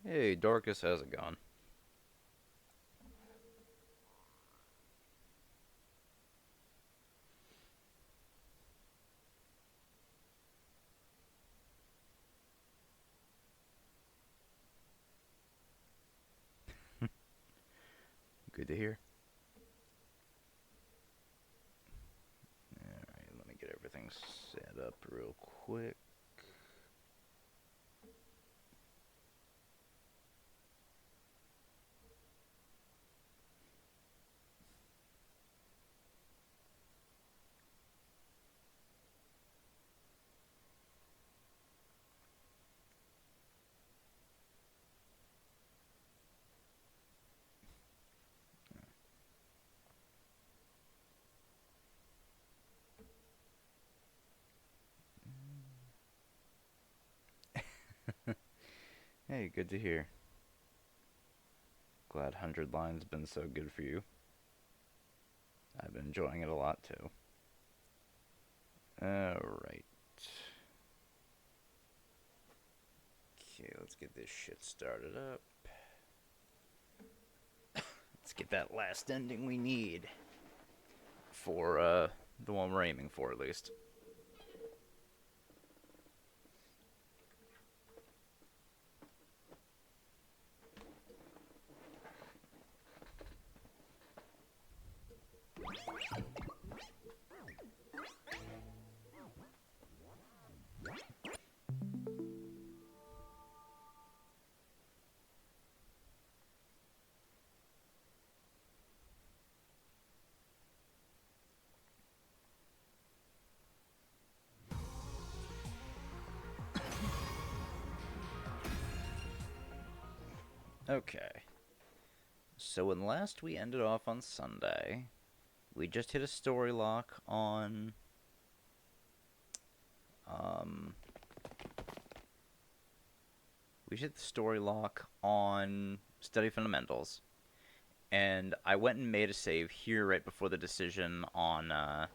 Hey, Dorcas, how's it going? Good to hear. Alright, let me get everything set up real quick. Hey, good to hear. Glad 100 Lines been so good for you. I've been enjoying it a lot too. Alright. Okay, let's get this shit started up. Let's get that last ending we need. For, the one we're aiming for, at least. Okay. So when last we ended off on Sunday, we just hit a story lock on um we hit the story lock on study fundamentals, and I went and made a save here right before the decision on the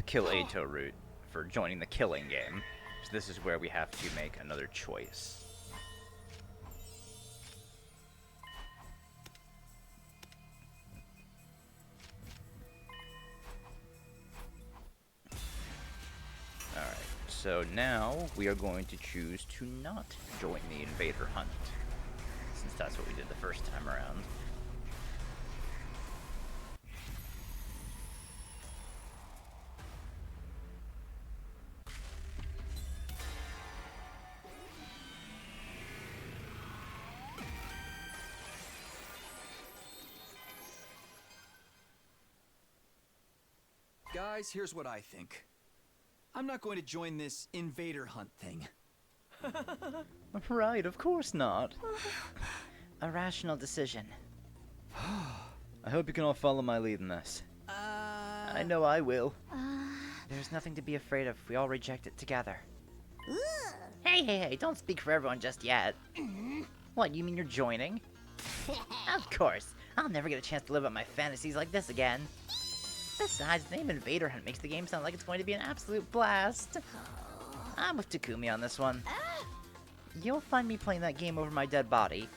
kill Ato route for joining the killing game. So this is where we have to make another choice. Alright, so now we are going to choose to not join the invader hunt, since that's what we did the first time around. Guys, here's what I think. I'm not going to join this invader hunt thing. Right, of course not. A rational decision. I hope you can all follow my lead in this. I know I will. There's nothing to be afraid of if we all reject it together. Hey, don't speak for everyone just yet. What, you mean you're joining? Of course. I'll never get a chance to live out my fantasies like this again. Besides, the name Invader Hunt makes the game sound like it's going to be an absolute blast. I'm with Takumi on this one. You'll find me playing that game over my dead body.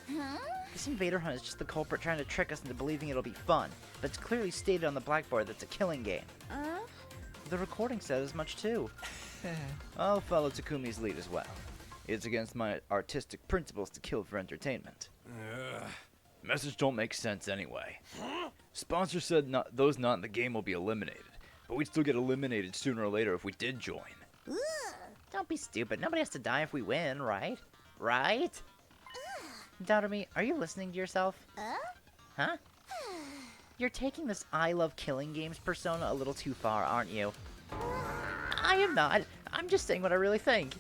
This Invader Hunt is just the culprit trying to trick us into believing it'll be fun, but it's clearly stated on the blackboard that it's a killing game. The recording said as much too. I'll follow Takumi's lead as well. It's against my artistic principles to kill for entertainment. Message don't make sense anyway. Sponsor said those not in the game will be eliminated, but we'd still get eliminated sooner or later if we did join. Don't be stupid. Nobody has to die if we win, right? Right? Dotarumi, are you listening to yourself? Huh? You're taking this I love killing games persona a little too far, aren't you? I am not. I'm just saying what I really think.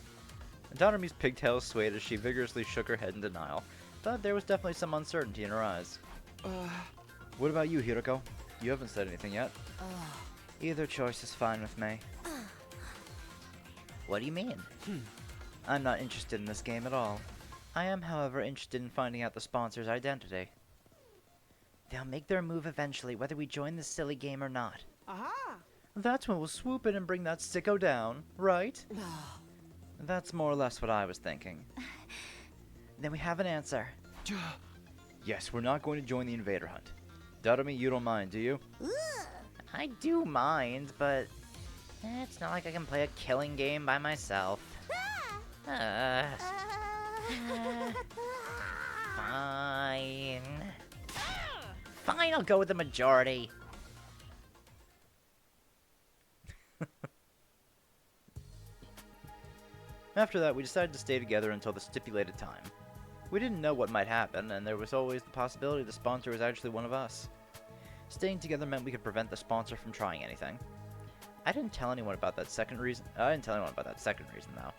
Dotarumi's pigtails swayed as she vigorously shook her head in denial, but there was definitely some uncertainty in her eyes. What about you, Hiroko? You haven't said anything yet. Either choice is fine with me. What do you mean? I'm not interested in this game at all. I am, however, interested in finding out the sponsor's identity. They'll make their move eventually, whether we join this silly game or not. Aha! That's when we'll swoop in and bring that sicko down, right? That's more or less what I was thinking. then we have an answer. Yes, we're not going to join the invader hunt. Darumi, you don't mind, do you? I do mind, but it's not like I can play a killing game by myself. Fine. Fine, I'll go with the majority. After that, we decided to stay together until the stipulated time. We didn't know what might happen, and there was always the possibility the sponsor was actually one of us. Staying together meant we could prevent the sponsor from trying anything. I didn't tell anyone about that second reason, though.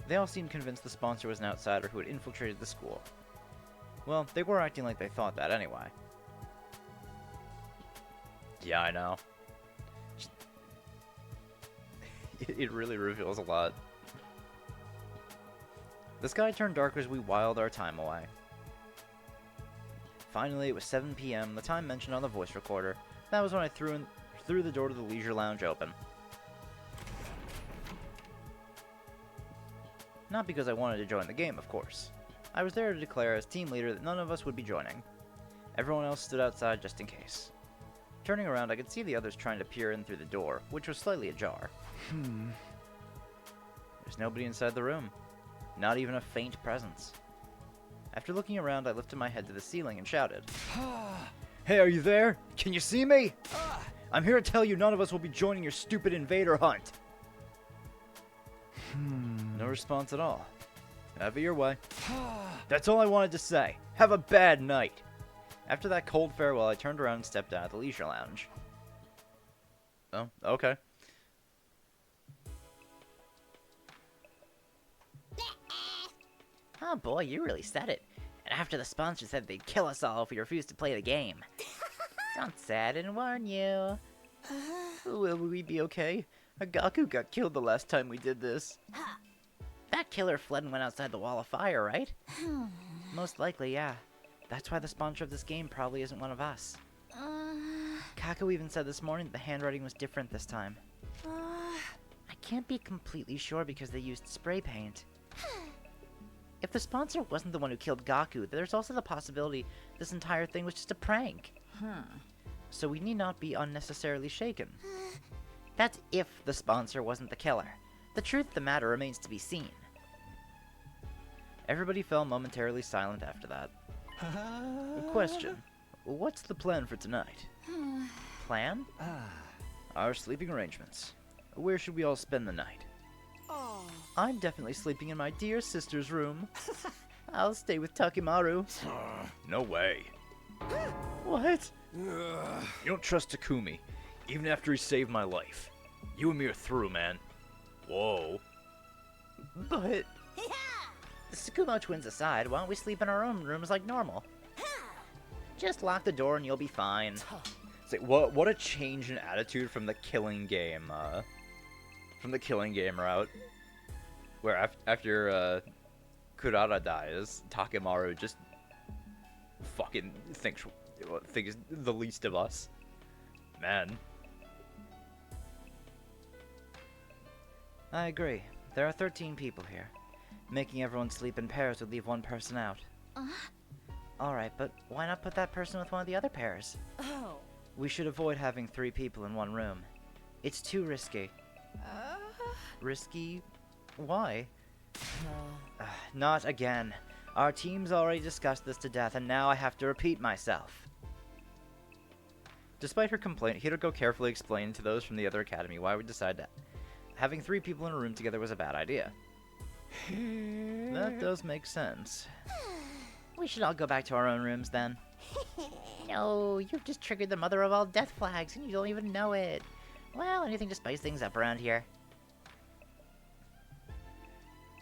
They all seemed convinced the sponsor was an outsider who had infiltrated the school. Well, they were acting like they thought that anyway. Yeah, I know. It really reveals a lot. The sky turned darker as we whiled our time away. Finally, it was 7 p.m., the time mentioned on the voice recorder. That was when I threw the door to the leisure lounge open. Not because I wanted to join the game, of course. I was there to declare as team leader that none of us would be joining. Everyone else stood outside just in case. Turning around, I could see the others trying to peer in through the door, which was slightly ajar. There's nobody inside the room. Not even a faint presence. After looking around, I lifted my head to the ceiling and shouted, "Hey, are you there? Can you see me? I'm here to tell you none of us will be joining your stupid invader hunt." No response at all. Have it your way. That's all I wanted to say. Have a bad night. After that cold farewell, I turned around and stepped out of the leisure lounge. Oh, okay. Oh boy, you really said it. And after the sponsor said they'd kill us all if we refused to play the game. Don't say I didn't warn you. Will we be okay? Agaku got killed the last time we did this. That killer fled and went outside the wall of fire, right? Most likely, yeah. That's why the sponsor of this game probably isn't one of us. Kaku even said this morning that the handwriting was different this time. I can't be completely sure because they used spray paint. If the sponsor wasn't the one who killed Gaku, there's also the possibility this entire thing was just a prank. So we need not be unnecessarily shaken. That's if the sponsor wasn't the killer. The truth of the matter remains to be seen. Everybody fell momentarily silent after that. Question. What's the plan for tonight? Plan? Our sleeping arrangements. Where should we all spend the night? I'm definitely sleeping in my dear sister's room. I'll stay with Takimaru. No way. What? You don't trust Takumi, even after he saved my life. You and me are through, man. Whoa. But... The Tsukumo twins aside, why don't we sleep in our own rooms like normal? Just lock the door and you'll be fine. It's like, what a change in attitude from the killing game, route. Where after Kurara dies, Takemaru just fucking thinks the least of us. Man. I agree. There are 13 people here. Making everyone sleep in pairs would leave one person out. Alright, but why not put that person with one of the other pairs? We should avoid having 3 people in one room. It's too risky. Risky? Why? Not again. Our team's already discussed this to death, and now I have to repeat myself. Despite her complaint, Hiroko carefully explained to those from the other academy why we decided that having 3 people in a room together was a bad idea. That does make sense. We should all go back to our own rooms then. No, you've just triggered the mother of all death flags and you don't even know it. Well, anything to spice things up around here.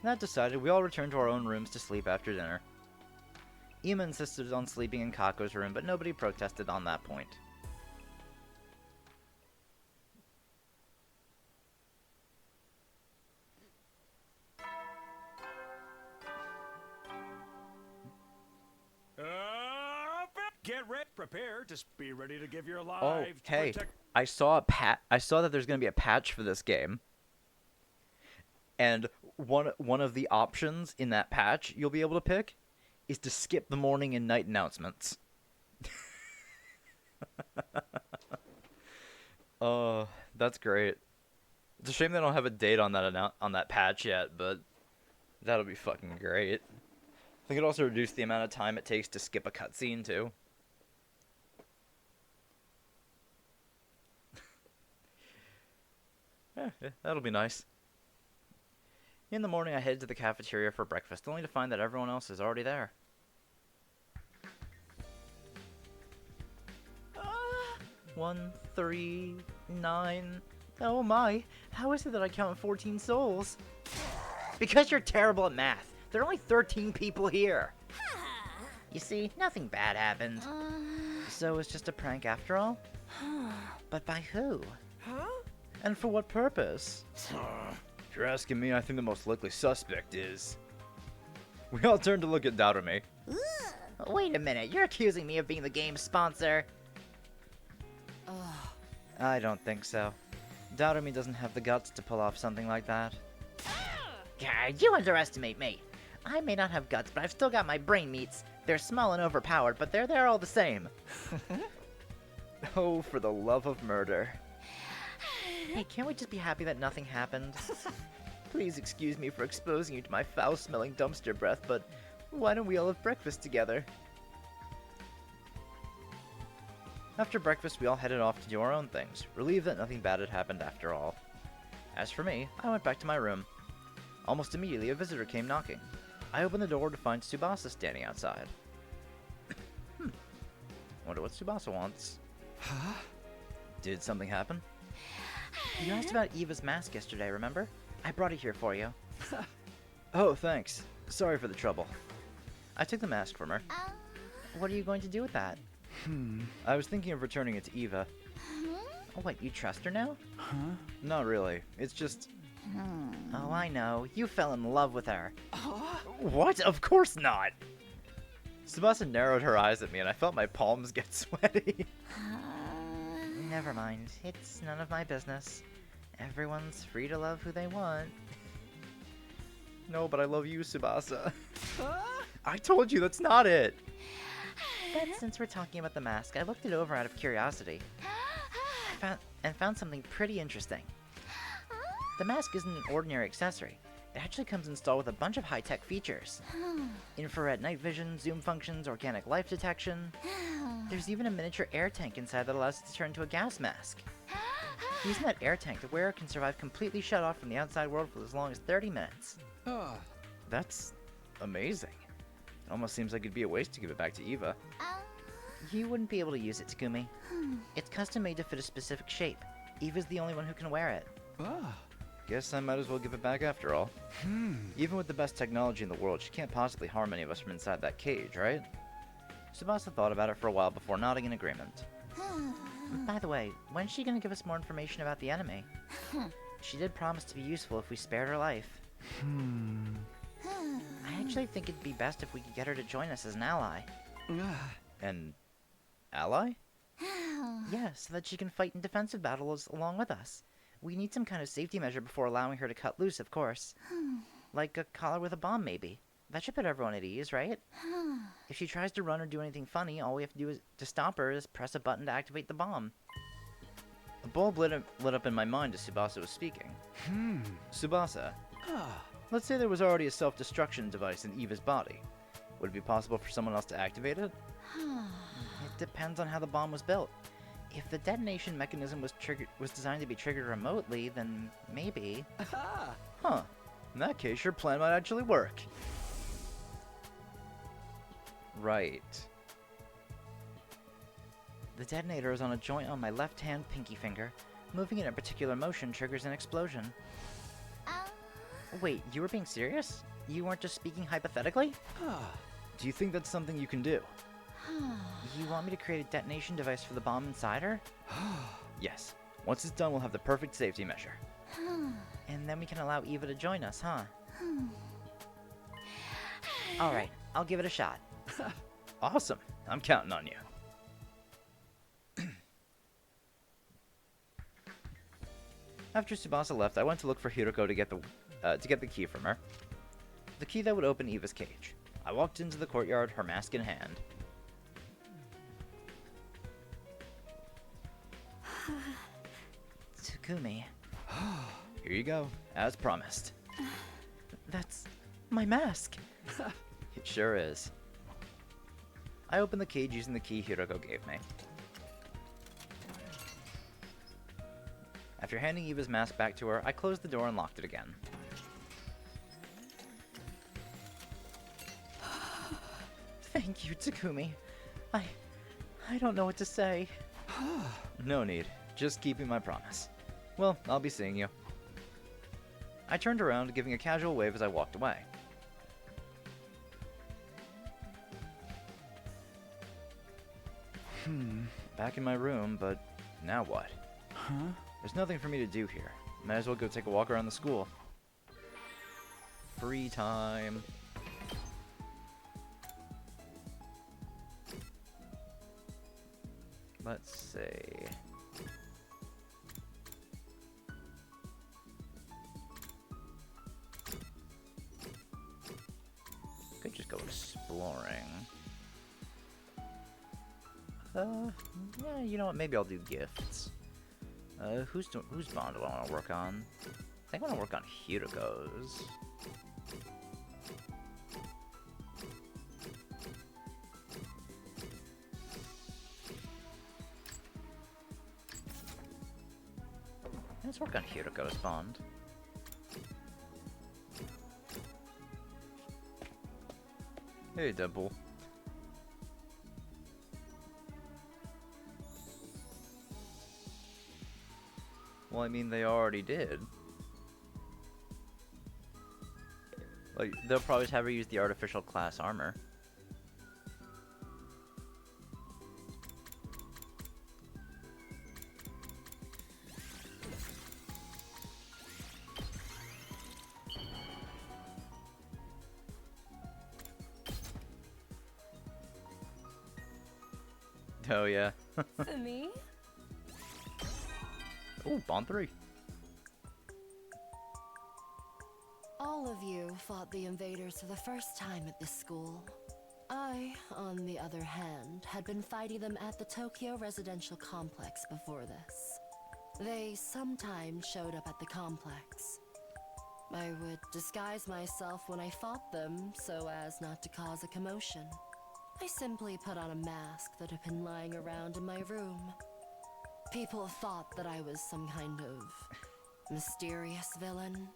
That decided, we all returned to our own rooms to sleep after dinner. Ima insisted on sleeping in Kako's room, but nobody protested on that point. Get ready, prepare to be ready to give your life. Oh, hey, I saw that there's gonna be a patch for this game, and one of the options in that patch you'll be able to pick is to skip the morning and night announcements. That's great. It's a shame they don't have a date on that on that patch yet, but that'll be fucking great. I think it also reduced the amount of time it takes to skip a cutscene too. Yeah, that'll be nice. In the morning, I headed to the cafeteria for breakfast, only to find that everyone else is already there. 1, 3, 9. Oh my, how is it that I count 14 souls? Because you're terrible at math. There are only 13 people here. You see, nothing bad happened. So it's just a prank after all? But by who? And for what purpose? If you're asking me, I think the most likely suspect is... We all turned to look at Darumi. Wait a minute, you're accusing me of being the game's sponsor. I don't think so. Darumi doesn't have the guts to pull off something like that. God, you underestimate me. I may not have guts, but I've still got my brain meats. They're small and overpowered, but they're there all the same. Oh, for the love of murder. Hey, can't we just be happy that nothing happened? Please excuse me for exposing you to my foul-smelling dumpster breath, but why don't we all have breakfast together? After breakfast, we all headed off to do our own things, relieved that nothing bad had happened after all. As for me, I went back to my room. Almost immediately, a visitor came knocking. I opened the door to find Tsubasa standing outside. Wonder what Tsubasa wants. Huh? Did something happen? You asked about Eva's mask yesterday, remember? I brought it here for you. Oh, thanks. Sorry for the trouble. I took the mask from her. What are you going to do with that? I was thinking of returning it to Eva. Oh, wait, you trust her now? Huh? Not really. It's just... Oh, I know. You fell in love with her. What? Of course not! Tsubasa narrowed her eyes at me and I felt my palms get sweaty. Never mind. It's none of my business. Everyone's free to love who they want. No, but I love you, Tsubasa. I told you that's not it! But since we're talking about the mask, I looked it over out of curiosity. I found something pretty interesting. The mask isn't an ordinary accessory. It actually comes installed with a bunch of high-tech features. Infrared night vision, zoom functions, organic life detection. There's even a miniature air tank inside that allows it to turn into a gas mask. Using that air tank, the wearer can survive completely shut off from the outside world for as long as 30 minutes. That's amazing. It almost seems like it'd be a waste to give it back to Eva. You wouldn't be able to use it, Takumi. It's custom made to fit a specific shape. Eva's the only one who can wear it. Guess I might as well give it back after all. Even with the best technology in the world, she can't possibly harm any of us from inside that cage, right? Tsubasa thought about it for a while before nodding in agreement. By the way, when's she gonna give us more information about the enemy? She did promise to be useful if we spared her life. I actually think it'd be best if we could get her to join us as an ally. An ally? Yeah, so that she can fight in defensive battles along with us. We need some kind of safety measure before allowing her to cut loose, of course. Like a collar with a bomb, maybe. That should put everyone at ease, right? If she tries to run or do anything funny, all we have to do to stop her is press a button to activate the bomb. A bulb lit up in my mind as Tsubasa was speaking. Tsubasa, let's say there was already a self-destruction device in Eva's body. Would it be possible for someone else to activate it? It depends on how the bomb was built. If the detonation mechanism was designed to be triggered remotely, then maybe... Huh. In that case, your plan might actually work. Right. The detonator is on a joint on my left-hand pinky finger. Moving in a particular motion triggers an explosion. Wait, you were being serious? You weren't just speaking hypothetically? Do you think that's something you can do? You want me to create a detonation device for the bomb inside her? Yes. Once it's done, we'll have the perfect safety measure. And then we can allow Eva to join us, huh? Alright, I'll give it a shot. Awesome. I'm counting on you. After Tsubasa left, I went to look for Hiroko to get the key from her. The key that would open Eva's cage. I walked into the courtyard, her mask in hand. Tsukumi. Here you go, as promised. That's my mask. It sure is. I opened the cage using the key Hiroko gave me. After handing Eva's mask back to her, I closed the door and locked it again. Thank you, Takumi. I don't know what to say. No need. Just keeping my promise. Well, I'll be seeing you. I turned around, giving a casual wave as I walked away. Back in my room, but now what? Huh? There's nothing for me to do here. Might as well go take a walk around the school. Free time. Let's see. Could just go exploring. Yeah, you know what? Maybe I'll do gifts. Whose bond do I want to work on? I think I want to work on Hiroko's. Let's work on Hiroko's bond. Hey, Deadpool. Well, I mean, they already did. Like, they'll probably just have her use the artificial class armor. Oh, yeah. For me? Oh, Bond 3. All of you fought the invaders for the first time at this school. I, on the other hand, had been fighting them at the Tokyo residential complex before this. They sometimes showed up at the complex. I would disguise myself when I fought them so as not to cause a commotion. I simply put on a mask that had been lying around in my room. People thought that I was some kind of mysterious villain.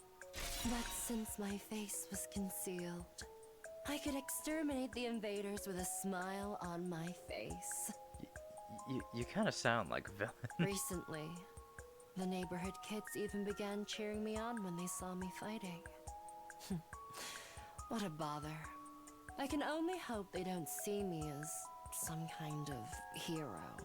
But since my face was concealed, I could exterminate the invaders with a smile on my face. You kind of sound like a villain. Recently, the neighborhood kids even began cheering me on when they saw me fighting. What a bother. I can only hope they don't see me as some kind of hero.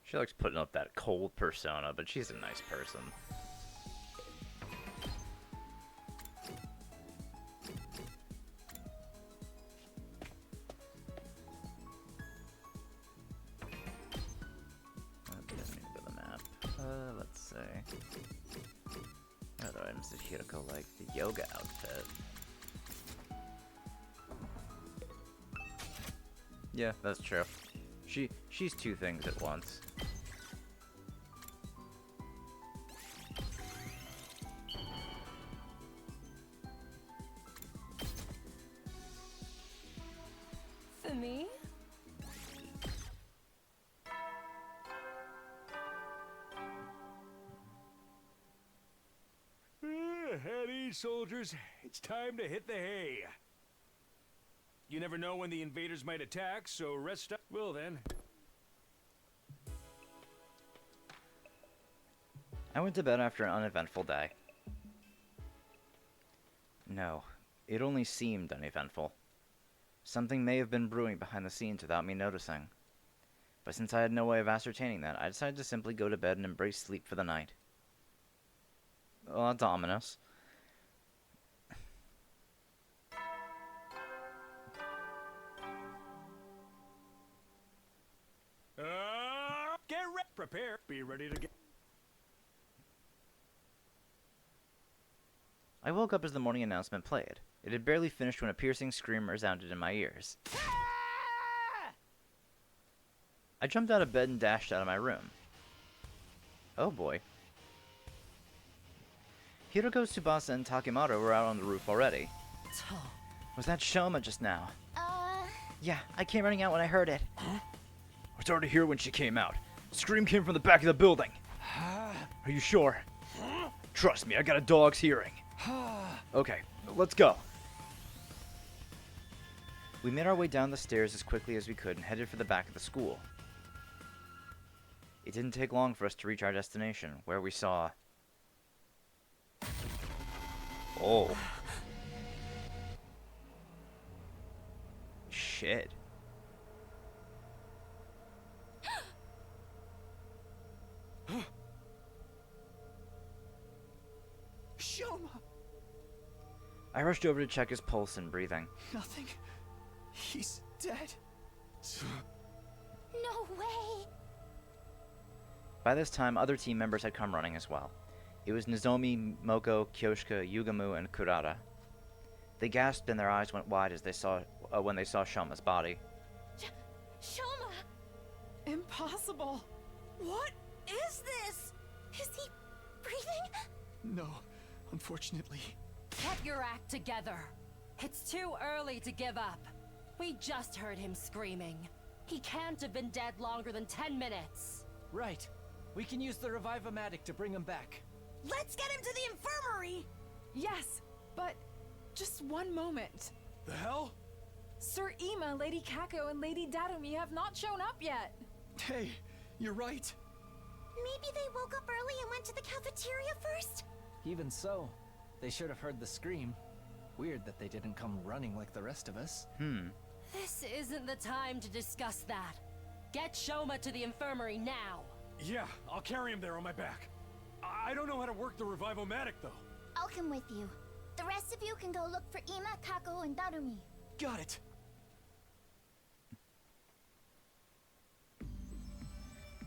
She likes putting up that cold persona, but she's a nice person. Okay, let me go to the map. Let's see. What other items did Hiroko like? The yoga outfit. Yeah, that's true. She's two things at once. For me? At ease, soldiers. It's time to hit the hay. You never know when the invaders might attack, so rest up. Well then. I went to bed after an uneventful day. No, it only seemed uneventful. Something may have been brewing behind the scenes without me noticing. But since I had no way of ascertaining that, I decided to simply go to bed and embrace sleep for the night. Well, that's ominous. Get ready. prepare. Be ready to get. I woke up as the morning announcement played. It had barely finished when a piercing scream resounded in my ears. I jumped out of bed and dashed out of my room. Oh boy. Hiroko, Tsubasa, and Takemaru were out on the roof already. Was that Shoma just now? Yeah, I came running out when I heard it. Huh? It's hard to hear when she came out. The scream came from the back of the building. Are you sure? Trust me, I got a dog's hearing. Okay, let's go. We made our way down the stairs as quickly as we could and headed for the back of the school. It didn't take long for us to reach our destination, where we saw... Oh. Shit. Shoma! I rushed over to check his pulse and breathing. Nothing. He's dead. No way! By this time, other team members had come running as well. It was Nozomi, Moko, Kyoshika, Yugamu, and Kurata. They gasped and their eyes went wide as they saw when they saw Shoma's body. Shoma! Impossible! What is this? Is he breathing? No, unfortunately. Get your act together. It's too early to give up. We just heard him screaming. He can't have been dead longer than 10 minutes. Right. We can use the Revive-O-Matic to bring him back. Let's get him to the infirmary! Yes, but just one moment. The hell? Sir Ima, Lady Kako, and Lady Darumi have not shown up yet. Hey, you're right. Maybe they woke up early and went to the cafeteria first? Even so, they should have heard the scream. Weird that they didn't come running like the rest of us. This isn't the time to discuss that. Get Shoma to the infirmary now. Yeah, I'll carry him there on my back. I don't know how to work the Revive-O-Matic, though. I'll come with you. The rest of you can go look for Ima, Kako, and Darumi. Got it.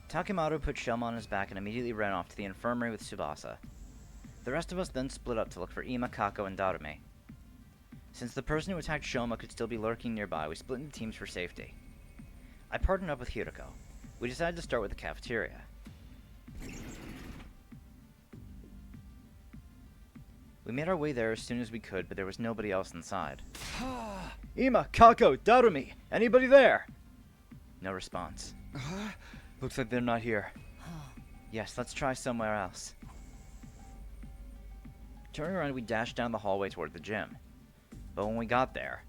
Takemaru put Shoma on his back and immediately ran off to the infirmary with Tsubasa. The rest of us then split up to look for Ima, Kako, and Darumi. Since the person who attacked Shoma could still be lurking nearby, we split into teams for safety. I partnered up with Hiroko. We decided to start with the cafeteria. We made our way there as soon as we could, but there was nobody else inside. Ima, Kako, Darumi, anybody there? No response. Looks like they're not here. Yes, let's try somewhere else. Turning around, we dashed down the hallway toward the gym. But when we got there...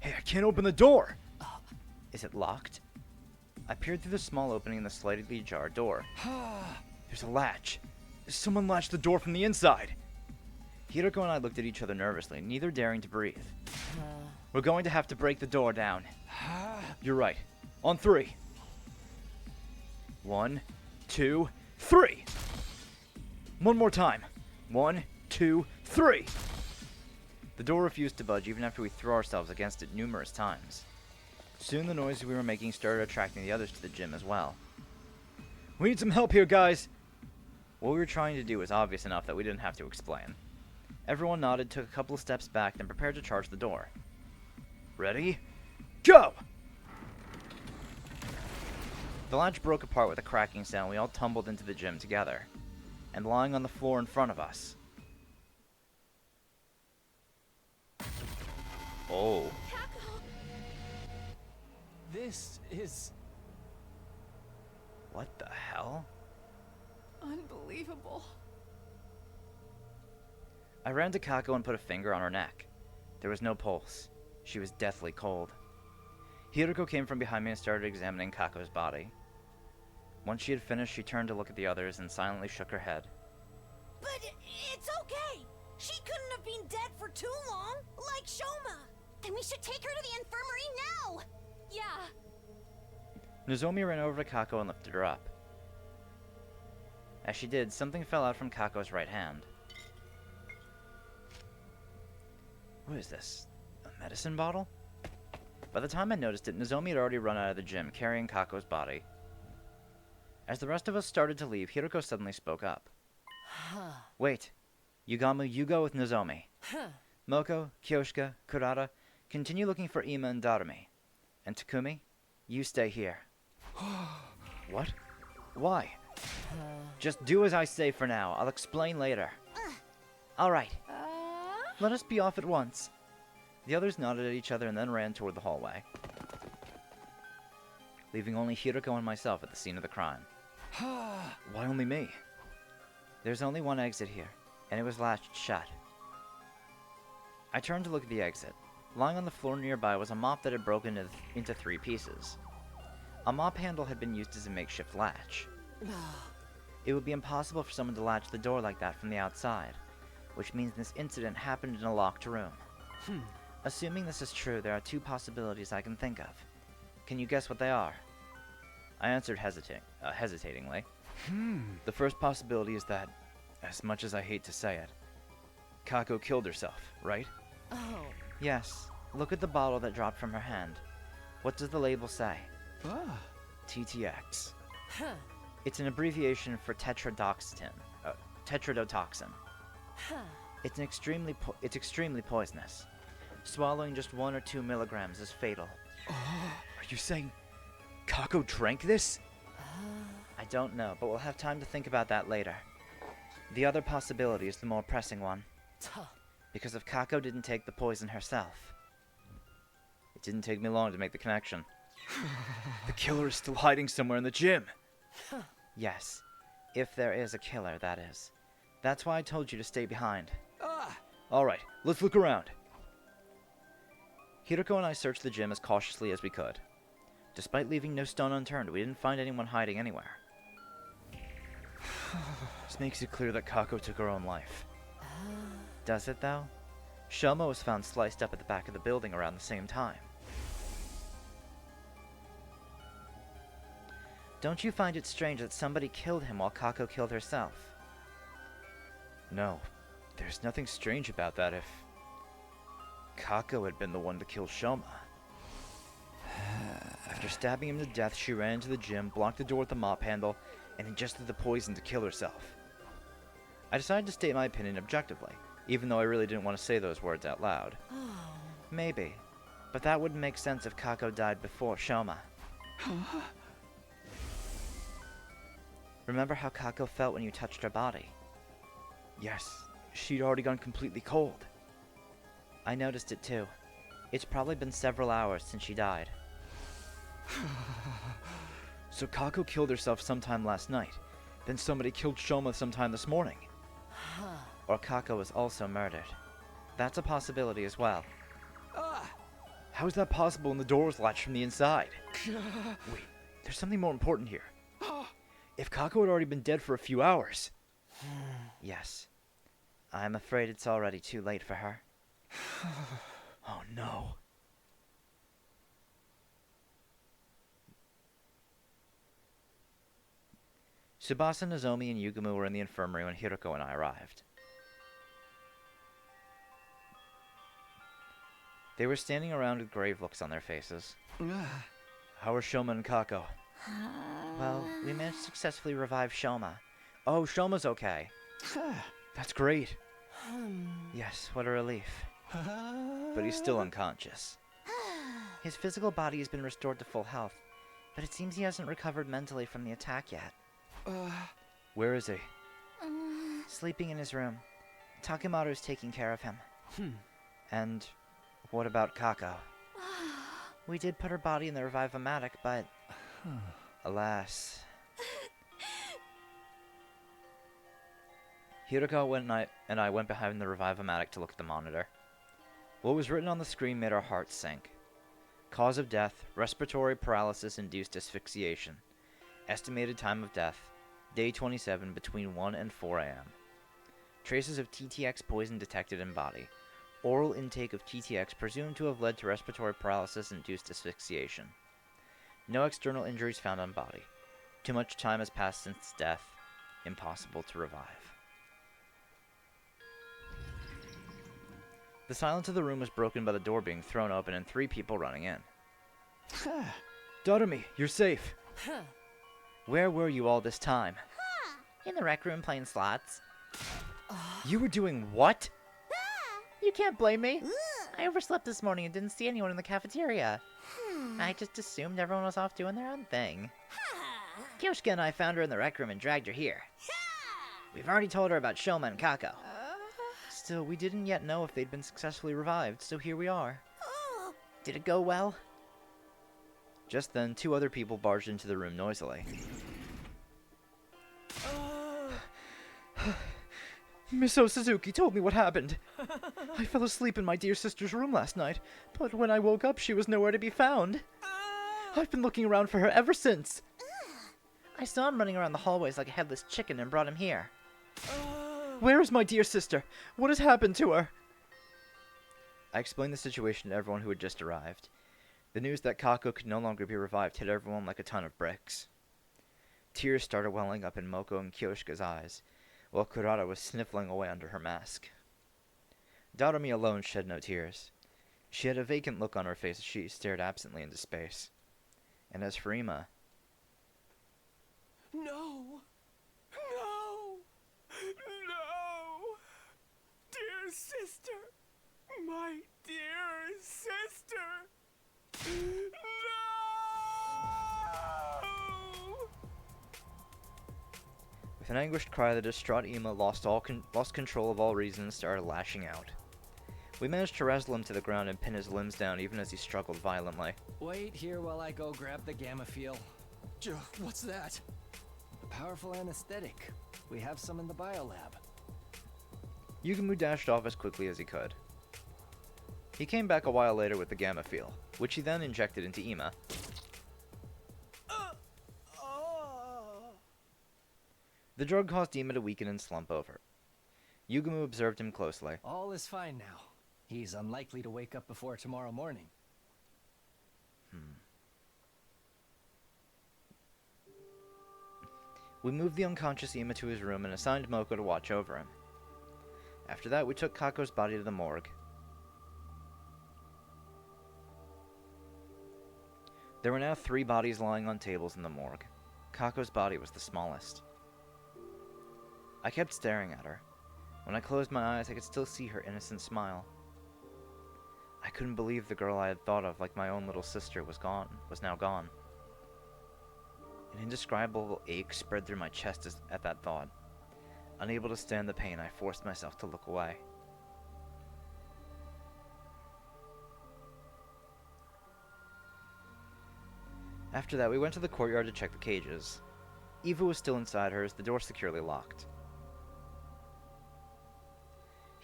Hey, I can't open the door! Is it locked? I peered through the small opening in the slightly ajar door. There's a latch. Someone latched the door from the inside. Hiroko and I looked at each other nervously, neither daring to breathe. We're going to have to break the door down. You're right. On 3. 1, 2, 3! One more time. 1, 2, 3! The door refused to budge even after we threw ourselves against it numerous times. Soon the noises we were making started attracting the others to the gym as well. We need some help here, guys! What we were trying to do was obvious enough that we didn't have to explain. Everyone nodded, took a couple of steps back, then prepared to charge the door. Ready? Go! The latch broke apart with a cracking sound. We all tumbled into the gym together. And lying on the floor in front of us. Oh. This is... What the hell? Unbelievable. I ran to Kako and put a finger on her neck. There was no pulse. She was deathly cold. Hiroko came from behind me and started examining Kako's body. Once she had finished, she turned to look at the others and silently shook her head. But it's okay. She couldn't have been dead for too long, like Shoma. Then we should take her to the infirmary now! Yeah. Nozomi ran over to Kako and lifted her up. As she did, something fell out from Kako's right hand. What is this? A medicine bottle? By the time I noticed it, Nozomi had already run out of the gym, carrying Kako's body. As the rest of us started to leave, Hiroko suddenly spoke up. Wait. Yugamu, you go with Nozomi. Moko, Kyoshika, Kurata, continue looking for Ima and Darumi. And Takumi, you stay here. What? Why? Just do as I say for now. I'll explain later. Alright. Let us be off at once. The others nodded at each other and then ran toward the hallway, leaving only Hiroko and myself at the scene of the crime. Why only me? There's only one exit here, and it was latched shut. I turned to look at the exit. Lying on the floor nearby was a mop that had broken into 3 pieces. A mop handle had been used as a makeshift latch. It would be impossible for someone to latch the door like that from the outside, which means this incident happened in a locked room. Assuming this is true, there are 2 possibilities I can think of. Can you guess what they are? I answered hesitatingly. The first possibility is that, as much as I hate to say it, Kako killed herself, right? Oh. Yes. Look at the bottle that dropped from her hand. What does the label say? TTX. It's an abbreviation for tetrodotoxin. It's extremely poisonous. Swallowing just 1 or 2 milligrams is fatal. Are you saying Kako drank this? I don't know, but we'll have time to think about that later. The other possibility is the more pressing one. Because if Kako didn't take the poison herself. It didn't take me long to make the connection. The killer is still hiding somewhere in the gym. Yes. If there is a killer, that is. That's why I told you to stay behind. Alright, let's look around. Hiroko and I searched the gym as cautiously as we could. Despite leaving no stone unturned, we didn't find anyone hiding anywhere. This makes it clear that Kako took her own life. Does it, though? Shoma was found sliced up at the back of the building around the same time. Don't you find it strange that somebody killed him while Kako killed herself? No. There's nothing strange about that if Kako had been the one to kill Shoma. After stabbing him to death, she ran into the gym, blocked the door with the mop handle, and ingested the poison to kill herself. I decided to state my opinion objectively, even though I really didn't want to say those words out loud. Maybe. But that wouldn't make sense if Kako died before Shoma. Remember how Kako felt when you touched her body? Yes, she'd already gone completely cold. I noticed it too. It's probably been several hours since she died. So Kako killed herself sometime last night. Then somebody killed Shoma sometime this morning. Or Kako was also murdered. That's a possibility as well. How is that possible when the door was latched from the inside? Wait, there's something more important here. If Kako had already been dead for a few hours... Yes. I'm afraid it's already too late for her. Oh no. Tsubasa, Nozomi, and Yugumu were in the infirmary when Hiroko and I arrived. They were standing around with grave looks on their faces. How are Shoma and Kako? Well, we managed to successfully revive Shoma. Oh, Shoma's okay. That's great. Yes, what a relief. But he's still unconscious. His physical body has been restored to full health, but it seems he hasn't recovered mentally from the attack yet. Where is he? Sleeping in his room. Takemaru's taking care of him. And what about Kako? We did put her body in the Revive-O-Matic, but alas. Hiroko and I went behind the Revive-O-Matic to look at the monitor. What was written on the screen made our hearts sink. Cause of death, respiratory paralysis-induced asphyxiation. Estimated time of death, day 27 between 1 and 4 a.m. Traces of TTX poison detected in body. Oral intake of TTX presumed to have led to respiratory paralysis-induced asphyxiation. No external injuries found on body. Too much time has passed since death. Impossible to revive. The silence of the room was broken by the door being thrown open and 3 people running in. Doremi, you're safe. Where were you all this time? In the rec room playing slots. You were doing what? You can't blame me. I overslept this morning and didn't see anyone in the cafeteria. I just assumed everyone was off doing their own thing. Kyoshka and I found her in the rec room and dragged her here. We've already told her about Shoma and Kako. Still, we didn't yet know if they'd been successfully revived, so here we are. Did it go well? Just then, 2 other people barged into the room noisily. Miss Suzuki told me what happened. I fell asleep in my dear sister's room last night, but when I woke up, she was nowhere to be found. I've been looking around for her ever since. I saw him running around the hallways like a headless chicken and brought him here. Where is my dear sister? What has happened to her? I explained the situation to everyone who had just arrived. The news that Kako could no longer be revived hit everyone like a ton of bricks. Tears started welling up in Moko and Kyoshika's eyes, while Kurata was sniffling away under her mask. Doremi alone shed no tears. She had a vacant look on her face as she stared absently into space. And as for Ima... No! No! No! Dear sister! My dear sister! No! With an anguished cry, the distraught Ima lost control of all reason and started lashing out. We managed to wrestle him to the ground and pin his limbs down even as he struggled violently. Wait here while I go grab the gamma feel. What's that? A powerful anesthetic. We have some in the biolab. Yugumu dashed off as quickly as he could. He came back a while later with the gamma feel, which he then injected into Ima. The drug caused Ima to weaken and slump over. Yugumu observed him closely. All is fine now. He's unlikely to wake up before tomorrow morning. We moved the unconscious Ima to his room and assigned Moko to watch over him. After that, we took Kako's body to the morgue. There were now 3 bodies lying on tables in the morgue. Kako's body was the smallest. I kept staring at her. When I closed my eyes, I could still see her innocent smile. I couldn't believe the girl I had thought of like my own little sister was now gone. An indescribable ache spread through my chest at that thought. Unable to stand the pain, I forced myself to look away. After that, we went to the courtyard to check the cages. Eva was still inside hers, the door securely locked.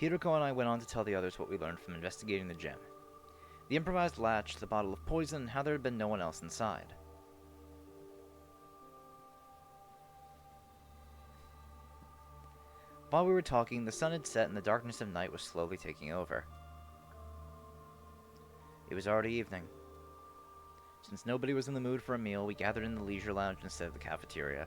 Hiroko and I went on to tell the others what we learned from investigating the gym. The improvised latch, the bottle of poison, and how there had been no one else inside. While we were talking, the sun had set and the darkness of night was slowly taking over. It was already evening. Since nobody was in the mood for a meal, we gathered in the leisure lounge instead of the cafeteria.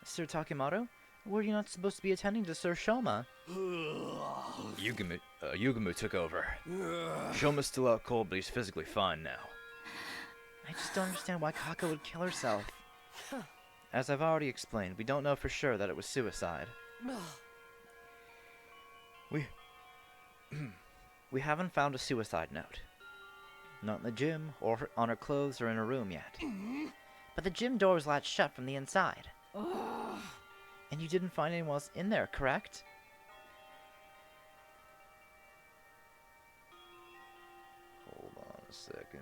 Sir Takemaru? Were you not supposed to be attending to Sir Shoma? Yugumu took over. Shoma's still out cold, but he's physically fine now. I just don't understand why Kako would kill herself. As I've already explained, we don't know for sure that it was suicide. We haven't found a suicide note. Not in the gym, or on her clothes, or in her room yet. But the gym door was latched shut from the inside. And you didn't find anyone else in there, correct? Hold on a second.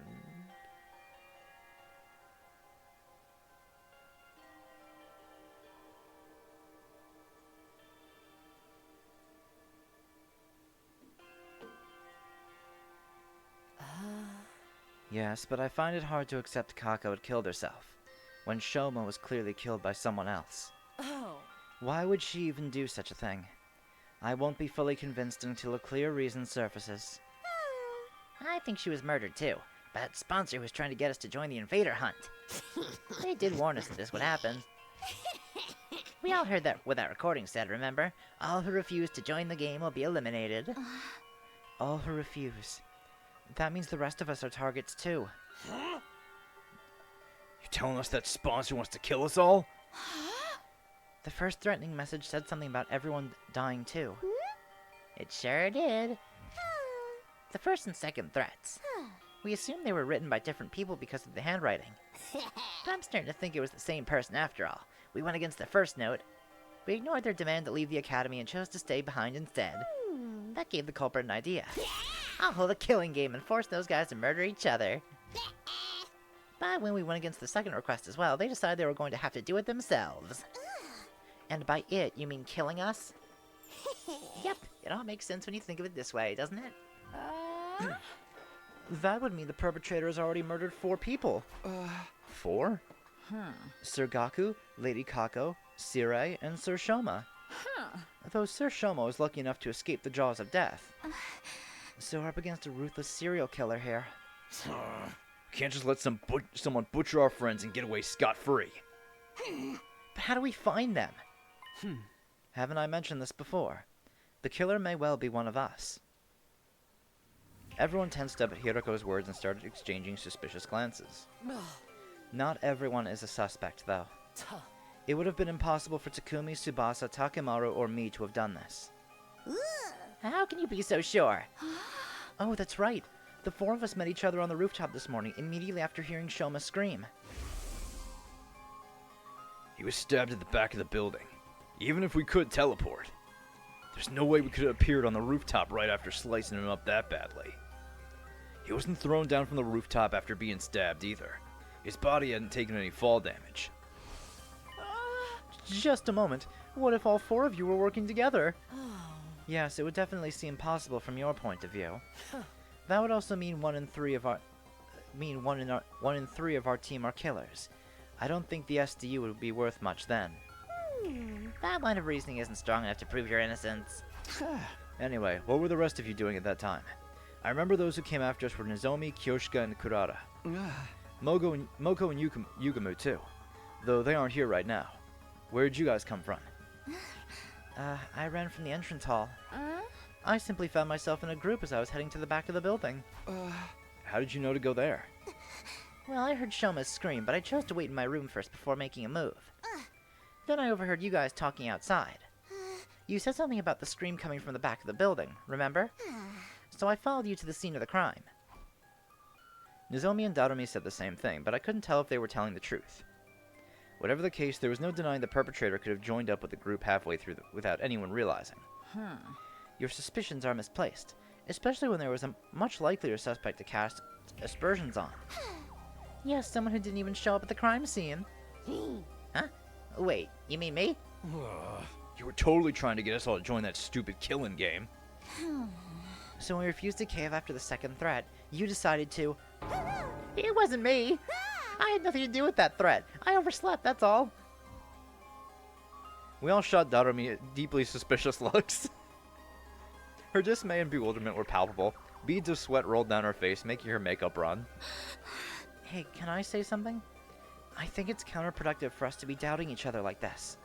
Yes, but I find it hard to accept Kako had killed herself, when Shoma was clearly killed by someone else. Oh. Why would she even do such a thing? I won't be fully convinced until a clear reason surfaces. I think she was murdered too, by that sponsor who was trying to get us to join the invader hunt. They did warn us that this would happen. We all heard that what that recording said, remember? All who refuse to join the game will be eliminated. All who refuse. That means the rest of us are targets too. You telling us that sponsor wants to kill us all? The first threatening message said something about everyone dying too. It sure did. The first and second threats. We assumed they were written by different people because of the handwriting. But I'm starting to think it was the same person after all. We went against the first note. We ignored their demand to leave the academy and chose to stay behind instead. That gave the culprit an idea. I'll hold a killing game and force those guys to murder each other. But when we went against the second request as well, they decided they were going to have to do it themselves. And by it, you mean killing us? Yep, it all makes sense when you think of it this way, doesn't it? That would mean the perpetrator has already murdered 4 people. 4? Sir Gaku, Lady Kako, Sirei, and Sir Shoma. Though Sir Shoma was lucky enough to escape the jaws of death. So we're up against a ruthless serial killer here. Can't just let someone butcher our friends and get away scot-free. But how do we find them? Haven't I mentioned this before? The killer may well be one of us. Everyone tensed up at Hiroko's words and started exchanging suspicious glances. Not everyone is a suspect, though. It would have been impossible for Takumi, Tsubasa, Takemaru, or me to have done this. How can you be so sure? Oh, that's right. The 4 of us met each other on the rooftop this morning, immediately after hearing Shoma scream. He was stabbed at the back of the building. Even if we could teleport, there's no way we could have appeared on the rooftop right after slicing him up that badly. He wasn't thrown down from the rooftop after being stabbed either. His body hadn't taken any fall damage. Just a moment. What if all 4 of you were working together? Yes, it would definitely seem possible from your point of view. That would also mean 1 in 3 of our team are killers. I don't think the SDU would be worth much then. That line of reasoning isn't strong enough to prove your innocence. Anyway, what were the rest of you doing at that time? I remember those who came after us were Nozomi, Kyoshika, and Kurata. Moko and Yugamu too, though they aren't here right now. Where did you guys come from? I ran from the entrance hall. I simply found myself in a group as I was heading to the back of the building. How did you know to go there? Well, I heard Shoma's scream, but I chose to wait in my room first before making a move. Then I overheard you guys talking outside. You said something about the scream coming from the back of the building, remember? So I followed you to the scene of the crime. Nozomi and Darumi said the same thing, but I couldn't tell if they were telling the truth. Whatever the case, there was no denying the perpetrator could have joined up with the group halfway through without anyone realizing. Your suspicions are misplaced, especially when there was a much likelier suspect to cast aspersions on. Yes, someone who didn't even show up at the crime scene. Huh? Wait, you mean me? You were totally trying to get us all to join that stupid killing game. So when we refused to cave after the second threat, you decided to... It wasn't me! I had nothing to do with that threat. I overslept, that's all. We all shot Darumi deeply suspicious looks. Her dismay and bewilderment were palpable. Beads of sweat rolled down her face, making her makeup run. Hey, can I say something? I think it's counterproductive for us to be doubting each other like this.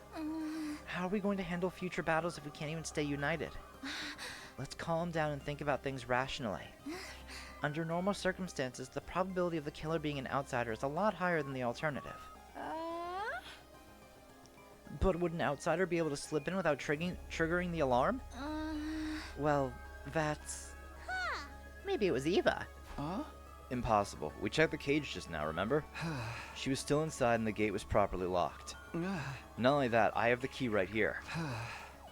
How are we going to handle future battles if we can't even stay united? Let's calm down and think about things rationally. Under normal circumstances, the probability of the killer being an outsider is a lot higher than the alternative. But would an outsider be able to slip in without triggering the alarm? Well, that's... Maybe it was Eva. Impossible. We checked the cage just now, remember? She was still inside and the gate was properly locked. Not only that, I have the key right here.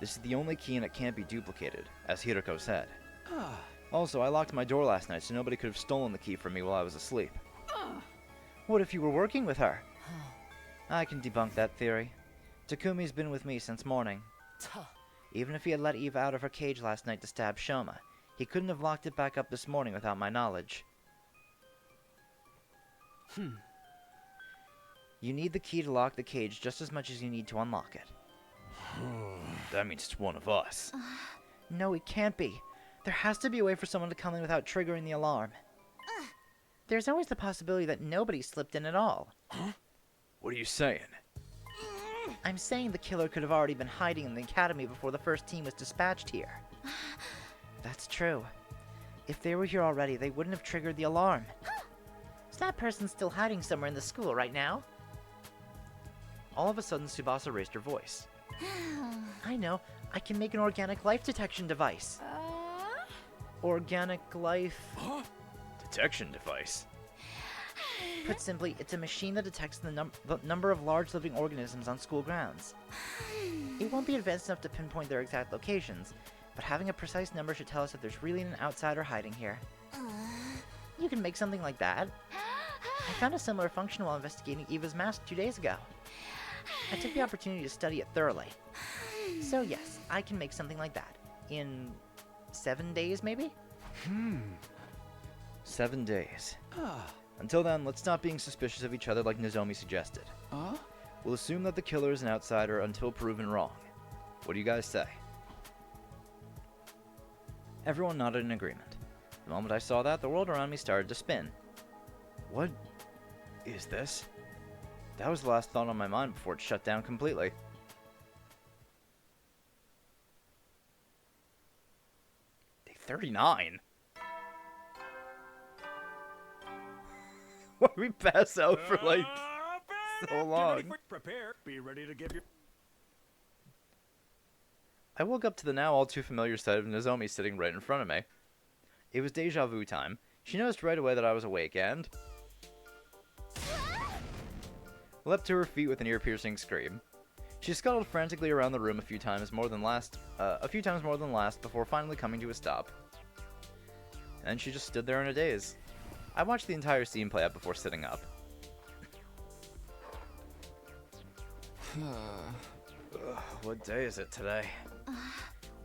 This is the only key and it can't be duplicated, as Hiroko said. Also, I locked my door last night so nobody could have stolen the key from me while I was asleep. What if you were working with her? I can debunk that theory. Takumi's been with me since morning. Even if he had let Eva out of her cage last night to stab Shoma, he couldn't have locked it back up this morning without my knowledge. You need the key to lock the cage just as much as you need to unlock it. That means it's one of us. No, it can't be. There has to be a way for someone to come in without triggering the alarm. There's always the possibility that nobody slipped in at all. What are you saying? I'm saying the killer could have already been hiding in the academy before the first team was dispatched here. That's true. If they were here already, they wouldn't have triggered the alarm. So that person's still hiding somewhere in the school right now? All of a sudden, Tsubasa raised her voice. I know. I can make an organic life detection device. Organic life... detection device? Put simply, it's a machine that detects the number of large living organisms on school grounds. It won't be advanced enough to pinpoint their exact locations, but having a precise number should tell us if there's really an outsider hiding here. You can make something like that. I found a similar function while investigating Eva's mask 2 days ago. I took the opportunity to study it thoroughly. So yes, I can make something like that. In 7 days, maybe? 7 days. Until then, let's stop being suspicious of each other like Nozomi suggested. We'll assume that the killer is an outsider until proven wrong. What do you guys say? Everyone nodded in agreement. The moment I saw that, the world around me started to spin. What is this? That was the last thought on my mind before it shut down completely. Day 39? Why did we pass out for like so long? Prepare. Be ready to give your... I woke up to the now all too familiar sight of Nozomi sitting right in front of me. It was deja vu time. She noticed right away that I was awake and... leapt to her feet with an ear-piercing scream. She scuttled frantically around the room a few times more than last before finally coming to a stop. And she just stood there in a daze. I watched the entire scene play out before sitting up. What day is it today?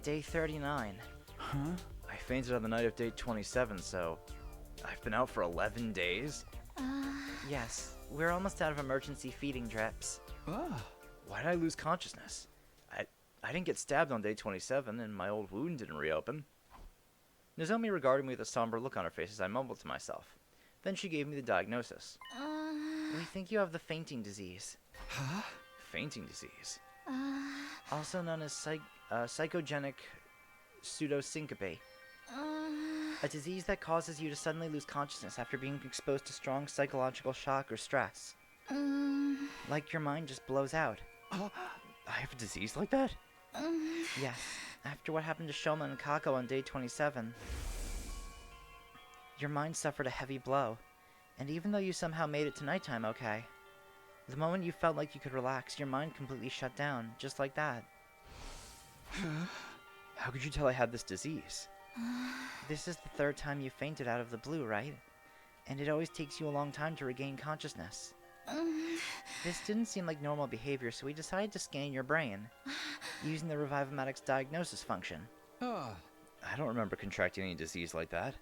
Day 39. I fainted on the night of day 27, so I've been out for 11 days? Yes, we're almost out of emergency feeding drips. Why did I lose consciousness? I didn't get stabbed on day 27, and my old wound didn't reopen. Nozomi regarded me with a somber look on her face as I mumbled to myself. Then she gave me the diagnosis. We think you have the fainting disease. Fainting disease? Also known as psychogenic pseudosyncope. A disease that causes you to suddenly lose consciousness after being exposed to strong psychological shock or stress. Like your mind just blows out. I have a disease like that? Yes. After what happened to Shoma and Kako on day 27, your mind suffered a heavy blow. And even though you somehow made it to nighttime okay, the moment you felt like you could relax, your mind completely shut down, just like that. How could you tell I had this disease? This is the third time you fainted out of the blue, right? And it always takes you a long time to regain consciousness. This didn't seem like normal behavior, so we decided to scan your brain, using the Revivomatics diagnosis function. I don't remember contracting any disease like that.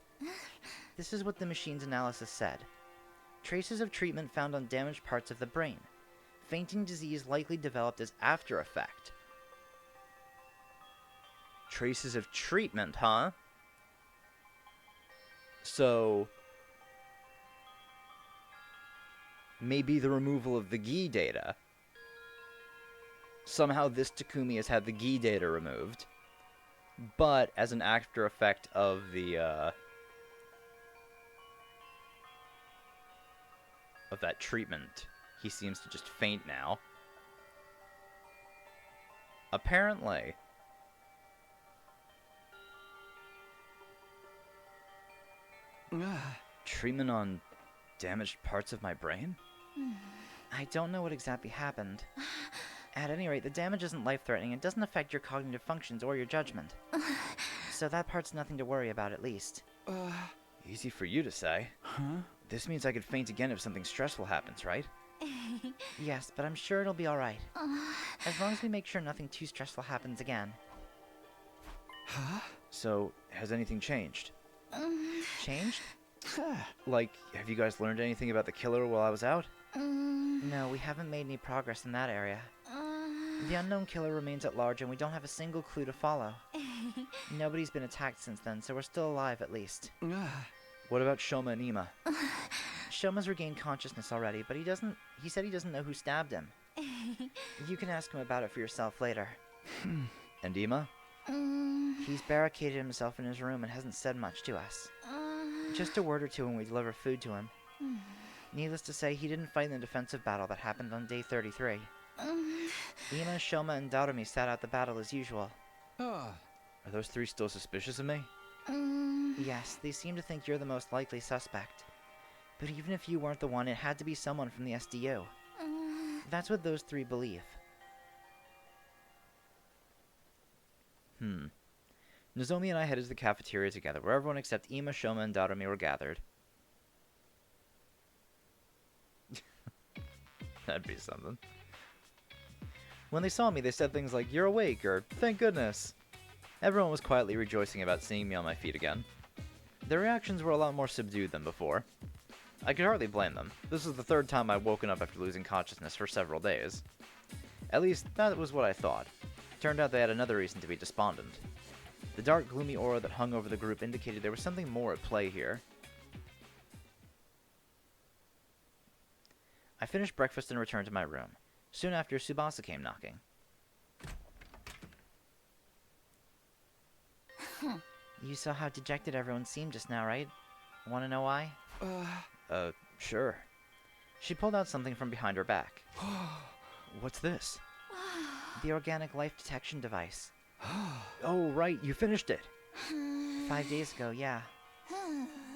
This is what the machine's analysis said. Traces of treatment found on damaged parts of the brain. Fainting disease likely developed as after effect. Traces of treatment, huh? So... maybe the removal of the GI data. Somehow this Takumi has had the GI data removed. But as an after effect of the, of that treatment, he seems to just faint now. Apparently. Treatment on damaged parts of my brain? I don't know what exactly happened. At any rate, the damage isn't life-threatening and doesn't affect your cognitive functions or your judgment. So that part's nothing to worry about, at least. Easy for you to say. This means I could faint again if something stressful happens, right? Yes, but I'm sure it'll be alright. As long as we make sure nothing too stressful happens again. So, has anything changed? Changed? Like, have you guys learned anything about the killer while I was out? No, we haven't made any progress in that area. The unknown killer remains at large and we don't have a single clue to follow. Nobody's been attacked since then, so we're still alive at least. What about Shoma and Ima? Shoma's regained consciousness already, but he said he doesn't know who stabbed him. You can ask him about it for yourself later. And Ima? He's barricaded himself in his room and hasn't said much to us. Just a word or two when we deliver food to him. Needless to say, he didn't fight in the defensive battle that happened on day 33. Ima, Shoma, and Darumi sat out the battle as usual. Are those three still suspicious of me? Yes, they seem to think you're the most likely suspect. But even if you weren't the one, it had to be someone from the SDU. That's what those three believe. Nozomi and I headed to the cafeteria together, where everyone except Ima, Shoma, and Darumi were gathered. That'd be something. When they saw me, they said things like, "You're awake," or "Thank goodness." Everyone was quietly rejoicing about seeing me on my feet again. Their reactions were a lot more subdued than before. I could hardly blame them. This was the third time I'd woken up after losing consciousness for several days. At least, that was what I thought. Turned out they had another reason to be despondent. The dark, gloomy aura that hung over the group indicated there was something more at play here. I finished breakfast and returned to my room. Soon after, Tsubasa came knocking. You saw how dejected everyone seemed just now, right? Want to know why? Sure. She pulled out something from behind her back. What's this? The organic life detection device. Oh, right, you finished it. 5 days ago, yeah.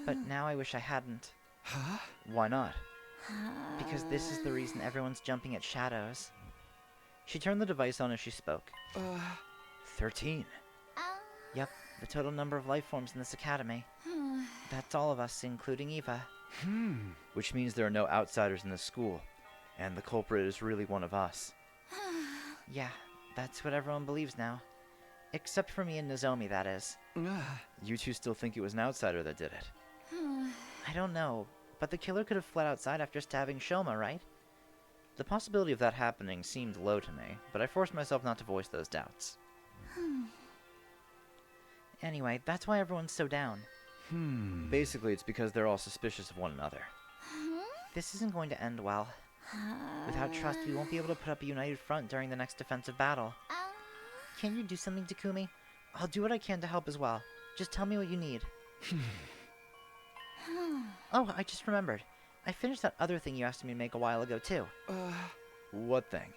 But now I wish I hadn't. Why not? Because this is the reason everyone's jumping at shadows. She turned the device on as she spoke. 13. Yep, the total number of life forms in this academy. That's all of us, including Eva. Which means there are no outsiders in this school, and the culprit is really one of us. Yeah, that's what everyone believes now. Except for me and Nozomi, that is. You two still think it was an outsider that did it? I don't know, but the killer could have fled outside after stabbing Shoma, right? The possibility of that happening seemed low to me, but I forced myself not to voice those doubts. Anyway, that's why everyone's so down. Basically, it's because they're all suspicious of one another. This isn't going to end well. Without trust, we won't be able to put up a united front during the next defensive battle. Can you do something, Takumi? I'll do what I can to help as well. Just tell me what you need. Oh, I just remembered. I finished that other thing you asked me to make a while ago, too. What thing?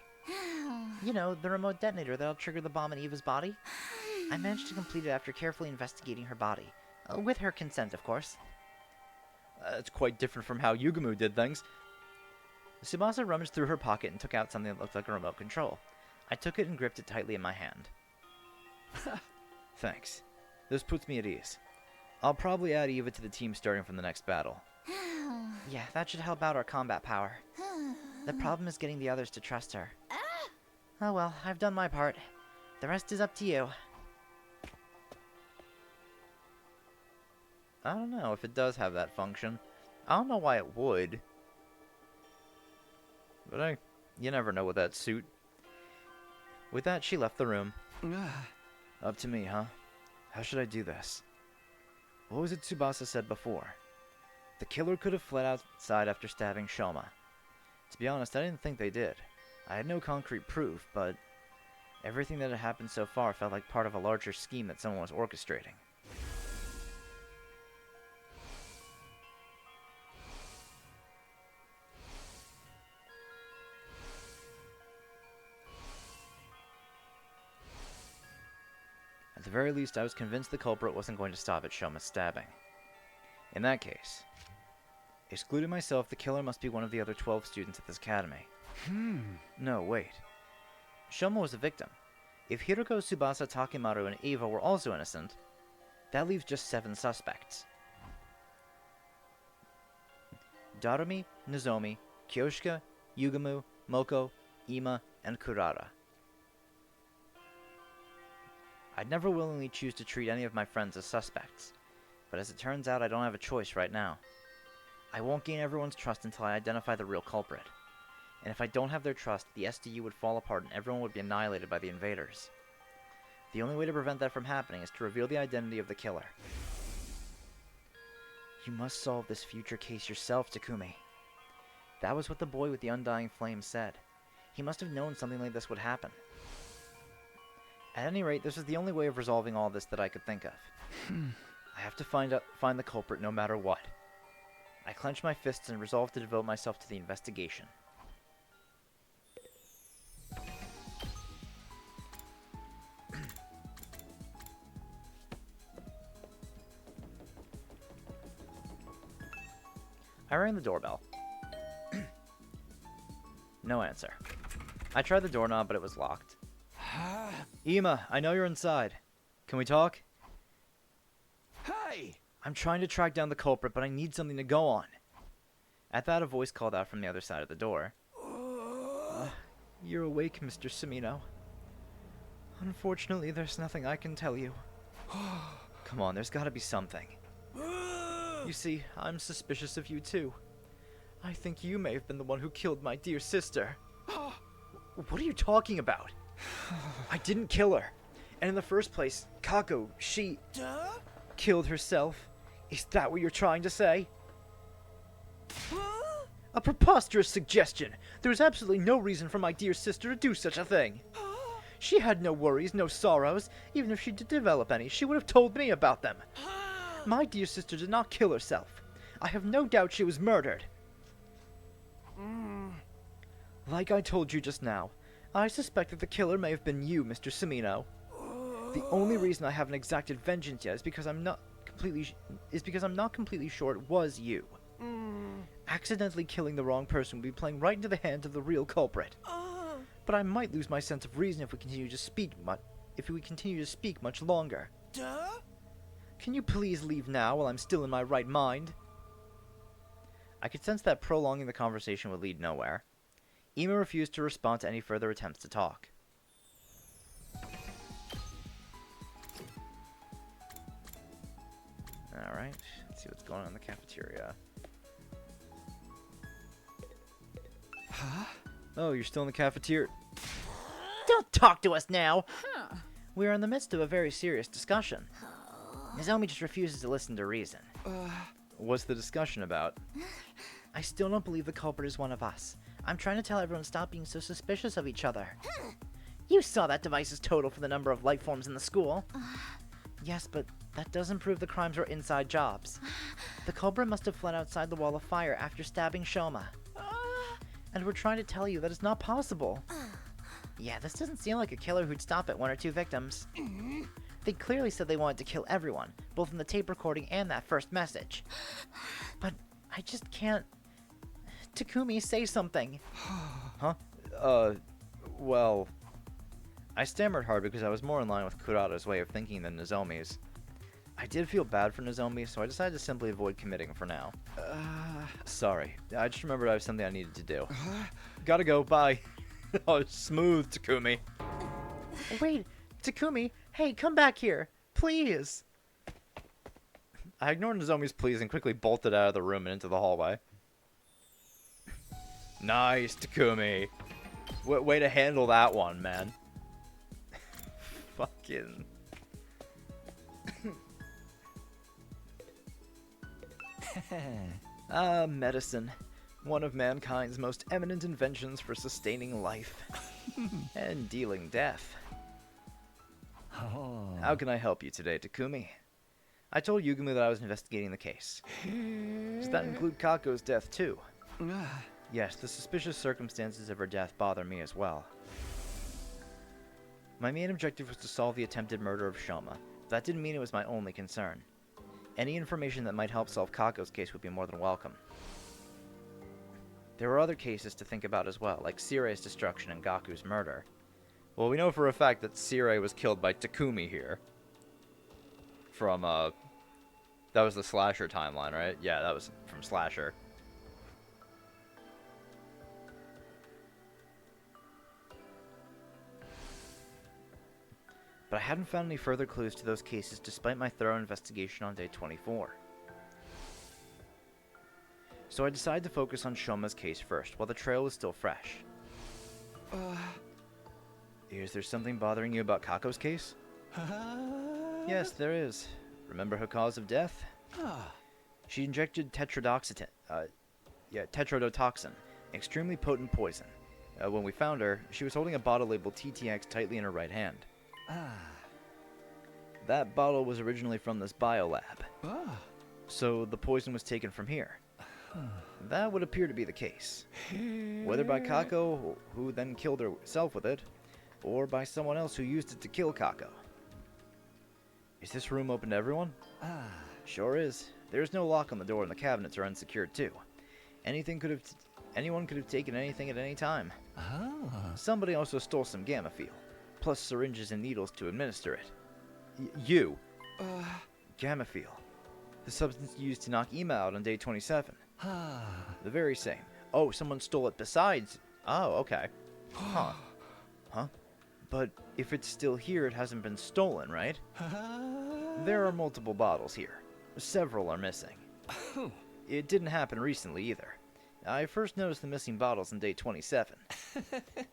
You know, the remote detonator that'll trigger the bomb in Eva's body? I managed to complete it after carefully investigating her body. With her consent, of course. It's quite different from how Yugumu did things. Tsubasa rummaged through her pocket and took out something that looked like a remote control. I took it and gripped it tightly in my hand. Thanks. This puts me at ease. I'll probably add Eva to the team starting from the next battle. Yeah, that should help out our combat power. The problem is getting the others to trust her. Oh well, I've done my part. The rest is up to you. I don't know if it does have that function. I don't know why it would. But you never know with that suit. With that, she left the room. Up to me, huh? How should I do this? What was it Tsubasa said before? The killer could have fled outside after stabbing Shoma. To be honest, I didn't think they did. I had no concrete proof, but everything that had happened so far felt like part of a larger scheme that someone was orchestrating. At the very least, I was convinced the culprit wasn't going to stop at Shoma's stabbing. In that case, excluding myself, the killer must be one of the other 12 students at this academy. No, wait. Shoma was a victim. If Hiroko, Tsubasa, Takimaru, and Eva were also innocent, that leaves just 7 suspects. Darumi, Nozomi, Kyoshika, Yugumu, Moko, Ima, and Kurara. I'd never willingly choose to treat any of my friends as suspects, but as it turns out, I don't have a choice right now. I won't gain everyone's trust until I identify the real culprit. And if I don't have their trust, the SDU would fall apart and everyone would be annihilated by the invaders. The only way to prevent that from happening is to reveal the identity of the killer. You must solve this future case yourself, Takumi. That was what the boy with the undying flame said. He must have known something like this would happen. At any rate, this is the only way of resolving all this that I could think of. I have to find the culprit no matter what. I clench my fists and resolve to devote myself to the investigation. I rang the doorbell. No answer. I tried the doorknob, but it was locked. Ema, I know you're inside. Can we talk? Hey! I'm trying to track down the culprit, but I need something to go on. At that, a voice called out from the other side of the door. You're awake, Mr. Semino. Unfortunately, there's nothing I can tell you. Come on, there's gotta be something. You see, I'm suspicious of you too. I think you may have been the one who killed my dear sister. What are you talking about? I didn't kill her. And in the first place, Kako, she... killed herself. Is that what you're trying to say? A preposterous suggestion. There was absolutely no reason for my dear sister to do such a thing. She had no worries, no sorrows. Even if she did develop any, she would have told me about them. My dear sister did not kill herself. I have no doubt she was murdered. Like I told you just now, I suspect that the killer may have been you, Mr. Semino. The only reason I haven't exacted vengeance yet is because I'm not completely sure it was you. Accidentally killing the wrong person would be playing right into the hands of the real culprit. But I might lose my sense of reason if we continue to speak much longer. Can you please leave now while I'm still in my right mind? I could sense that prolonging the conversation would lead nowhere. Ema refused to respond to any further attempts to talk. Alright, let's see what's going on in the cafeteria. Huh? Oh, you're still in the cafeteria? Don't talk to us now! We are in the midst of a very serious discussion. Nozomi just refuses to listen to reason. What's the discussion about? I still don't believe the culprit is one of us. I'm trying to tell everyone to stop being so suspicious of each other. You saw that device's total for the number of life forms in the school. Yes, but that doesn't prove the crimes were inside jobs. The culprit must have fled outside the wall of fire after stabbing Shoma. And we're trying to tell you that it's not possible. Yeah, this doesn't seem like a killer who'd stop at 1 or 2 victims. They clearly said they wanted to kill everyone, both in the tape recording and that first message. But I just can't... Takumi, say something. Huh? Well... I stammered hard because I was more in line with Kurata's way of thinking than Nozomi's. I did feel bad for Nozomi, so I decided to simply avoid committing for now. Sorry. I just remembered I have something I needed to do. Gotta go, bye. Oh, smooth, Takumi. Wait, Takumi, hey, come back here. Please. I ignored Nozomi's pleas and quickly bolted out of the room and into the hallway. Nice, Takumi. Way to handle that one, man. Fucking... Medicine. One of mankind's most eminent inventions for sustaining life. And dealing death. Oh. How can I help you today, Takumi? I told Yugumi that I was investigating the case. Does that include Kako's death, too? Yes, the suspicious circumstances of her death bother me as well. My main objective was to solve the attempted murder of Shoma, but that didn't mean it was my only concern. Any information that might help solve Kako's case would be more than welcome. There were other cases to think about as well, like Sirei's destruction and Gaku's murder. Well, we know for a fact that Sirei was killed by Takumi here. From, that was the Slasher timeline, right? Yeah, that was from Slasher. But I hadn't found any further clues to those cases despite my thorough investigation on day 24. So I decided to focus on Shoma's case first, while the trail was still fresh. Is there something bothering you about Kako's case? Yes, there is. Remember her cause of death? She injected tetrodotoxin, an extremely potent poison. when we found her, she was holding a bottle labeled TTX tightly in her right hand. That bottle was originally from this biolab. So the poison was taken from here. That would appear to be the case. Whether by Kako, who then killed herself with it, or by someone else who used it to kill Kako. Is this room open to everyone? Sure is. There's no lock on the door and the cabinets are unsecured too. Anyone could have taken anything at any time. Somebody also stole some Gammafiel, plus syringes and needles to administer it. You. Gammafiel. The substance used to knock Ima out on day 27. The very same. Oh, someone stole it besides... Oh, okay. Huh. But if it's still here, it hasn't been stolen, right? There are multiple bottles here. Several are missing. It didn't happen recently either. I first noticed the missing bottles on day 27.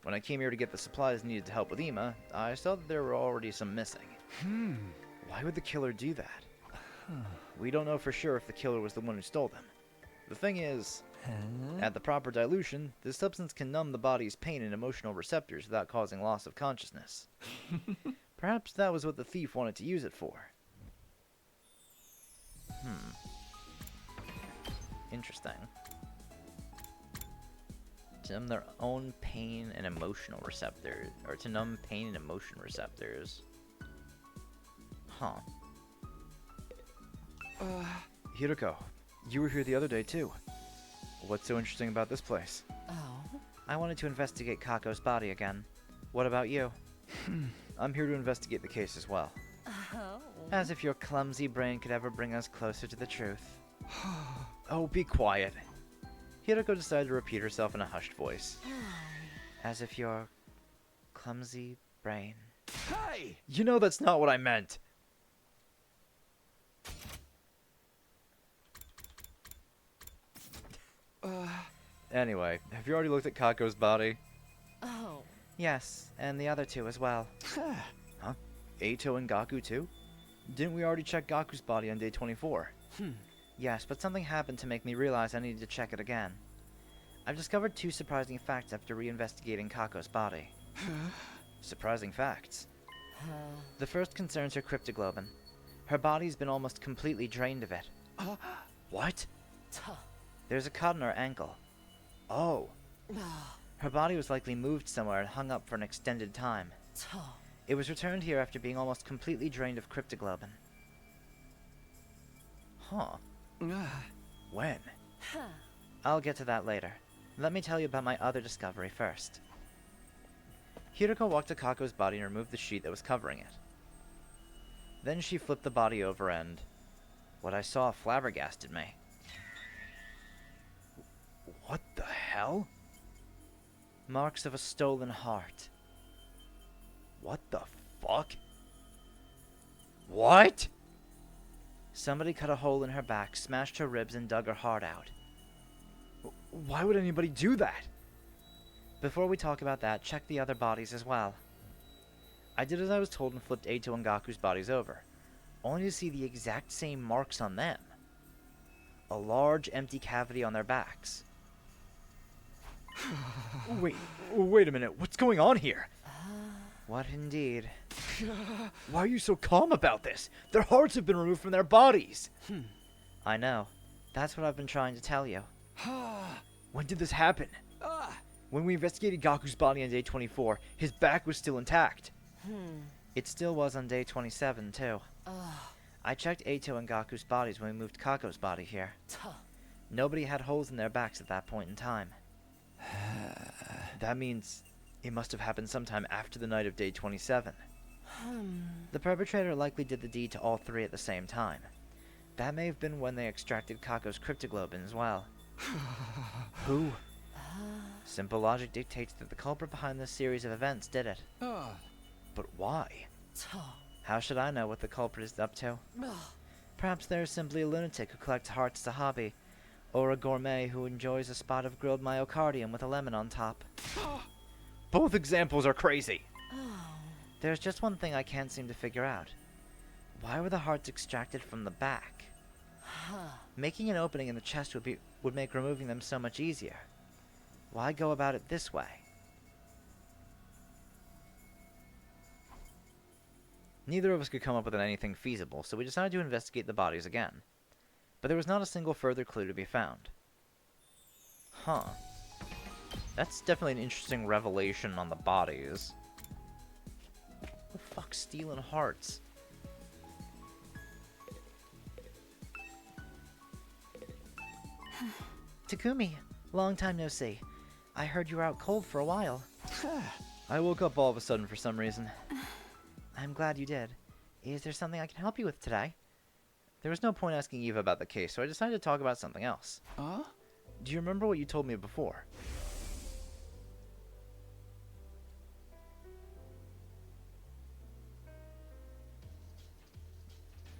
When I came here to get the supplies needed to help with Ima, I saw that there were already some missing. Why would the killer do that? We don't know for sure if the killer was the one who stole them. The thing is, at the proper dilution, this substance can numb the body's pain and emotional receptors without causing loss of consciousness. Perhaps that was what the thief wanted to use it for. Interesting. To numb their own pain and emotional receptors, or to numb pain and emotion receptors. Hiroko, you were here the other day too. What's so interesting about this place? Oh? I wanted to investigate Kako's body again. What about you? I'm here to investigate the case as well. Oh. As if your clumsy brain could ever bring us closer to the truth. Oh, be quiet. Hiroko decided to repeat herself in a hushed voice. As if your clumsy brain... Hey! You know that's not what I meant. Anyway, have you already looked at Kako's body? Oh. Yes, and the other two as well. Huh? Eito and Gaku too? Didn't we already check Gaku's body on day 24? Yes, but something happened to make me realize I needed to check it again. I've discovered two surprising facts after reinvestigating Kako's body. Surprising facts. The first concerns her cryptoglobin. Her body's been almost completely drained of it. What? There's a cut on her ankle. Oh. Her body was likely moved somewhere and hung up for an extended time. It was returned here after being almost completely drained of cryptoglobin. Huh. When? I'll get to that later. Let me tell you about my other discovery first. Hiroko walked to Kako's body and removed the sheet that was covering it. Then she flipped the body over and... what I saw flabbergasted me. What the hell? Marks of a stolen heart. What the fuck? What? Somebody cut a hole in her back, smashed her ribs, and dug her heart out. Why would anybody do that? Before we talk about that, check the other bodies as well. I did as I was told and flipped Eito and Gaku's bodies over, only to see the exact same marks on them. A large empty cavity on their backs. Wait a minute. What's going on here? What indeed? Why are you so calm about this? Their hearts have been removed from their bodies. I know. That's what I've been trying to tell you. When did this happen? When we investigated Gaku's body on day 24, his back was still intact. It still was on day 27, too. I checked Eito and Gaku's bodies when we moved Kako's body here. Nobody had holes in their backs at that point in time. That means it must have happened sometime after the night of day 27. The perpetrator likely did the deed to all three at the same time. That may have been when they extracted Kako's cryptoglobin as well. Who? Simple logic dictates that the culprit behind this series of events did it. But why? How should I know what the culprit is up to? Perhaps they're simply a lunatic who collects hearts as a hobby, or a gourmet who enjoys a spot of grilled myocardium with a lemon on top. Both examples are crazy. There's just one thing I can't seem to figure out. Why were the hearts extracted from the back? Making an opening in the chest would make removing them so much easier. Why go about it this way? Neither of us could come up with anything feasible, so we decided to investigate the bodies again. But there was not a single further clue to be found. Huh. That's definitely an interesting revelation on the bodies. Who the fuck's stealing hearts? Takumi, long time no see. I heard you were out cold for a while. I woke up all of a sudden for some reason. I'm glad you did. Is there something I can help you with today? There was no point asking Eva about the case, so I decided to talk about something else. Do you remember what you told me before?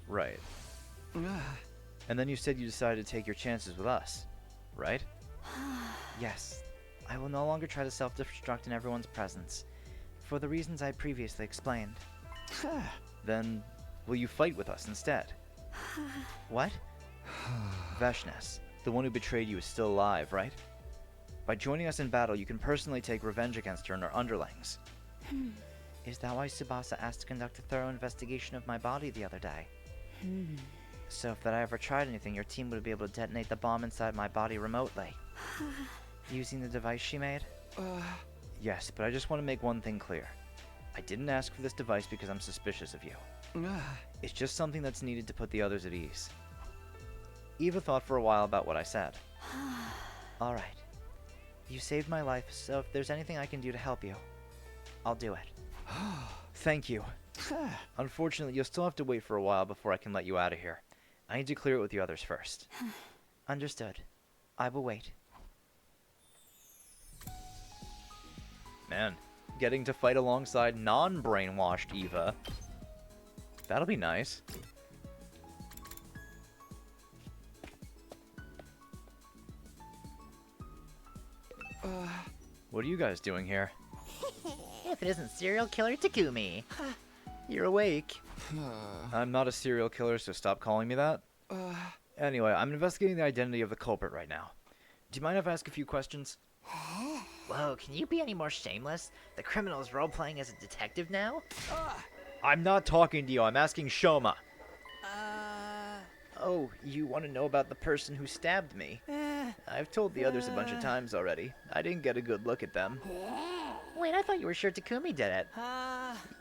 Right. And then you said you decided to take your chances with us, right? Yes. I will no longer try to self-destruct in everyone's presence, for the reasons I previously explained. Then, will you fight with us instead? What? Veshnes, the one who betrayed you, is still alive, right? By joining us in battle, you can personally take revenge against her and her underlings. Is that why Tsubasa asked to conduct a thorough investigation of my body the other day? So if that I ever tried anything, your team would be able to detonate the bomb inside my body remotely. Using the device she made? Yes, but I just want to make one thing clear. I didn't ask for this device because I'm suspicious of you. It's just something that's needed to put the others at ease. Eva thought for a while about what I said. Alright. You saved my life, so if there's anything I can do to help you, I'll do it. Thank you. Unfortunately, you'll still have to wait for a while before I can let you out of here. I need to clear it with the others first. Understood. I will wait. Man, getting to fight alongside non-brainwashed Eva. That'll be nice. What are you guys doing here? If it isn't serial killer Takumi. You're awake. I'm not a serial killer, so stop calling me that. Anyway, I'm investigating the identity of the culprit right now. Do you mind if I ask a few questions? Whoa, can you be any more shameless? The criminal's role-playing as a detective now? I'm not talking to you, I'm asking Shoma. Oh, you want to know about the person who stabbed me? I've told the others a bunch of times already. I didn't get a good look at them. Wait, I thought you were sure Takumi did it.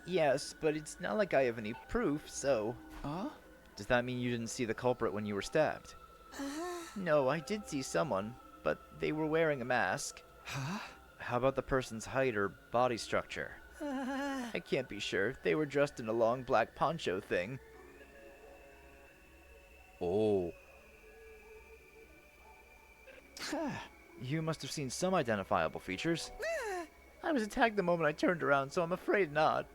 Yes, but it's not like I have any proof, so... Does that mean you didn't see the culprit when you were stabbed? No, I did see someone, but they were wearing a mask. How about the person's height or body structure? I can't be sure. They were dressed in a long black poncho thing. Oh. You must have seen some identifiable features. I was attacked the moment I turned around, so I'm afraid not.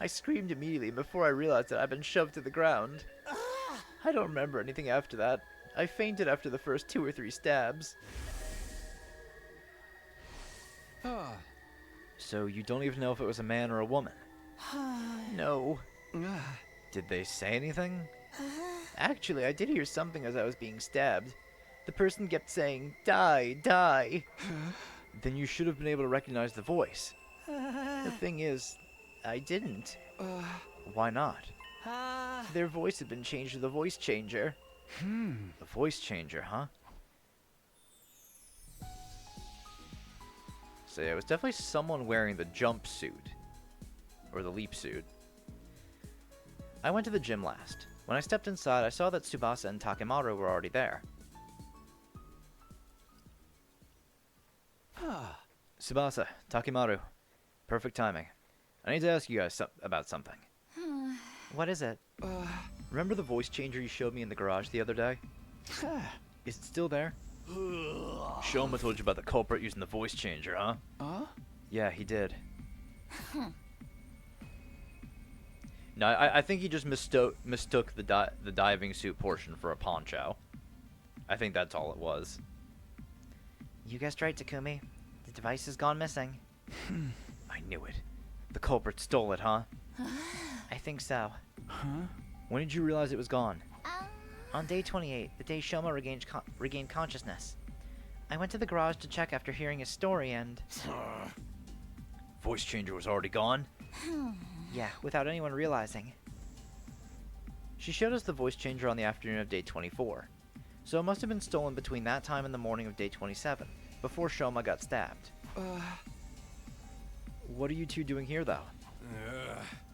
I screamed immediately before I realized that I'd been shoved to the ground. I don't remember anything after that. I fainted after the first 2 or 3 stabs. So you don't even know if it was a man or a woman? No. Did they say anything? Actually, I did hear something as I was being stabbed. The person kept saying, "Die, die." Then you should have been able to recognize the voice. The thing is, I didn't. Why not? Their voice had been changed to the voice changer. The voice changer, huh? So yeah, it was definitely someone wearing the jumpsuit. Or the leap suit. I went to the gym last. When I stepped inside, I saw that Tsubasa and Takemaru were already there. Tsubasa, Takemaru. Perfect timing. I need to ask you guys about something. What is it? Remember the voice changer you showed me in the garage the other day? Is it still there? Shoma told you about the culprit using the voice changer, huh? Yeah, he did. No, I think he just mistook the diving suit portion for a poncho. I think that's all it was. You guessed right, Takumi. The device has gone missing. I knew it. The culprit stole it, huh? I think so. When did you realize it was gone? On day 28, the day Shoma regained consciousness. I went to the garage to check after hearing his story and... Voice changer was already gone? Yeah, without anyone realizing. She showed us the voice changer on the afternoon of day 24. So it must have been stolen between that time and the morning of day 27, before Shoma got stabbed. What are you two doing here, though?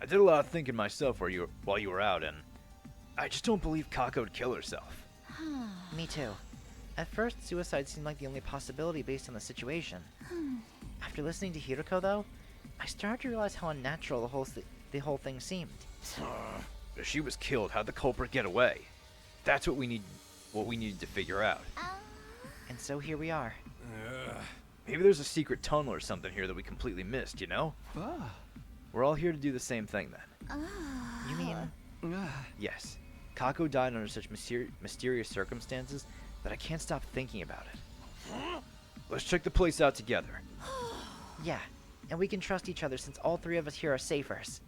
I did a lot of thinking myself while you were out, and I just don't believe Kako would kill herself. Me too. At first, suicide seemed like the only possibility based on the situation. After listening to Hiroko, though, I started to realize how unnatural the whole thing seemed. If she was killed, how'd the culprit get away? That's what we needed to figure out. And so here we are. Maybe there's a secret tunnel or something here that we completely missed, you know? We're all here to do the same thing, then. You mean... Yes. Kako died under such mysterious circumstances that I can't stop thinking about it. Let's check the place out together. Yeah, and we can trust each other since all three of us here are safers.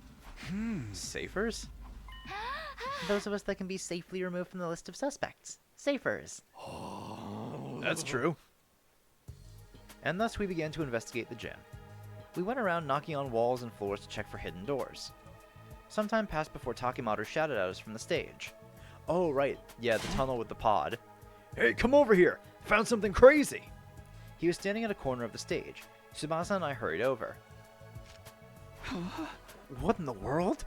Safers? Those of us that can be safely removed from the list of suspects. Safers. That's true. And thus we began to investigate the gym. We went around knocking on walls and floors to check for hidden doors. Some time passed before Takimaru shouted at us from the stage. Oh, right. Yeah, the tunnel with the pod. Hey, come over here! Found something crazy! He was standing at a corner of the stage. Tsubasa and I hurried over. What in the world?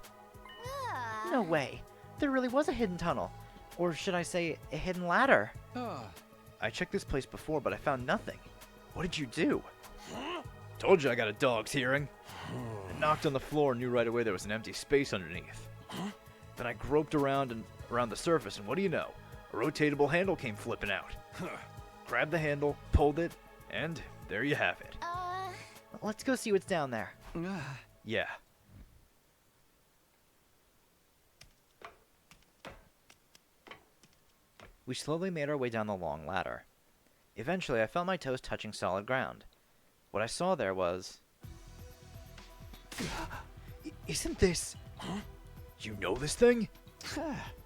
No way. There really was a hidden tunnel. Or should I say, a hidden ladder. I checked this place before, but I found nothing. What did you do? Told you I got a dog's hearing. I knocked on the floor and knew right away there was an empty space underneath. Then I groped around the surface, and what do you know? A rotatable handle came flipping out. Grabbed the handle, pulled it, and there you have it. Let's go see what's down there. Yeah. We slowly made our way down the long ladder. Eventually, I felt my toes touching solid ground. What I saw there was... Isn't this... You know this thing?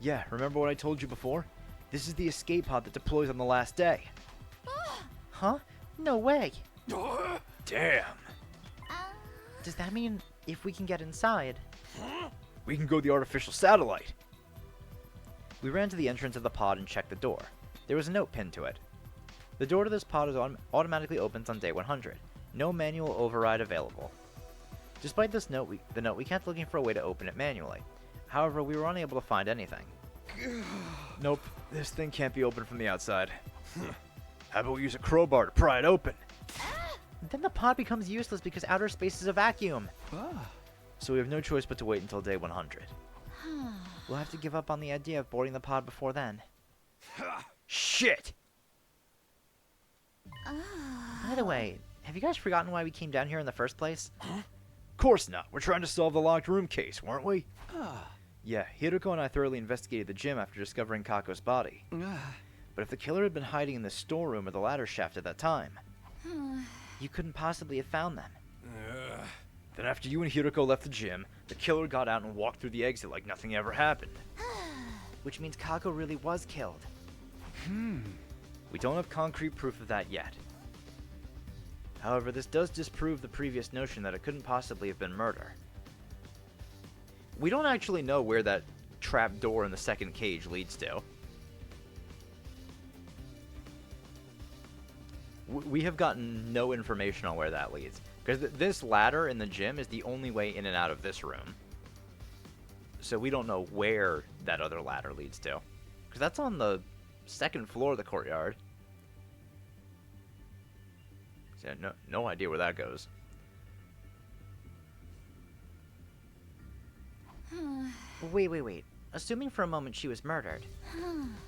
Yeah, remember what I told you before? This is the escape pod that deploys on the last day. Huh? No way. Damn. Does that mean if we can get inside? We can go the artificial satellite. We ran to the entrance of the pod and checked the door. There was a note pinned to it. The door to this pod is automatically opens on day 100. No manual override available. Despite this note, we kept looking for a way to open it manually. However, we were unable to find anything. Nope, this thing can't be opened from the outside. How about we use a crowbar to pry it open? Then the pod becomes useless because outer space is a vacuum. So we have no choice but to wait until day 100. We'll have to give up on the idea of boarding the pod before then. Shit! By the way, have you guys forgotten why we came down here in the first place? Of course not. We're trying to solve the locked room case, weren't we? Yeah, Hiroko and I thoroughly investigated the gym after discovering Kako's body. But if the killer had been hiding in the storeroom or the ladder shaft at that time, You couldn't possibly have found them. then after you and Hiroko left the gym, the killer got out and walked through the exit like nothing ever happened. Which means Kako really was killed. We don't have concrete proof of that yet. However, this does disprove the previous notion that it couldn't possibly have been murder. We don't actually know where that trap door in the second cage leads to. We have gotten no information on where that leads. Because this ladder in the gym is the only way in and out of this room. So we don't know where that other ladder leads to. Because that's on the second floor of the courtyard. So no idea where that goes. Wait. Assuming for a moment she was murdered,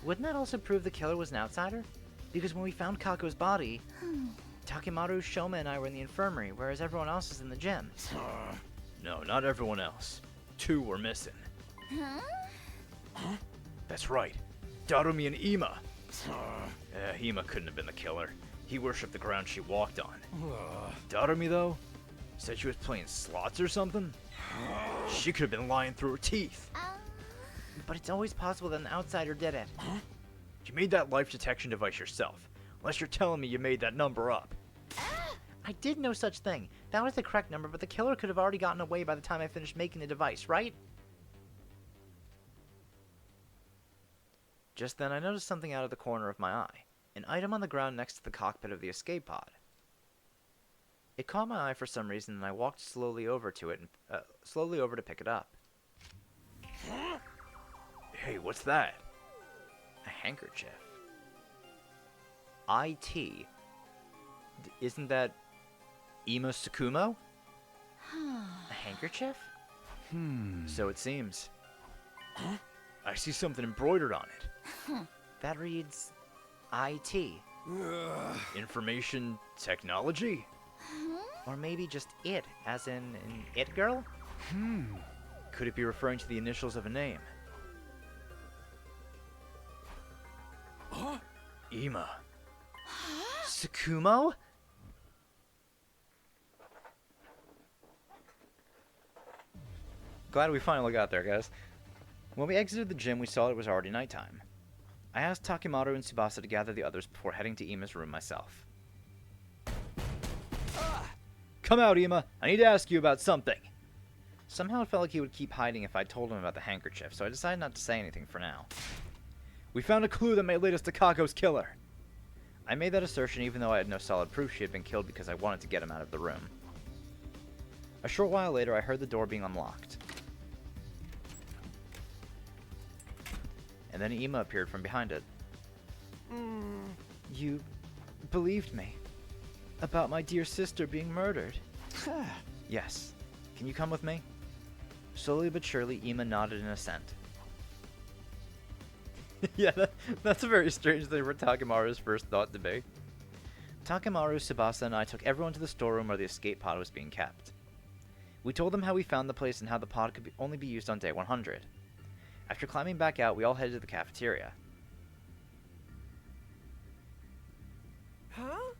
wouldn't that also prove the killer was an outsider? Because when we found Kako's body, Takimaru, Shoma, and I were in the infirmary, whereas everyone else is in the gym. No, not everyone else. 2 were missing. That's right. Darumi and Ima. Ima couldn't have been the killer. He worshipped the ground she walked on. Darumi, though, said she was playing slots or something. She could have been lying through her teeth. But it's always possible that an outsider did it. You made that life detection device yourself. Unless you're telling me you made that number up. I did no such thing. That was the correct number, but the killer could have already gotten away by the time I finished making the device, right? Just then, I noticed something out of the corner of my eye. An item on the ground next to the cockpit of the escape pod. It caught my eye for some reason, and I walked slowly over to it, and slowly over to pick it up. Hey, what's that? A handkerchief. IT. Isn't that Ima Tsukumo? A handkerchief? So it seems. I see something embroidered on it. That reads IT. Information technology? Or maybe just it, as in an it girl? Could it be referring to the initials of a name? Ima. Tsukumo? Glad we finally got there, guys. When we exited the gym, we saw it was already nighttime. I asked Takemaru and Tsubasa to gather the others before heading to Ima's room myself. Come out, Ima. I need to ask you about something. Somehow it felt like he would keep hiding if I told him about the handkerchief, so I decided not to say anything for now. We found a clue that may lead us to Kako's killer. I made that assertion even though I had no solid proof she had been killed because I wanted to get him out of the room. A short while later, I heard the door being unlocked. And then Ima appeared from behind it. You believed me about my dear sister being murdered? Yes. Can you come with me? Slowly but surely, Ima nodded in assent. Yeah, that's a very strange thing for Takemaru's first thought to be. Takemaru, Tsubasa, and I took everyone to the storeroom where the escape pod was being kept. We told them how we found the place and how the pod could only be used on day 100. After climbing back out, we all headed to the cafeteria. Huh?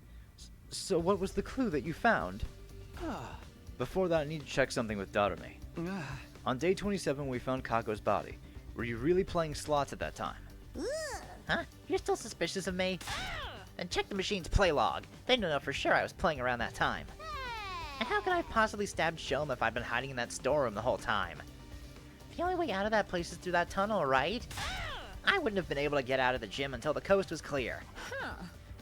So what was the clue that you found? Before that, I need to check something with Darumi. On day 27, we found Kako's body. Were you really playing slots at that time? Huh? You're still suspicious of me? Then check the machine's play log. They know for sure I was playing around that time. And how could I have possibly stabbed Shoma if I'd been hiding in that storeroom the whole time? The only way out of that place is through that tunnel, right? I wouldn't have been able to get out of the gym until the coast was clear.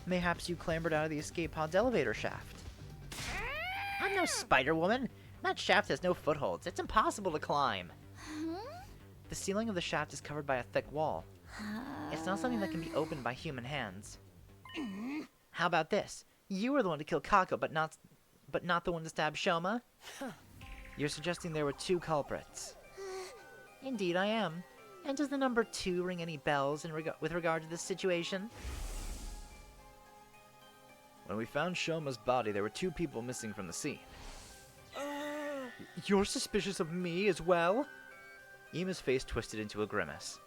Mayhaps you clambered out of the escape pod's elevator shaft. I'm no Spider-Woman. That shaft has no footholds. It's impossible to climb. The ceiling of the shaft is covered by a thick wall. It's not something that can be opened by human hands. How about this? You were the one to kill Kako, but not the one to stab Shoma? You're suggesting there were two culprits. Indeed I am. And does the number 2 ring any bells with regard to this situation? When we found Shoma's body, there were 2 people missing from the scene. You're suspicious of me as well? Ima's face twisted into a grimace.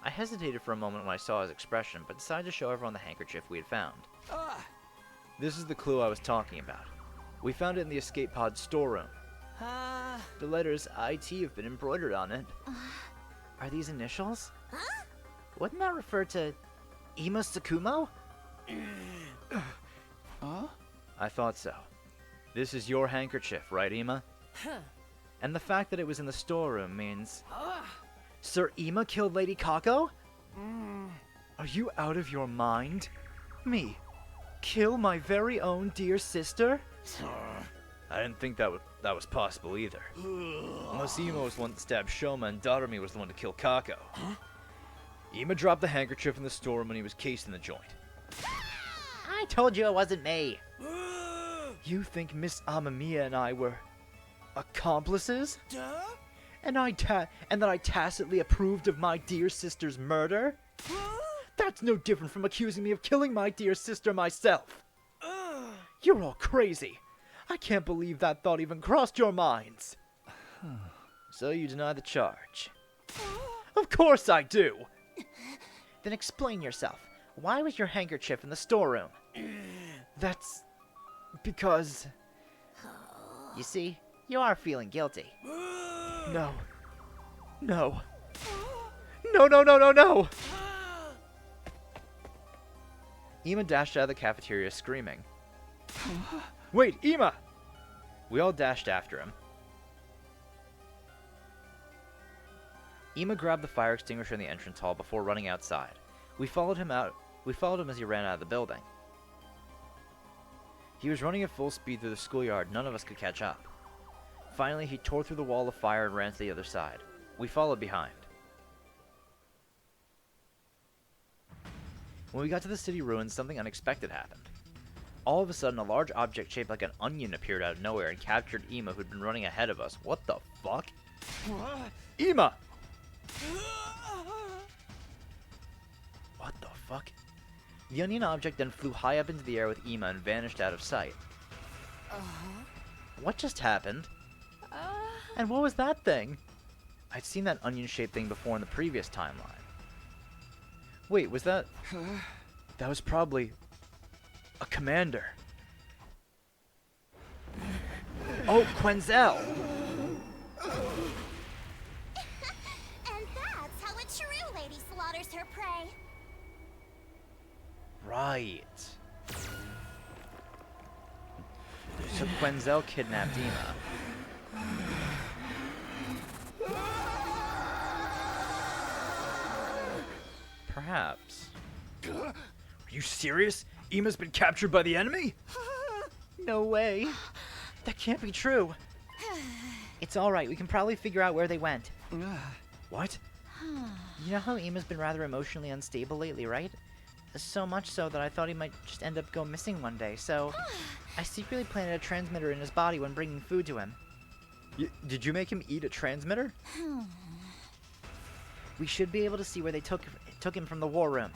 I hesitated for a moment when I saw his expression, but decided to show everyone the handkerchief we had found. This is the clue I was talking about. We found it in the escape pod storeroom. The letters IT have been embroidered on it. Are these initials? Wouldn't that refer to Ima Tsukumo? I thought so. This is your handkerchief, right, Ima? And the fact that it was in the storeroom means... Sir Ima killed Lady Kako? Are you out of your mind? Me? Kill my very own dear sister? I didn't think that was possible either. Unless Ima was the one that stabbed Shoma and Darumi was the one to kill Kako. Ima dropped the handkerchief in the storeroom when he was cased in the joint. I told you it wasn't me. You think Miss Amamiya and I were accomplices? And that I tacitly approved of my dear sister's murder? That's no different from accusing me of killing my dear sister myself. You're all crazy. I can't believe that thought even crossed your minds. So you deny the charge? Of course I do. Then explain yourself. Why was your handkerchief in the storeroom? That's because... You see, you are feeling guilty. No. No. No! Ima dashed out of the cafeteria screaming. Wait, Ema! We all dashed after him. Ema grabbed the fire extinguisher in the entrance hall before running outside. We followed him as he ran out of the building. He was running at full speed through the schoolyard. None of us could catch up. Finally, he tore through the wall of fire and ran to the other side. We followed behind. When we got to the city ruins, something unexpected happened. All of a sudden, a large object shaped like an onion appeared out of nowhere and captured Ema, who'd been running ahead of us. What the fuck? Ema! What the fuck? The onion object then flew high up into the air with Ema and vanished out of sight. What just happened? And what was that thing? I'd seen that onion-shaped thing before in the previous timeline. Wait, was that... That was probably... a commander. Oh, Quenzel! And that's how a true lady slaughters her prey. Right. So Quenzel kidnapped Ema. Perhaps. Are you serious? Ema's been captured by the enemy? No way. That can't be true. It's alright, we can probably figure out where they went. What? You know how Ema's been rather emotionally unstable lately, right? So much so that I thought he might just end up go missing one day, so I secretly planted a transmitter in his body when bringing food to him. Did you make him eat a transmitter? We should be able to see where they took him from the war room.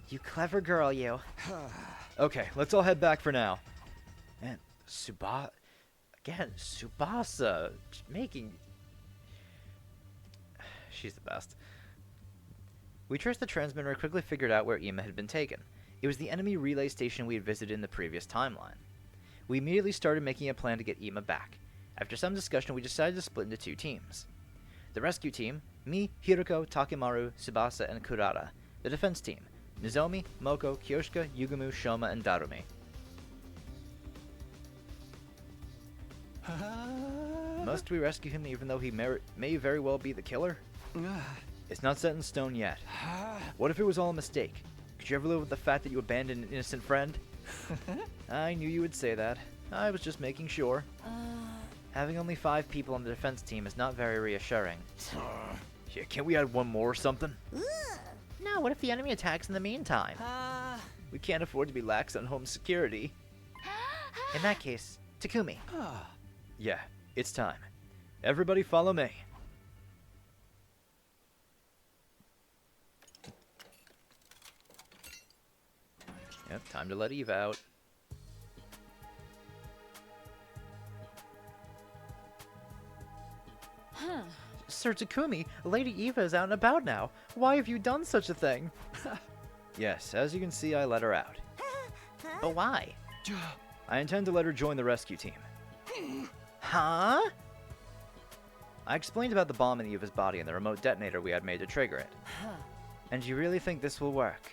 You clever girl, you. Okay, let's all head back for now. Man, Tsubasa, making... She's the best. We traced the transmitter and quickly figured out where Ema had been taken. It was the enemy relay station we had visited in the previous timeline. We immediately started making a plan to get Ema back. After some discussion, we decided to split into two teams. The rescue team, me, Hiroko, Takemaru, Tsubasa, and Kurara. The defense team, Nozomi, Moko, Kyoshika, Yugumu, Shoma, and Darumi. Must we rescue him even though he may very well be the killer? It's not set in stone yet. What if it was all a mistake? Could you ever live with the fact that you abandoned an innocent friend? I knew you would say that. I was just making sure. Having only 5 people on the defense team is not very reassuring. Yeah, can't we add one more or something? No, what if the enemy attacks in the meantime? We can't afford to be lax on home security. In that case, Takumi. Yeah, it's time. Everybody follow me. Yep, time to let Eve out. Sir Takumi, Lady Eva is out and about now. Why have you done such a thing? Yes, as you can see, I let her out. But why? I intend to let her join the rescue team. Huh? I explained about the bomb in Eva's body and the remote detonator we had made to trigger it. And you really think this will work?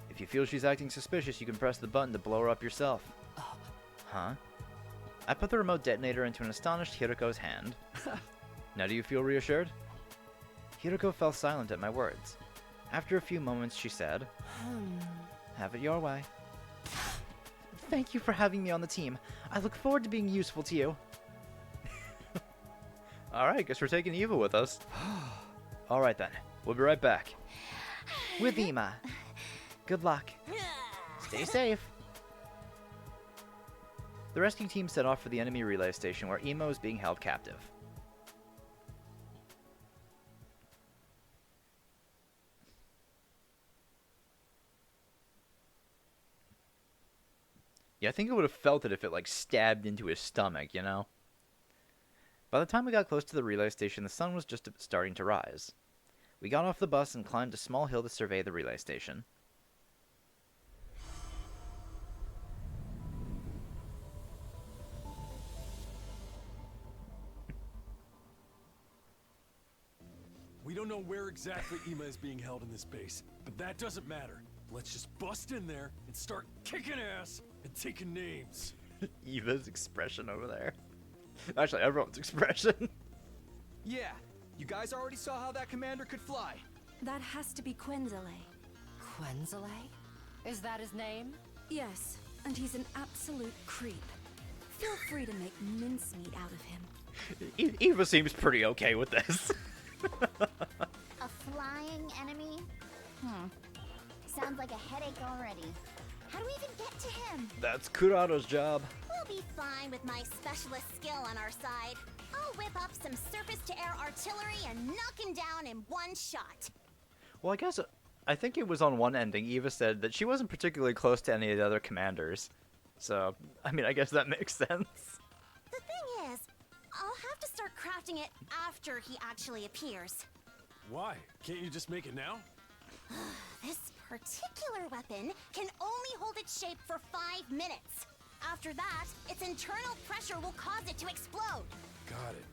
If you feel she's acting suspicious, you can press the button to blow her up yourself. Huh? I put the remote detonator into an astonished Hiroko's hand. Now do you feel reassured? Hiroko fell silent at my words. After a few moments, she said, "Have it your way." Thank you for having me on the team. I look forward to being useful to you. Alright, guess we're taking Eva with us. Alright then, we'll be right back. With Ema. Good luck. Stay safe. The rescue team set off for the enemy relay station where Ema was being held captive. Yeah, I think I would have felt it if it, like, stabbed into his stomach, you know? By the time we got close to the relay station, the sun was just starting to rise. We got off the bus and climbed a small hill to survey the relay station. We don't know where exactly Ema is being held in this base, but that doesn't matter. Let's just bust in there and start kicking ass and taking names. Eva's expression over there. Actually, everyone's expression. Yeah, you guys already saw how that commander could fly. That has to be Quenzele. Quenzele? Is that his name? Yes, and he's an absolute creep. Feel free to make mincemeat out of him. Eva seems pretty okay with this. A flying enemy? Sounds like a headache already. How do we even get to him? That's Kurato's job. We'll be fine with my specialist skill on our side. I'll whip up some surface-to-air artillery and knock him down in one shot. Well, I think it was on one ending. Eva said that she wasn't particularly close to any of the other commanders. So, I mean, I guess that makes sense. The thing is, I'll have to start crafting it after he actually appears. Why? Can't you just make it now? This particular weapon can only hold its shape for 5 minutes. After that, its internal pressure will cause it to explode. Got it.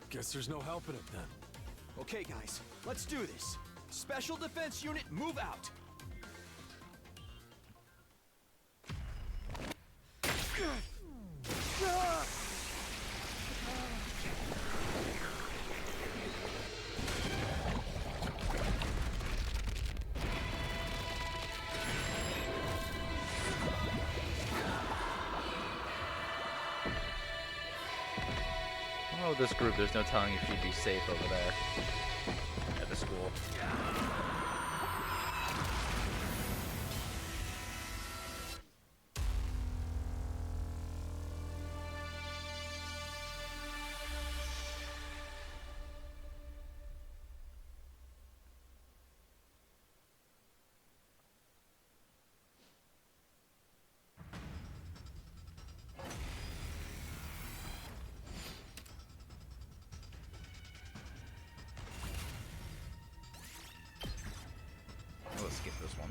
Guess there's no helping it then. Okay, guys, let's do this. Special Defense Unit, move out. Oh, this group, there's no telling if she'd be safe over there at the school. Let's skip this one.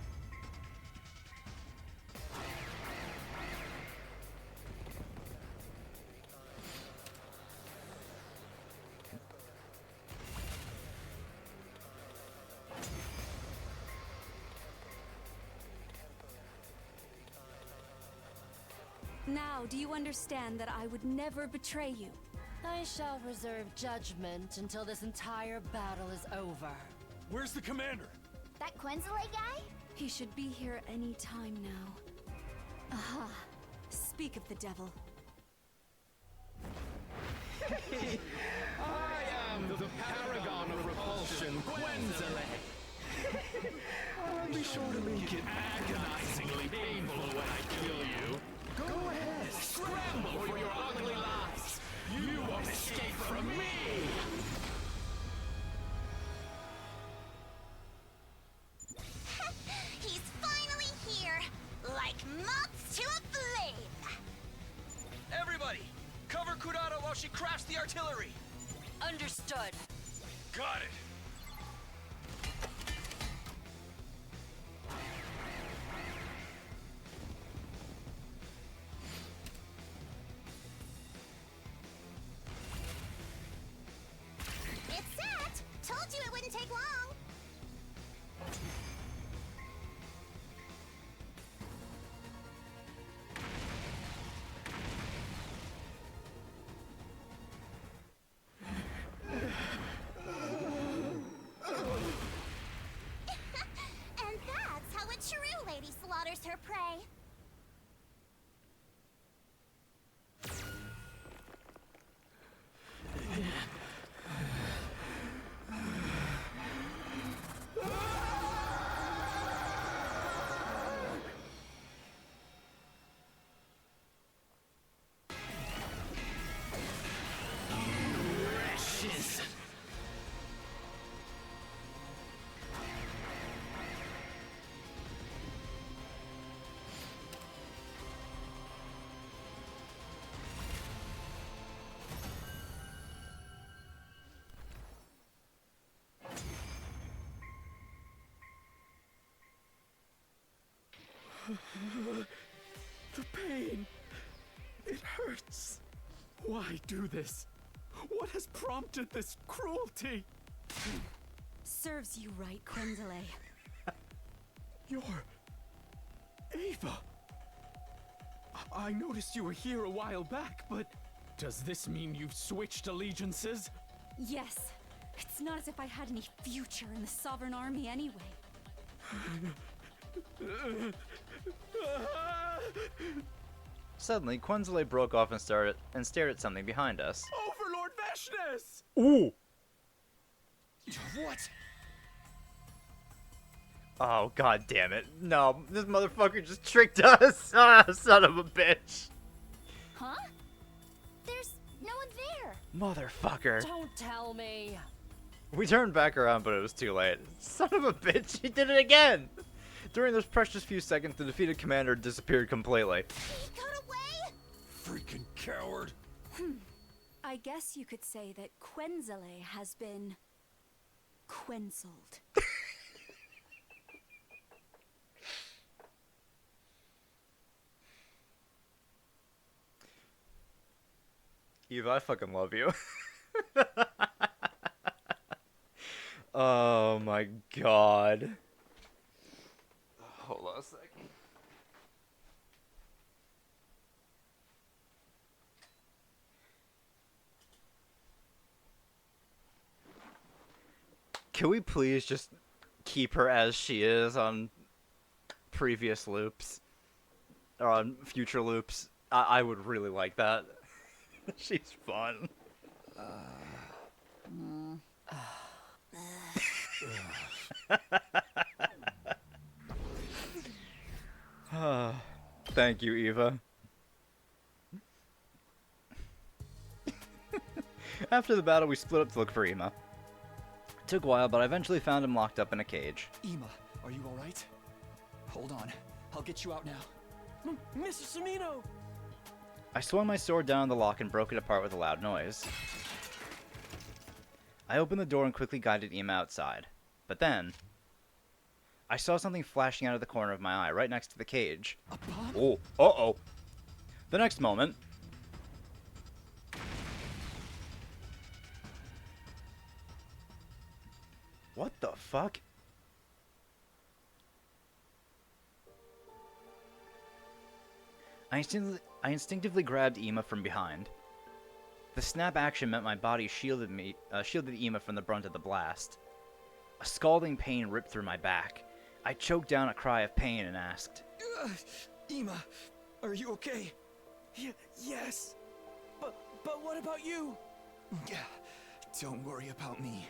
Now, do you understand that I would never betray you? I shall reserve judgment until this entire battle is over. Where's the commander? That Quenzele guy? He should be here any time now. Aha. Speak of the devil. I am the paragon of repulsion, Quenzele. I'll be sure to make it agonizingly painful when I kill you. Go ahead, scramble for your ugly lives. You won't escape from me. He's finally here, like moths to a flame. Everybody, cover Kurato while she crafts the artillery. Understood. Got it. It's set. Told you it wouldn't take long. And that's how a true lady slaughters her prey. The pain. It hurts. Why do this? What has prompted this cruelty? Serves you right, Quenzele. You're... Ava. I noticed you were here a while back, but does this mean you've switched allegiances? Yes. It's not as if I had any future in the Sovereign Army anyway. Suddenly, Quenzele broke off and stared at something behind us. Overlord Veshness! Ooh! What? Oh, god damn it. No, this motherfucker just tricked us! Ah, son of a bitch! Huh? There's no one there. Motherfucker. Don't tell me. We turned back around, but it was too late. Son of a bitch, he did it again! During those precious few seconds, the defeated commander disappeared completely. He got away? Freaking coward. I guess you could say that Quenzele has been quenzled. Eva, I fucking love you. Oh my god. Hold on a second. Can we please just keep her as she is on previous loops? Or on future loops? I would really like that. She's fun. Thank you, Eva. After the battle, we split up to look for Ema. It took a while, but I eventually found him locked up in a cage. Ema, are you alright? Hold on. I'll get you out now. Mr. Samino! I swung my sword down the lock and broke it apart with a loud noise. I opened the door and quickly guided Ema outside. But then, I saw something flashing out of the corner of my eye, right next to the cage. A bomb? Oh, uh-oh. The next moment... What the fuck? I instinctively grabbed Ema from behind. The snap action meant my body shielded Ema from the brunt of the blast. A scalding pain ripped through my back. I choked down a cry of pain and asked, Ema, are you okay? Yes. But what about you? Yeah, don't worry about me.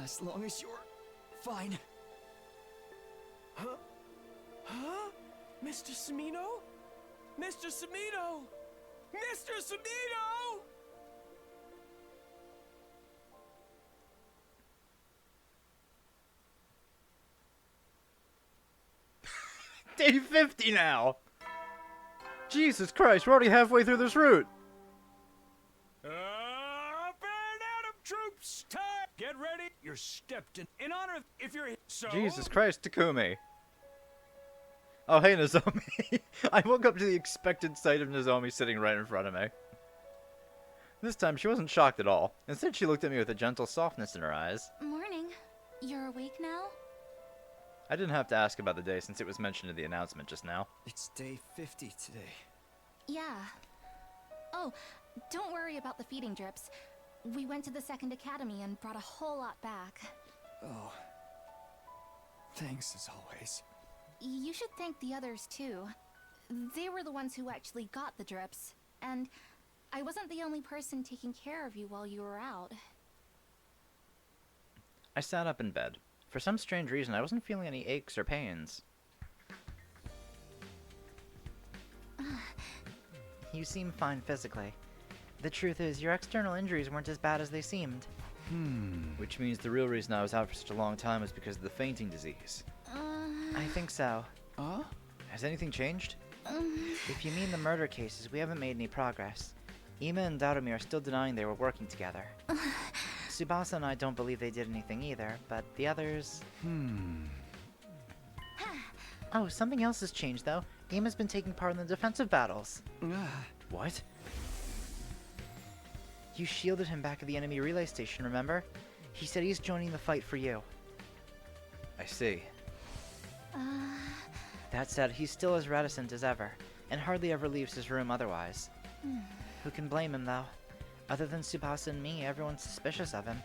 As long as you're fine. Huh? Huh? Mr. Samino? Mr. Samino! Mr. Samino! Day 50 now! Jesus Christ, we're already halfway through this route! Up and out of troops! Time! Get ready! You're stepped in. In honor of... If you're... So... Jesus Christ, Takumi. Oh, hey, Nozomi. I woke up to the expected sight of Nozomi sitting right in front of me. This time, she wasn't shocked at all. Instead, she looked at me with a gentle softness in her eyes. Morning. You're awake now? I didn't have to ask about the day since it was mentioned in the announcement just now. It's day 50 today. Yeah. Oh, don't worry about the feeding drips. We went to the second academy and brought a whole lot back. Oh. Thanks as always. You should thank the others too. They were the ones who actually got the drips, and I wasn't the only person taking care of you while you were out. I sat up in bed. For some strange reason, I wasn't feeling any aches or pains. You seem fine physically. The truth is, your external injuries weren't as bad as they seemed. Which means the real reason I was out for such a long time was because of the fainting disease. I think so. Huh? Has anything changed? If you mean the murder cases, we haven't made any progress. Ema and Darumi are still denying they were working together. Tsubasa and I don't believe they did anything either, but the others... Oh, something else has changed, though. Ema's been taking part in the defensive battles. What? You shielded him back at the enemy relay station, remember? He said he's joining the fight for you. I see. That said, he's still as reticent as ever. and hardly ever leaves his room otherwise. Who can blame him, though? Other than Tsubasa and me, everyone's suspicious of him.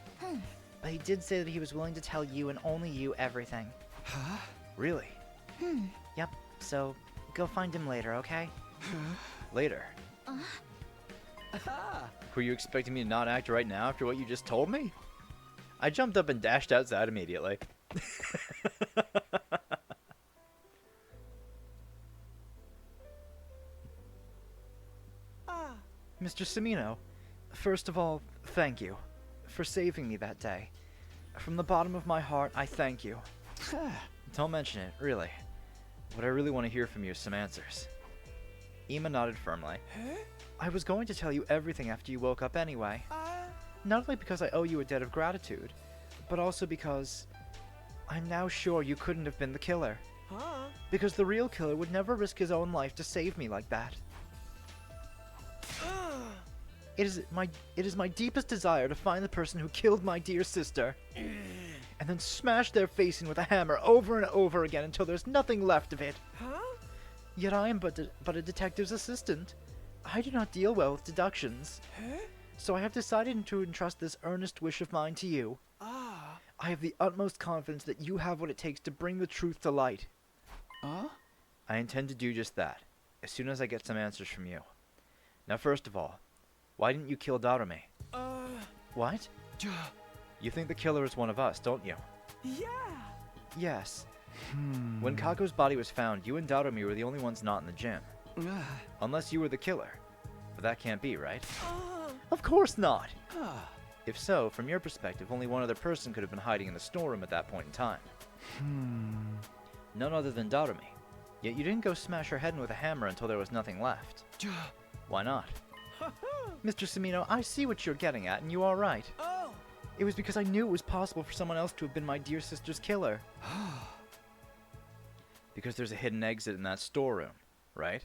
But he did say that he was willing to tell you and only you everything. Huh? Really? Yep, so go find him later, okay? Later? Were you expecting me to not act right now after what you just told me? I jumped up and dashed outside immediately. Mr. Semino, first of all, thank you for saving me that day. From the bottom of my heart, I thank you. Don't mention it, really. What I really want to hear from you is some answers. Ima nodded firmly. I was going to tell you everything after you woke up anyway. Not only because I owe you a debt of gratitude, but also because I'm now sure you couldn't have been the killer. Because the real killer would never risk his own life to save me like that. It is my deepest desire to find the person who killed my dear sister, and then smash their face in with a hammer over and over again until there's nothing left of it. Yet I am but a detective's assistant. I do not deal well with deductions. So I have decided to entrust this earnest wish of mine to you. I have the utmost confidence that you have what it takes to bring the truth to light. I intend to do just that, as soon as I get some answers from you. Now, first of all, why didn't you kill Darumi? What? You think the killer is one of us, don't you? Yeah. Yes. When Kako's body was found, you and Darumi were the only ones not in the gym. Unless you were the killer. But that can't be, right? Of course not! If so, from your perspective, only one other person could have been hiding in the storeroom at that point in time. None other than Darumi. Yet you didn't go smash her head in with a hammer until there was nothing left. Why not? Mr. Semino, I see what you're getting at, and you are right. It was because I knew it was possible for someone else to have been my dear sister's killer. Because there's a hidden exit in that storeroom, right?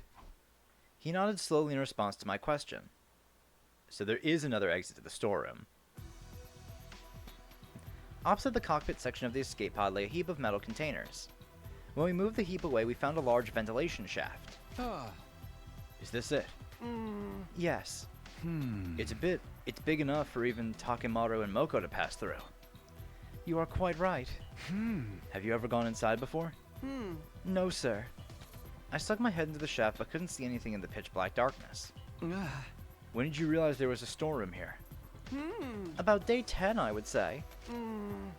He nodded slowly in response to my question. So there is another exit to the storeroom. Opposite the cockpit section of the escape pod lay a heap of metal containers. When we moved the heap away, we found a large ventilation shaft. Is this it? Yes. It's big enough for even Takemaru and Moko to pass through. You are quite right. Have you ever gone inside before? No, sir. I stuck my head into the shaft but couldn't see anything in the pitch black darkness. When did you realize there was a storeroom here? About day 10, I would say.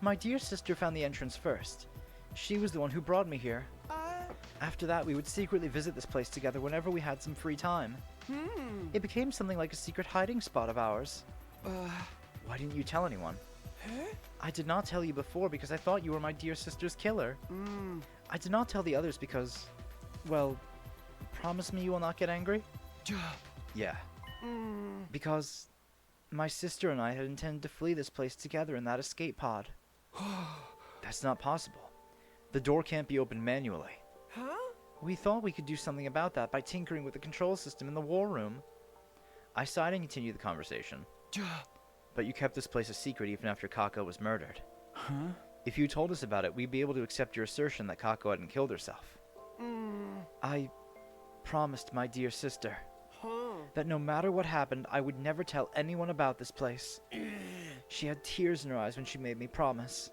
My dear sister found the entrance first. She was the one who brought me here. After that, we would secretly visit this place together whenever we had some free time. It became something like a secret hiding spot of ours. Why didn't you tell anyone? I did not tell you before because I thought you were my dear sister's killer. I did not tell the others because, well, promise me you will not get angry? Yeah. Because my sister and I had intended to flee this place together in that escape pod. That's not possible. The door can't be opened manually. We thought we could do something about that by tinkering with the control system in the war room. I sighed and continued the conversation. But you kept this place a secret even after Kako was murdered. If you told us about it, we'd be able to accept your assertion that Kako hadn't killed herself. I promised my dear sister that no matter what happened, I would never tell anyone about this place. She had tears in her eyes when she made me promise.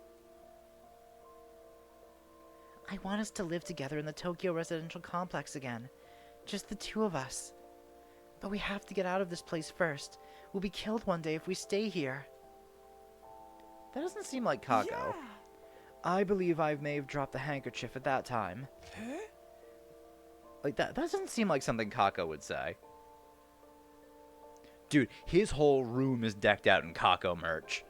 I want us to live together in the Tokyo residential complex again. Just the two of us. But we have to get out of this place first. We'll be killed one day if we stay here. That doesn't seem like Kako. Yeah. I believe I may have dropped the handkerchief at that time. Like that doesn't seem like something Kako would say. Dude, his whole room is decked out in Kako merch.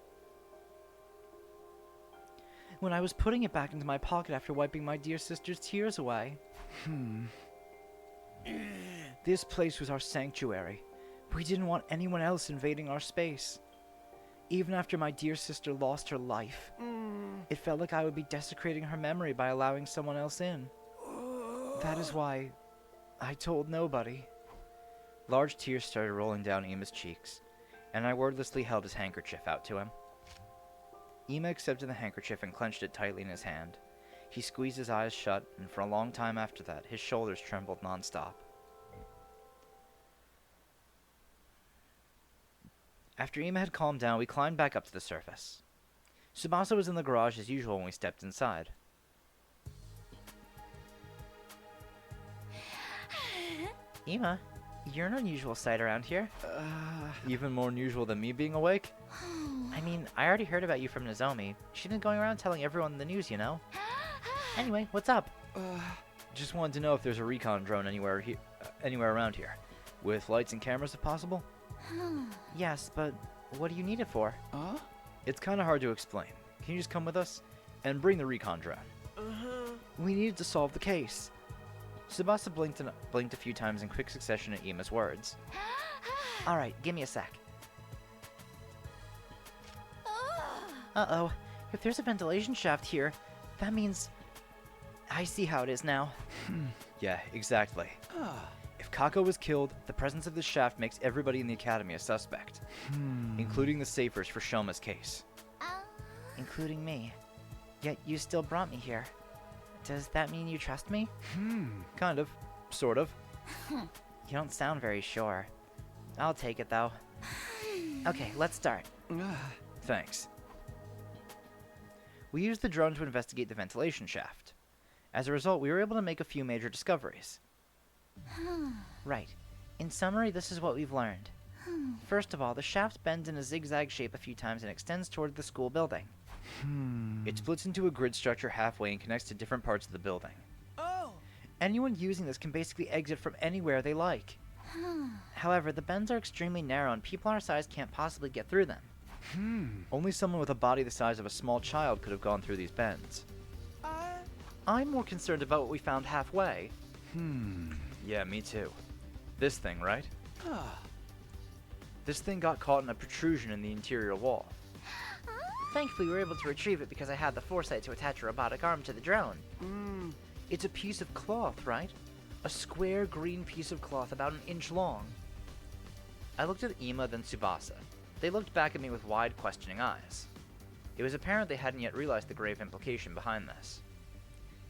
When I was putting it back into my pocket after wiping my dear sister's tears away. This place was our sanctuary. We didn't want anyone else invading our space. Even after my dear sister lost her life, it felt like I would be desecrating her memory by allowing someone else in. That is why I told nobody. Large tears started rolling down Ima's cheeks, and I wordlessly held his handkerchief out to him. Ima accepted the handkerchief and clenched it tightly in his hand. He squeezed his eyes shut, and for a long time after that, his shoulders trembled nonstop. After Ima had calmed down, we climbed back up to the surface. Tsubasa was in the garage as usual when we stepped inside. Ima, you're an unusual sight around here. Even more unusual than me being awake? I mean, I already heard about you from Nozomi. She's been going around telling everyone the news, you know? Anyway, what's up? Just wanted to know if there's a recon drone anywhere around here. With lights and cameras if possible? Yes, but what do you need it for? It's kind of hard to explain. Can you just come with us? And bring the recon drone. We needed to solve the case. Tsubasa blinked a few times in quick succession at Ima's words. Alright, give me a sec. Uh-oh. If there's a ventilation shaft here, that means... I see how it is now. Yeah, exactly. If Kako was killed, the presence of this shaft makes everybody in the academy a suspect. Including the Safers for Shoma's case. Including me. Yet you still brought me here. Does that mean you trust me? Kind of. Sort of. You don't sound very sure. I'll take it, though. Okay, let's start. Thanks. We used the drone to investigate the ventilation shaft. As a result, we were able to make a few major discoveries. Right. In summary, this is what we've learned. First of all, the shaft bends in a zigzag shape a few times and extends toward the school building. It splits into a grid structure halfway and connects to different parts of the building. Anyone using this can basically exit from anywhere they like. However, the bends are extremely narrow and people our size can't possibly get through them. Only someone with a body the size of a small child could have gone through these bends. I'm more concerned about what we found halfway. Yeah, me too. This thing, right? This thing got caught in a protrusion in the interior wall. Thankfully, we were able to retrieve it because I had the foresight to attach a robotic arm to the drone. It's a piece of cloth, right? A square green piece of cloth about an inch long. I looked at Ima, then Tsubasa. They looked back at me with wide, questioning eyes. It was apparent they hadn't yet realized the grave implication behind this.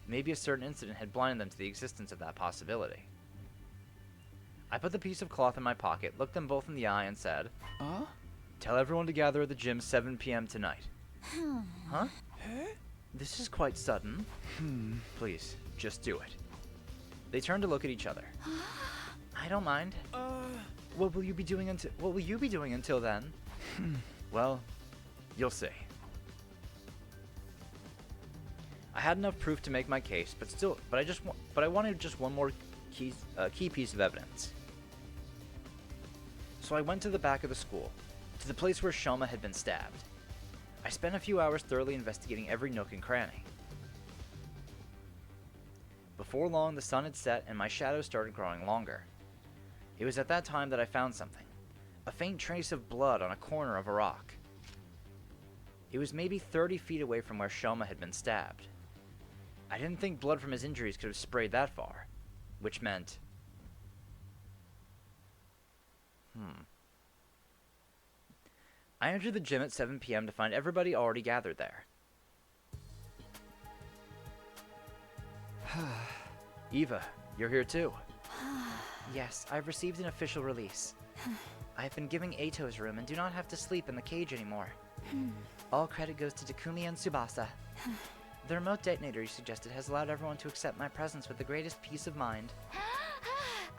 Maybe a certain incident had blinded them to the existence of that possibility. I put the piece of cloth in my pocket, looked them both in the eye, and said, Tell everyone to gather at the gym 7 p.m. tonight. Huh? This is quite sudden. Please, just do it. They turned to look at each other. I don't mind. What will you be doing until then? Well, you'll see. I had enough proof to make my case, but I wanted just one more key piece of evidence. So I went to the back of the school, to the place where Shoma had been stabbed. I spent a few hours thoroughly investigating every nook and cranny. Before long, the sun had set and my shadows started growing longer. It was at that time that I found something. A faint trace of blood on a corner of a rock. It was maybe 30 feet away from where Shoma had been stabbed. I didn't think blood from his injuries could have sprayed that far, which meant... I entered the gym at 7 p.m. to find everybody already gathered there. Eva, you're here too. Yes, I've received an official release. I've been giving Ato's room and do not have to sleep in the cage anymore. All credit goes to Takumi and Tsubasa. The remote detonator you suggested has allowed everyone to accept my presence with the greatest peace of mind.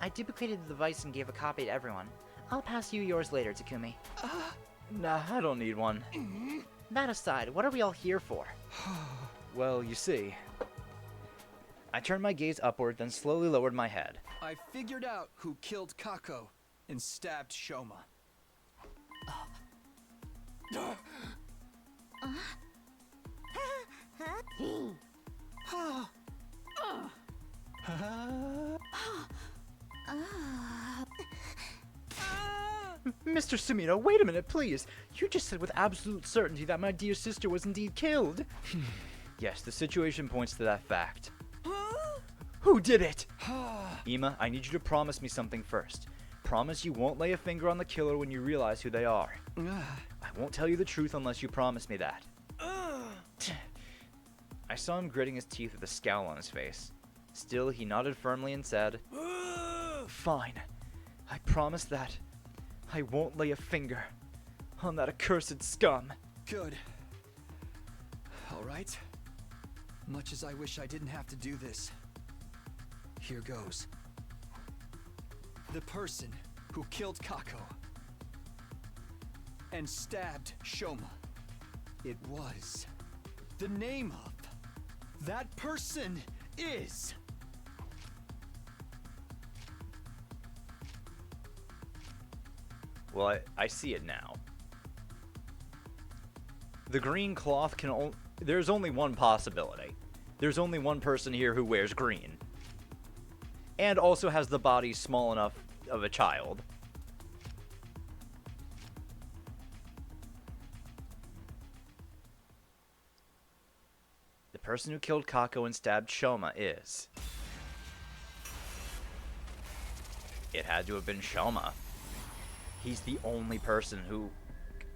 I duplicated the device and gave a copy to everyone. I'll pass you yours later, Takumi. Nah, I don't need one. That aside, what are we all here for? Well, you see... I turned my gaze upward, then slowly lowered my head. I figured out who killed Kako and stabbed Shoma. Mr. Sumino, wait a minute, please. You just said with absolute certainty that my dear sister was indeed killed. Yes, the situation points to that fact. Who did it? Ima, I need you to promise me something first. Promise you won't lay a finger on the killer when you realize who they are. I won't tell you the truth unless you promise me that. I saw him gritting his teeth with a scowl on his face. Still, he nodded firmly and said, Fine. I promise that. I won't lay a finger. on that accursed scum. Good. Alright. Much as I wish I didn't have to do this. Here goes. The person who killed Kako and stabbed Shoma. It was. The name of that person is... Well, I see it now. The green cloth can there's only one possibility. There's only one person here who wears green. And also has the body small enough of a child. The person who killed Kako and stabbed Shoma is... It had to have been Shoma. He's the only person who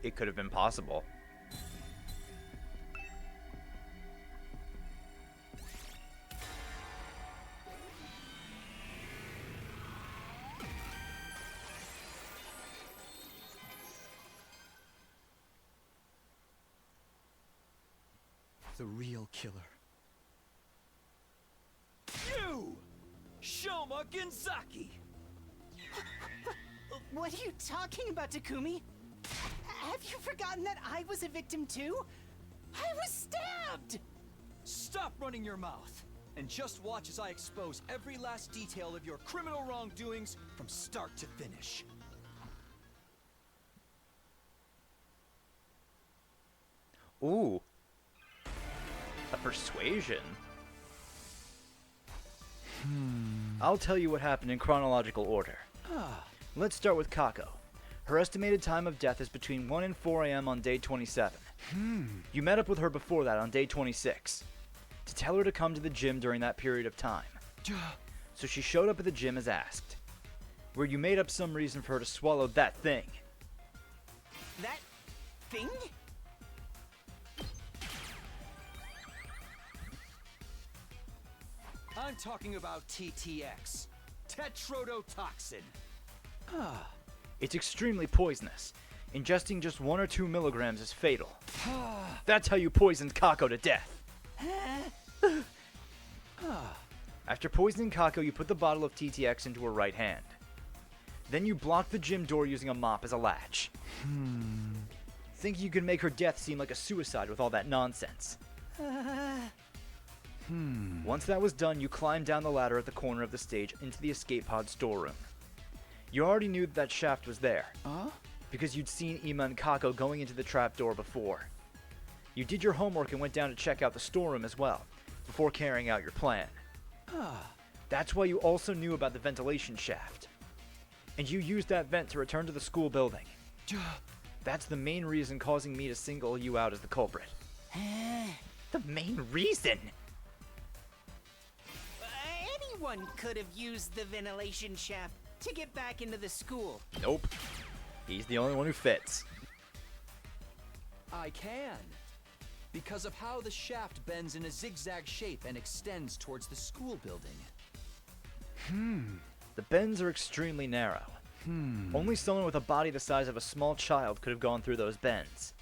it could have been possible. The real killer. You! Shoma Genzaki! What are you talking about, Takumi? Have you forgotten that I was a victim too? I was stabbed! Stop running your mouth, and just watch as I expose every last detail of your criminal wrongdoings from start to finish. Ooh. A persuasion? I'll tell you what happened in chronological order. Let's start with Kako. Her estimated time of death is between 1 and 4 a.m. on day 27. You met up with her before that on day 26 to tell her to come to the gym during that period of time. So she showed up at the gym as asked, where you made up some reason for her to swallow that thing. That thing? I'm talking about TTX. Tetrodotoxin. It's extremely poisonous. Ingesting just 1 or 2 milligrams is fatal. That's how you poisoned Kako to death. After poisoning Kako, you put the bottle of TTX into her right hand. Then you blocked the gym door using a mop as a latch. Thinking you could make her death seem like a suicide with all that nonsense. Once that was done, you climbed down the ladder at the corner of the stage into the escape pod storeroom. You already knew that shaft was there, because you'd seen Ima and Kako going into the trapdoor before. You did your homework and went down to check out the storeroom as well, before carrying out your plan. That's why you also knew about the ventilation shaft. And you used that vent to return to the school building. That's the main reason causing me to single you out as the culprit. The main reason? Anyone could have used the ventilation shaft to get back into the school. Nope. He's the only one who fits. I can. Because of how the shaft bends in a zigzag shape and extends towards the school building. The bends are extremely narrow. Only someone with a body the size of a small child could have gone through those bends.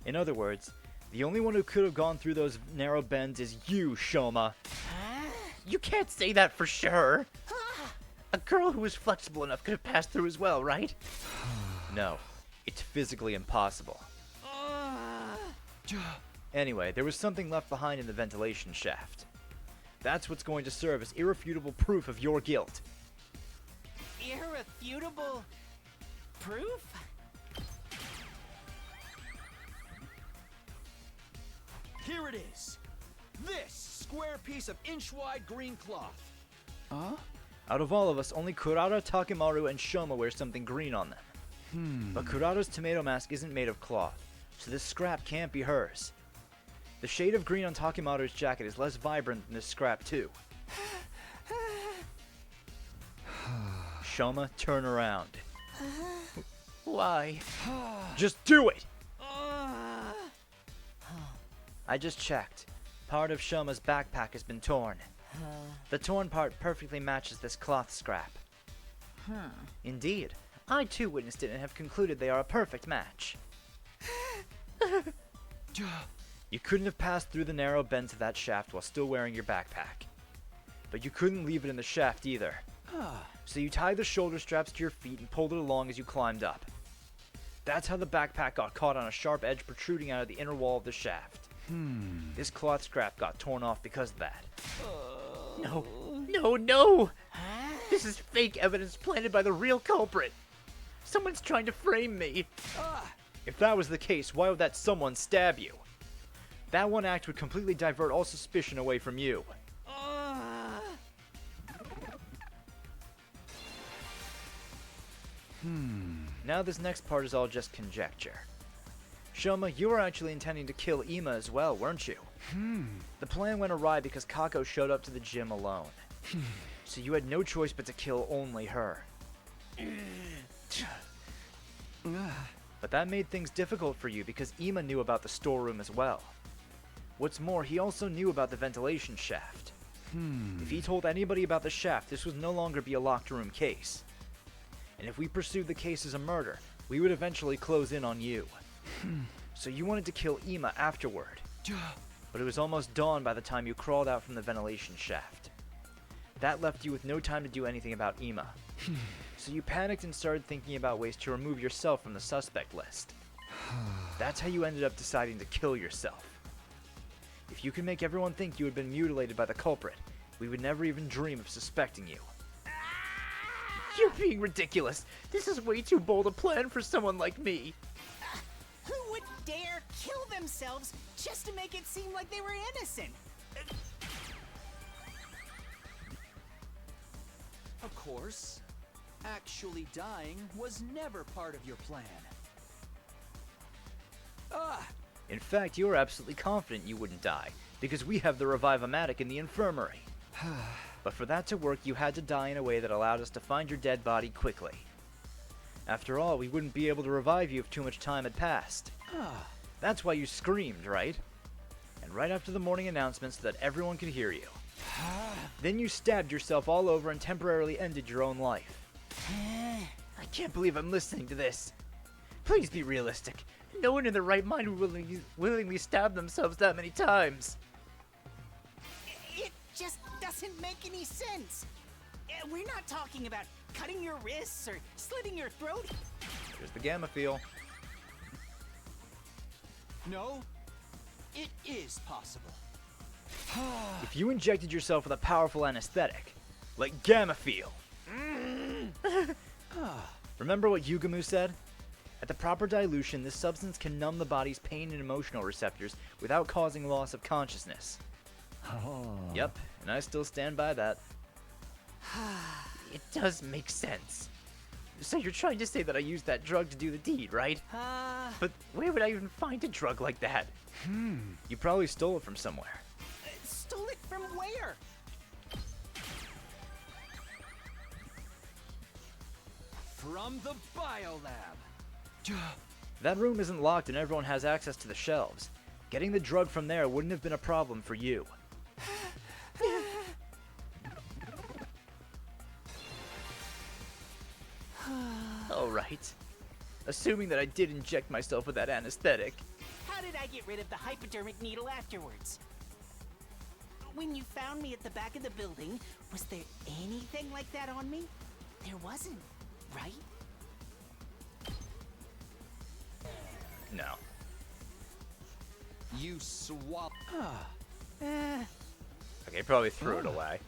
In other words, the only one who could have gone through those narrow bends is you, Shoma. You can't say that for sure. A girl who is flexible enough could have passed through as well, right? No, it's physically impossible. Anyway, there was something left behind in the ventilation shaft. That's what's going to serve as irrefutable proof of your guilt. Irrefutable proof? Here it is. This square piece of inch-wide green cloth. Out of all of us, only Kurata, Takemaru, and Shoma wear something green on them. But Kurata's tomato mask isn't made of cloth, so this scrap can't be hers. The shade of green on Takemaru's jacket is less vibrant than this scrap too. Shoma, turn around. Why? Just do it! I just checked. Part of Shoma's backpack has been torn. The torn part perfectly matches this cloth scrap. Indeed. I too witnessed it and have concluded they are a perfect match. You couldn't have passed through the narrow bends of that shaft while still wearing your backpack. But you couldn't leave it in the shaft either. So you tied the shoulder straps to your feet and pulled it along as you climbed up. That's how the backpack got caught on a sharp edge protruding out of the inner wall of the shaft. This cloth scrap got torn off because of that. No, no, no! This is fake evidence planted by the real culprit. Someone's trying to frame me. If that was the case, why would that someone stab you? That one act would completely divert all suspicion away from you. Now this next part is all just conjecture. Shoma, you were actually intending to kill Ima as well, weren't you? The plan went awry because Kako showed up to the gym alone. So you had no choice but to kill only her. But that made things difficult for you because Ima knew about the storeroom as well. What's more, he also knew about the ventilation shaft. If he told anybody about the shaft, this would no longer be a locked room case. And if we pursued the case as a murder, we would eventually close in on you. So you wanted to kill Ima afterward. But it was almost dawn by the time you crawled out from the ventilation shaft. That left you with no time to do anything about Ima. So you panicked and started thinking about ways to remove yourself from the suspect list. That's how you ended up deciding to kill yourself. If you could make everyone think you had been mutilated by the culprit, we would never even dream of suspecting you. You're being ridiculous. This is way too bold a plan for someone like me. Who would dare kill themselves just to make it seem like they were innocent? Of course, actually dying was never part of your plan. In fact, you were absolutely confident you wouldn't die, because we have the Revive-O-Matic in the infirmary. But for that to work, you had to die in a way that allowed us to find your dead body quickly. After all, we wouldn't be able to revive you if too much time had passed. That's why you screamed, right? And right after the morning announcement so that everyone could hear you. Then you stabbed yourself all over and temporarily ended your own life. I can't believe I'm listening to this. Please be realistic. No one in their right mind would willingly stab themselves that many times. It just doesn't make any sense. We're not talking about cutting your wrists or slitting your throat. Here's the gamma feel. No, it is possible. If you injected yourself with a powerful anesthetic, like gamma feel. Remember what Yugamu said? At the proper dilution, this substance can numb the body's pain and emotional receptors without causing loss of consciousness. Yep, and I still stand by that. It does make sense. So you're trying to say that I used that drug to do the deed, right? But where would I even find a drug like that? You probably stole it from somewhere. Stole it from where? From the biolab. That room isn't locked and everyone has access to the shelves. Getting the drug from there wouldn't have been a problem for you. Alright. Assuming that I did inject myself with that anesthetic. How did I get rid of the hypodermic needle afterwards? When you found me at the back of the building, was there anything like that on me? There wasn't, right? No. You swap. Okay, probably threw it away.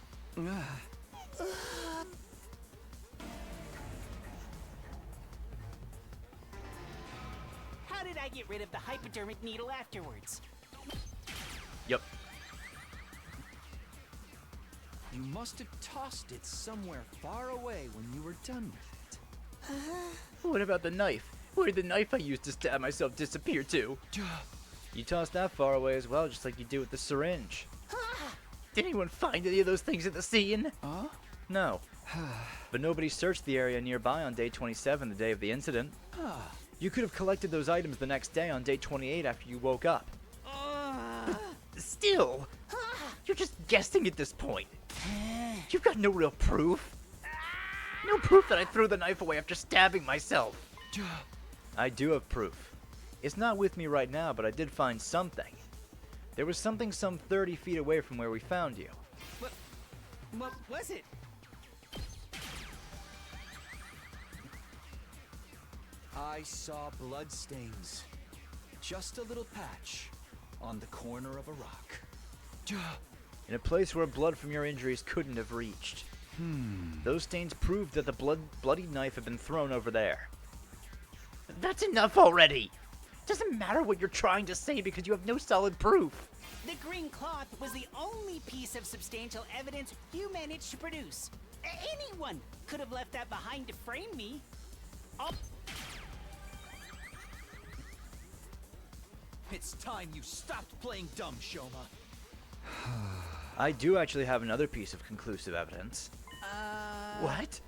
How did I get rid of the hypodermic needle afterwards? Yep. You must have tossed it somewhere far away when you were done with it. What about the knife? Where did the knife I used to stab myself disappear to? You tossed that far away as well, just like you did with the syringe. Did anyone find any of those things at the scene? No. But nobody searched the area nearby on day 27, the day of the incident. You could have collected those items the next day on day 28 after you woke up. But still, you're just guessing at this point. You've got no real proof. No proof that I threw the knife away after stabbing myself. I do have proof. It's not with me right now, but I did find something. There was something some 30 feet away from where we found you. What was it? I saw bloodstains. Just a little patch on the corner of a rock. In a place where blood from your injuries couldn't have reached. Those stains proved that the bloody knife had been thrown over there. That's enough already! Doesn't matter what you're trying to say because you have no solid proof. The green cloth was the only piece of substantial evidence you managed to produce. Anyone could have left that behind to frame me. It's time you stopped playing dumb, Shoma. I do actually have another piece of conclusive evidence. What?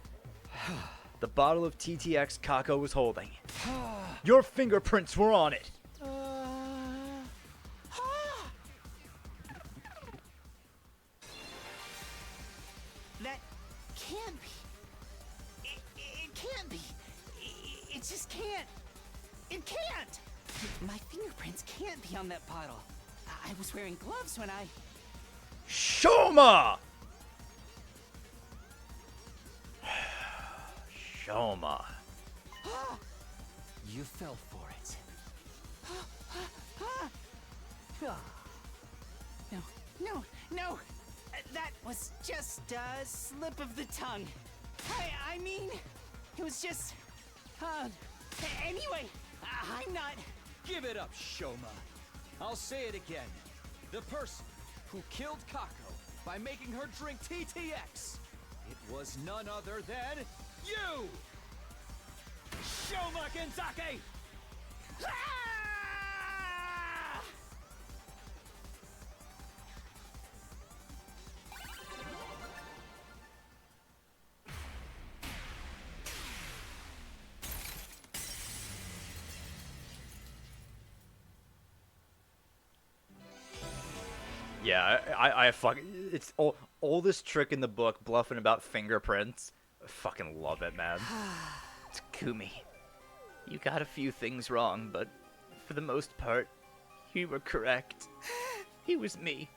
The bottle of TTX Kako was holding. Your fingerprints were on it. That can't be. It can't be. It just can't. It can't. My fingerprints can't be on that bottle. I was wearing gloves when I... Shoma! Shoma. You fell for it. No. That was just a slip of the tongue. I mean, it was just... Anyway, I'm not... Give it up, Shoma. I'll say it again. The person who killed Kako by making her drink TTX, it was none other than you! Shoma Genzake! Yeah, I fucking... It's all this trick in the book, bluffing about fingerprints. I fucking love it, man. Takumi, you got a few things wrong, but for the most part, you were correct. It was me.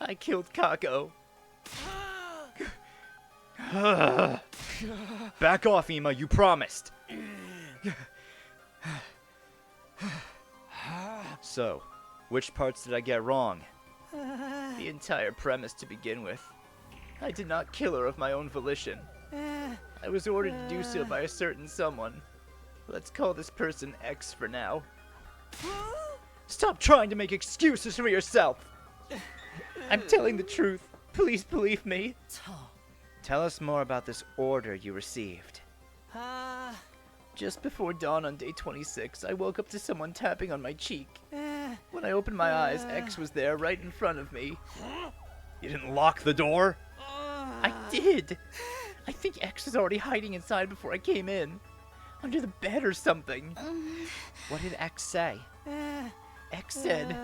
I killed Kako. Back off, Ima, you promised. So, which parts did I get wrong? The entire premise to begin with. I did not kill her of my own volition. I was ordered to do so by a certain someone. Let's call this person X for now. Stop trying to make excuses for yourself! I'm telling the truth. Please believe me. Tell us more about this order you received. Just before dawn on day 26, I woke up to someone tapping on my cheek. When I opened my eyes, X was there right in front of me. You didn't lock the door? I did. I think X was already hiding inside before I came in. Under the bed or something. What did X say? X said...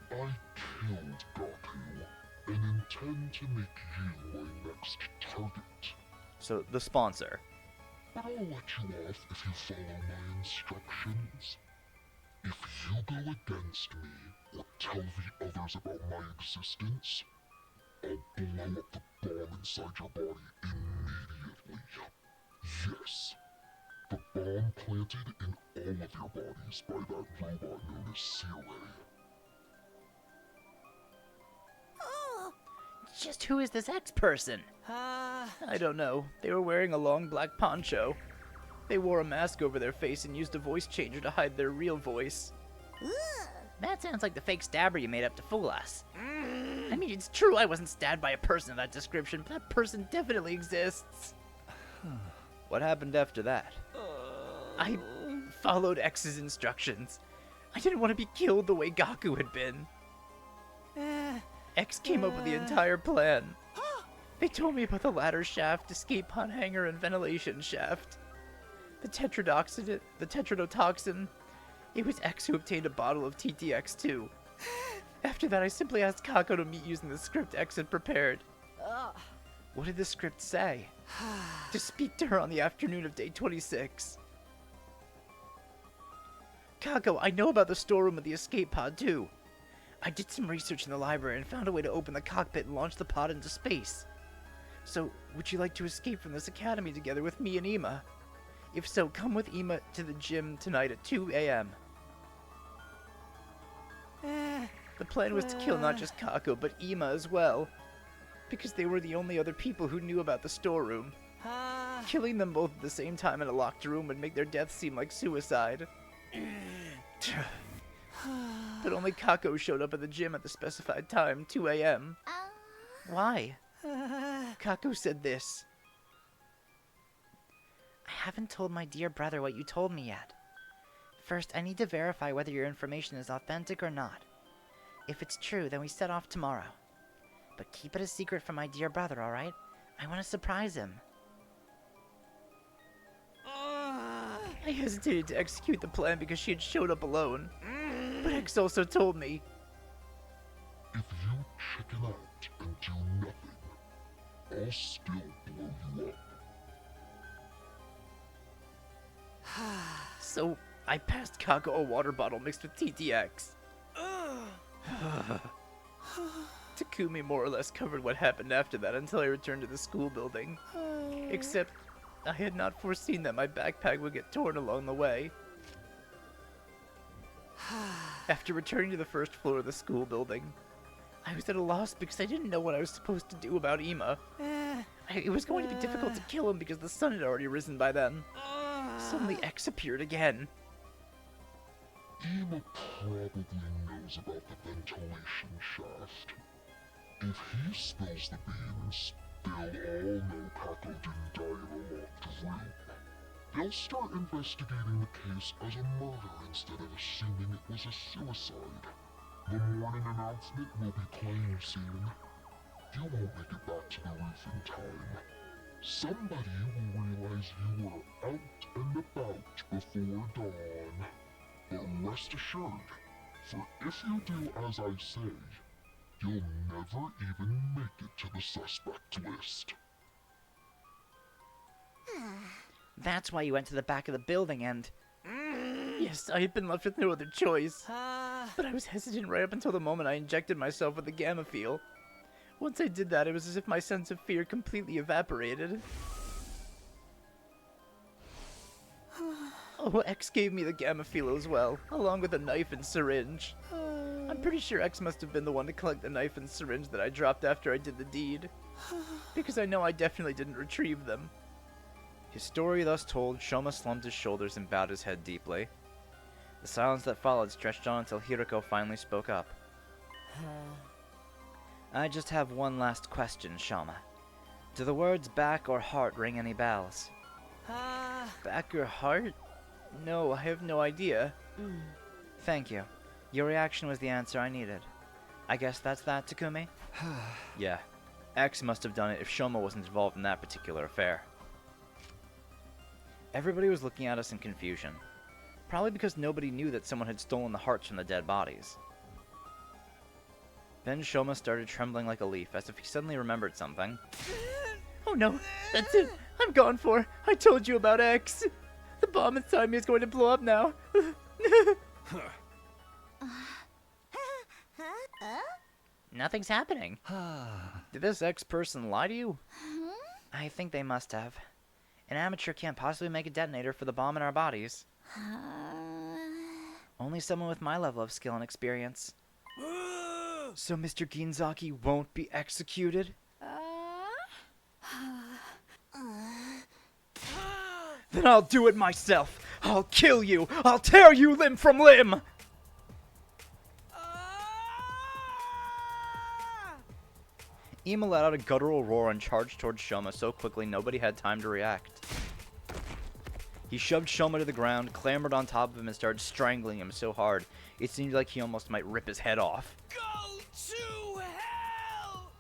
I killed Gaku and intend to make you my next target. So, the sponsor. But I'll let you off if you follow my instructions. If you go against me or tell the others about my existence, I'll blow up the bomb inside your body immediately. Yes, the bomb planted in all of your bodies by that robot known as Searay. Just who is this X person? I don't know. They were wearing a long black poncho. They wore a mask over their face and used a voice changer to hide their real voice. That sounds like the fake stabber you made up to fool us. I mean, it's true I wasn't stabbed by a person of that description, but that person definitely exists. What happened after that? I followed X's instructions. I didn't want to be killed the way Gaku had been. X came up with the entire plan. They told me about the ladder shaft, escape pod hanger, and ventilation shaft. The tetrodotoxin. It was X who obtained a bottle of TTX-2. After that, I simply asked Kako to meet using the script X had prepared. What did the script say? To speak to her on the afternoon of day 26. Kako, I know about the storeroom of the escape pod too. I did some research in the library and found a way to open the cockpit and launch the pod into space. So, would you like to escape from this academy together with me and Ima? If so, come with Ima to the gym tonight at 2 a.m. The plan was to kill not just Kako, but Ima as well. Because they were the only other people who knew about the storeroom. Killing them both at the same time in a locked room would make their death seem like suicide. But only Kako showed up at the gym at the specified time, 2 a.m. Why? Kako said this. I haven't told my dear brother what you told me yet. First, I need to verify whether your information is authentic or not. If it's true, then we set off tomorrow. But keep it a secret from my dear brother, alright? I want to surprise him. I hesitated to execute the plan because she had showed up alone. But X also told me. If you chicken out and do nothing, I'll still blow you up. So, I passed Kako a water bottle mixed with TTX. Takumi more or less covered what happened after that until I returned to the school building. Except, I had not foreseen that my backpack would get torn along the way. After returning to the first floor of the school building, I was at a loss because I didn't know what I was supposed to do about Ima. It was going to be difficult to kill him because the sun had already risen by then. Suddenly X appeared again. Ima probably knows about the ventilation shaft. If he spills the beans, they'll all know Kako didn't die in a locked room. They'll start investigating the case as a murder instead of assuming it was a suicide. The morning announcement will be playing soon. You won't make it back to the roof in time. Somebody will realize you were out and about before dawn. But rest assured, for if you do as I say, you'll never even make it to the suspect list. That's why you went to the back of the building and... Yes, I had been left with no other choice. But I was hesitant right up until the moment I injected myself with the gamma feel. Once I did that, it was as if my sense of fear completely evaporated. Oh, X gave me the gamma feel as well, along with a knife and syringe. I'm pretty sure X must have been the one to collect the knife and syringe that I dropped after I did the deed. Because I know I definitely didn't retrieve them. His story thus told, Shoma slumped his shoulders and bowed his head deeply. The silence that followed stretched on until Hiroko finally spoke up. I just have one last question, Shoma. Do the words back or heart ring any bells? Back or heart? No, I have no idea. Thank you. Your reaction was the answer I needed. I guess that's that, Takumi? Yeah. X must have done it if Shoma wasn't involved in that particular affair. Everybody was looking at us in confusion. Probably because nobody knew that someone had stolen the hearts from the dead bodies. Then Shoma started trembling like a leaf, as if he suddenly remembered something. Oh no, that's it! I'm gone for! I told you about X! The bomb inside me is going to blow up now! Nothing's happening. Did this X person lie to you? I think they must have. An amateur can't possibly make a detonator for the bomb in our bodies. Only someone with my level of skill and experience. So Mr. Ginzaki won't be executed? Then I'll do it myself! I'll kill you! I'll tear you limb from limb! Ima let out a guttural roar and charged towards Shoma so quickly nobody had time to react. He shoved Shoma to the ground, clambered on top of him, and started strangling him so hard it seemed like he almost might rip his head off. Go to hell!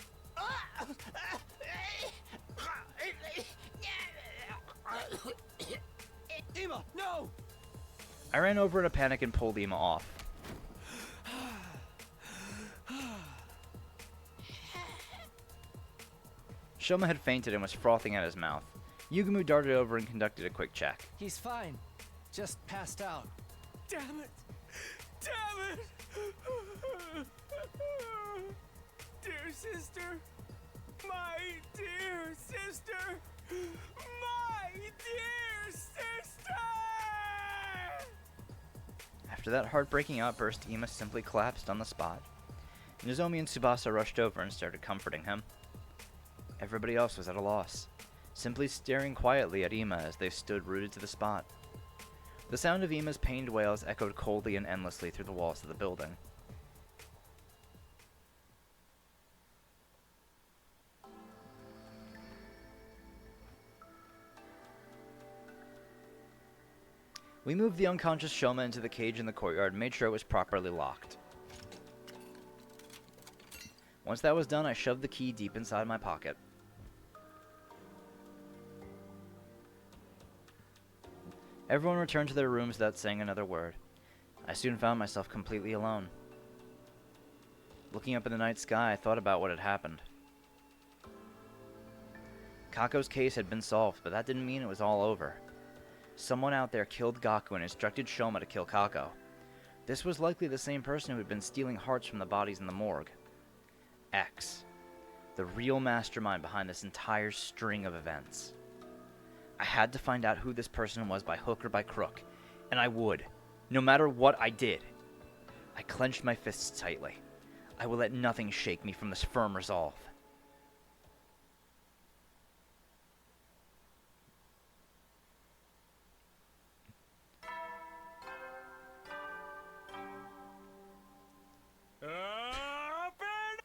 Ima, no! I ran over in a panic and pulled Ima off. Shoma had fainted and was frothing at his mouth. Yugumu darted over and conducted a quick check. He's fine. Just passed out. Damn it! Damn it! Dear sister! My dear sister! My dear sister! After that heartbreaking outburst, Ima simply collapsed on the spot. Nozomi and Tsubasa rushed over and started comforting him. Everybody else was at a loss, simply staring quietly at Ima as they stood rooted to the spot. The sound of Ima's pained wails echoed coldly and endlessly through the walls of the building. We moved the unconscious Shoma into the cage in the courtyard and made sure it was properly locked. Once that was done, I shoved the key deep inside my pocket. Everyone returned to their rooms without saying another word. I soon found myself completely alone. Looking up in the night sky, I thought about what had happened. Kako's case had been solved, but that didn't mean it was all over. Someone out there killed Gaku and instructed Shoma to kill Kako. This was likely the same person who had been stealing hearts from the bodies in the morgue. X, the real mastermind behind this entire string of events. I had to find out who this person was by hook or by crook, and I would, no matter what I did. I clenched my fists tightly. I will let nothing shake me from this firm resolve.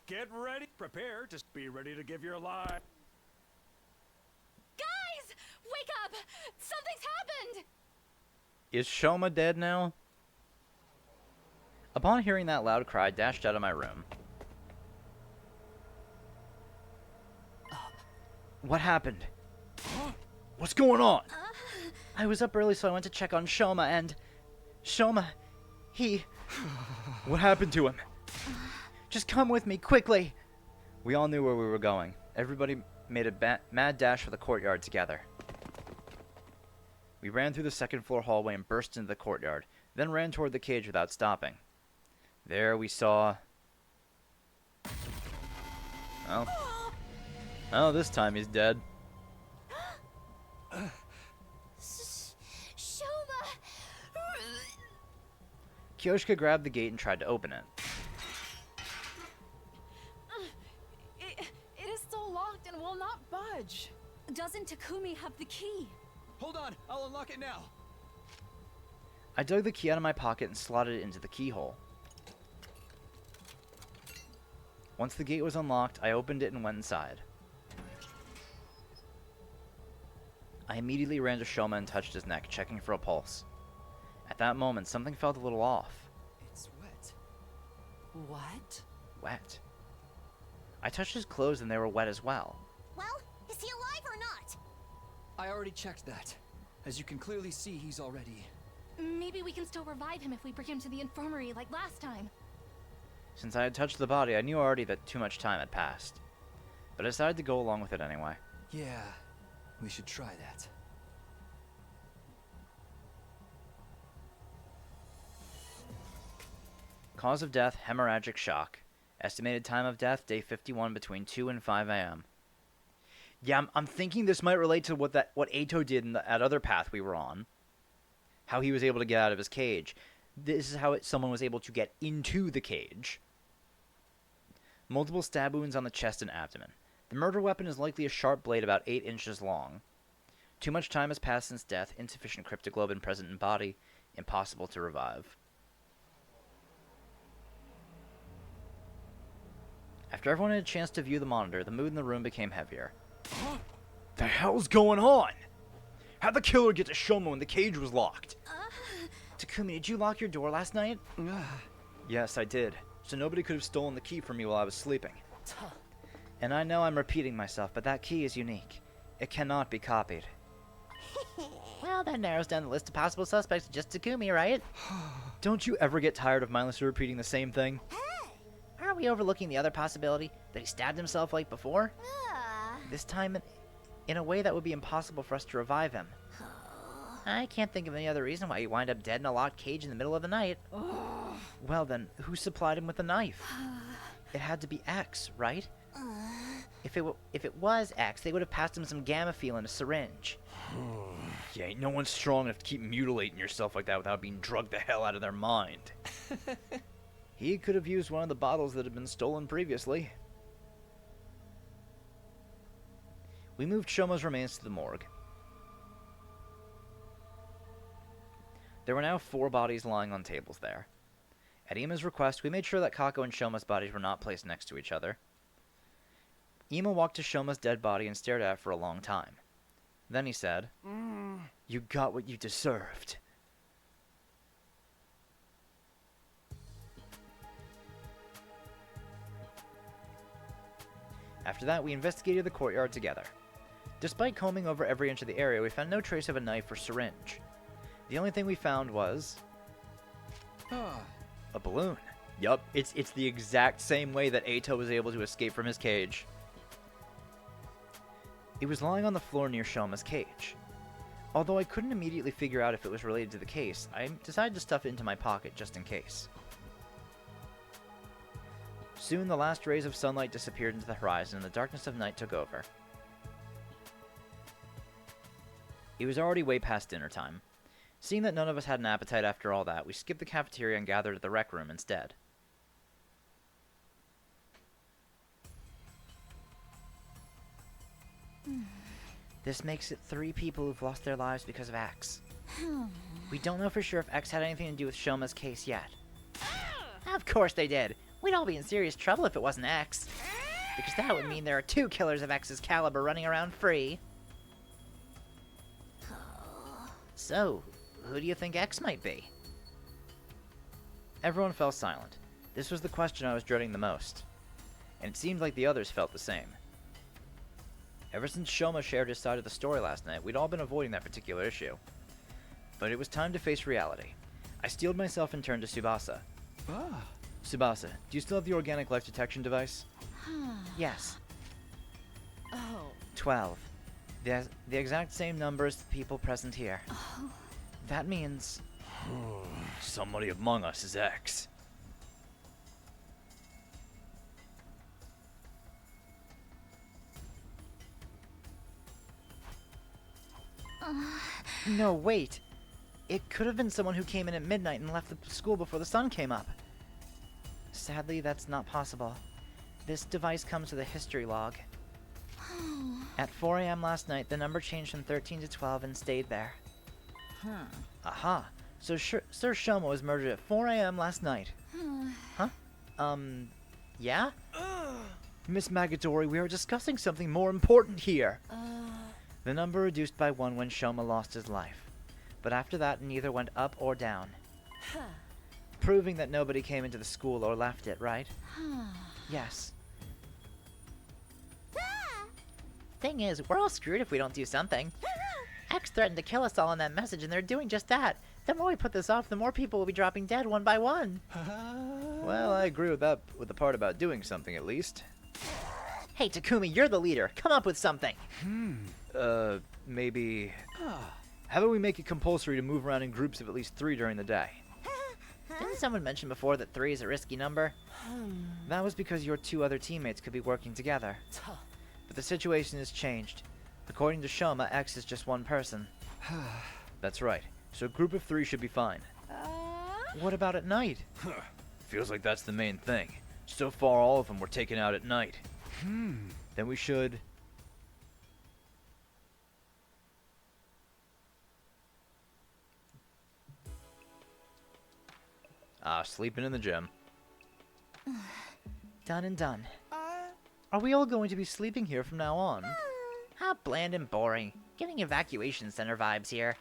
Get ready. Prepare to be ready to give your life. Guys! Wake up! Something's happened! Is Shoma dead now? Upon hearing that loud cry, I dashed out of my room. What happened? What's going on? I was up early, so I went to check on Shoma, and... Shoma... he... What happened to him? Just come with me, quickly! We all knew where we were going. Everybody made a mad dash for the courtyard together. We ran through the second-floor hallway and burst into the courtyard, then ran toward the cage without stopping. There we saw... Oh, this time he's dead. Shoma! Kyoshika grabbed the gate and tried to open it. It is still locked and will not budge. Doesn't Takumi have the key? Hold on, I'll unlock it now. I dug the key out of my pocket and slotted it into the keyhole. Once the gate was unlocked, I opened it and went inside. I immediately ran to Shoma and touched his neck, checking for a pulse. At that moment, something felt a little off. It's wet. What? Wet. I touched his clothes and they were wet as well. Well, is he alive or not? I already checked that. As you can clearly see, he's already... Maybe we can still revive him if we bring him to the infirmary like last time. Since I had touched the body, I knew already that too much time had passed. But I decided to go along with it anyway. Yeah, we should try that. Cause of death, hemorrhagic shock. Estimated time of death, day 51 between 2 and 5 a.m. Yeah, I'm thinking this might relate to what Eito did in that other path we were on. How he was able to get out of his cage. This is how someone was able to get into the cage. Multiple stab wounds on the chest and abdomen. The murder weapon is likely a sharp blade about 8 inches long. Too much time has passed since death, insufficient cryptoglobin present in body, impossible to revive. After everyone had a chance to view the monitor, the mood in the room became heavier. The hell's going on? How'd the killer get to Shoma when the cage was locked? Takumi, did you lock your door last night? Yes, I did. So nobody could have stolen the key from me while I was sleeping. And I know I'm repeating myself, but that key is unique. It cannot be copied. Well, that narrows down the list of possible suspects to just Takumi, right? Don't you ever get tired of mindlessly repeating the same thing? Are we overlooking the other possibility? That he stabbed himself like before? This time in a way that would be impossible for us to revive him. I can't think of any other reason why he wind up dead in a locked cage in the middle of the night. Well then, who supplied him with the knife? It had to be X, right? If it was X, they would have passed him some Gamma-Feel in a syringe. Yeah, ain't no one strong enough to keep mutilating yourself like that without being drugged the hell out of their mind. He could have used one of the bottles that had been stolen previously. We moved Shoma's remains to the morgue. There were now 4 bodies lying on tables there. At Ima's request, we made sure that Kako and Shoma's bodies were not placed next to each other. Ima walked to Shoma's dead body and stared at it for a long time. Then he said, "You got what you deserved." After that, we investigated the courtyard together. Despite combing over every inch of the area, we found no trace of a knife or syringe. The only thing we found was a balloon. Yup, it's the exact same way that Eito was able to escape from his cage. It was lying on the floor near Shoma's cage. Although I couldn't immediately figure out if it was related to the case, I decided to stuff it into my pocket just in case. Soon the last rays of sunlight disappeared into the horizon and the darkness of night took over. It was already way past dinner time. Seeing that none of us had an appetite after all that, we skipped the cafeteria and gathered at the rec room instead. This makes it 3 people who've lost their lives because of X. We don't know for sure if X had anything to do with Shoma's case yet. Of course they did. We'd all be in serious trouble if it wasn't X. Because that would mean there are 2 killers of X's caliber running around free. So, who do you think X might be? Everyone fell silent. This was the question I was dreading the most. And it seemed like the others felt the same. Ever since Shoma shared his side of the story last night, we'd all been avoiding that particular issue. But it was time to face reality. I steeled myself and turned to Tsubasa. Tsubasa, do you still have the organic life detection device? Yes. 12. The exact same number as the people present here. That means... Somebody among us is X. No, wait. It could have been someone who came in at midnight and left the school before the sun came up. Sadly, that's not possible. This device comes with a history log. At 4 a.m. last night, the number changed from 13 to 12 and stayed there. Aha. So Sir Shoma was murdered at 4 a.m. last night. Huh? Yeah? Miss Magadori, we are discussing something more important here. The number reduced by 1 when Shoma lost his life. But after that, neither went up or down. Proving that nobody came into the school or left it, right? Yes. Thing is, we're all screwed if we don't do something. X threatened to kill us all in that message, and they're doing just that. The more we put this off, the more people will be dropping dead one by one. Well, I agree with that, with the part about doing something at least. Hey, Takumi, you're the leader. Come up with something. Maybe... How about we make it compulsory to move around in groups of at least 3 during the day? Didn't someone mention before that 3 is a risky number? That was because your 2 other teammates could be working together. But the situation has changed. According to Shoma, X is just 1 person. That's right. So a group of 3 should be fine. What about at night? Feels like that's the main thing. So far, all of them were taken out at night. Then we should... sleeping in the gym. Done and done. Are we all going to be sleeping here from now on? How bland and boring. Getting evacuation center vibes here.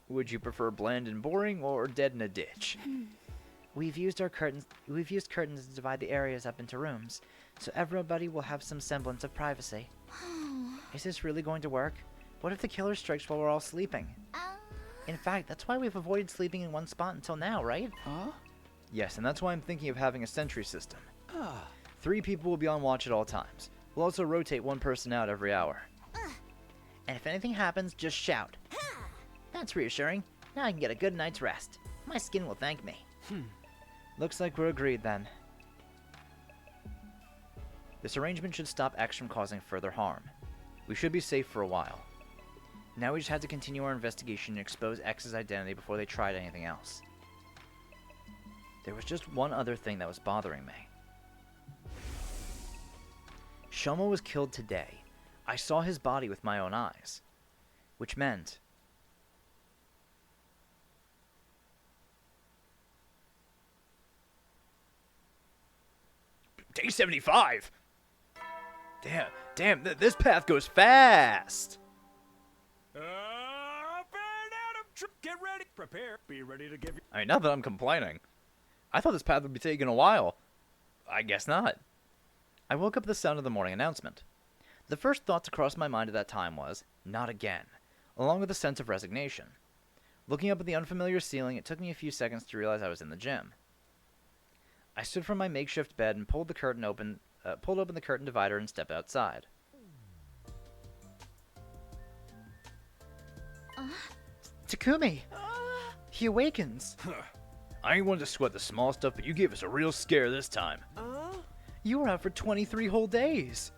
Would you prefer bland and boring or dead in a ditch? We've used curtains to divide the areas up into rooms, so everybody will have some semblance of privacy. Is this really going to work? What if the killer strikes while we're all sleeping? In fact, that's why we've avoided sleeping in one spot until now, right? Yes, and that's why I'm thinking of having a sentry system. 3 people will be on watch at all times. We'll also rotate one person out every hour. And if anything happens, just shout. That's reassuring. Now I can get a good night's rest. My skin will thank me. Looks like we're agreed then. This arrangement should stop X from causing further harm. We should be safe for a while. Now we just had to continue our investigation and expose X's identity before they tried anything else. There was just one other thing that was bothering me. Shoma was killed today. I saw his body with my own eyes. Which meant... Day 75! Damn, this path goes fast! Get ready, prepare, be ready to give you... I mean, not that I'm complaining. I thought this path would be taking a while. I guess not. I woke up at the sound of the morning announcement. The first thought to cross my mind at that time was, not again, along with a sense of resignation. Looking up at the unfamiliar ceiling, it took me a few seconds to realize I was in the gym. I stood from my makeshift bed and pulled open the curtain divider and stepped outside. Takumi! He awakens! I ain't one to sweat the small stuff, but you gave us a real scare this time. You were out for 23 whole days!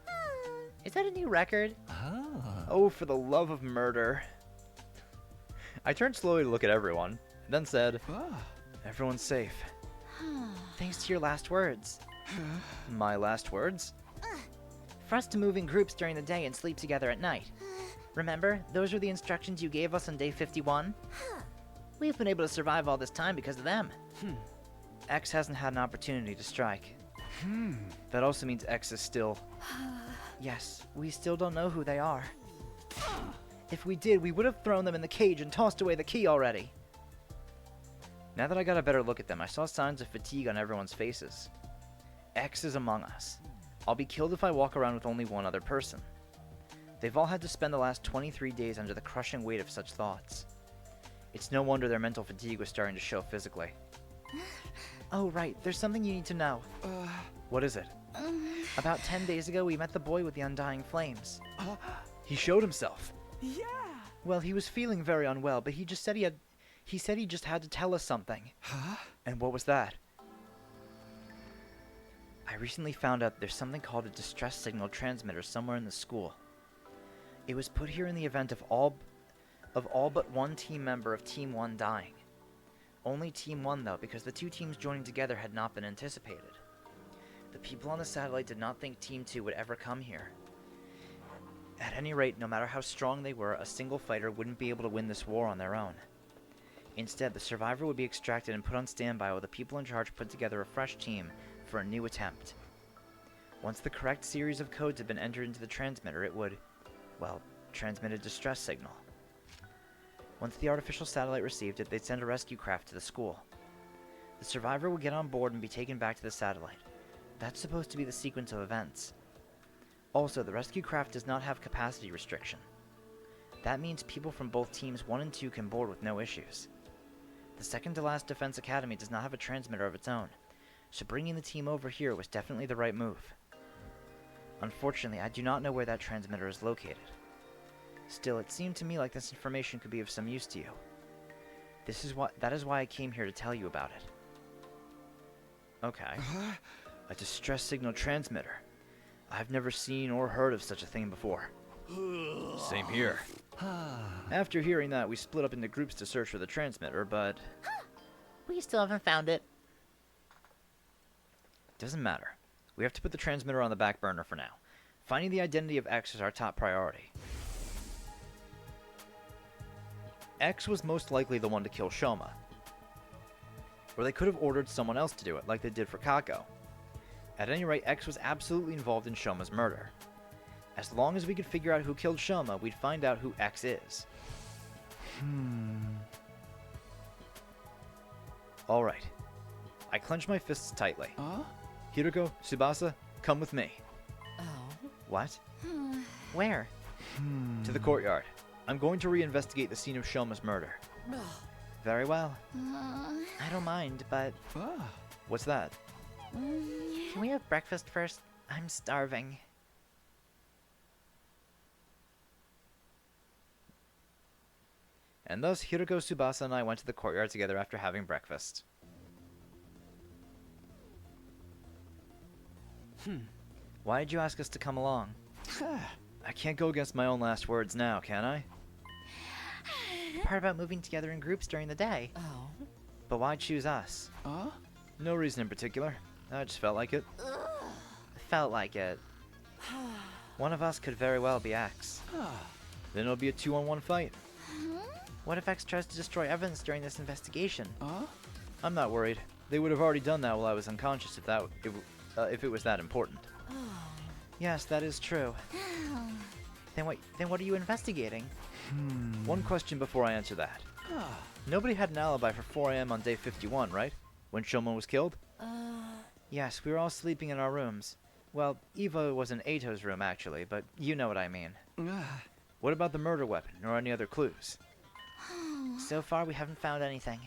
Is that a new record? Oh, for the love of murder. I turned slowly to look at everyone, and then said, everyone's safe. Thanks to your last words. My last words? For us to move in groups during the day and sleep together at night. Remember, those were the instructions you gave us on day 51? We've been able to survive all this time because of them. X hasn't had an opportunity to strike. That also means X is still... Yes, we still don't know who they are. If we did, we would have thrown them in the cage and tossed away the key already. Now that I got a better look at them, I saw signs of fatigue on everyone's faces. X is among us. I'll be killed if I walk around with only one other person. They've all had to spend the last 23 days under the crushing weight of such thoughts. It's no wonder their mental fatigue was starting to show physically. Oh, right, there's something you need to know. What is it? About 10 days ago, we met the boy with the undying flames. He showed himself. Yeah. Well, he was feeling very unwell, but he just said he just had to tell us something. And what was that? I recently found out there's something called a distress signal transmitter somewhere in the school. It was put here in the event of all but one team member of Team 1 dying. Only Team 1 though, because the two teams joining together had not been anticipated. The people on the satellite did not think Team 2 would ever come here. At any rate, no matter how strong they were, a single fighter wouldn't be able to win this war on their own. Instead, the survivor would be extracted and put on standby while the people in charge put together a fresh team for a new attempt. Once the correct series of codes had been entered into the transmitter, it would, well, transmit a distress signal. Once the artificial satellite received it, they'd send a rescue craft to the school. The survivor would get on board and be taken back to the satellite. That's supposed to be the sequence of events. Also, the rescue craft does not have capacity restriction. That means people from both teams 1 and 2 can board with no issues. The second to last Defense Academy does not have a transmitter of its own, so bringing the team over here was definitely the right move. Unfortunately, I do not know where that transmitter is located. Still, it seemed to me like this information could be of some use to you. That is why I came here to tell you about it. Okay. A distress signal transmitter. I've never seen or heard of such a thing before. Same here. After hearing that, we split up into groups to search for the transmitter, but... We still haven't found it. Doesn't matter. We have to put the transmitter on the back burner for now. Finding the identity of X is our top priority. X was most likely the one to kill Shoma. Or they could have ordered someone else to do it, like they did for Kako. At any rate, X was absolutely involved in Shoma's murder. As long as we could figure out who killed Shoma, we'd find out who X is. Alright. I clenched my fists tightly. Hiroko, Tsubasa, come with me. Oh? What? Where? To the courtyard. I'm going to reinvestigate the scene of Shoma's murder. Very well. I don't mind, but... What's that? Can we have breakfast first? I'm starving. And thus, Hiroko, Tsubasa, and I went to the courtyard together after having breakfast. Why did you ask us to come along? I can't go against my own last words now, can I? Part about moving together in groups during the day. Oh. But why choose us? No reason in particular. I just felt like it. Felt like it. One of us could very well be X. Then it'll be a 2-on-1 fight. What if X tries to destroy evidence during this investigation? I'm not worried. They would have already done that while I was unconscious if it was that important. Yes, that is true. Then what are you investigating? One question before I answer that. Nobody had an alibi for 4 a.m. on day 51, right? When Shoma was killed? Yes, we were all sleeping in our rooms. Well, Eva was in Ato's room, actually, but you know what I mean. What about the murder weapon, or any other clues? So far, we haven't found anything.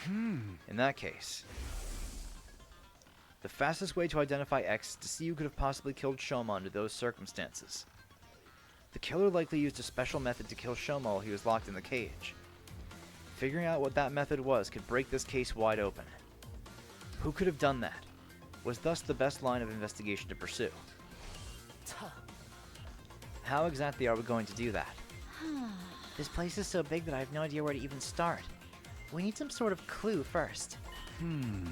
In that case, the fastest way to identify X is to see who could have possibly killed Shoma under those circumstances. The killer likely used a special method to kill Shoma while he was locked in the cage. Figuring out what that method was could break this case wide open. Who could have done that was thus the best line of investigation to pursue. How exactly are we going to do that? This place is so big that I have no idea where to even start. We need some sort of clue first.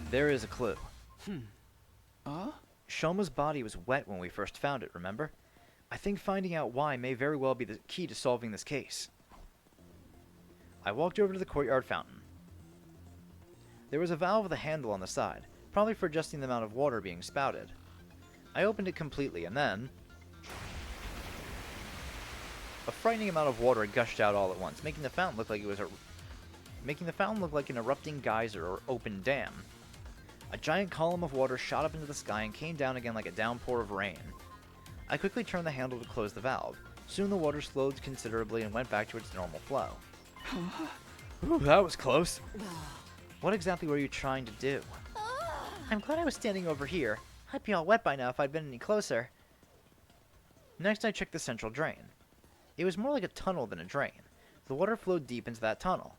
There is a clue. Shoma's body was wet when we first found it, remember? I think finding out why may very well be the key to solving this case. I walked over to the courtyard fountain. There was a valve with a handle on the side, probably for adjusting the amount of water being spouted. I opened it completely, and then a frightening amount of water gushed out all at once, making the fountain look like an erupting geyser or open dam. A giant column of water shot up into the sky and came down again like a downpour of rain. I quickly turned the handle to close the valve. Soon the water slowed considerably and went back to its normal flow. Ooh, that was close. What exactly were you trying to do? I'm glad I was standing over here. I'd be all wet by now if I'd been any closer. Next, I checked the central drain. It was more like a tunnel than a drain. The water flowed deep into that tunnel.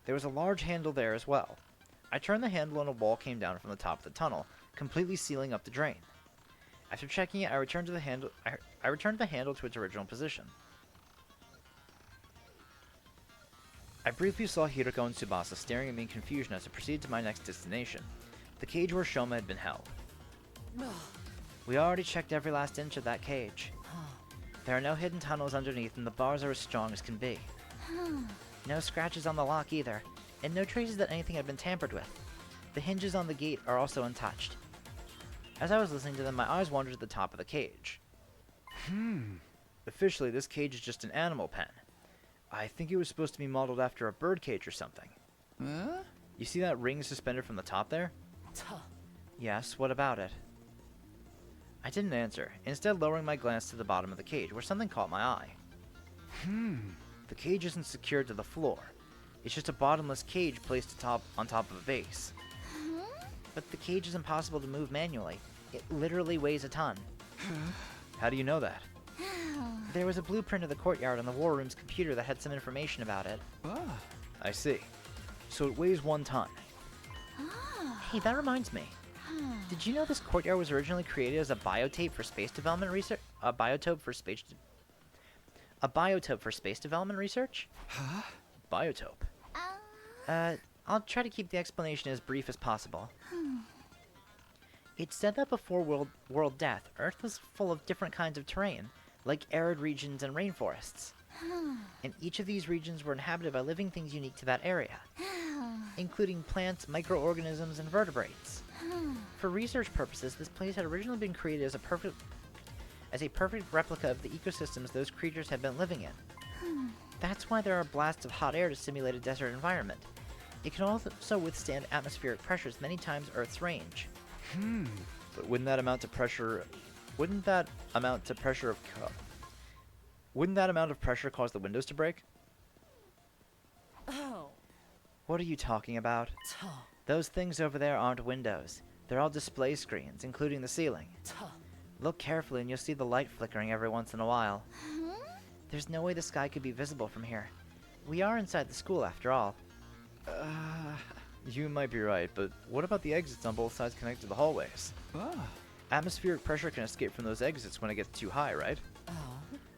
There was a large handle there as well. I turned the handle and a wall came down from the top of the tunnel, completely sealing up the drain. After checking it, I returned the handle to its original position. I briefly saw Hiroko and Tsubasa staring at me in confusion as I proceeded to my next destination, the cage where Shoma had been held. We already checked every last inch of that cage. There are no hidden tunnels underneath, and the bars are as strong as can be. No scratches on the lock either, and no traces that anything had been tampered with. The hinges on the gate are also untouched. As I was listening to them, my eyes wandered to the top of the cage. Officially, this cage is just an animal pen. I think it was supposed to be modeled after a bird cage or something. You see that ring suspended from the top there? Yes, what about it? I didn't answer, instead lowering my glance to the bottom of the cage, where something caught my eye. The cage isn't secured to the floor. It's just a bottomless cage placed on top of a base. But the cage is impossible to move manually. It literally weighs a ton. How do you know that? There was a blueprint of the courtyard on the war room's computer that had some information about it. I see. So it weighs 1 ton. Hey, that reminds me. Did you know this courtyard was originally created as a biotape for space development research? A biotope for space development research? Biotope? I'll try to keep the explanation as brief as possible. It's said that before world death, Earth was full of different kinds of terrain, like arid regions and rainforests. And each of these regions were inhabited by living things unique to that area, including plants, microorganisms, and vertebrates. For research purposes, this place had originally been created as a perfect replica of the ecosystems those creatures had been living in. That's why there are blasts of hot air to simulate a desert environment. It can also withstand atmospheric pressures many times Earth's range. But wouldn't that amount of pressure cause the windows to break? What are you talking about? Those things over there aren't windows. They're all display screens, including the ceiling. Look carefully and you'll see the light flickering every once in a while. There's no way the sky could be visible from here. We are inside the school after all. You might be right, but what about the exits on both sides connected to the hallways? Atmospheric pressure can escape from those exits when it gets too high, right? Oh.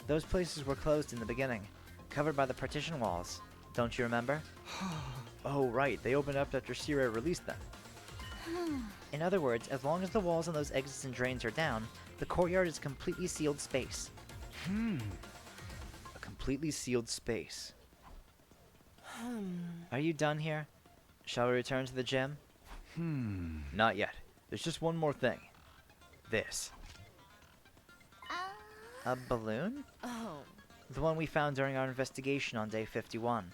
Those places were closed in the beginning, covered by the partition walls. Don't you remember? Oh, right. They opened up after Sierra released them. In other words, as long as the walls on those exits and drains are down, the courtyard is completely sealed space. A completely sealed space. Are you done here? Shall we return to the gym? Not yet. There's just one more thing. This. A balloon? Oh. The one we found during our investigation on day 51.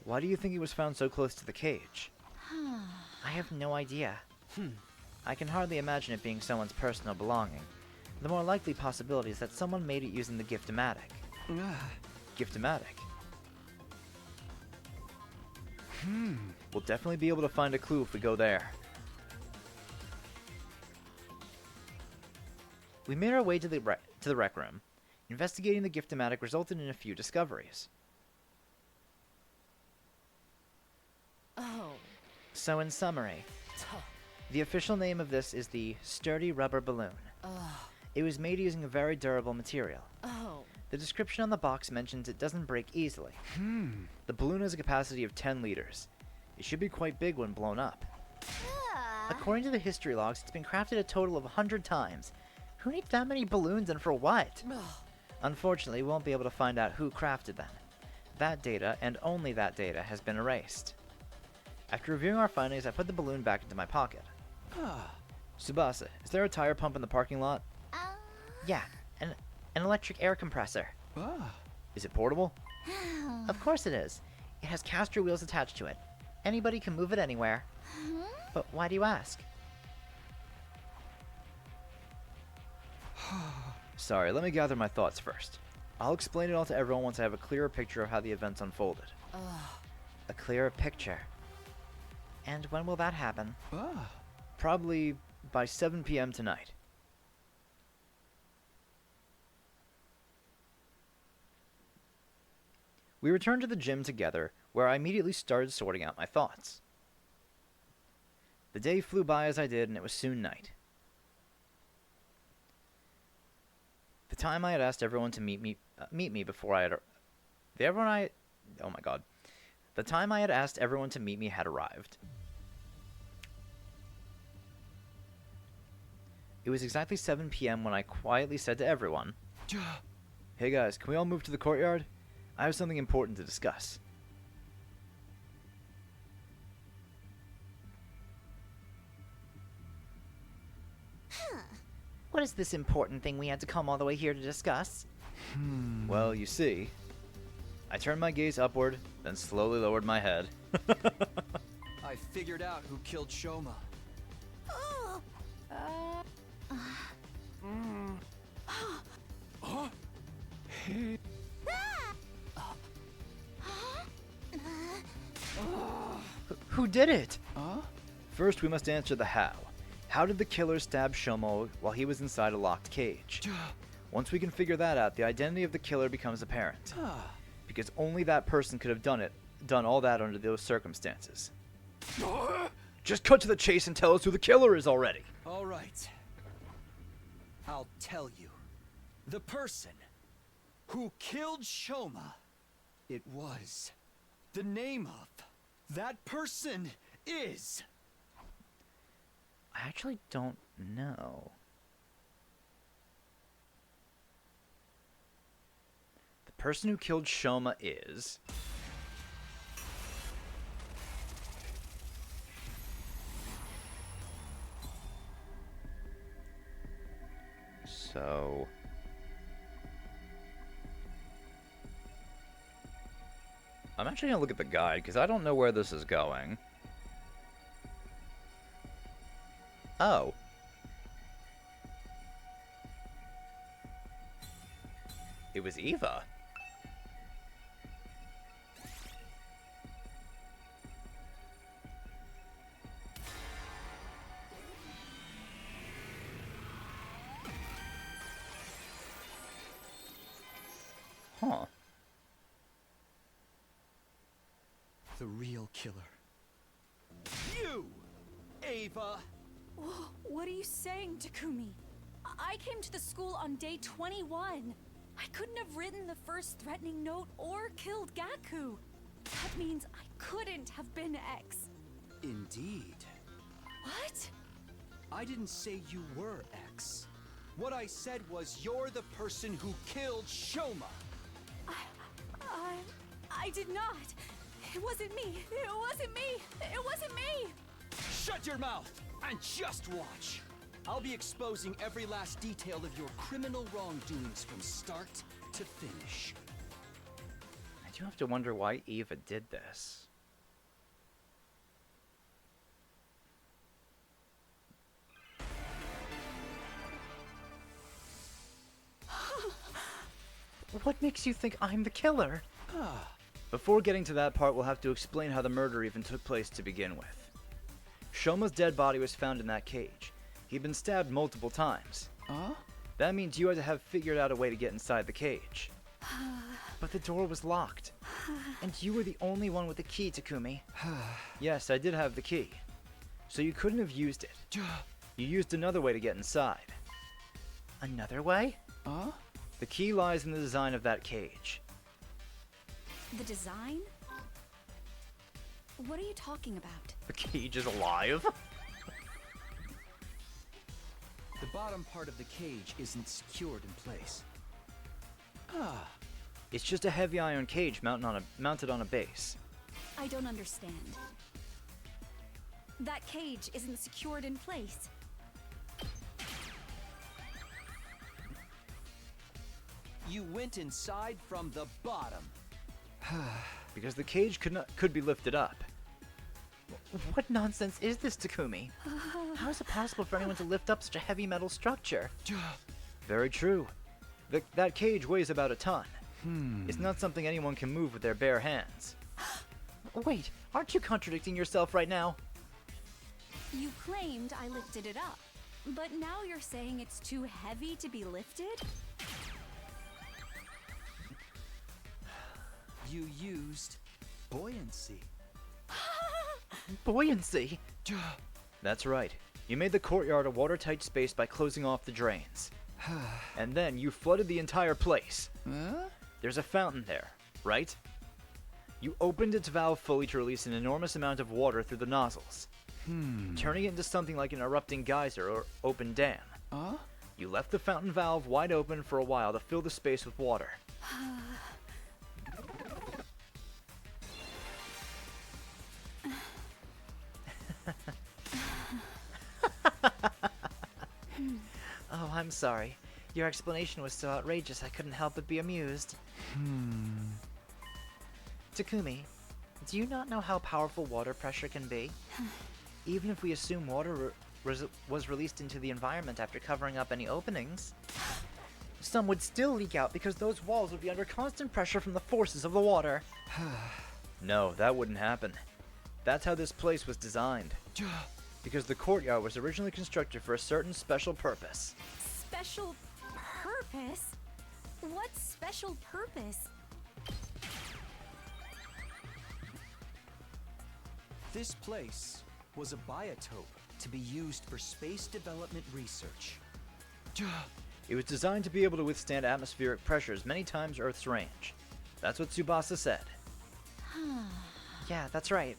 Why do you think it was found so close to the cage? I have no idea. I can hardly imagine it being someone's personal belonging. The more likely possibility is that someone made it using the Gift-O-Matic. Gift-O-Matic? We'll definitely be able to find a clue if we go there. We made our way to the rec room. Investigating the Gift-O-Matic resulted in a few discoveries. Oh. So in summary, the official name of this is the Sturdy Rubber Balloon. It was made using a very durable material. Oh. The description on the box mentions it doesn't break easily. The balloon has a capacity of 10 liters. It should be quite big when blown up. According to the history logs, it's been crafted a total of 100 times. Who needs that many balloons and for what? Unfortunately, we won't be able to find out who crafted them. That data, and only that data, has been erased. After reviewing our findings, I put the balloon back into my pocket. Tsubasa, is there a tire pump in the parking lot? Yeah, an electric air compressor. Is it portable? Of course it is. It has caster wheels attached to it. Anybody can move it anywhere. But why do you ask? Sorry, let me gather my thoughts first. I'll explain it all to everyone once I have a clearer picture of how the events unfolded. A clearer picture. And when will that happen? Probably by 7 p.m. tonight. We returned to the gym together, where I immediately started sorting out my thoughts. The day flew by as I did, and it was soon night. The time I had asked everyone to meet me before I had... Oh my god. The time I had asked everyone to meet me had arrived. It was exactly 7 p.m. when I quietly said to everyone, "Hey guys, can we all move to the courtyard? I have something important to discuss." What is this important thing we had to come all the way here to discuss? Well, you see, I turned my gaze upward, then slowly lowered my head. I figured out who killed Shoma. Who did it? First, we must answer the how. How did the killer stab Shoma while he was inside a locked cage? Once we can figure that out, the identity of the killer becomes apparent. Because only that person could have done all that under those circumstances. Just cut to the chase and tell us who the killer is already. All right. I'll tell you. The person who killed Shoma, it was. The name of that person is... I actually don't know. The person who killed Shoma is... So... I'm actually going to look at the guide, because I don't know where this is going. Oh. It was Eva. Huh. the real killer. You, Ava! What are you saying, Takumi? I came to the school on day 21. I couldn't have written the first threatening note or killed Gaku. That means I couldn't have been X. Indeed. What? I didn't say you were X. What I said was you're the person who killed Shoma. I did not. It wasn't me. It wasn't me. It wasn't me. Shut your mouth and just watch. I'll be exposing every last detail of your criminal wrongdoings from start to finish. I do have to wonder why Eva did this. What makes you think I'm the killer? Before getting to that part, we'll have to explain how the murder even took place to begin with. Shoma's dead body was found in that cage. He'd been stabbed multiple times. That means you had to have figured out a way to get inside the cage. But the door was locked. And you were the only one with the key, Takumi. Yes, I did have the key. So you couldn't have used it. You used another way to get inside. Another way? The key lies in the design of that cage. The design? What are you talking about? The cage is alive? The bottom part of the cage isn't secured in place. It's just a heavy iron cage mounted on a base. I don't understand. That cage isn't secured in place. You went inside from the bottom. Because the cage could be lifted up. What nonsense is this, Takumi? How is it possible for anyone to lift up such a heavy metal structure? Very true. That cage weighs about a ton. It's not something anyone can move with their bare hands. Wait, aren't you contradicting yourself right now? You claimed I lifted it up, but now you're saying it's too heavy to be lifted? You used buoyancy. Buoyancy? That's right. You made the courtyard a watertight space by closing off the drains. And then you flooded the entire place. There's a fountain there, right? You opened its valve fully to release an enormous amount of water through the nozzles, turning it into something like an erupting geyser or open dam. You left the fountain valve wide open for a while to fill the space with water. Oh, I'm sorry. Your explanation was so outrageous I couldn't help but be amused. Takumi, do you not know how powerful water pressure can be? Even if we assume water was released into the environment after covering up any openings, some would still leak out because those walls would be under constant pressure from the forces of the water. No, that wouldn't happen. That's how this place was designed. Because the courtyard was originally constructed for a certain special purpose. Special purpose? What special purpose? This place was a biotope to be used for space development research. It was designed to be able to withstand atmospheric pressures many times Earth's range. That's what Tsubasa said. Yeah, that's right.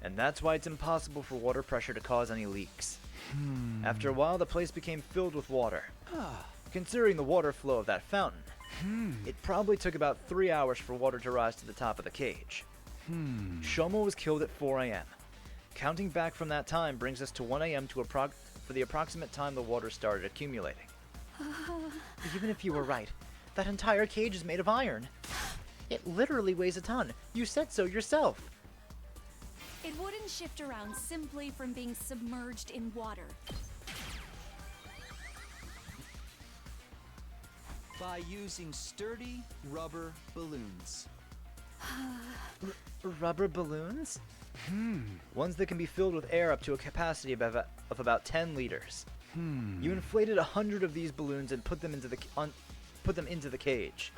And that's why it's impossible for water pressure to cause any leaks. After a while, the place became filled with water. Considering the water flow of that fountain, it probably took about 3 hours for water to rise to the top of the cage. Shoma was killed at 4 a.m. Counting back from that time brings us to 1 a.m. for the approximate time the water started accumulating. Even if you were right, that entire cage is made of iron. It literally weighs a ton. You said so yourself. It wouldn't shift around simply from being submerged in water. By using sturdy rubber balloons. Rubber balloons? Ones that can be filled with air up to a capacity of about 10 liters. You inflated 100 of these balloons and put them into the cage.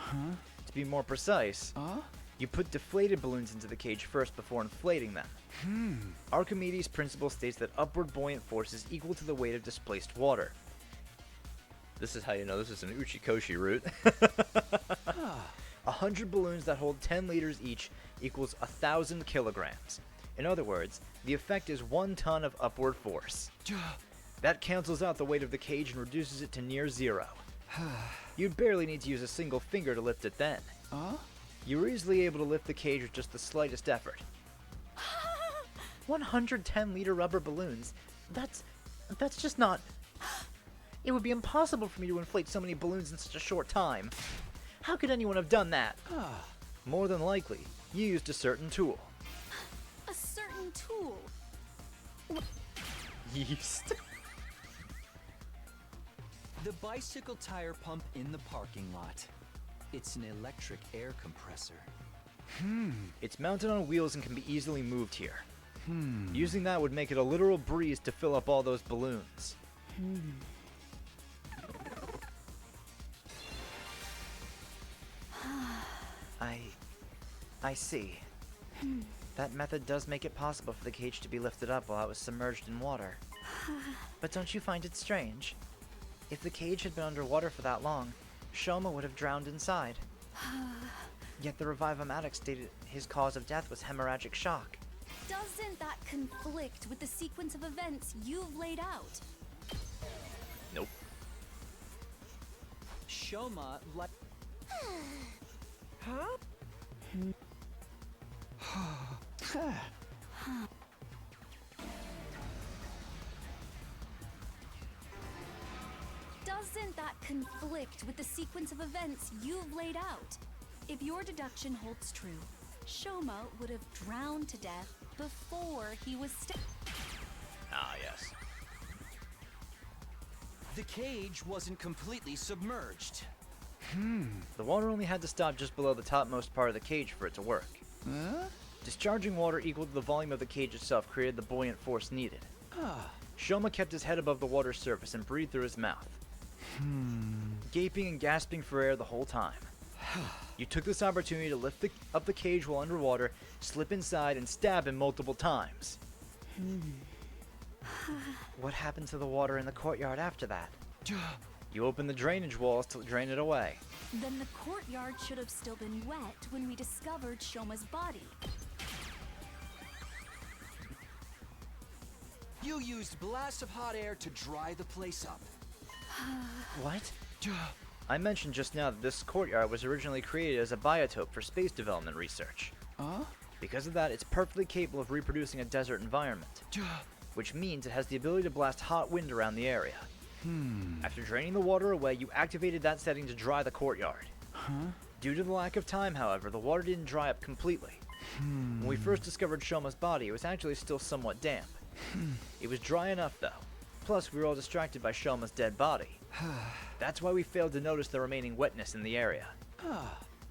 To To be more precise, you put deflated balloons into the cage first before inflating them. Archimedes' principle states that upward buoyant force is equal to the weight of displaced water. This is how you know this is an Uchikoshi route. 100 balloons that hold 10 liters each equals 1,000 kilograms. In other words, the effect is 1 ton of upward force. That cancels out the weight of the cage and reduces it to near zero. You'd barely need to use a single finger to lift it then. You were easily able to lift the cage with just the slightest effort. 110-liter rubber balloons? That's just not... It would be impossible for me to inflate so many balloons in such a short time. How could anyone have done that? More than likely, you used a certain tool. A certain tool? Yeast. The bicycle tire pump in the parking lot. It's an electric air compressor. It's mounted on wheels and can be easily moved here. Using that would make it a literal breeze to fill up all those balloons. I see. That method does make it possible for the cage to be lifted up while it was submerged in water. But don't you find it strange? If the cage had been underwater for that long, Shoma would have drowned inside. Yet the Revive-O-Matic stated his cause of death was hemorrhagic shock. Doesn't that conflict with the sequence of events you've laid out? Nope. Shoma like... Doesn't that conflict with the sequence of events you've laid out? If your deduction holds true, Shoma would have drowned to death before he was Ah, yes. The cage wasn't completely submerged. The water only had to stop just below the topmost part of the cage for it to work. Discharging water equal to the volume of the cage itself created the buoyant force needed. Shoma kept his head above the water's surface and breathed through his mouth, gaping and gasping for air the whole time. You took this opportunity to lift up the cage while underwater, slip inside, and stab him multiple times. What happened to the water in the courtyard after that? You opened the drainage walls to drain it away. Then the courtyard should have still been wet when we discovered Shoma's body. You used blasts of hot air to dry the place up. What? I mentioned just now that this courtyard was originally created as a biotope for space development research. Because of that, it's perfectly capable of reproducing a desert environment, which means it has the ability to blast hot wind around the area. After draining the water away, you activated that setting to dry the courtyard. Due to the lack of time, however, the water didn't dry up completely. When we first discovered Shoma's body, it was actually still somewhat damp. It was dry enough, though. Plus, we were all distracted by Shoma's dead body. That's why we failed to notice the remaining wetness in the area.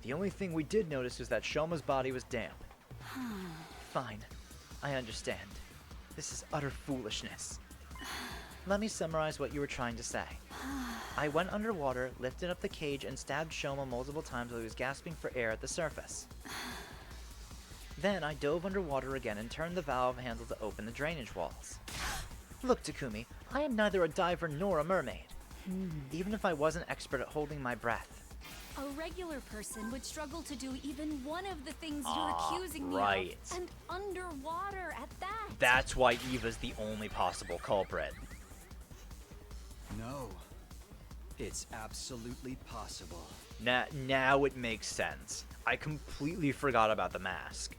The only thing we did notice was that Shoma's body was damp. Fine. I understand. This is utter foolishness. Let me summarize what you were trying to say. I went underwater, lifted up the cage, and stabbed Shoma multiple times while he was gasping for air at the surface. Then I dove underwater again and turned the valve handle to open the drainage walls. Look, Takumi, I am neither a diver nor a mermaid. Even if I wasn't expert at holding my breath. A regular person would struggle to do even one of the things you're accusing me right. of. And underwater at that. That's why Eva's the only possible culprit. No. It's absolutely possible. Now it makes sense. I completely forgot about the mask.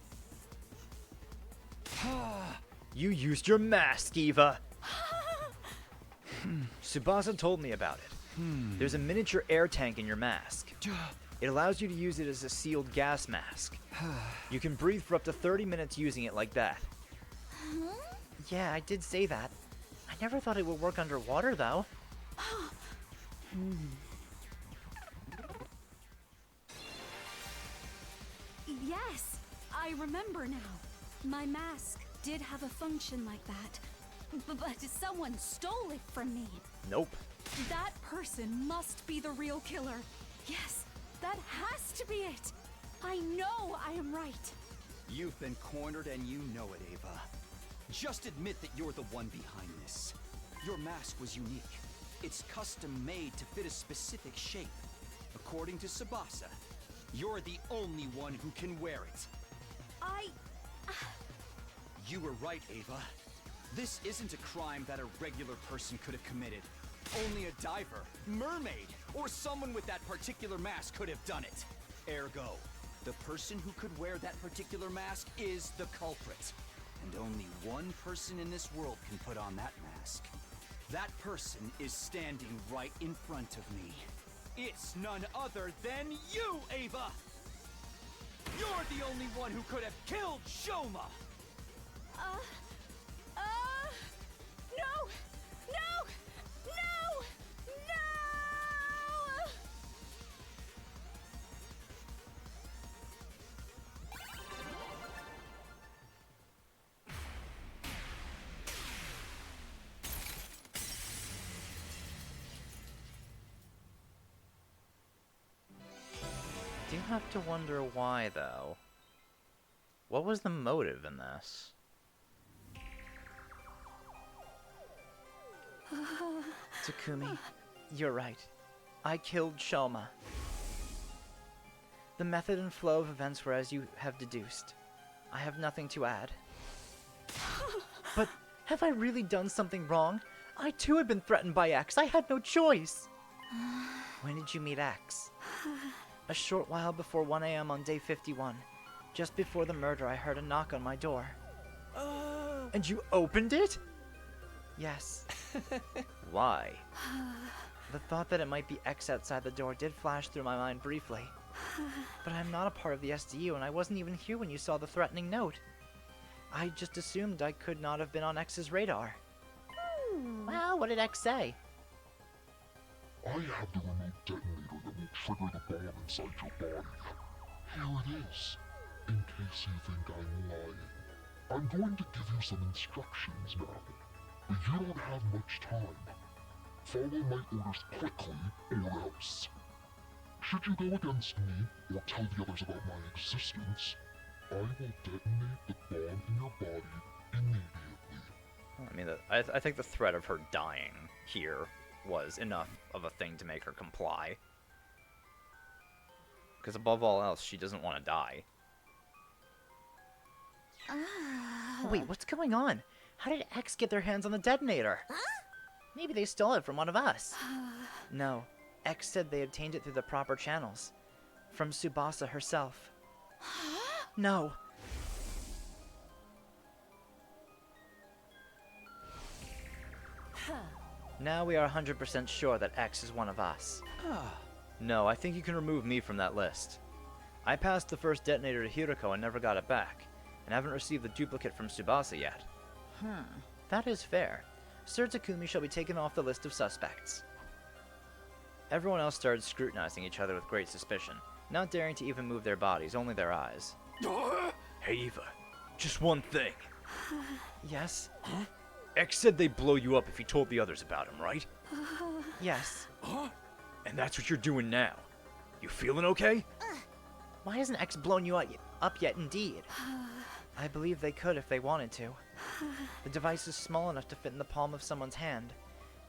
You used your mask, Eva! Tsubasa told me about it. There's a miniature air tank in your mask. It allows you to use it as a sealed gas mask. You can breathe for up to 30 minutes using it like that. Yeah, I did say that. I never thought it would work underwater, though. Yes, I remember now. My mask did have a function like that. But someone stole it from me. Nope. That person must be the real killer. Yes, That has to be it! I know I am right! You've been cornered and you know it, Ava. Just admit that you're the one behind this. Your mask was unique. It's custom made to fit a specific shape. According to Tsubasa, you're the only one who can wear it. You were right, Ava. This isn't a crime that a regular person could have committed. Only a diver, mermaid, or someone with that particular mask could have done it. Ergo, the person who could wear that particular mask is the culprit. And only one person in this world can put on that mask. That person is standing right in front of me. It's none other than you, Ava! You're the only one who could have killed Shoma! No! No! No! No! Do you have to wonder why, though? What was the motive in this? Takumi, you're right. I killed Shoma. The method and flow of events were as you have deduced. I have nothing to add. But have I really done something wrong? I too had been threatened by X. I had no choice. When did you meet X? A short while before 1 a.m. on day 51. Just before the murder, I heard a knock on my door. And you opened it? Yes. Why? The thought that it might be X outside the door did flash through my mind briefly. But I'm not a part of the SDU, and I wasn't even here when you saw the threatening note. I just assumed I could not have been on X's radar. Well, what did X say? I have the remote detonator that will trigger the bomb inside your body. Here it is, in case you think I'm lying. I'm going to give you some instructions now, but you don't have much time. Follow my orders quickly, or else. Should you go against me, or tell the others about my existence, I will detonate the bomb in your body immediately. I mean, I think the threat of her dying here was enough of a thing to make her comply. Because above all else, she doesn't want to die. Wait, what's going on? How did X get their hands on the detonator? Maybe they stole it from one of us. No, X said they obtained it through the proper channels. From Tsubasa herself. No. Now we are 100% sure that X is one of us. No, I think you can remove me from that list. I passed the first detonator to Hiroko and never got it back, and haven't received the duplicate from Tsubasa yet. That is fair. Sir Takumi shall be taken off the list of suspects. Everyone else started scrutinizing each other with great suspicion, not daring to even move their bodies, only their eyes. Hey Eva, just one thing. Yes? X said they'd blow you up if you told the others about him, right? Yes. And that's what you're doing now. You feeling okay? Why hasn't X blown you up yet, indeed? I believe they could if they wanted to. The device is small enough to fit in the palm of someone's hand.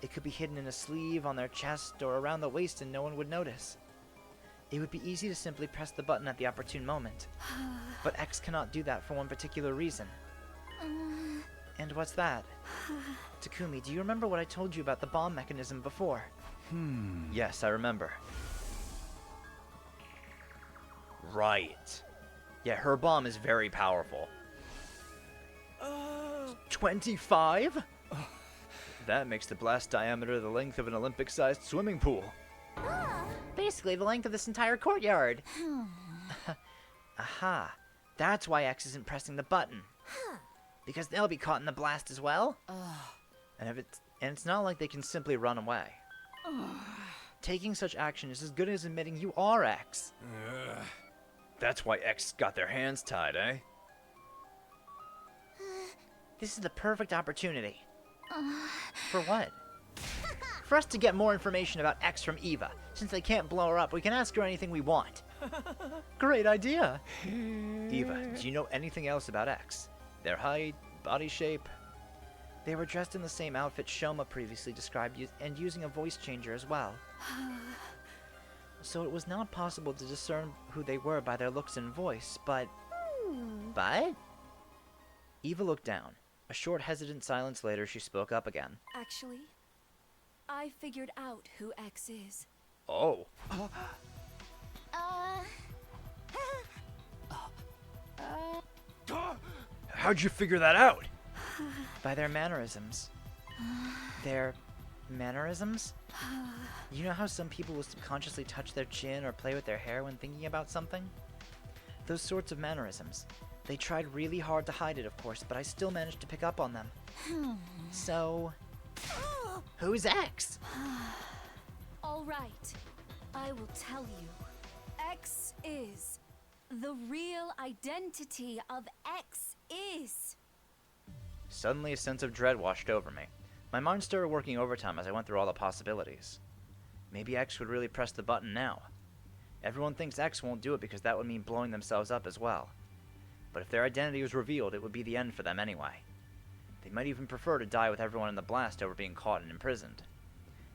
It could be hidden in a sleeve, on their chest, or around the waist and no one would notice. It would be easy to simply press the button at the opportune moment. But X cannot do that for one particular reason. And what's that? Takumi, do you remember what I told you about the bomb mechanism before? Yes, I remember. Right. Yeah, her bomb is very powerful. 25? That makes the blast diameter the length of an Olympic-sized swimming pool. Basically the length of this entire courtyard. Aha. That's why X isn't pressing the button. Because they'll be caught in the blast as well. And it's not like they can simply run away. Taking such action is as good as admitting you are X. That's why X got their hands tied, eh? This is the perfect opportunity. For what? For us to get more information about X from Eva, since they can't blow her up, we can ask her anything we want. Great idea. Eva, do you know anything else about X? Their height, body shape? They were dressed in the same outfit Shoma previously described and using a voice changer as well. So it was not possible to discern who they were by their looks and voice, but... But? Eva looked down. A short, hesitant silence later, she spoke up again. Actually, I figured out who X is. Oh. How'd you figure that out? By their mannerisms. Their mannerisms? You know how some people will subconsciously touch their chin or play with their hair when thinking about something? Those sorts of mannerisms. They tried really hard to hide it, of course, but I still managed to pick up on them. So... who's X? All right, I will tell you. X is. The real identity of X is. Suddenly a sense of dread washed over me. My mind started working overtime as I went through all the possibilities. Maybe X would really press the button now. Everyone thinks X won't do it because that would mean blowing themselves up as well. But if their identity was revealed, it would be the end for them anyway. They might even prefer to die with everyone in the blast over being caught and imprisoned.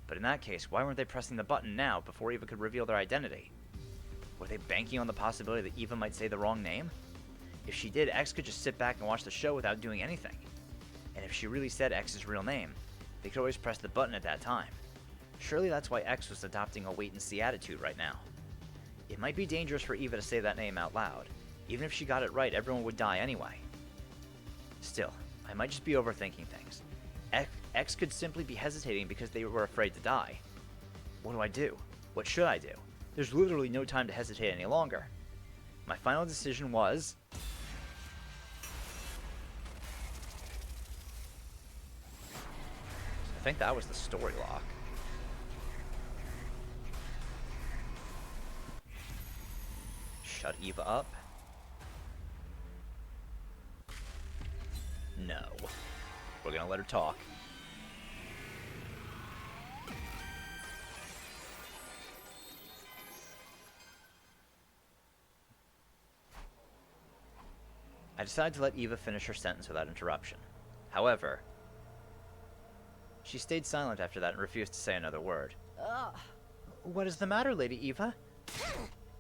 But in that case, why weren't they pressing the button now before Eva could reveal their identity? Were they banking on the possibility that Eva might say the wrong name? If she did, X could just sit back and watch the show without doing anything. And if she really said X's real name, they could always press the button at that time. Surely that's why X was adopting a wait-and-see attitude right now. It might be dangerous for Eva to say that name out loud. Even if she got it right, everyone would die anyway. Still, I might just be overthinking things. X could simply be hesitating because they were afraid to die. What do I do? What should I do? There's literally no time to hesitate any longer. My final decision was... I think that was the story lock. Shut Eva up. No. We're gonna let her talk. I decided to let Eva finish her sentence without interruption. However, she stayed silent after that and refused to say another word. Ugh. What is the matter, Lady Eva?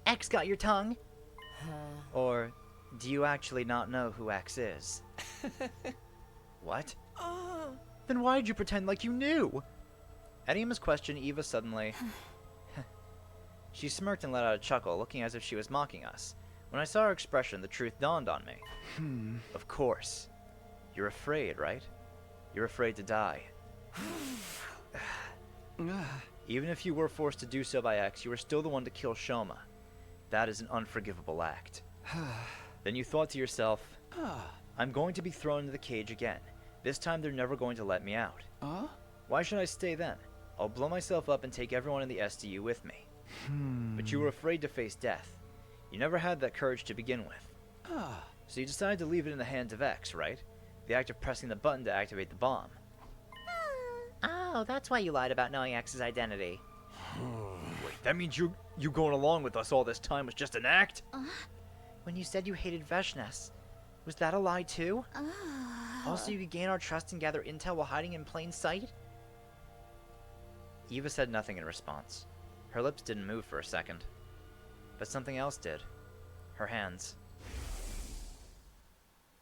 X got your tongue? Or do you actually not know who X is? What? Then why did you pretend like you knew? At Emma's question, Eva suddenly... She smirked and let out a chuckle, looking as if she was mocking us. When I saw her expression, the truth dawned on me. Of course. You're afraid, right? You're afraid to die. Even if you were forced to do so by X, you were still the one to kill Shoma. That is an unforgivable act. Then you thought to yourself, I'm going to be thrown into the cage again. This time they're never going to let me out. Why should I stay then? I'll blow myself up and take everyone in the SDU with me. But you were afraid to face death. You never had that courage to begin with. So you decided to leave it in the hands of X, right? The act of pressing the button to activate the bomb. Oh, that's why you lied about knowing X's identity. Wait, that means you going along with us all this time was just an act? When you said you hated Veshnes, was that a lie too? Also, you could gain our trust and gather intel while hiding in plain sight? Eva said nothing in response. Her lips didn't move for a second. But something else did. Her hands.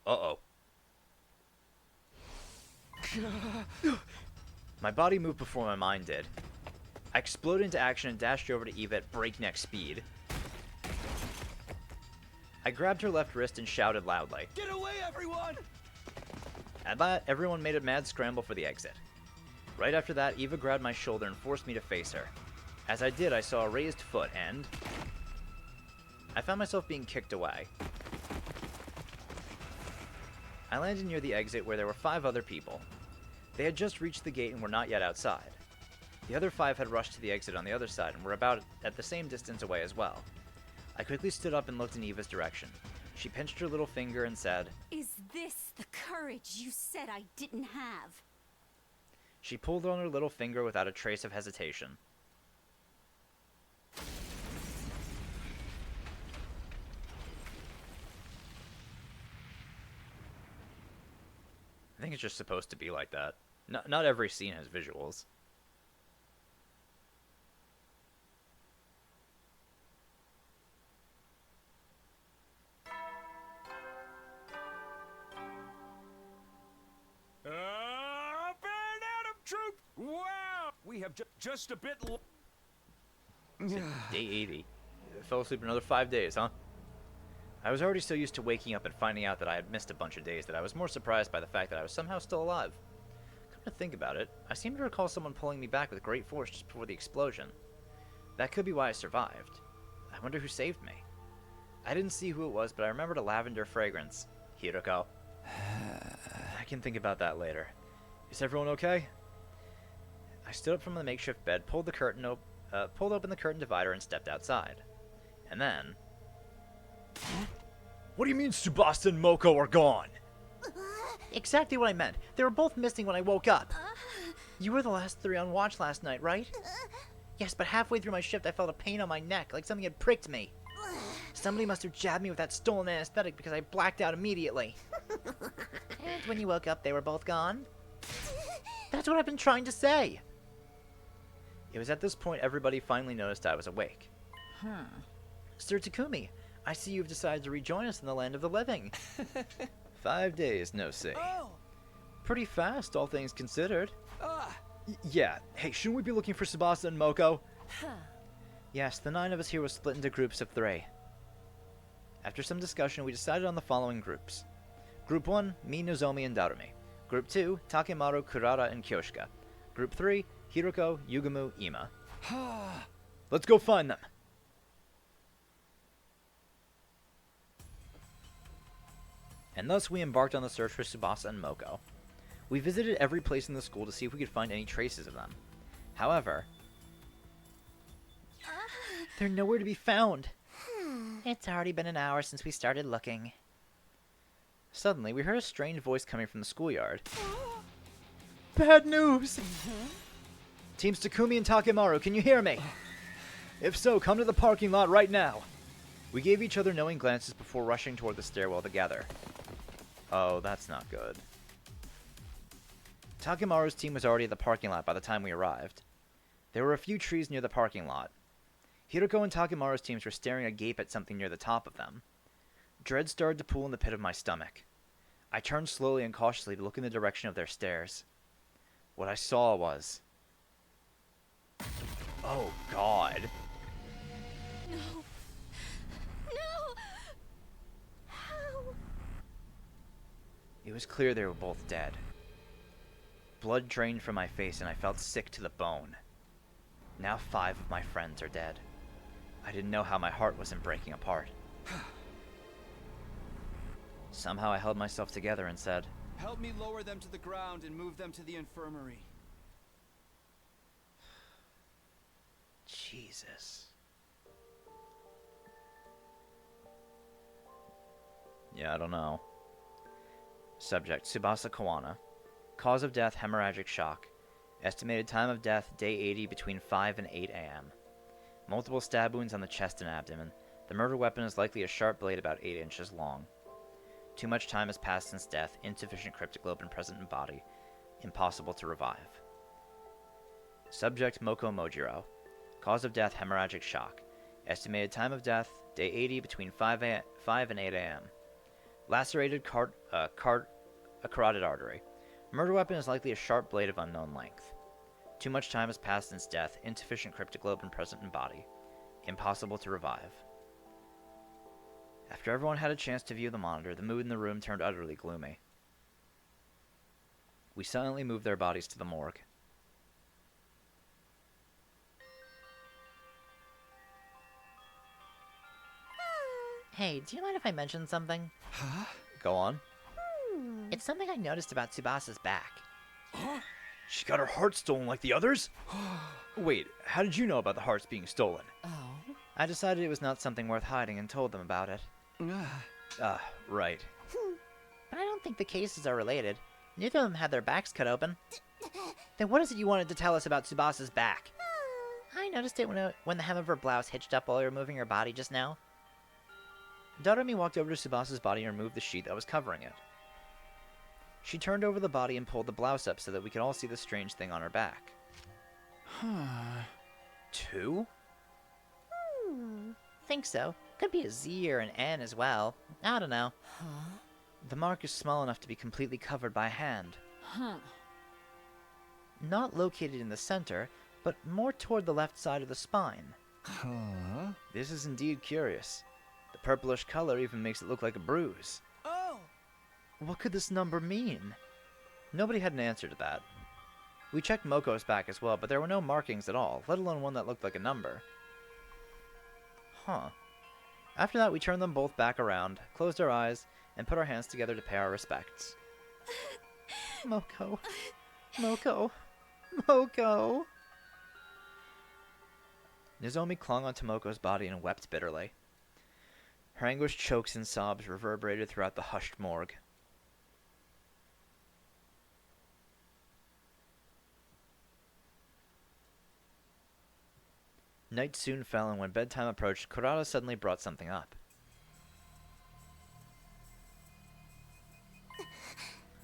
Uh-oh. My body moved before my mind did. I exploded into action and dashed over to Eva at breakneck speed. I grabbed her left wrist and shouted loudly. Get away, everyone! At that, everyone made a mad scramble for the exit. Right after that, Eva grabbed my shoulder and forced me to face her. As I did, I saw a raised foot and... I found myself being kicked away. I landed near the exit where there were 5 other people. They had just reached the gate and were not yet outside. The other 5 had rushed to the exit on the other side and were about at the same distance away as well. I quickly stood up and looked in Eva's direction. She pinched her little finger and said, Is this the courage you said I didn't have? She pulled on her little finger without a trace of hesitation. I think it's just supposed to be like that. Not every scene has visuals. Adam Troop! Wow! We have just a bit. Day 80. Fell asleep another 5 days, huh? I was already so used to waking up and finding out that I had missed a bunch of days that I was more surprised by the fact that I was somehow still alive. Come to think about it, I seem to recall someone pulling me back with great force just before the explosion. That could be why I survived. I wonder who saved me. I didn't see who it was, but I remembered a lavender fragrance. Hiroko. I can think about that later. Is everyone okay? I stood up from the makeshift bed, pulled open the curtain divider, and stepped outside. And then... What do you mean Tsubasa and Moko are gone? Exactly what I meant. They were both missing when I woke up. You were the last three on watch last night, right? Yes, but halfway through my shift I felt a pain on my neck, like something had pricked me. Somebody must have jabbed me with that stolen anesthetic because I blacked out immediately. And when you woke up, they were both gone? That's what I've been trying to say. It was at this point everybody finally noticed I was awake. Sir Takumi, I see you've decided to rejoin us in the land of the living. 5 days, no see. Oh! Pretty fast, all things considered. Yeah, hey, shouldn't we be looking for Tsubasa and Moko? Yes, the 9 of us here were split into groups of 3. After some discussion, we decided on the following groups. Group 1, me, Nozomi, and Darumi. Group 2, Takemaru, Kurata, and Kyoshika. Group 3, Hiroko, Yugumu, Ima. Let's go find them! And thus we embarked on the search for Tsubasa and Moko. We visited every place in the school to see if we could find any traces of them. However, they're nowhere to be found. It's already been an hour since we started looking. Suddenly, we heard a strange voice coming from the schoolyard. Bad news! Teams Takumi and Takemaru, can you hear me? If so, come to the parking lot right now. We gave each other knowing glances before rushing toward the stairwell together. Oh, that's not good. Takemaru's team was already at the parking lot by the time we arrived. There were a few trees near the parking lot. Hiroko and Takemaru's teams were staring agape at something near the top of them. Dread started to pool in the pit of my stomach. I turned slowly and cautiously to look in the direction of their stares. What I saw was... Oh, God. No. No! How? It was clear they were both dead. Blood drained from my face and I felt sick to the bone. Now 5 of my friends are dead. I didn't know how my heart wasn't breaking apart. Somehow I held myself together and said, Help me lower them to the ground and move them to the infirmary. Jesus. Yeah, I don't know. Subject, Tsubasa Kawana. Cause of death, hemorrhagic shock. Estimated time of death, day 80, between 5 and 8 a.m. Multiple stab wounds on the chest and abdomen. The murder weapon is likely a sharp blade about 8 inches long. Too much time has passed since death. Insufficient cryptoglobin present in body. Impossible to revive. Subject, Moko Mojiro. Cause of death, hemorrhagic shock. Estimated time of death, day 80, between 5 and 8 a.m. Lacerated carotid artery. Murder weapon is likely a sharp blade of unknown length. Too much time has passed since death. Insufficient cryptoglobin present in body. Impossible to revive. After everyone had a chance to view the monitor, the mood in the room turned utterly gloomy. We silently moved their bodies to the morgue. Hey, do you mind if I mention something? Huh? Go on. It's something I noticed about Tsubasa's back. She got her heart stolen like the others? Wait, how did you know about the hearts being stolen? Oh? I decided it was not something worth hiding and told them about it. Right. But I don't think the cases are related. Neither of them had their backs cut open. Then what is it you wanted to tell us about Tsubasa's back? I noticed it when the hem of her blouse hitched up while you were moving her body just now. Doremi walked over to Tsubasa's body and removed the sheet that was covering it. She turned over the body and pulled the blouse up so that we could all see the strange thing on her back. Huh. 2? Think so. Could be a Z or an N as well. I don't know. Huh? The mark is small enough to be completely covered by a hand. Huh. Not located in the center, but more toward the left side of the spine. Huh? This is indeed curious. The purplish color even makes it look like a bruise. Oh! What could this number mean? Nobody had an answer to that. We checked Moko's back as well, but there were no markings at all, let alone one that looked like a number. Huh. After that, we turned them both back around, closed our eyes, and put our hands together to pay our respects. Moko. Moko. Moko. Nozomi clung onto Moko's body and wept bitterly. Her anguished chokes and sobs reverberated throughout the hushed morgue. Night soon fell, and when bedtime approached, Kurata suddenly brought something up.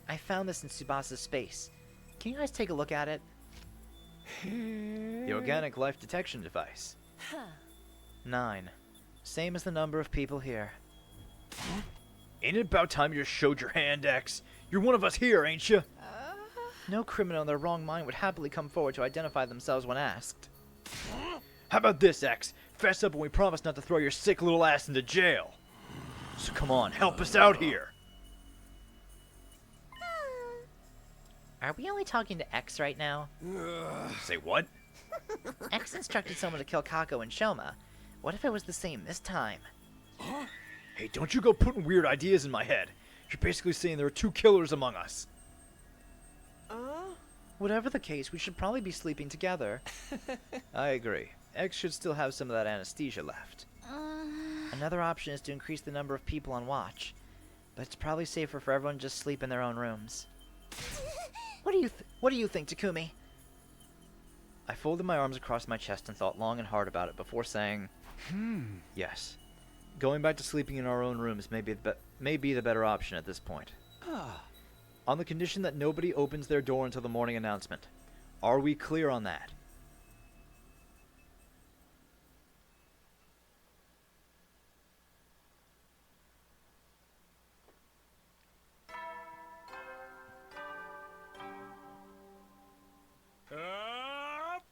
I found this in Tsubasa's space. Can you guys take a look at it? The organic life detection device. 9. Same as the number of people here. Ain't it about time you just showed your hand, X? You're one of us here, ain't you? No criminal in their wrong mind would happily come forward to identify themselves when asked. How about this, X? Fess up and we promise not to throw your sick little ass into jail. So come on, help us out here. Are we only talking to X right now? Say what? X instructed someone to kill Kako and Shoma. What if it was the same this time? Hey, don't you go putting weird ideas in my head. You're basically saying there are 2 killers among us. Whatever the case, we should probably be sleeping together. I agree. X should still have some of that anesthesia left. Another option is to increase the number of people on watch, but it's probably safer for everyone to just sleep in their own rooms. What do you think, Takumi? I folded my arms across my chest and thought long and hard about it before saying, yes. Going back to sleeping in our own rooms may be the better option at this point. On the condition that nobody opens their door until the morning announcement. Are we clear on that?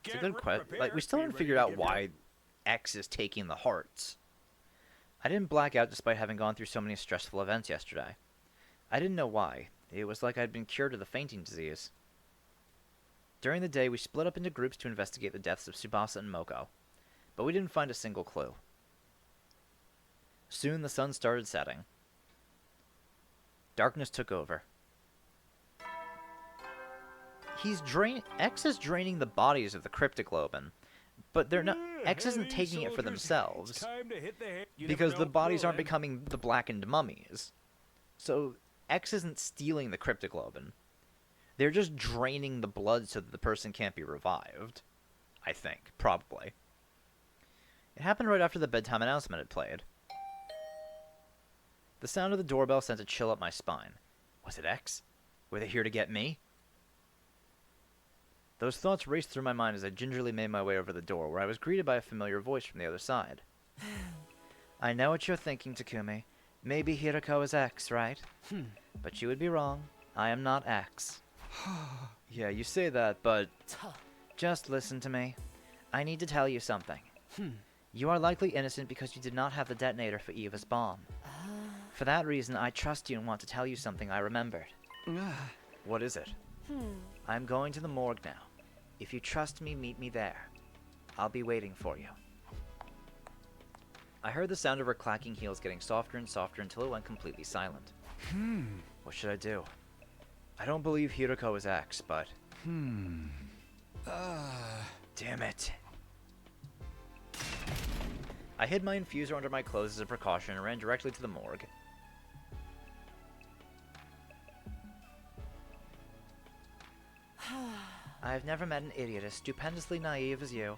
It's a good question. Like, we still haven't figured out why X is taking the hearts. I didn't black out despite having gone through so many stressful events yesterday. I didn't know why. It was like I'd been cured of the fainting disease. During the day, we split up into groups to investigate the deaths of Tsubasa and Moko, but we didn't find a single clue. Soon the sun started setting. Darkness took over. X is draining the bodies of the Cryptoglobin, but they're not. X isn't taking it for themselves because the bodies aren't becoming the blackened mummies. So X isn't stealing the Cryptoglobin. They're just draining the blood so that the person can't be revived. I think, probably. It happened right after the bedtime announcement had played. The sound of the doorbell sent a chill up my spine. Was it X? Were they here to get me? Those thoughts raced through my mind as I gingerly made my way over the door, where I was greeted by a familiar voice from the other side. I know what you're thinking, Takumi. Maybe Hirako is X, right? But you would be wrong. I am not X. Yeah, you say that, but... Just listen to me. I need to tell you something. You are likely innocent because you did not have the detonator for Eva's bomb. For that reason, I trust you and want to tell you something I remembered. What is it? I'm going to the morgue now. If you trust me, meet me there. I'll be waiting for you. I heard the sound of her clacking heels getting softer and softer until it went completely silent. What should I do? I don't believe Hirako is X, but... Damn it. I hid my infuser under my clothes as a precaution and ran directly to the morgue. I've never met an idiot as stupendously naive as you.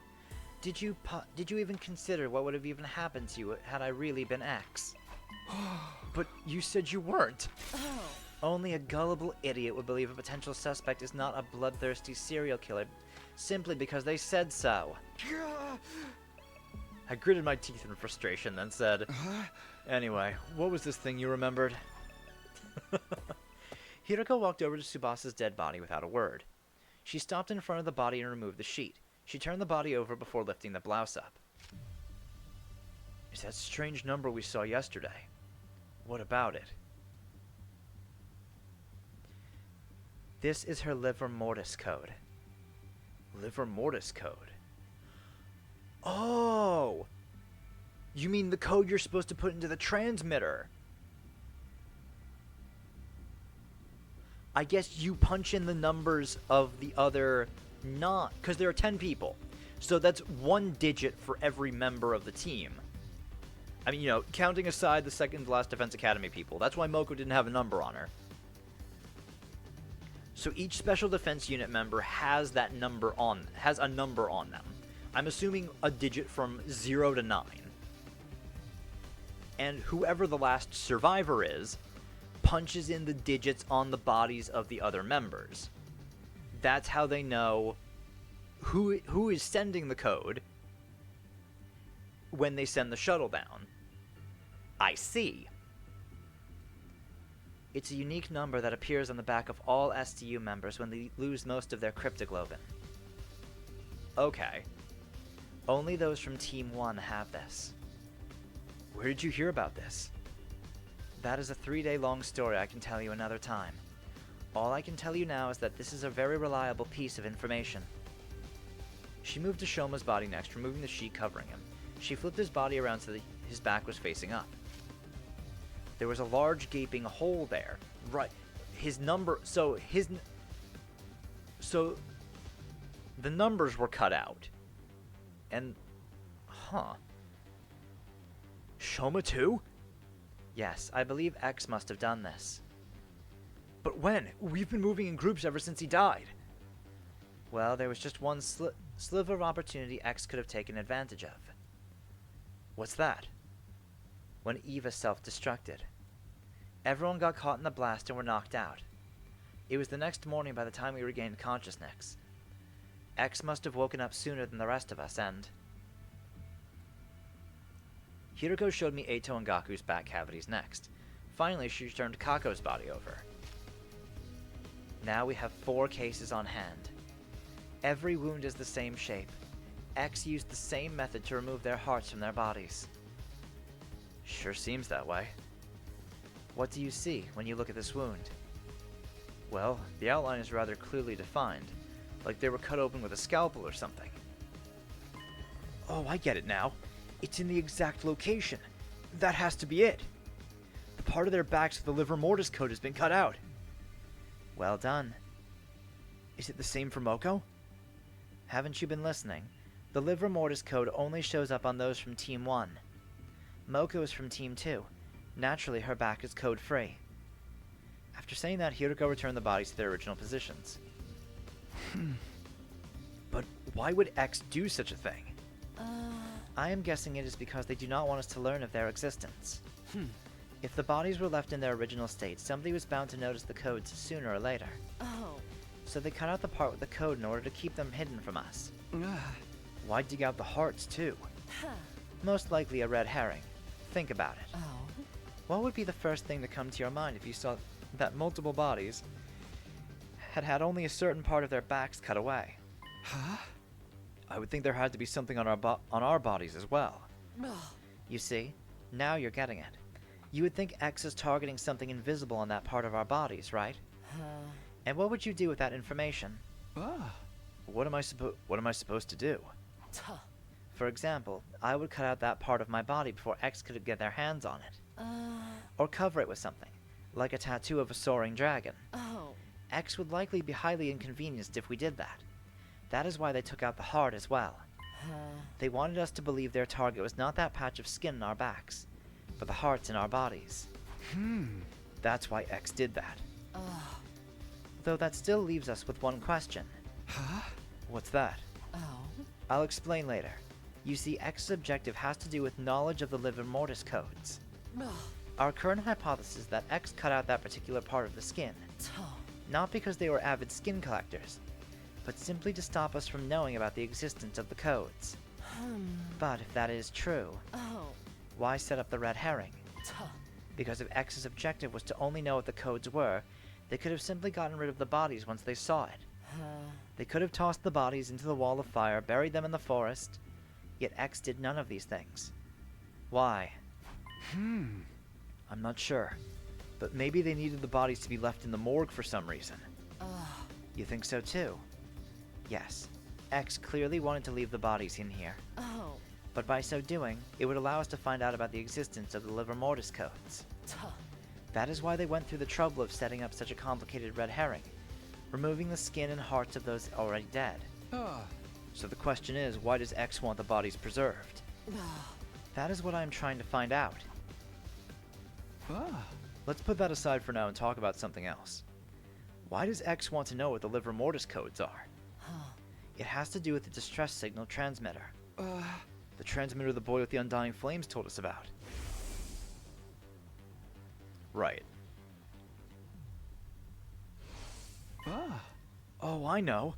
Did you even consider what would have even happened to you had I really been X? But you said you weren't. Oh. Only a gullible idiot would believe a potential suspect is not a bloodthirsty serial killer simply because they said so. I gritted my teeth in frustration, then said, Anyway, what was this thing you remembered? Hiroko walked over to Tsubasa's dead body without a word. She stopped in front of the body and removed the sheet. She turned the body over before lifting the blouse up. It's that strange number we saw yesterday. What about it? This is her livor mortis code. Livor mortis code? Oh! You mean the code you're supposed to put into the transmitter? I guess you punch in the numbers of the other because there are 10 people. So that's 1 digit for every member of the team. I mean, you know, counting aside the second to last Defense Academy people. That's why Moko didn't have a number on her. So each Special Defense Unit member has a number on them. I'm assuming a digit from 0 to 9. And whoever the last survivor is, punches in the digits on the bodies of the other members. That's how they know who is sending the code when they send the shuttle down. I see. It's a unique number that appears on the back of all STU members when they lose most of their cryptoglobin. Okay. Only those from Team 1 have this. Where did you hear about this? That is a 3-day-long story I can tell you another time. All I can tell you now is that this is a very reliable piece of information. She moved to Shoma's body next, removing the sheet covering him. She flipped his body around so that his back was facing up. There was a large gaping hole there. Right. So the numbers were cut out. And, Shoma too? Yes, I believe X must have done this. But when? We've been moving in groups ever since he died. Well, there was just one sliver of opportunity X could have taken advantage of. What's that? When Eva self-destructed. Everyone got caught in the blast and were knocked out. It was the next morning by the time we regained consciousness. X must have woken up sooner than the rest of us, and... Hiroko showed me Eito and Gaku's back cavities next. Finally, she turned Kako's body over. Now we have 4 cases on hand. Every wound is the same shape. X used the same method to remove their hearts from their bodies. Sure seems that way. What do you see when you look at this wound? Well, the outline is rather clearly defined, like they were cut open with a scalpel or something. Oh, I get it now. It's in the exact location. That has to be it. The part of their backs with the livor mortis code has been cut out. Well done. Is it the same for Moko? Haven't you been listening? The livor mortis code only shows up on those from Team 1. Moko is from Team 2. Naturally, her back is code-free. After saying that, Hiroko returned the bodies to their original positions. But why would X do such a thing? I am guessing it is because they do not want us to learn of their existence. If the bodies were left in their original state, somebody was bound to notice the codes sooner or later. Oh. So they cut out the part with the code in order to keep them hidden from us. Why dig out the hearts, too? Most likely a red herring. Think about it. Oh. What would be the first thing to come to your mind if you saw that multiple bodies had only a certain part of their backs cut away? Huh? I would think there had to be something on our bodies as well. You see, now you're getting it. You would think X is targeting something invisible on that part of our bodies, right? And what would you do with that information? What am I supposed to do? For example, I would cut out that part of my body before X could get their hands on it. Or cover it with something, like a tattoo of a soaring dragon. X would likely be highly inconvenienced if we did that. That is why they took out the heart as well. They wanted us to believe their target was not that patch of skin in our backs, but the hearts in our bodies. That's why X did that. Though that still leaves us with one question. Huh? What's that? Oh? I'll explain later. You see, X's objective has to do with knowledge of the Livor Mortis codes. Ugh. Our current hypothesis is that X cut out that particular part of the skin, not because they were avid skin collectors, but simply to stop us from knowing about the existence of the codes. But if that is true, Oh. why set up the red herring? Because if X's objective was to only know what the codes were, they could have simply gotten rid of the bodies once they saw it. They could have tossed the bodies into the wall of fire, buried them in the forest, yet X did none of these things. Why? I'm not sure, but maybe they needed the bodies to be left in the morgue for some reason. You think so too? Yes. X clearly wanted to leave the bodies in here. Oh. But by so doing, it would allow us to find out about the existence of the Livor Mortis codes. That is why they went through the trouble of setting up such a complicated red herring, removing the skin and hearts of those already dead. So the question is, why does X want the bodies preserved? That is what I am trying to find out. Let's put that aside for now and talk about something else. Why does X want to know what the Livor Mortis codes are? It has to do with the distress signal transmitter. The transmitter the boy with the undying flames told us about. Right. Oh, I know.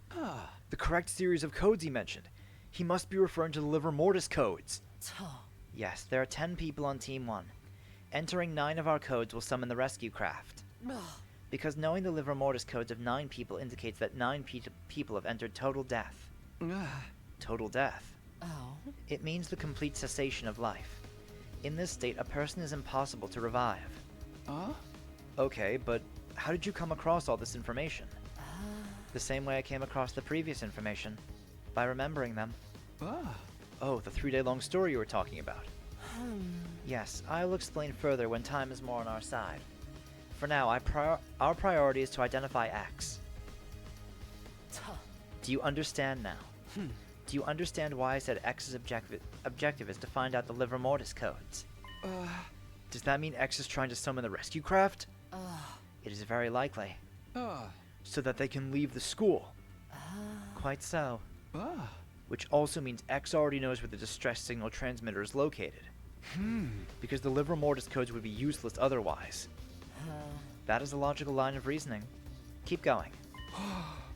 The correct series of codes he mentioned. He must be referring to the Livor Mortis codes. Yes, there are 10 people on Team 1. Entering 9 of our codes will summon the rescue craft. Because knowing the Livor Mortis codes of 9 people indicates that 9 people have entered total death. Total death? Oh? It means the complete cessation of life. In this state, a person is impossible to revive. Okay, but how did you come across all this information? The same way I came across the previous information. By remembering them. Oh, the 3-day-long story you were talking about. Yes, I will explain further when time is more on our side. For now, our priority is to identify X. Do you understand now? Do you understand why I said X's objective is to find out the Livor Mortis codes? Does that mean X is trying to summon the rescue craft? It is very likely. So that they can leave the school. Quite so. Which also means X already knows where the distress signal transmitter is located. Because the Livor Mortis codes would be useless otherwise. That is a logical line of reasoning. Keep going.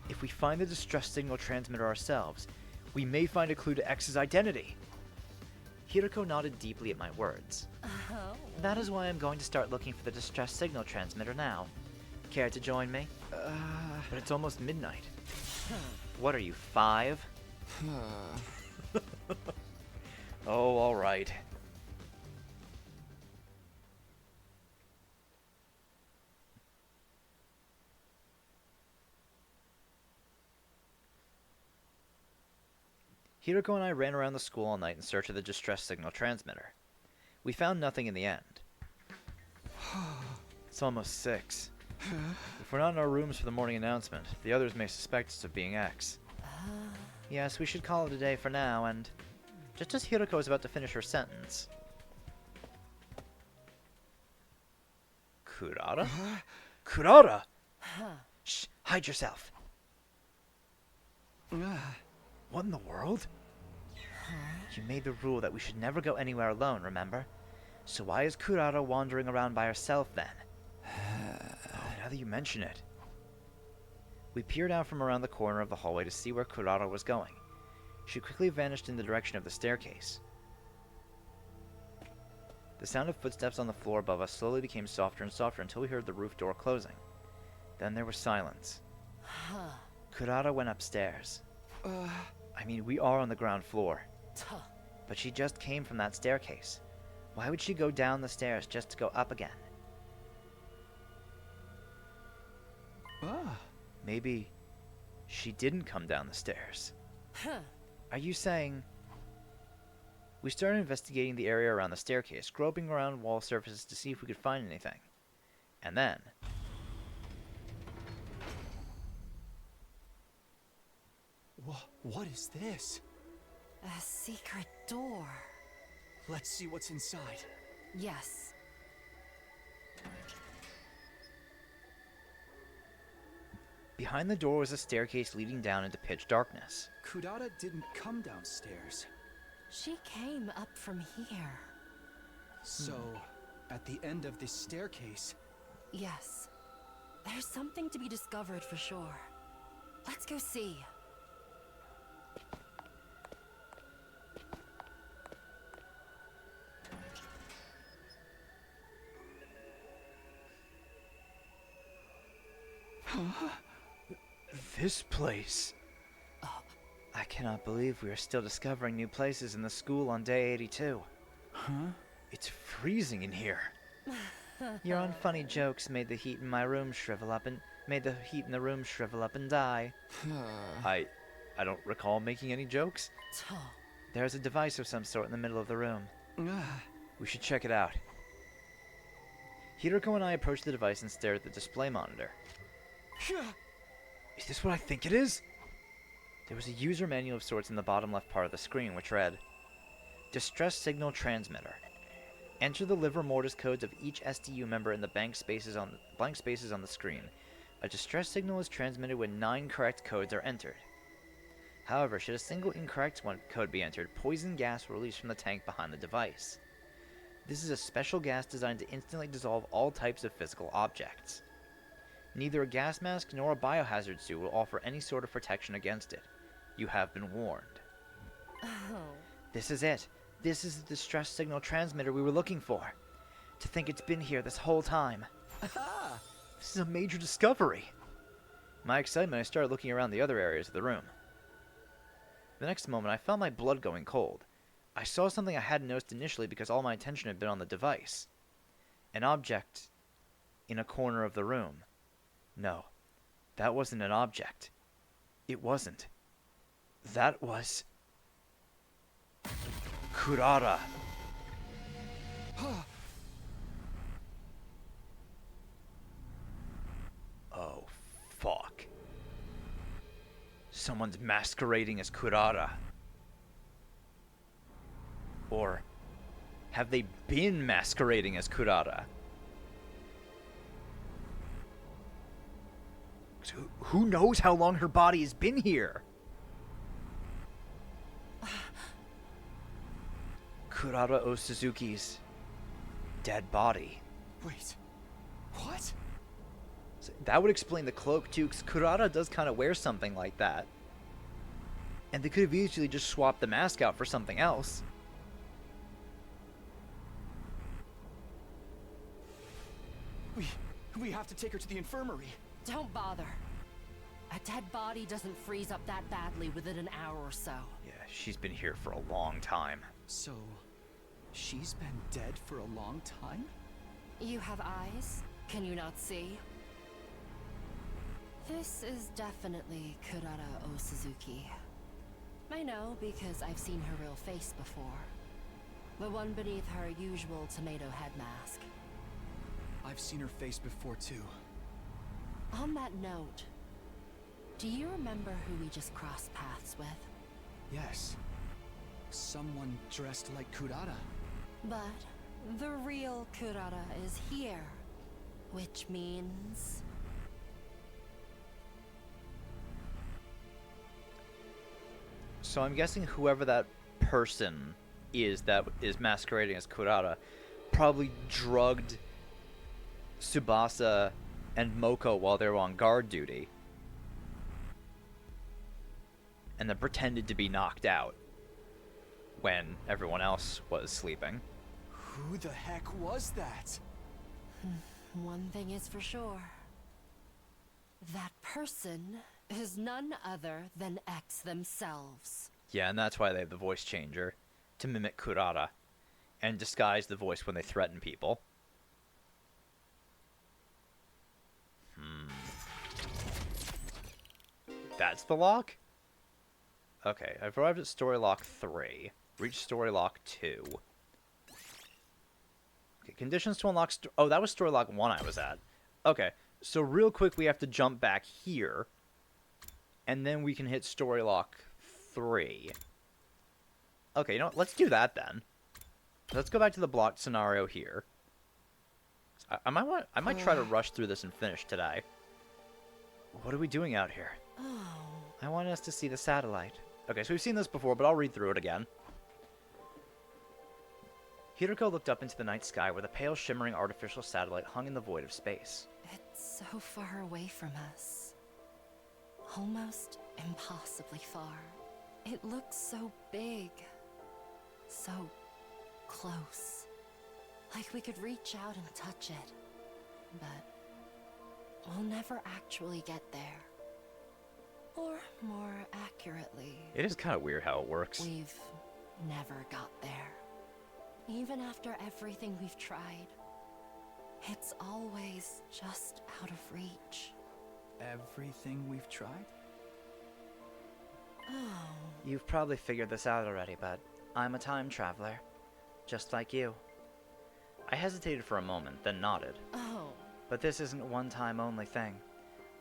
If we find the distress signal transmitter ourselves, we may find a clue to X's identity. Hiroko nodded deeply at my words. That is why I'm going to start looking for the distress signal transmitter now. Care to join me? But it's almost midnight. What are you, 5? Oh, all right. Hiroko and I ran around the school all night in search of the distress signal transmitter. We found nothing in the end. It's almost 6. If we're not in our rooms for the morning announcement, the others may suspect us of being X. Yes, we should call it a day for now, and just as Hiroko was about to finish her sentence... Kurara? Kurara! Shh, hide yourself. What in the world? You made the rule that we should never go anywhere alone, remember? So why is Kurara wandering around by herself then? Now that you mention it. We peered out from around the corner of the hallway to see where Kurara was going. She quickly vanished in the direction of the staircase. The sound of footsteps on the floor above us slowly became softer and softer until we heard the roof door closing. Then there was silence. Kurara went upstairs. I mean, we are on the ground floor. But she just came from that staircase. Why would she go down the stairs just to go up again? Maybe she didn't come down the stairs. Are you saying... We started investigating the area around the staircase, groping around wall surfaces to see if we could find anything. And then... What is this? A secret door. Let's see what's inside. Yes. Behind the door was a staircase leading down into pitch darkness. Kurata didn't come downstairs. She came up from here. So, at the end of this staircase... Yes. There's something to be discovered for sure. Let's go see. This place. I cannot believe we are still discovering new places in the school on day 82. Huh? It's freezing in here. Your unfunny jokes made the heat in my room shrivel up and die. I don't recall making any jokes. There's a device of some sort in the middle of the room. We should check it out. Hiroko and I approached the device and stared at the display monitor. Is this what I think it is? There was a user manual of sorts in the bottom left part of the screen, which read, Distress Signal Transmitter. Enter the liver mortis codes of each STU member in the blank spaces on the screen. A distress signal is transmitted when 9 correct codes are entered. However, should a single incorrect code be entered, poison gas will release from the tank behind the device. This is a special gas designed to instantly dissolve all types of physical objects. Neither a gas mask nor a biohazard suit will offer any sort of protection against it. You have been warned. This is it. This is the distress signal transmitter we were looking for. To think it's been here this whole time. This is a major discovery. My excitement, I started looking around the other areas of the room. The next moment, I felt my blood going cold. I saw something I hadn't noticed initially because all my attention had been on the device. An object in a corner of the room. No, that wasn't an object. It wasn't. That was... Kurata. Oh, fuck. Someone's masquerading as Kurata. Or have they been masquerading as Kurata? Who knows how long her body has been here? Kurata Osuzuki's dead body. Wait, what? So that would explain the cloak too, because Kurata does kind of wear something like that. And they could have easily just swapped the mask out for something else. We have to take her to the infirmary. Don't bother. A dead body doesn't freeze up that badly within an hour or so. Yeah, she's been here for a long time. So, she's been dead for a long time? You have eyes? Can you not see? This is definitely Kurata Osuzuki. I know because I've seen her real face before. The one beneath her usual tomato head mask. I've seen her face before too. On that note, do you remember who we just crossed paths with? Yes. Someone dressed like Kurata. But the real Kurata is here, which means... So I'm guessing whoever that person is that is masquerading as Kurata probably drugged Tsubasa and Moko while they were on guard duty. And then pretended to be knocked out when everyone else was sleeping. Who the heck was that? One thing is for sure. That person is none other than X themselves. Yeah, and that's why they have the voice changer. To mimic Kurata. And disguise the voice when they threaten people. That's the lock? Okay, I've arrived at story lock 3. Reached story lock 2. Okay, conditions to unlock... Oh, that was story lock 1 I was at. Okay, so real quick we have to jump back here. And then we can hit story lock 3. Okay, you know what? Let's do that then. Let's go back to the blocked scenario here. I might try to rush through this and finish today. What are we doing out here? Oh. I wanted us to see the satellite. Okay, so we've seen this before, but I'll read through it again. Hiroko looked up into the night sky where the pale, shimmering artificial satellite hung in the void of space. It's so far away from us. Almost impossibly far. It looks so big. So close. Like we could reach out and touch it. But we'll never actually get there. Or more accurately, It is kind of weird how it works. we've never got there. Even after everything we've tried, it's always just out of reach. Everything we've tried? Oh. You've probably figured this out already, but I'm a time traveler. Just like you. I hesitated for a moment, then nodded. Oh. But this isn't a one-time only thing.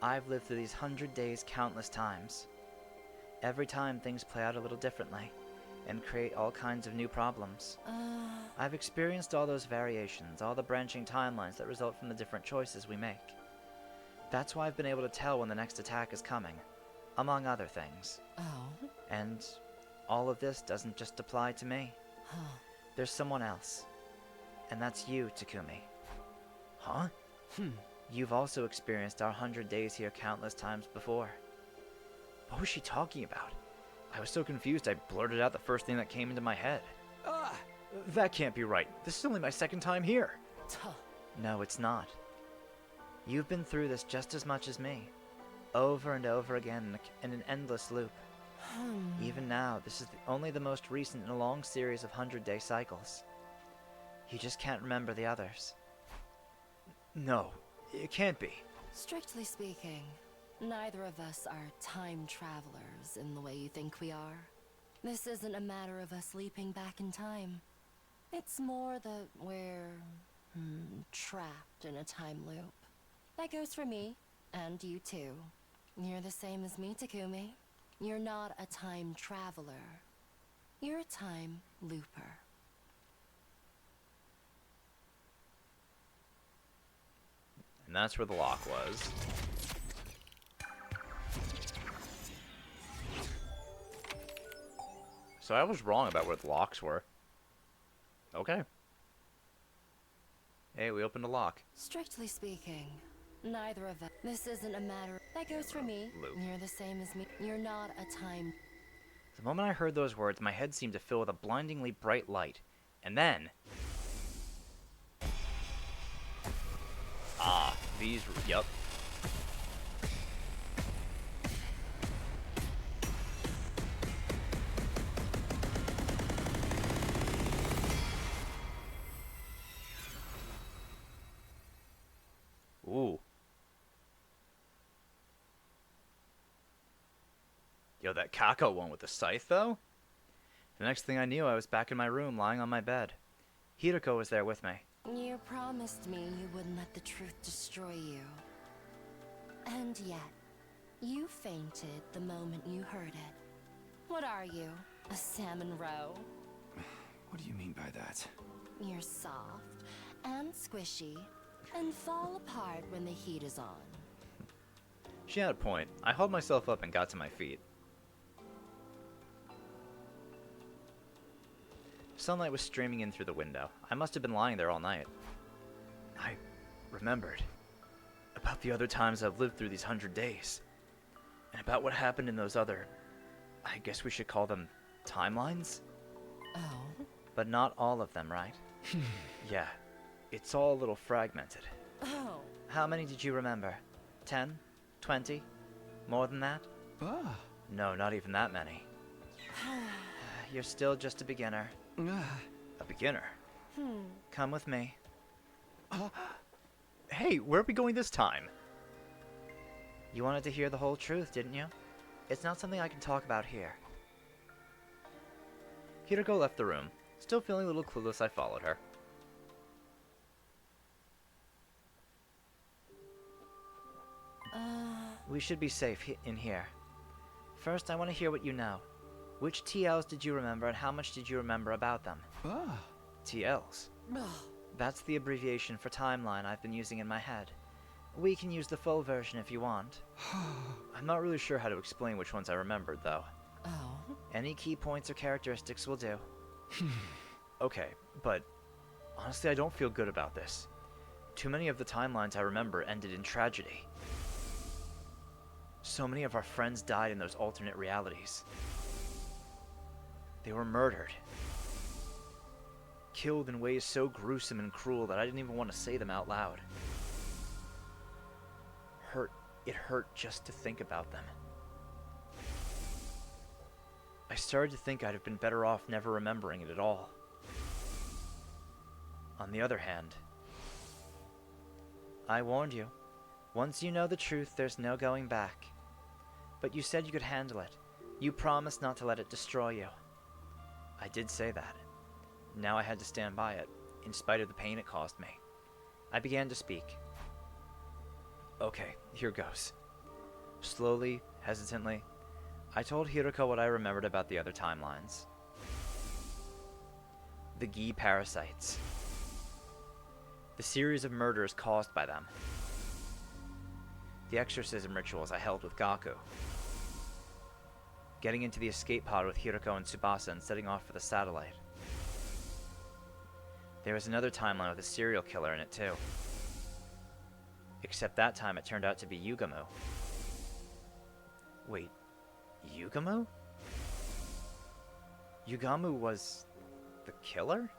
I've lived through these 100 days countless times. Every time things play out a little differently, and create all kinds of new problems. I've experienced all those variations, all the branching timelines that result from the different choices we make. That's why I've been able to tell when the next attack is coming, among other things. Oh. And all of this doesn't just apply to me. Huh. There's someone else. And that's you, Takumi. Huh? You've also experienced our 100 days here countless times before. What was she talking about? I was so confused I blurted out the first thing that came into my head. That can't be right. This is only my second time here. Tuh. No, it's not. You've been through this just as much as me. Over and over again in an endless loop. Even now, this is only the most recent in a long series of 100-day cycles. You just can't remember the others. No, it can't be. Strictly speaking, neither of us are time travelers in the way you think we are. This isn't a matter of us leaping back in time. It's more that we're trapped in a time loop. That goes for me, and you too. You're the same as me, Takumi. You're not a time traveler. You're a time looper. And that's where the lock was. So I was wrong about where the locks were. Okay. Hey, we opened a lock. Strictly speaking, neither of us. This isn't a matter. That goes for me. Loop. You're the same as me. You're not a time. The moment I heard those words, my head seemed to fill with a blindingly bright light. And then... these... Yup. Ooh. Yo, that Kako one with the scythe, though? The next thing I knew, I was back in my room, lying on my bed. Hiroko was there with me. You promised me you wouldn't let the truth destroy you. And yet, you fainted the moment you heard it. What are you? A salmon roe? What do you mean by that? You're soft and squishy and fall apart when the heat is on. She had a point. I hauled myself up and got to my feet. Sunlight was streaming in through the window. I must have been lying there all night. I remembered about the other times I've lived through these 100 days. And about what happened in those other, I guess we should call them timelines? Oh? But not all of them, right? Yeah, it's all a little fragmented. Oh. How many did you remember? 10? 20? More than that? No, not even that many. You're still just a beginner. A beginner? Come with me. Hey, where are we going this time? You wanted to hear the whole truth, didn't you? It's not something I can talk about here. Hiroko left the room. Still feeling a little clueless, I followed her. We should be safe in here. First, I want to hear what you know. Which TLs did you remember and how much did you remember about them? TLs. That's the abbreviation for timeline I've been using in my head. We can use the full version if you want. I'm not really sure how to explain which ones I remembered, though. Oh? Any key points or characteristics will do. Okay, but honestly, I don't feel good about this. Too many of the timelines I remember ended in tragedy. So many of our friends died in those alternate realities. They were murdered. Killed in ways so gruesome and cruel that I didn't even want to say them out loud. It hurt just to think about them. I started to think I'd have been better off never remembering it at all. On the other hand, I warned you. Once you know the truth, there's no going back. But you said you could handle it. You promised not to let it destroy you. I did say that. Now I had to stand by it, in spite of the pain it caused me. I began to speak. Okay, here goes. Slowly, hesitantly, I told Hiroko what I remembered about the other timelines. The Gi parasites. The series of murders caused by them. The exorcism rituals I held with Gaku. Getting into the escape pod with Hiroko and Tsubasa and setting off for the satellite. There was another timeline with a serial killer in it too. Except that time it turned out to be Yugamu. Wait, Yugamu? Yugamu was the killer?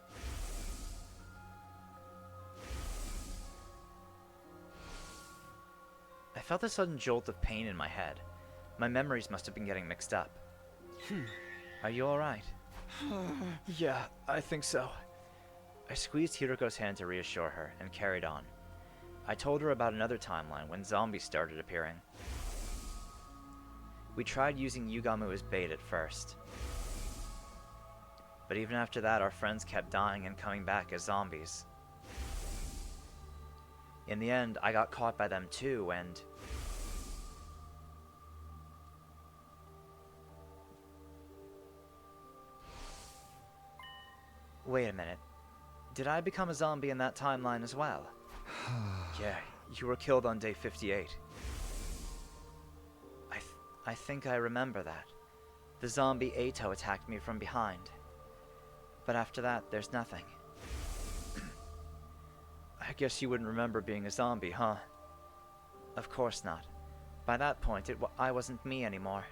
I felt a sudden jolt of pain in my head. My memories must have been getting mixed up. Are you alright? Yeah, I think so. I squeezed Hiroko's hand to reassure her, and carried on. I told her about another timeline when zombies started appearing. We tried using Yugamu as bait at first. But even after that, our friends kept dying and coming back as zombies. In the end, I got caught by them too, and... Wait a minute. Did I become a zombie in that timeline as well? Yeah, you were killed on day 58. I think I remember that. The zombie Ato attacked me from behind. But after that, there's nothing. I guess you wouldn't remember being a zombie, huh? Of course not. By that point, I wasn't me anymore.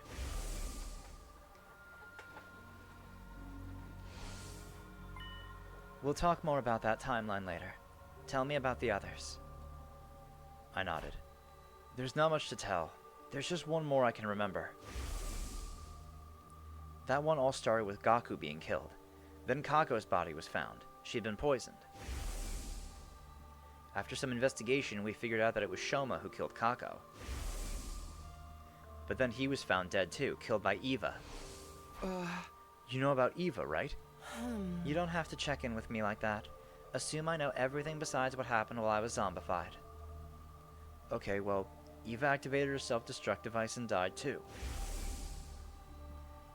We'll talk more about that timeline later. Tell me about the others. I nodded. There's not much to tell. There's just one more I can remember. That one all started with Gaku being killed. Then Kako's body was found. She'd been poisoned. After some investigation, we figured out that it was Shoma who killed Kako. But then he was found dead too, killed by Eva. You know about Eva, right? You don't have to check in with me like that. Assume I know everything besides what happened while I was zombified. Okay, well, Eva activated her self-destruct device and died too.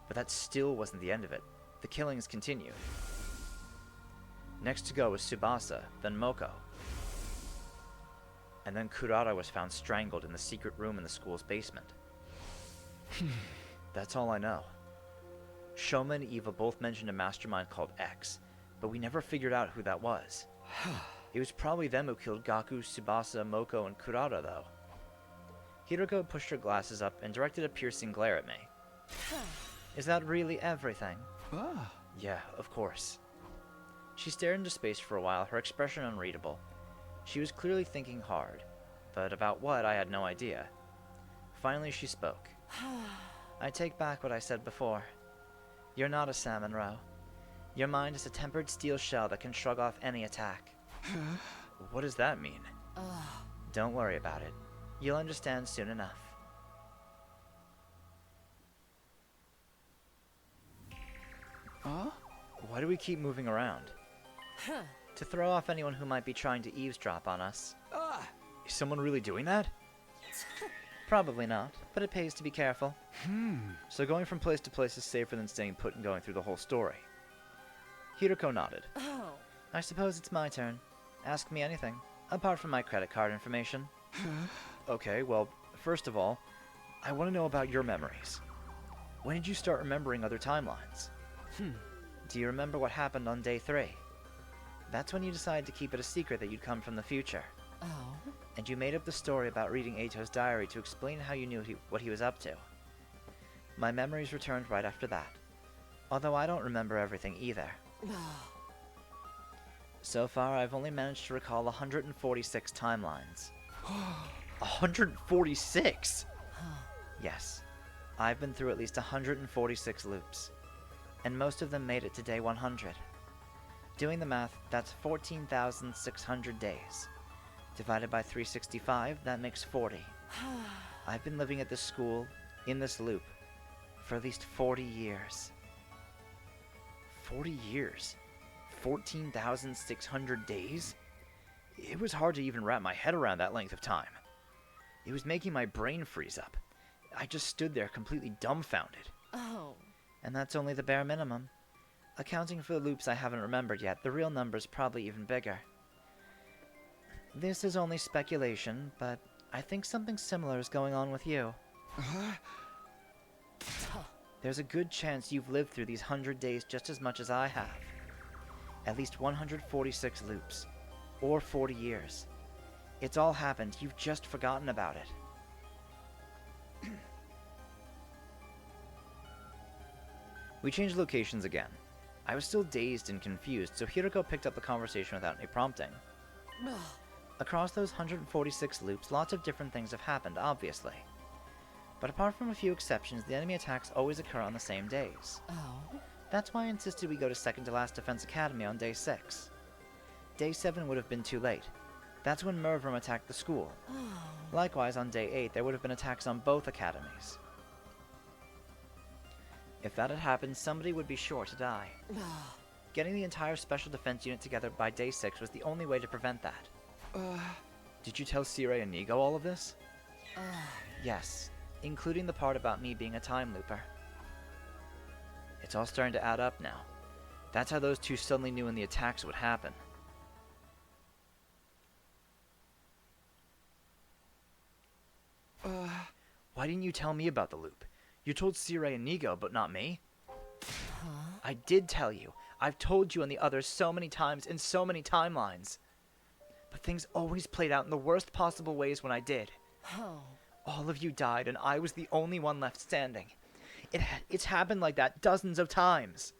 But that still wasn't the end of it. The killings continued. Next to go was Tsubasa, then Moko. And then Kurara was found strangled in the secret room in the school's basement. That's all I know. Shoma and Eva both mentioned a mastermind called X, but we never figured out who that was. It was probably them who killed Gaku, Tsubasa, Moko, and Kurara, though. Hiroko pushed her glasses up and directed a piercing glare at me. Is that really everything? Yeah, of course. She stared into space for a while, her expression unreadable. She was clearly thinking hard, but about what I had no idea. Finally she spoke. I take back what I said before. You're not a salmon roe. Your mind is a tempered steel shell that can shrug off any attack. What does that mean? Don't worry about it. You'll understand soon enough. Why do we keep moving around? To throw off anyone who might be trying to eavesdrop on us. Is someone really doing that? Probably not, but it pays to be careful. So going from place to place is safer than staying put and going through the whole story. Hiroko nodded. I suppose it's my turn. Ask me anything, apart from my credit card information. Okay, well, first of all, I want to know about your memories. When did you start remembering other timelines? Do you remember what happened on day 3? That's when you decided to keep it a secret that you'd come from the future. Oh? And you made up the story about reading Ato's diary to explain how you knew what he was up to. My memories returned right after that, although I don't remember everything either. So far, I've only managed to recall 146 timelines. 146? Yes. I've been through at least 146 loops, and most of them made it to day 100. Doing the math, that's 14,600 days. Divided by 365, that makes 40. I've been living at this school, in this loop, for at least 40 years. 40 years? 14,600 days? It was hard to even wrap my head around that length of time. It was making my brain freeze up. I just stood there completely dumbfounded. Oh. And that's only the bare minimum. Accounting for the loops I haven't remembered yet, the real number's probably even bigger. This is only speculation, but I think something similar is going on with you. There's a good chance you've lived through these 100 days just as much as I have. At least 146 loops. Or 40 years. It's all happened, you've just forgotten about it. We changed locations again. I was still dazed and confused, so Hiroko picked up the conversation without any prompting. Across those 146 loops, lots of different things have happened, obviously. But apart from a few exceptions, the enemy attacks always occur on the same days. Oh? That's why I insisted we go to second to last Defense Academy on day 6. Day 7 would have been too late. That's when Mervrim attacked the school. Likewise, on day 8, there would have been attacks on both academies. If that had happened, somebody would be sure to die. Getting the entire Special Defense Unit together by day 6 was the only way to prevent that. Did you tell Sirei and Nigo all of this? Yes, including the part about me being a time looper. It's all starting to add up now. That's how those two suddenly knew when the attacks would happen. Why didn't you tell me about the loop? You told Sirei and Nigo, but not me? I did tell you. I've told you and the others so many times in so many timelines. But things always played out in the worst possible ways when I did. All of you died and I was the only one left standing. It's happened like that dozens of times.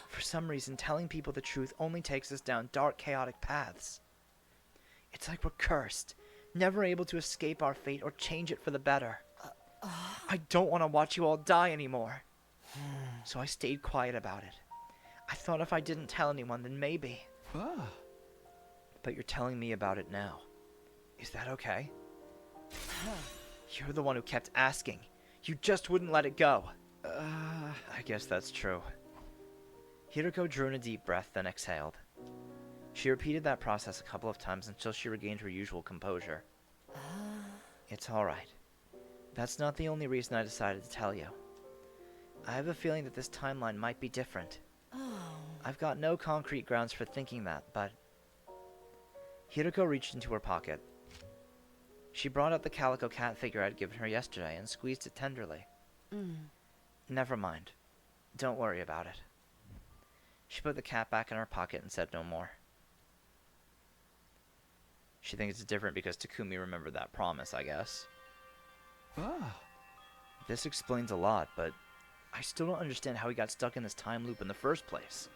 For some reason, telling people the truth only takes us down dark, chaotic paths. It's like we're cursed, never able to escape our fate or change it for the better. I don't want to watch you all die anymore. So I stayed quiet about it. I thought if I didn't tell anyone, then maybe. But you're telling me about it now. Is that okay? You're the one who kept asking. You just wouldn't let it go. I guess that's true. Hiroko drew in a deep breath, then exhaled. She repeated that process a couple of times until she regained her usual composure. It's alright. That's not the only reason I decided to tell you. I have a feeling that this timeline might be different. I've got no concrete grounds for thinking that, but... Hiroko reached into her pocket. She brought out the calico cat figure I'd given her yesterday and squeezed it tenderly. Never mind. Don't worry about it. She put the cat back in her pocket and said no more. She thinks it's different because Takumi remembered that promise, I guess. This explains a lot, but I still don't understand how he got stuck in this time loop in the first place.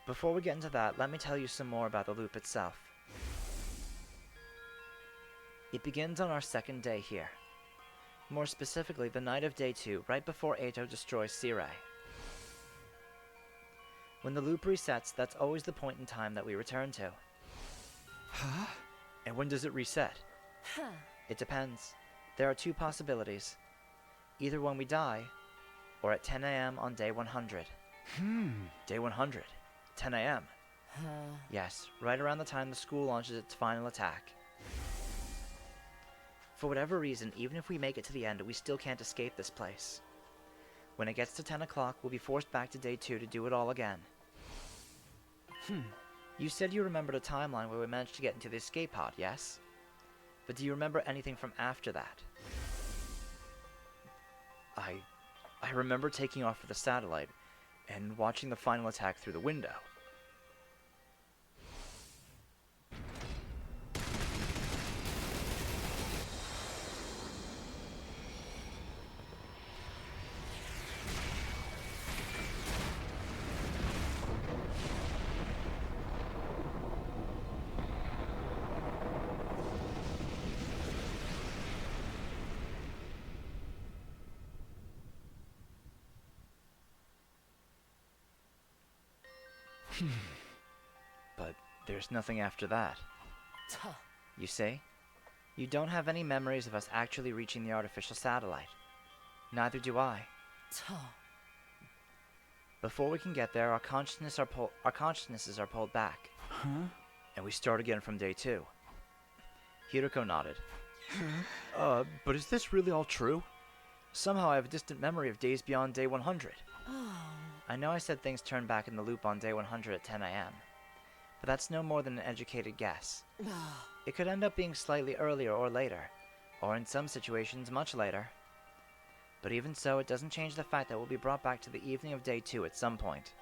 Before we get into that, let me tell you some more about the loop itself. It begins on our second day here. More specifically, the night of day 2, right before Ato destroys Sirei. When the loop resets, that's always the point in time that we return to. And when does it reset? It depends. There are 2 possibilities. Either when we die, or at 10 AM on day 100. Day 100. 10 AM. Yes, right around the time the school launches its final attack. For whatever reason, even if we make it to the end, we still can't escape this place. When it gets to 10 o'clock, we'll be forced back to day 2 to do it all again. You said you remembered a timeline where we managed to get into the escape pod, yes? But do you remember anything from after that? I remember taking off for the satellite and watching the final attack through the window. But there's nothing after that. You see? You don't have any memories of us actually reaching the artificial satellite. Neither do I. Before we can get there, our consciousnesses are pulled back. Huh? And we start again from day 2. Hiroko nodded. But is this really all true? Somehow I have a distant memory of days beyond day 100. I know I said things turn back in the loop on day 100 at 10 a.m., but that's no more than an educated guess. It could end up being slightly earlier or later, or in some situations much later. But even so, it doesn't change the fact that we'll be brought back to the evening of day 2 at some point.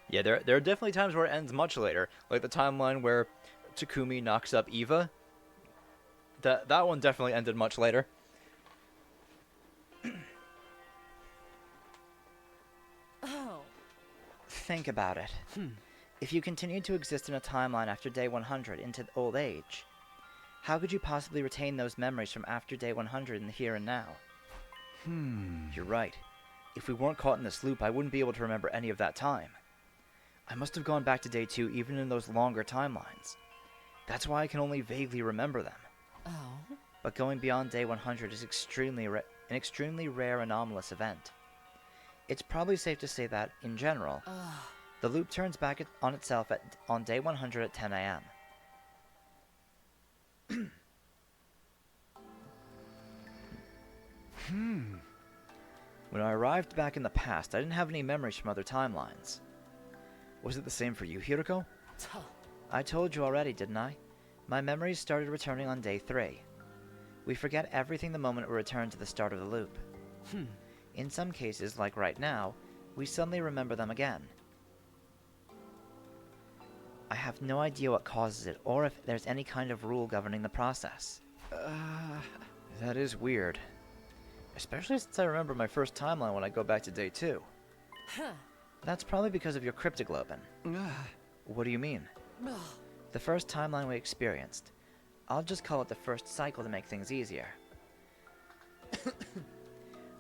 Yeah, there are definitely times where it ends much later, like the timeline where Takumi knocks up Eva. That one definitely ended much later. Think about it. If you continued to exist in a timeline after day 100 into old age, how could you possibly retain those memories from after day 100 in the here and now? You're right. If we weren't caught in this loop, I wouldn't be able to remember any of that time. I must have gone back to day 2 even in those longer timelines. That's why I can only vaguely remember them. But going beyond day 100 is an extremely rare anomalous event. It's probably safe to say that, in general, the loop turns back on itself on day 100 at 10 a.m. When I arrived back in the past, I didn't have any memories from other timelines. Was it the same for you, Hiroko? I told you already, didn't I? My memories started returning on day 3. We forget everything the moment we return to the start of the loop. In some cases, like right now, we suddenly remember them again. I have no idea what causes it, or if there's any kind of rule governing the process. That is weird. Especially since I remember my first timeline when I go back to day 2. That's probably because of your cryptoglobin. What do you mean? The first timeline we experienced. I'll just call it the first cycle to make things easier.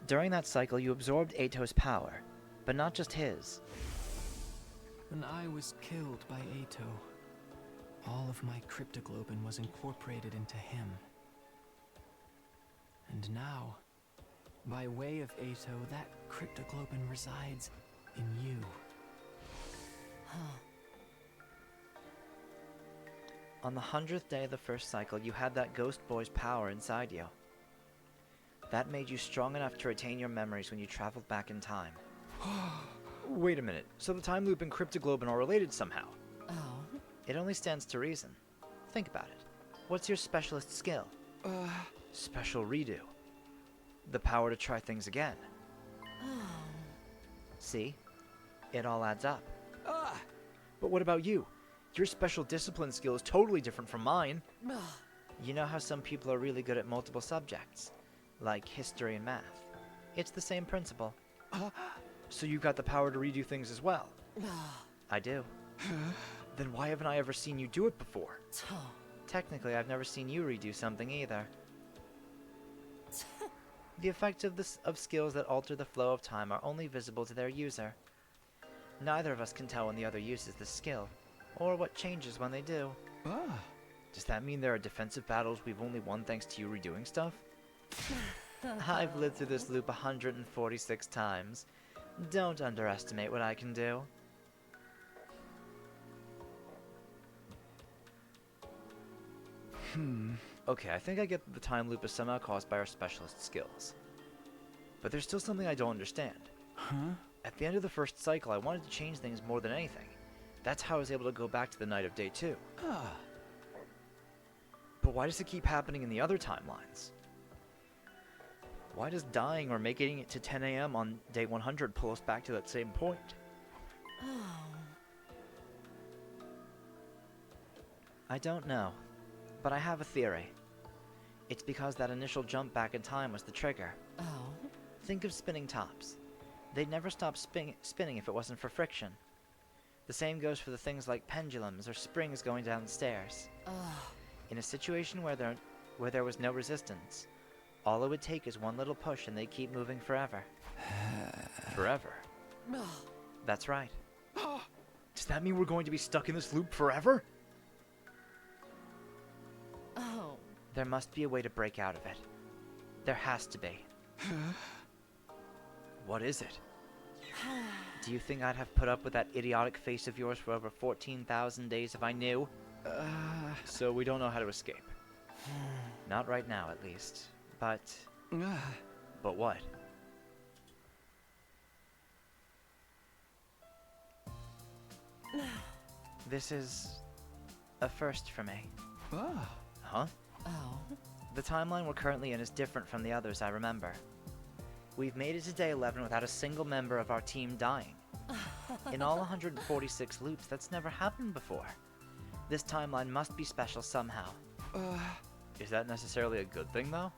During that cycle, you absorbed Ato's power, but not just his. When I was killed by Ato, all of my cryptoglobin was incorporated into him. And now, by way of Ato, that cryptoglobin resides in you. On the 100th day of the first cycle, you had that ghost boy's power inside you. That made you strong enough to retain your memories when you traveled back in time. Wait a minute, so the time loop and cryptoglobin are related somehow? It only stands to reason. Think about it. What's your specialist skill? Special redo. The power to try things again. See? It all adds up. But what about you? Your special discipline skill is totally different from mine. You know how some people are really good at multiple subjects? Like history and math. It's the same principle. So you've got the power to redo things as well? I do. Then why haven't I ever seen you do it before? Technically, I've never seen you redo something either. The effects of skills that alter the flow of time are only visible to their user. Neither of us can tell when the other uses the skill, or what changes when they do. Does that mean there are defensive battles we've only won thanks to you redoing stuff? I've lived through this loop 146 times. Don't underestimate what I can do. Okay, I think I get that the time loop is somehow caused by our specialist skills. But there's still something I don't understand. At the end of the first cycle, I wanted to change things more than anything. That's how I was able to go back to the night of day 2. But why does it keep happening in the other timelines? Why does dying or making it to 10 a.m. on day 100 pull us back to that same point? I don't know, but I have a theory. It's because that initial jump back in time was the trigger. Oh? Think of spinning tops. They'd never stop spinning if it wasn't for friction. The same goes for the things like pendulums or springs going down the stairs. In a situation where there was no resistance, all it would take is one little push and they keep moving forever. Forever. That's right. Does that mean we're going to be stuck in this loop forever? Oh. There must be a way to break out of it. There has to be. What is it? Do you think I'd have put up with that idiotic face of yours for over 14,000 days if I knew? So we don't know how to escape. Not right now, at least. But... But what? This is... a first for me. Huh? Oh. The timeline we're currently in is different from the others I remember. We've made it to day 11 without a single member of our team dying. In all 146 loops, that's never happened before. This timeline must be special somehow. Is that necessarily a good thing, though?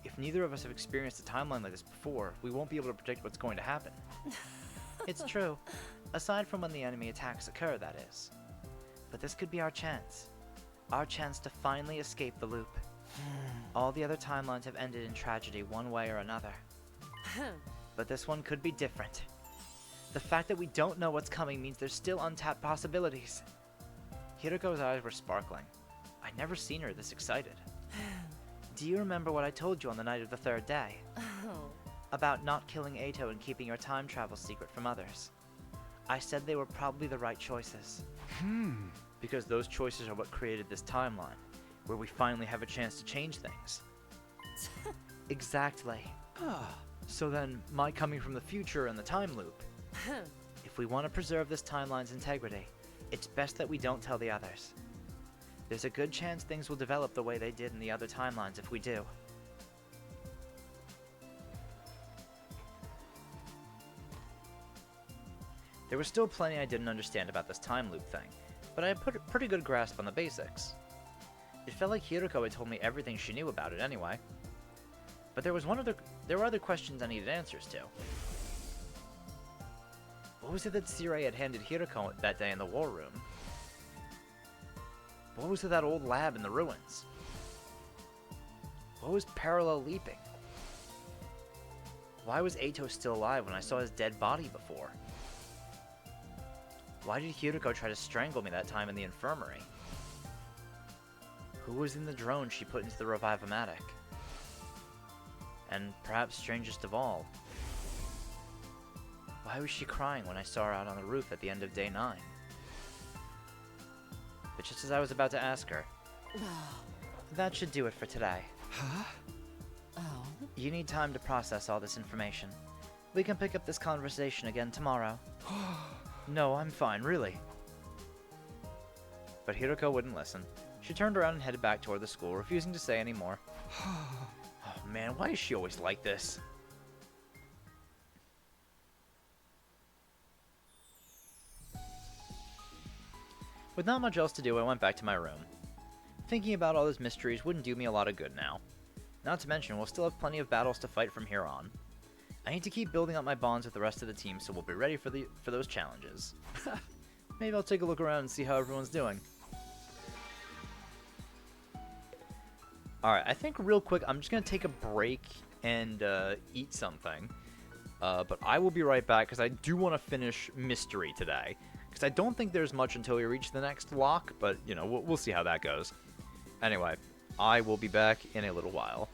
If neither of us have experienced a timeline like this before, we won't be able to predict what's going to happen. It's true. Aside from when the enemy attacks occur, that is. But this could be our chance. Our chance to finally escape the loop. All the other timelines have ended in tragedy one way or another. But this one could be different. The fact that we don't know what's coming means there's still untapped possibilities. Hiroko's eyes were sparkling. I'd never seen her this excited. Do you remember what I told you on the night of the third day? About not killing Eito and keeping your time travel secret from others. I said they were probably the right choices. Because those choices are what created this timeline, where we finally have a chance to change things. Exactly. So then, my coming from the future and the time loop. If we want to preserve this timeline's integrity, it's best that we don't tell the others. There's a good chance things will develop the way they did in the other timelines if we do. There was still plenty I didn't understand about this time loop thing, but I had put a pretty good grasp on the basics. It felt like Hiroko had told me everything she knew about it anyway. But there were other questions I needed answers to. What was it that Sirei had handed Hiroko that day in the war room? What was it that old lab in the ruins? What was parallel leaping? Why was Eito still alive when I saw his dead body before? Why did Hiroko try to strangle me that time in the infirmary? Who was in the drone she put into the Revive-O-Matic? And perhaps strangest of all, why was she crying when I saw her out on the roof at the end of day 9? But just as I was about to ask her, that should do it for today. You need time to process all this information. We can pick up this conversation again tomorrow. No, I'm fine, really. But Hiroko wouldn't listen. She turned around and headed back toward the school, refusing to say any more. Oh man, why is she always like this? With not much else to do, I went back to my room. Thinking about all those mysteries wouldn't do me a lot of good now. Not to mention, we'll still have plenty of battles to fight from here on. I need to keep building up my bonds with the rest of the team, so we'll be ready for those challenges. Maybe I'll take a look around and see how everyone's doing. Alright, I think real quick, I'm just going to take a break and eat something. But I will be right back, because I do want to finish Mystery today. Because I don't think there's much until we reach the next lock, but, you know, we'll see how that goes. Anyway, I will be back in a little while.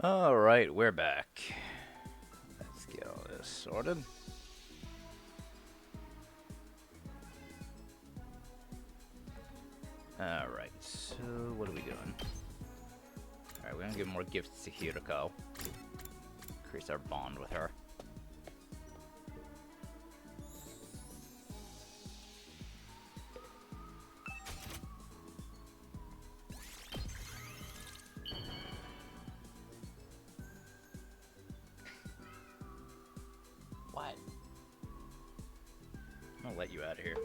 Alright, we're back. Let's get all this sorted. Alright, so what are we doing? Alright, we're gonna give more gifts to Hiroko. Increase our bond with her. What? I'm gonna let you out of here.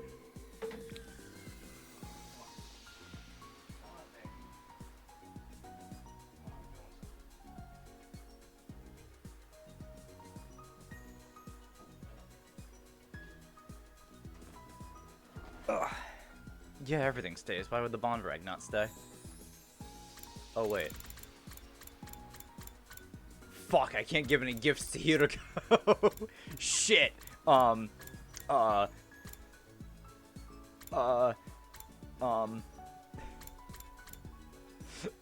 Ugh. Yeah, everything stays. Why would the bond rag not stay? Oh, wait. Fuck, I can't give any gifts to Hiroko. Shit. I don't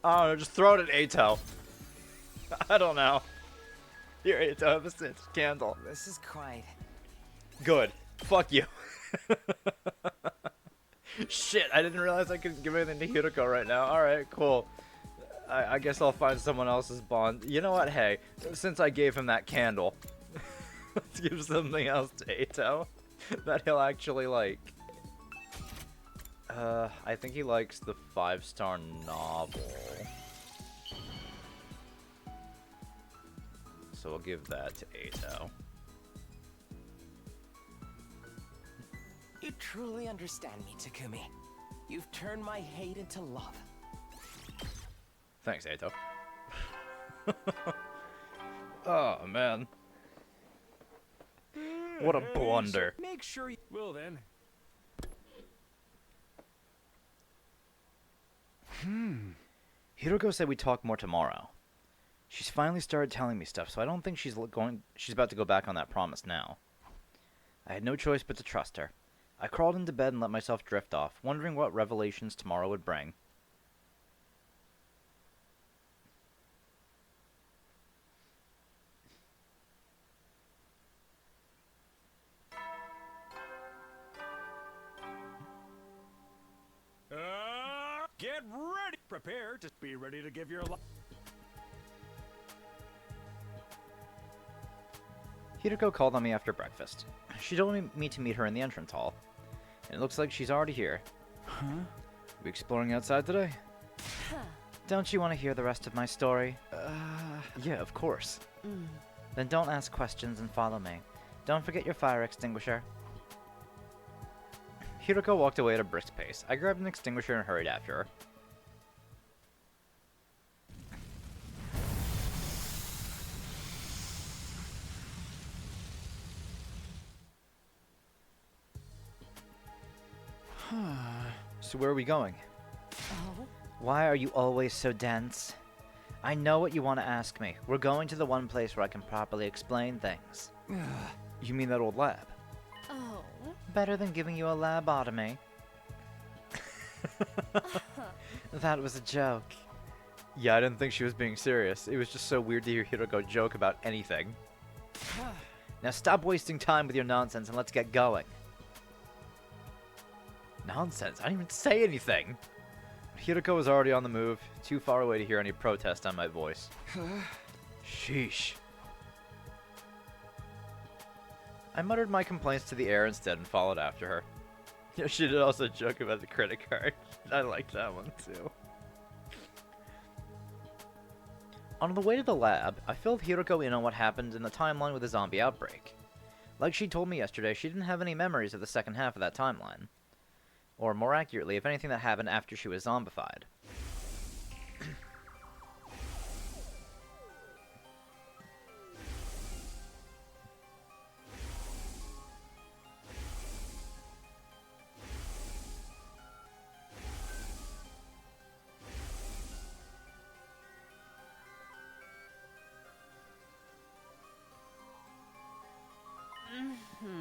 know, just throw it at Ato. I don't know. Here, Ato, have a cinch candle. This is quite... Good. Fuck you. Shit, I didn't realize I could give anything to Hiroko right now. Alright, cool. I guess I'll find someone else's bond. You know what? Hey, since I gave him that candle, let's give something else to Ato that he'll actually like. I think he likes the 5-star novel. So we'll give that to Ato. You truly understand me, Takumi. You've turned my hate into love. Thanks, Ato. Oh, man. What a blunder. Make sure you... Well, then. Hiroko said we talk more tomorrow. She's finally started telling me stuff, so I don't think she's about to go back on that promise now. I had no choice but to trust her. I crawled into bed and let myself drift off, wondering what revelations tomorrow would bring. Get ready! Prepare to be ready to give your life. Hiroko called on me after breakfast. She told me to meet her in the entrance hall. And it looks like she's already here. Huh? We exploring outside today? Don't you want to hear the rest of my story? Yeah, of course. Then don't ask questions and follow me. Don't forget your fire extinguisher. Hiroko walked away at a brisk pace. I grabbed an extinguisher and hurried after her. So where are we going? Oh? Why are you always so dense? I know what you want to ask me. We're going to the one place where I can properly explain things. You mean that old lab? Oh? Better than giving you a labotomy. That was a joke. Yeah, I didn't think she was being serious. It was just so weird to hear Hiroko joke about anything. Now stop wasting time with your nonsense and let's get going. Nonsense? I didn't even say anything. Hiroko was already on the move, too far away to hear any protest on my voice. Sheesh. I muttered my complaints to the air instead and followed after her. Yeah, she did also joke about the credit card. I like that one too. On the way to the lab, I filled Hiroko in on what happened in the timeline with the zombie outbreak. Like she told me yesterday, she didn't have any memories of the second half of that timeline. Or more accurately, of anything that happened after she was zombified.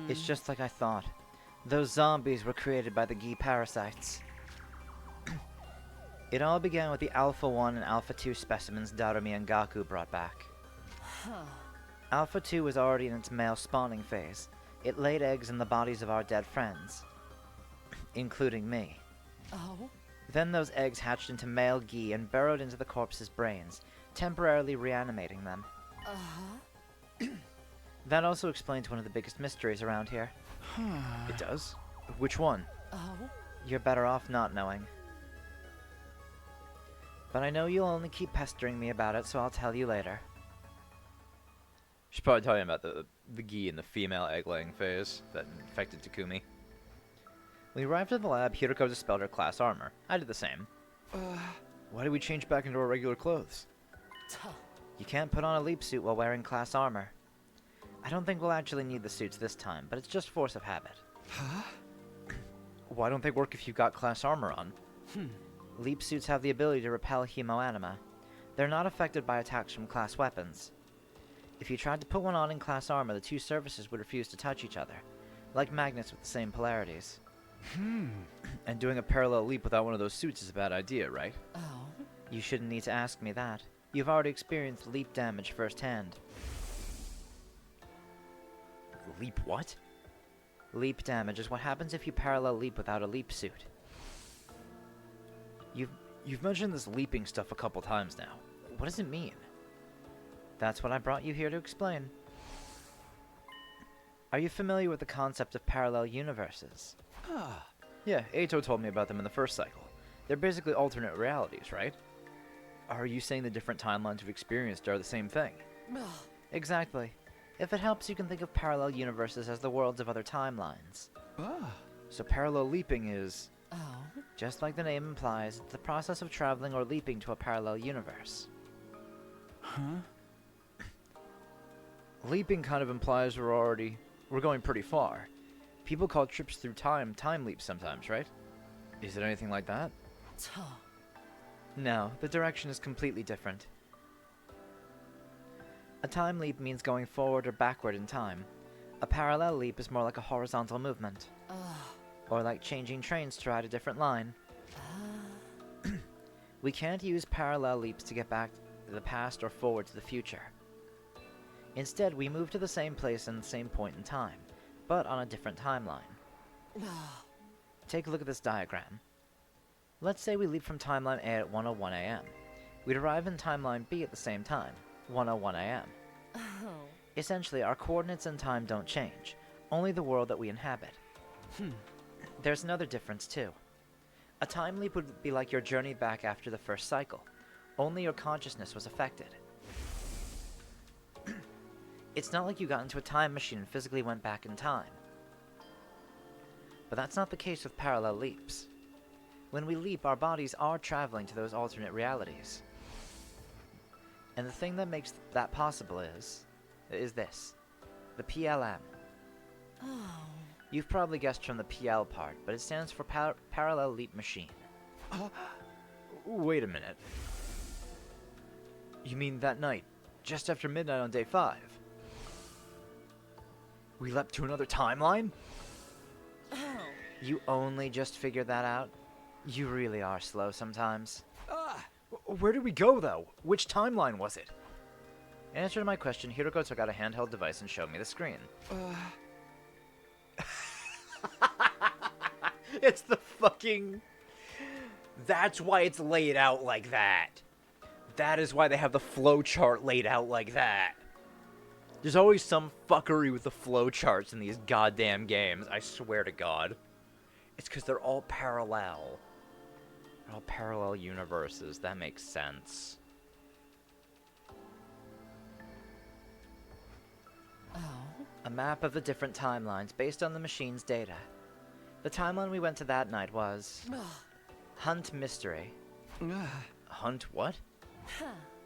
It's just like I thought. Those zombies were created by the Gi parasites. It all began with the Alpha 1 and Alpha 2 specimens Darumi and Gaku brought back. Alpha 2 was already in its male spawning phase. It laid eggs in the bodies of our dead friends, including me. Oh? Then those eggs hatched into male Gi and burrowed into the corpse's brains, temporarily reanimating them. That also explains one of the biggest mysteries around here. It does? Which one? Oh? You're better off not knowing. But I know you'll only keep pestering me about it, so I'll tell you later. She's probably talking about the Gi in the female egg-laying phase that infected Takumi. When we arrived at the lab, Hiroko dispelled her class armor. I did the same. Why did we change back into our regular clothes? You can't put on a leap suit while wearing class armor. I don't think we'll actually need the suits this time, but it's just force of habit. Huh? Why don't they work if you've got class armor on? Leap suits have the ability to repel hemoanima. They're not affected by attacks from class weapons. If you tried to put one on in class armor, the two surfaces would refuse to touch each other, like magnets with the same polarities. And doing a parallel leap without one of those suits is a bad idea, right? Oh? You shouldn't need to ask me that. You've already experienced leap damage firsthand. Leap what? Leap damage is what happens if you parallel leap without a leap suit. You've mentioned this leaping stuff a couple times now. What does it mean? That's what I brought you here to explain. Are you familiar with the concept of parallel universes? Yeah, Eito told me about them in the first cycle. They're basically alternate realities, right? Are you saying the different timelines we've experienced are the same thing? Exactly. If it helps, you can think of parallel universes as the worlds of other timelines. So parallel leaping is... Oh? Just like the name implies, it's the process of traveling or leaping to a parallel universe. Leaping kind of implies we're going pretty far. People call trips through time leaps sometimes, right? Is it anything like that? No, the direction is completely different. A time leap means going forward or backward in time. A parallel leap is more like a horizontal movement. Or like changing trains to ride a different line. We can't use parallel leaps to get back to the past or forward to the future. Instead, we move to the same place and the same point in time, but on a different timeline. Take a look at this diagram. Let's say we leap from timeline A at 1:01 a.m. We'd arrive in timeline B at the same time, 1:01 a.m. Essentially, our coordinates and time don't change, only the world that we inhabit. There's another difference too. A time leap would be like your journey back after the first cycle, only your consciousness was affected. It's not like you got into a time machine and physically went back in time. But that's not the case with parallel leaps. When we leap, our bodies are traveling to those alternate realities. And the thing that makes that possible is this. The PLM. You've probably guessed from the PL part, but it stands for Parallel Leap Machine. Wait a minute. You mean that night, just after midnight on day 5? We leapt to another timeline? You only just figured that out? You really are slow sometimes. Where did we go, though? Which timeline was it? In answer to my question, Hiroko took out a handheld device and showed me the screen. It's the fucking... That's why it's laid out like that. That is why they have the flow chart laid out like that. There's always some fuckery with the flow charts in these goddamn games, I swear to God. It's because they're all parallel. They're all parallel universes, that makes sense. A map of the different timelines based on the machine's data. The timeline we went to that night was... Hunt Mystery. Hunt what?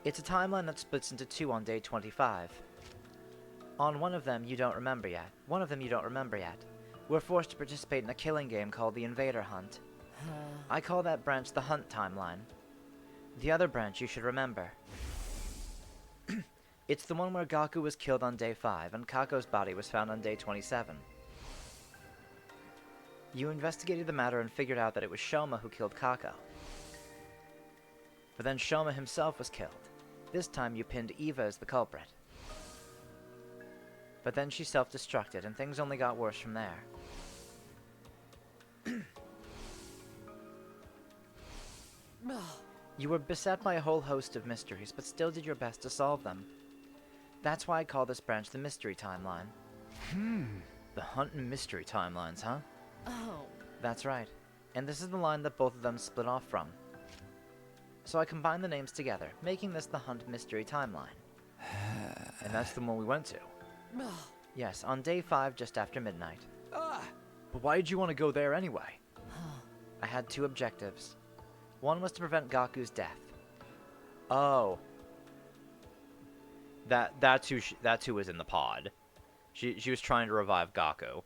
It's a timeline that splits into 2 on day 25. On one of them you don't remember yet. We're forced to participate in a killing game called the Invader Hunt. I call that branch the Hunt timeline. The other branch you should remember. It's the one where Gaku was killed on day 5 and Kako's body was found on day 27. You investigated the matter and figured out that it was Shoma who killed Kako. But then Shoma himself was killed. This time you pinned Eva as the culprit. But then she self-destructed, and things only got worse from there. You were beset by a whole host of mysteries, but still did your best to solve them. That's why I call this branch the Mystery Timeline. The Hunt and Mystery Timelines, huh? Oh. That's right. And this is the line that both of them split off from. So I combined the names together, making this the Hunt Mystery Timeline. And that's the one we went to. Yes, on day 5 just after midnight. But why did you want to go there anyway? I had 2 objectives. One was to prevent Gaku's death. Oh. That's who was in the pod. She was trying to revive Gaku.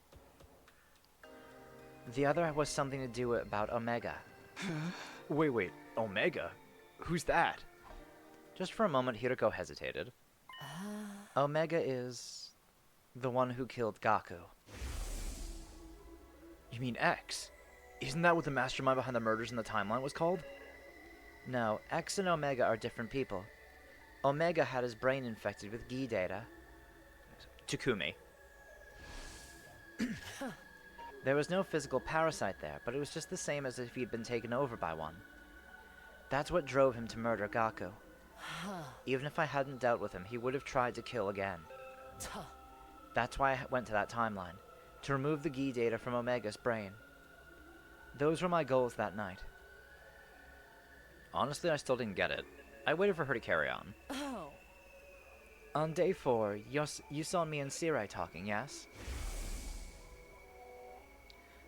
The other was something to do about Omega. Wait, Omega? Who's that? Just for a moment, Hiroko hesitated. Omega is the one who killed Gaku. You mean X? Isn't that what the mastermind behind the murders in the timeline was called? No, X and Omega are different people. Omega had his brain infected with Gi data. Takumi. There was no physical parasite there, but it was just the same as if he'd been taken over by one. That's what drove him to murder Gaku. Even if I hadn't dealt with him, he would have tried to kill again. That's why I went to that timeline, to remove the Gi data from Omega's brain. Those were my goals that night. Honestly, I still didn't get it. I waited for her to carry on. Oh. On day 4, you saw me and Sirai talking, yes?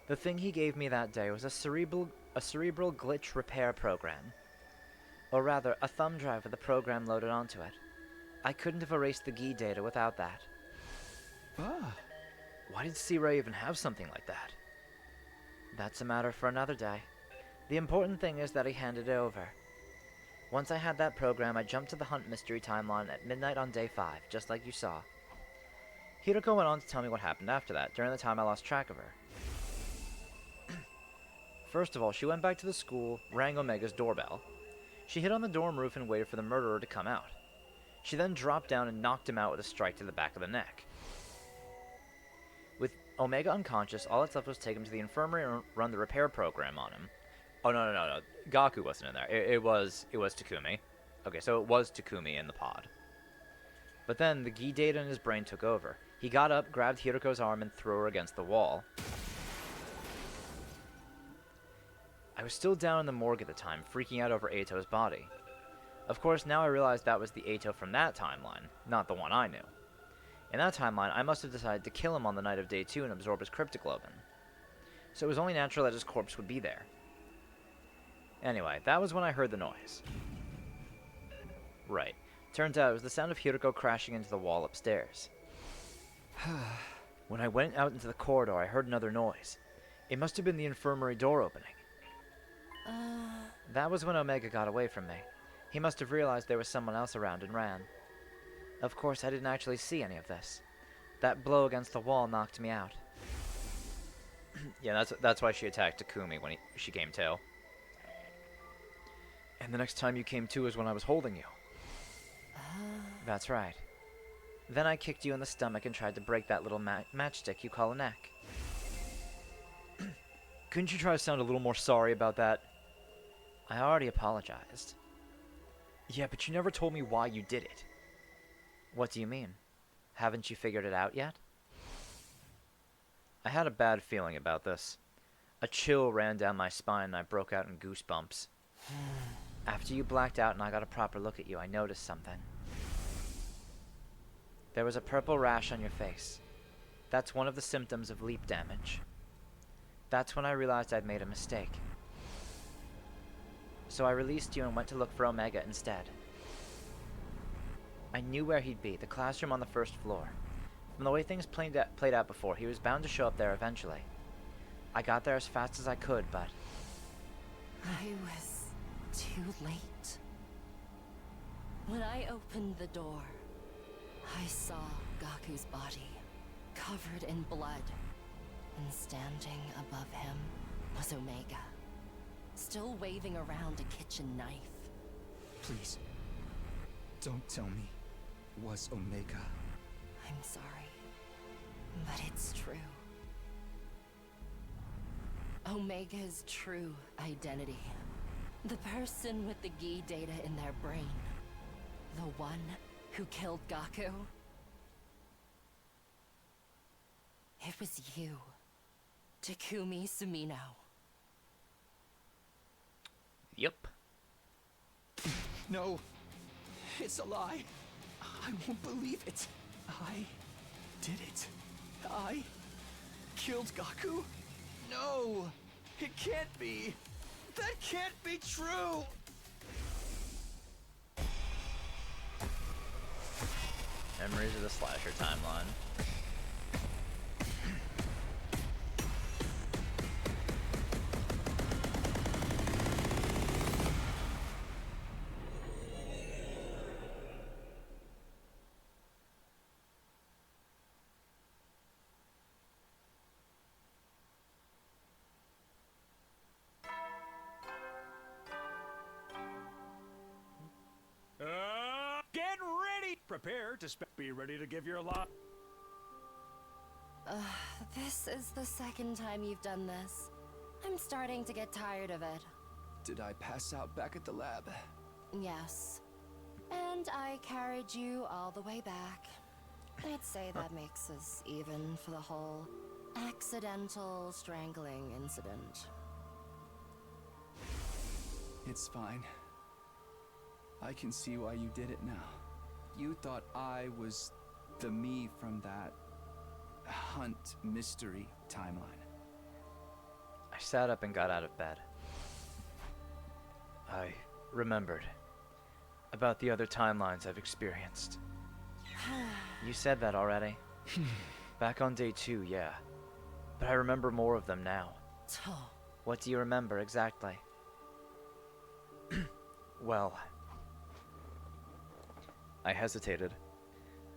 The thing he gave me that day was a cerebral glitch repair program. Or rather, a thumb drive with a program loaded onto it. I couldn't have erased the Gi data without that. Why did Sirai even have something like that? That's a matter for another day. The important thing is that he handed it over. Once I had that program, I jumped to the Hunt Mystery Timeline at midnight on day 5, just like you saw. Hiroko went on to tell me what happened after that, during the time I lost track of her. First of all, she went back to the school, rang Omega's doorbell. She hid on the dorm roof and waited for the murderer to come out. She then dropped down and knocked him out with a strike to the back of the neck. With Omega unconscious, all that's left was to take him to the infirmary and run the repair program on him. Oh, no. Gaku wasn't in there. It was Takumi. Okay, so it was Takumi in the pod. But then, the Gi data in his brain took over. He got up, grabbed Hiroko's arm, and threw her against the wall. I was still down in the morgue at the time, freaking out over Eito's body. Of course, now I realize that was the Eito from that timeline, not the one I knew. In that timeline, I must have decided to kill him on the night of day 2 and absorb his cryptoglobin. So it was only natural that his corpse would be there. Anyway, that was when I heard the noise. Right. Turns out it was the sound of Hiroko crashing into the wall upstairs. When I went out into the corridor, I heard another noise. It must have been the infirmary door opening. That was when Omega got away from me. He must have realized there was someone else around and ran. Of course, I didn't actually see any of this. That blow against the wall knocked me out. Yeah, that's why she attacked Takumi when she came to. And the next time you came to is when I was holding you. That's right. Then I kicked you in the stomach and tried to break that little matchstick you call a neck. Couldn't you try to sound a little more sorry about that? I already apologized. Yeah, but you never told me why you did it. What do you mean? Haven't you figured it out yet? I had a bad feeling about this. A chill ran down my spine and I broke out in goosebumps. After you blacked out and I got a proper look at you, I noticed something. There was a purple rash on your face. That's one of the symptoms of leap damage. That's when I realized I'd made a mistake. So I released you and went to look for Omega instead. I knew where he'd be, the classroom on the first floor. From the way things played out before, he was bound to show up there eventually. I got there as fast as I could, but... I was too late. When I opened the door, I saw Gaku's body, covered in blood, and standing above him was Omega, still waving around a kitchen knife. Please, don't tell me it was Omega. I'm sorry, but it's true. Omega's true identity. The person with the Gi data in their brain. The one who killed Gaku. It was you, Takumi Sumino. Yep. No, it's a lie. I won't believe it. I did it. I killed Gaku? No, it can't be. That can't be true. Memories of the slasher timeline. Get ready! Prepare to be ready to give your lot. This is the second time you've done this. I'm starting to get tired of it. Did I pass out back at the lab? Yes. And I carried you all the way back. I'd say that makes us even for the whole accidental strangling incident. It's fine. I can see why you did it now. You thought I was the me from that Hunt mystery timeline. I sat up and got out of bed. I remembered about the other timelines I've experienced. You said that already. Back on day 2, yeah. But I remember more of them now. What do you remember exactly? Well, I hesitated.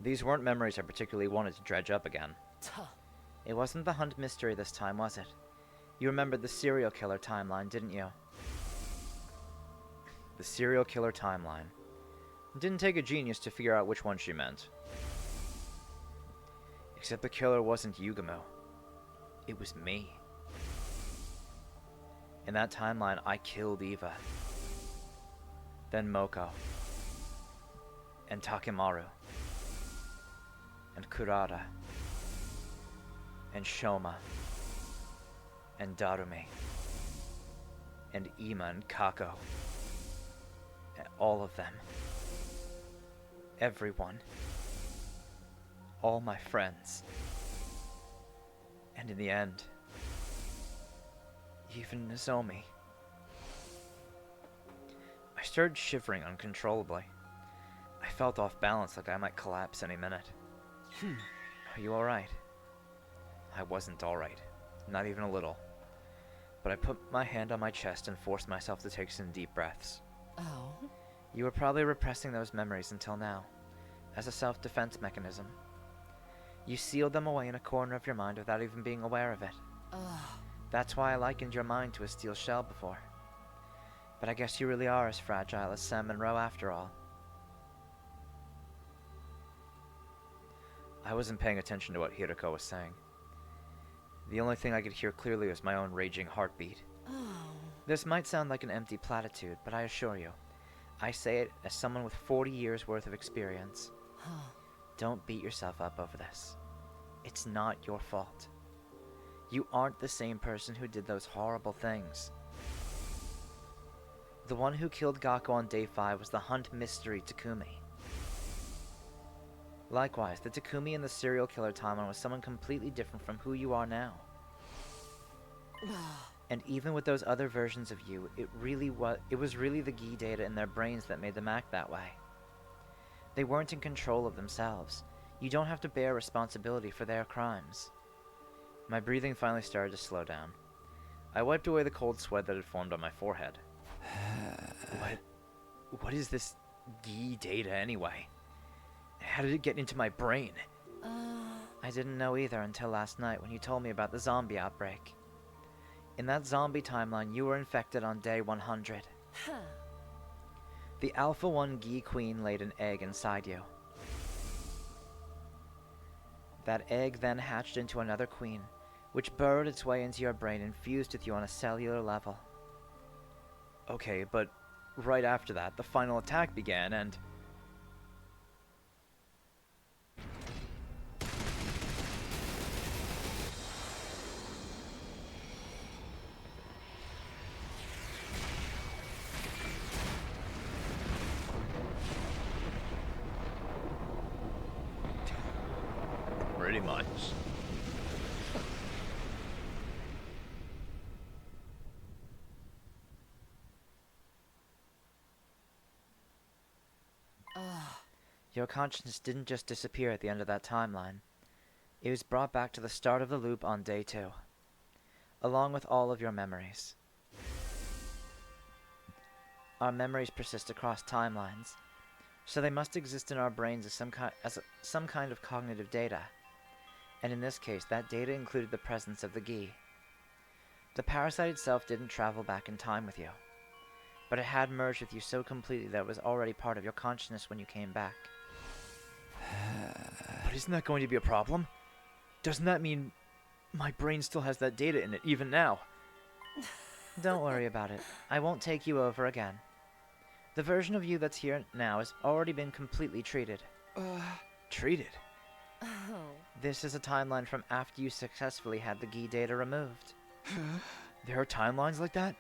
These weren't memories I particularly wanted to dredge up again. It wasn't the Hunt mystery this time, was it? You remembered the serial killer timeline, didn't you? The serial killer timeline. It didn't take a genius to figure out which one she meant. Except the killer wasn't Yugamo. It was me. In that timeline, I killed Eva. Then Moko. And Takemaru. And Kurata. And Shoma. And Darumi. And Ima and Kako. And all of them. Everyone. All my friends. And in the end, even Nozomi. I started shivering uncontrollably. I felt off balance, like I might collapse any minute. Are you alright? I wasn't alright. Not even a little. But I put my hand on my chest and forced myself to take some deep breaths. Oh? You were probably repressing those memories until now, as a self-defense mechanism. You sealed them away in a corner of your mind without even being aware of it. That's why I likened your mind to a steel shell before. But I guess you really are as fragile as Sam Monroe after all. I wasn't paying attention to what Hiroko was saying. The only thing I could hear clearly was my own raging heartbeat. This might sound like an empty platitude, but I assure you, I say it as someone with 40 years worth of experience. Don't beat yourself up over this. It's not your fault. You aren't the same person who did those horrible things. The one who killed Gaku on day 5 was the Hunt mystery Takumi. Likewise, the Takumi in the serial killer timeline was someone completely different from who you are now. And even with those other versions of you, it was really the Gi data in their brains that made them act that way. They weren't in control of themselves. You don't have to bear responsibility for their crimes. My breathing finally started to slow down. I wiped away the cold sweat that had formed on my forehead. What is this Gi data anyway? How did it get into my brain? I didn't know either until last night when you told me about the zombie outbreak. In that zombie timeline, you were infected on day 100. The Alpha 1 Gi Queen laid an egg inside you. That egg then hatched into another queen, which burrowed its way into your brain and fused with you on a cellular level. Okay, but right after that, the final attack began and... Pretty much. Your consciousness didn't just disappear at the end of that timeline. It was brought back to the start of the loop on day 2, along with all of your memories. Our memories persist across timelines, so they must exist in our brains as some kind of cognitive data. And in this case, that data included the presence of the Gi. The parasite itself didn't travel back in time with you, but it had merged with you so completely that it was already part of your consciousness when you came back. But isn't that going to be a problem? Doesn't that mean my brain still has that data in it, even now? Don't worry about it. I won't take you over again. The version of you that's here now has already been completely treated. Treated? This is a timeline from after you successfully had the Gi data removed. There are timelines like that?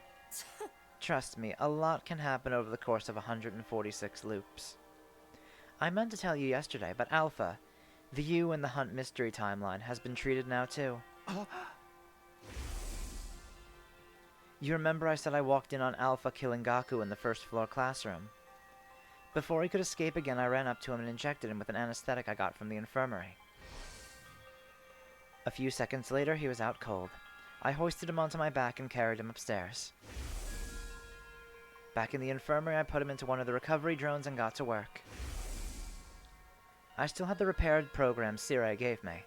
Trust me, a lot can happen over the course of 146 loops. I meant to tell you yesterday, but Alpha, the you and the Hunt mystery timeline, has been treated now too. You remember I said I walked in on Alpha killing Gaku in the first floor classroom? Before he could escape again, I ran up to him and injected him with an anesthetic I got from the infirmary. A few seconds later, he was out cold. I hoisted him onto my back and carried him upstairs. Back in the infirmary, I put him into one of the recovery drones and got to work. I still had the repaired program Sirei gave me.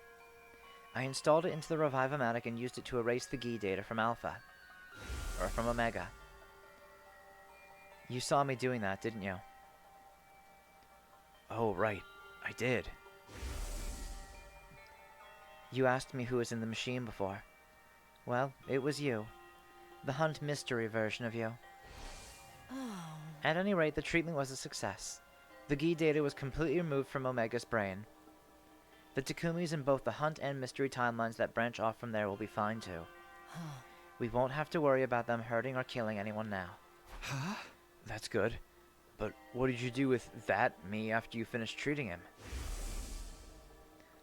I installed it into the Revive-O-Matic and used it to erase the Gi data from Alpha. Or from Omega. You saw me doing that, didn't you? Oh, right. I did. You asked me who was in the machine before. Well, it was you. The Hunt mystery version of you. At any rate, the treatment was a success. The Gi data was completely removed from Omega's brain. The Takumis in both the Hunt and mystery timelines that branch off from there will be fine too. We won't have to worry about them hurting or killing anyone now. Huh? That's good. But what did you do with that me after you finished treating him?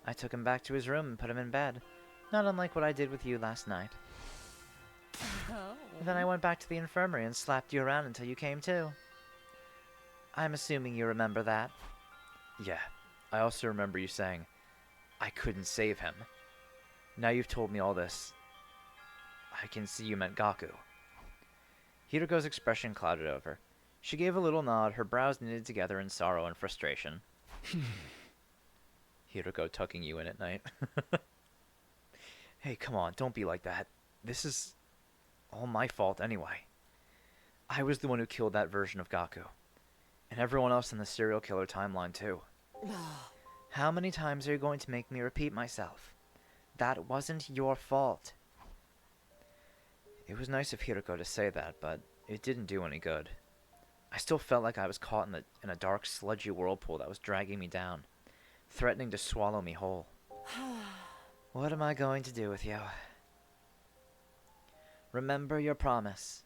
I took him back to his room and put him in bed, not unlike what I did with you last night. Then I went back to the infirmary and slapped you around until you came to. I'm assuming you remember that. Yeah, I also remember you saying, I couldn't save him. Now you've told me all this. I can see you meant Gaku. Hiruko's expression clouded over. She gave a little nod, her brows knitted together in sorrow and frustration. Hiruko tucking you in at night. Hey, come on, don't be like that. This is all my fault anyway. I was the one who killed that version of Gaku. And everyone else in the serial killer timeline too. How many times are you going to make me repeat myself? That wasn't your fault. It was nice of Hiruko to say that, but it didn't do any good. I still felt like I was caught in a dark, sludgy whirlpool that was dragging me down, threatening to swallow me whole. What am I going to do with you? Remember your promise.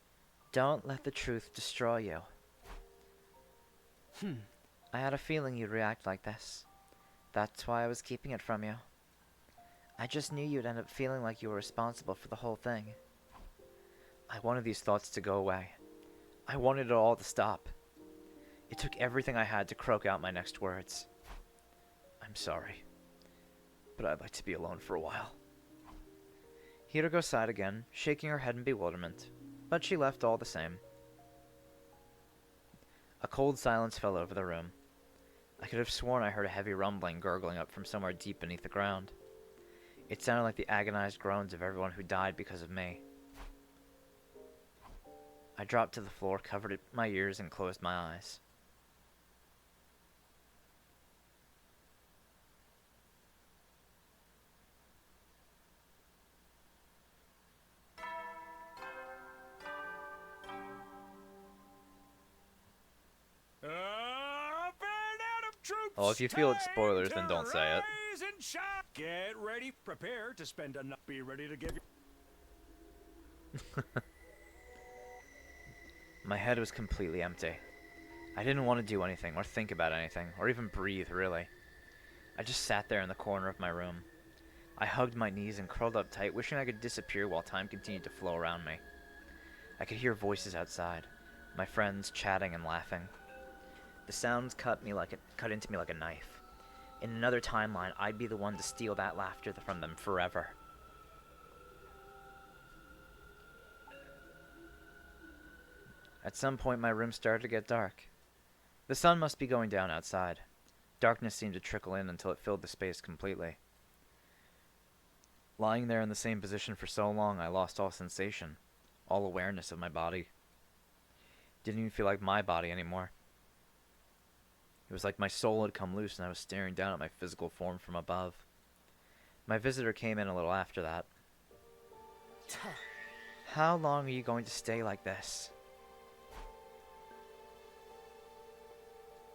Don't let the truth destroy you. I had a feeling you'd react like this. That's why I was keeping it from you. I just knew you'd end up feeling like you were responsible for the whole thing. I wanted these thoughts to go away. I wanted it all to stop. It took everything I had to croak out my next words. I'm sorry, but I'd like to be alone for a while. Hiruko sighed again, shaking her head in bewilderment, but she left all the same. A cold silence fell over the room. I could have sworn I heard a heavy rumbling gurgling up from somewhere deep beneath the ground. It sounded like the agonized groans of everyone who died because of me. I dropped to the floor, covered my ears, and closed my eyes. Well, if you feel it's spoilers, then don't say it. Rise and shine. Get ready, prepare to spend enough. Be ready to give. My head was completely empty. I didn't want to do anything, or think about anything, or even breathe, really. I just sat there in the corner of my room. I hugged my knees and curled up tight, wishing I could disappear while time continued to flow around me. I could hear voices outside, my friends chatting and laughing. The sounds cut into me like a knife. In another timeline, I'd be the one to steal that laughter from them forever. At some point, my room started to get dark. The sun must be going down outside. Darkness seemed to trickle in until it filled the space completely. Lying there in the same position for so long, I lost all sensation, all awareness of my body. Didn't even feel like my body anymore. It was like my soul had come loose and I was staring down at my physical form from above. My visitor came in a little after that. How long are you going to stay like this?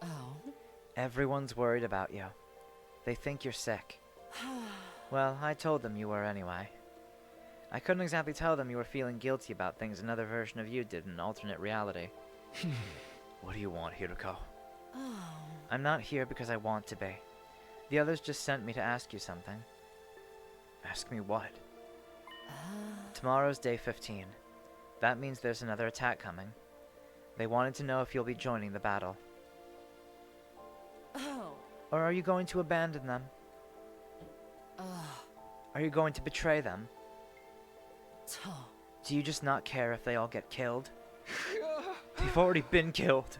Oh? Everyone's worried about you. They think you're sick. Well, I told them you were anyway. I couldn't exactly tell them you were feeling guilty about things another version of you did in an alternate reality. What do you want, Hiruko? Oh. I'm not here because I want to be. The others just sent me to ask you something. Ask me what? Tomorrow's day 15. That means there's another attack coming. They wanted to know if you'll be joining the battle. Oh. Or are you going to abandon them? Are you going to betray them? Do you just not care if they all get killed? They've already been killed.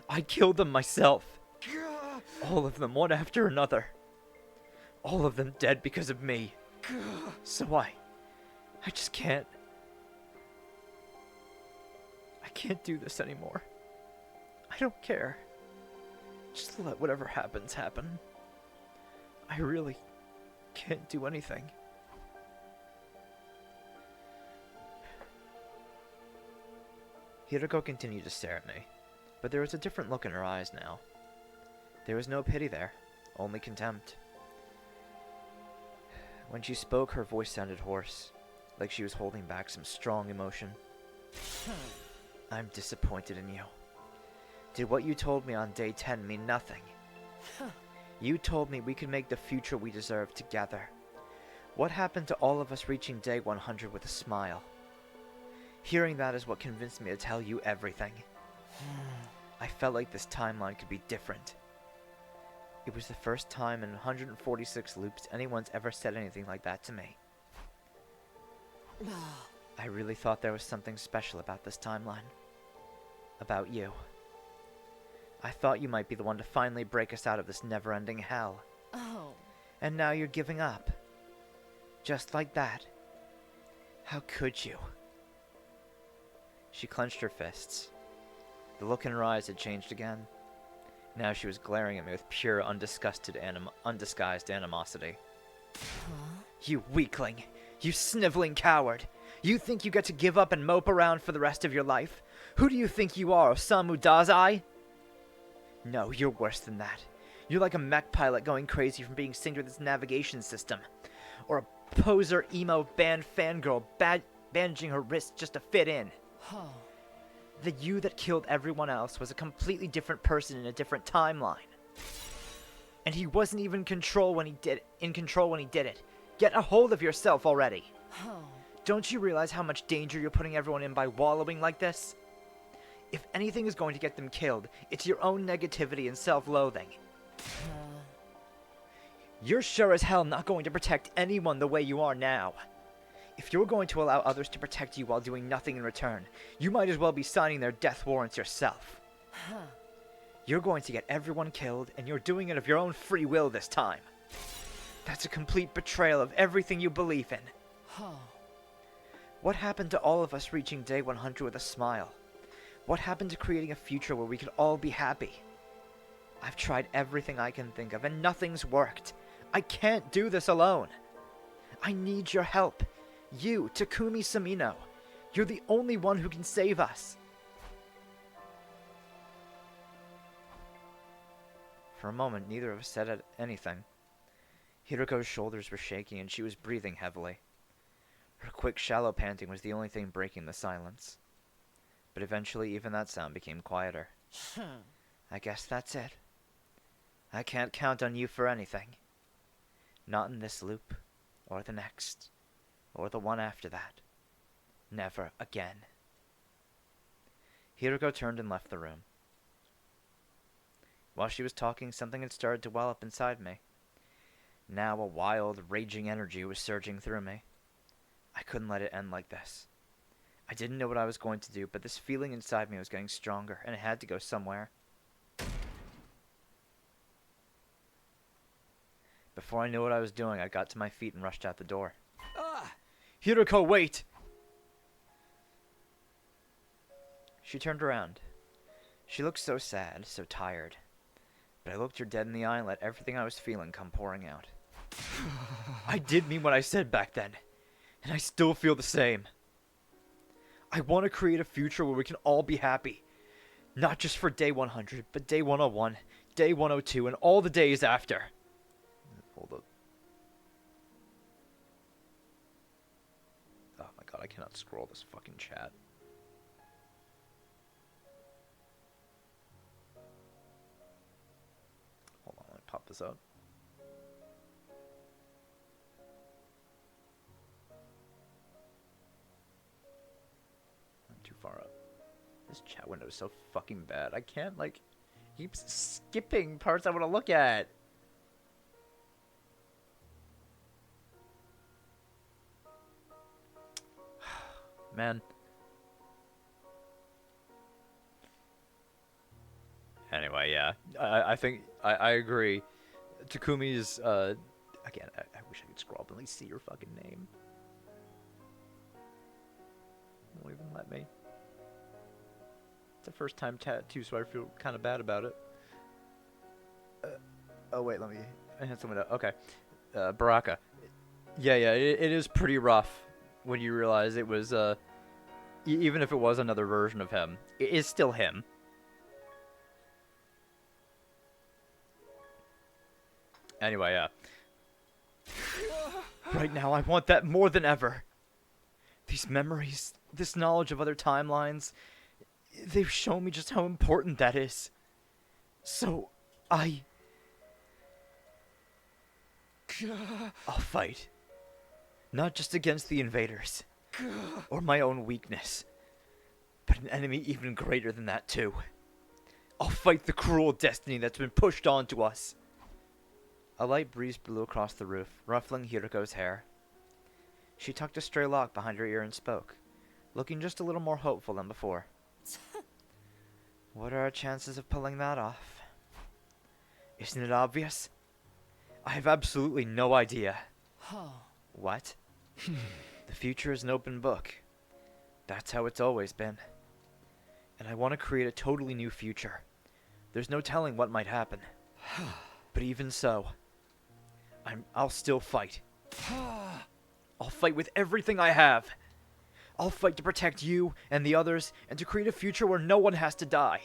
I killed them myself. All of them, one after another. All of them dead because of me. So I just can't. I can't do this anymore. I don't care. Just let whatever happens happen. I really can't do anything. Hiruko continued to stare at me, but there was a different look in her eyes now. There was no pity there, only contempt. When she spoke, her voice sounded hoarse, like she was holding back some strong emotion. I'm disappointed in you. Did what you told me on day 10 mean nothing? You told me we could make the future we deserve together. What happened to all of us reaching day 100 with a smile? Hearing that is what convinced me to tell you everything. I felt like this timeline could be different. It was the first time in 146 loops anyone's ever said anything like that to me. I really thought there was something special about this timeline. About you. I thought you might be the one to finally break us out of this never-ending hell. Oh. And now you're giving up. Just like that. How could you? She clenched her fists. The look in her eyes had changed again. Now she was glaring at me with pure, undisguised animosity. You weakling! You sniveling coward! You think you get to give up and mope around for the rest of your life? Who do you think you are, Osamu Dazai? No, you're worse than that. You're like a mech pilot going crazy from being synced with its navigation system. Or a poser emo band fangirl bandaging her wrists just to fit in. The you that killed everyone else was a completely different person in a different timeline. And he wasn't even in control when he did it. Get a hold of yourself already. Don't you realize how much danger you're putting everyone in by wallowing like this? If anything is going to get them killed, it's your own negativity and self-loathing. You're sure as hell not going to protect anyone the way you are now. If you're going to allow others to protect you while doing nothing in return, you might as well be signing their death warrants yourself. You're going to get everyone killed, and you're doing it of your own free will this time. That's a complete betrayal of everything you believe in. What happened to all of us reaching day 100 with a smile? What happened to creating a future where we could all be happy? I've tried everything I can think of, and nothing's worked. I can't do this alone. I need your help. You, Takumi Samino. You're the only one who can save us. For a moment, neither of us said anything. Hiroko's shoulders were shaking and she was breathing heavily. Her quick, shallow panting was the only thing breaking the silence. But eventually, even that sound became quieter. I guess that's it. I can't count on you for anything. Not in this loop, or the next, or the one after that. Never again. Hiroko turned and left the room. While she was talking, something had started to well up inside me. Now a wild, raging energy was surging through me. I couldn't let it end like this. I didn't know what I was going to do, but this feeling inside me was getting stronger, and it had to go somewhere. Before I knew what I was doing, I got to my feet and rushed out the door. Ah! Hiroko, wait! She turned around. She looked so sad, so tired. But I looked her dead in the eye and let everything I was feeling come pouring out. I did mean what I said back then, and I still feel the same. I want to create a future where we can all be happy. Not just for day 100, but day 101, day 102, and all the days after. Hold up. Oh my god, I cannot scroll this fucking chat. Hold on, let me pop this up. I'm too far up. This chat window is so fucking bad. I can't, like, keeps skipping parts I want to look at. Man. Anyway, yeah. I think I agree. Takumi's again, I wish I could scroll up and at least see your fucking name. Won't even let me. It's a first time tattoo, so I feel kind of bad about it. Oh wait, I had someone. Okay, Baraka. Yeah, it is pretty rough when you realize it was even if it was another version of him, it is still him. Anyway, yeah. Right now, I want that more than ever. These memories, this knowledge of other timelines, they've shown me just how important that is. So, I'll fight. Not just against the invaders, or my own weakness, but an enemy even greater than that too. I'll fight the cruel destiny that's been pushed onto us. A light breeze blew across the roof, ruffling Hiroko's hair. She tucked a stray lock behind her ear and spoke, looking just a little more hopeful than before. What are our chances of pulling that off? Isn't it obvious? I have absolutely no idea. What? The future is an open book. That's how it's always been. And I want to create a totally new future. There's no telling what might happen. But even so, I'll still fight. I'll fight with everything I have. I'll fight to protect you and the others and to create a future where no one has to die.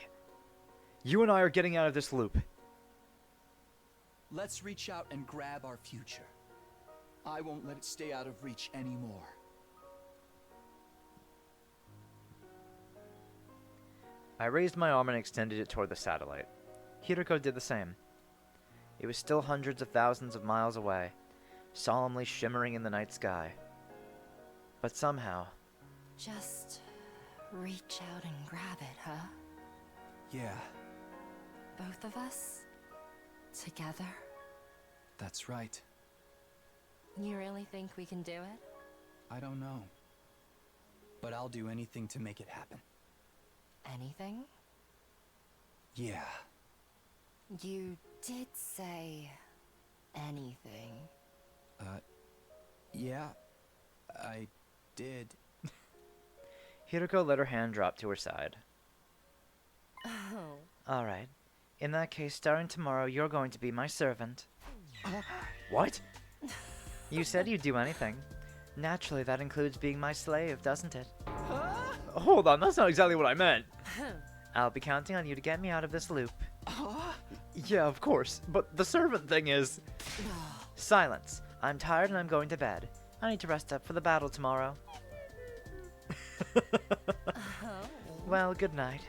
You and I are getting out of this loop. Let's reach out and grab our future. I won't let it stay out of reach anymore. I raised my arm and extended it toward the satellite. Hiroko did the same. It was still hundreds of thousands of miles away, solemnly shimmering in the night sky. But somehow... Just reach out and grab it, huh? Yeah. Both of us? Together? That's right. You really think we can do it? I don't know. But I'll do anything to make it happen. Anything? Yeah. You did say anything. Yeah, I did. Hiroko let her hand drop to her side. Oh. Alright. In that case, starting tomorrow, you're going to be my servant. What? You said you'd do anything. Naturally, that includes being my slave, doesn't it? Hold on, that's not exactly what I meant. I'll be counting on you to get me out of this loop. Yeah, of course. But the servant thing is... Silence. I'm tired and I'm going to bed. I need to rest up for the battle tomorrow. Well, good night.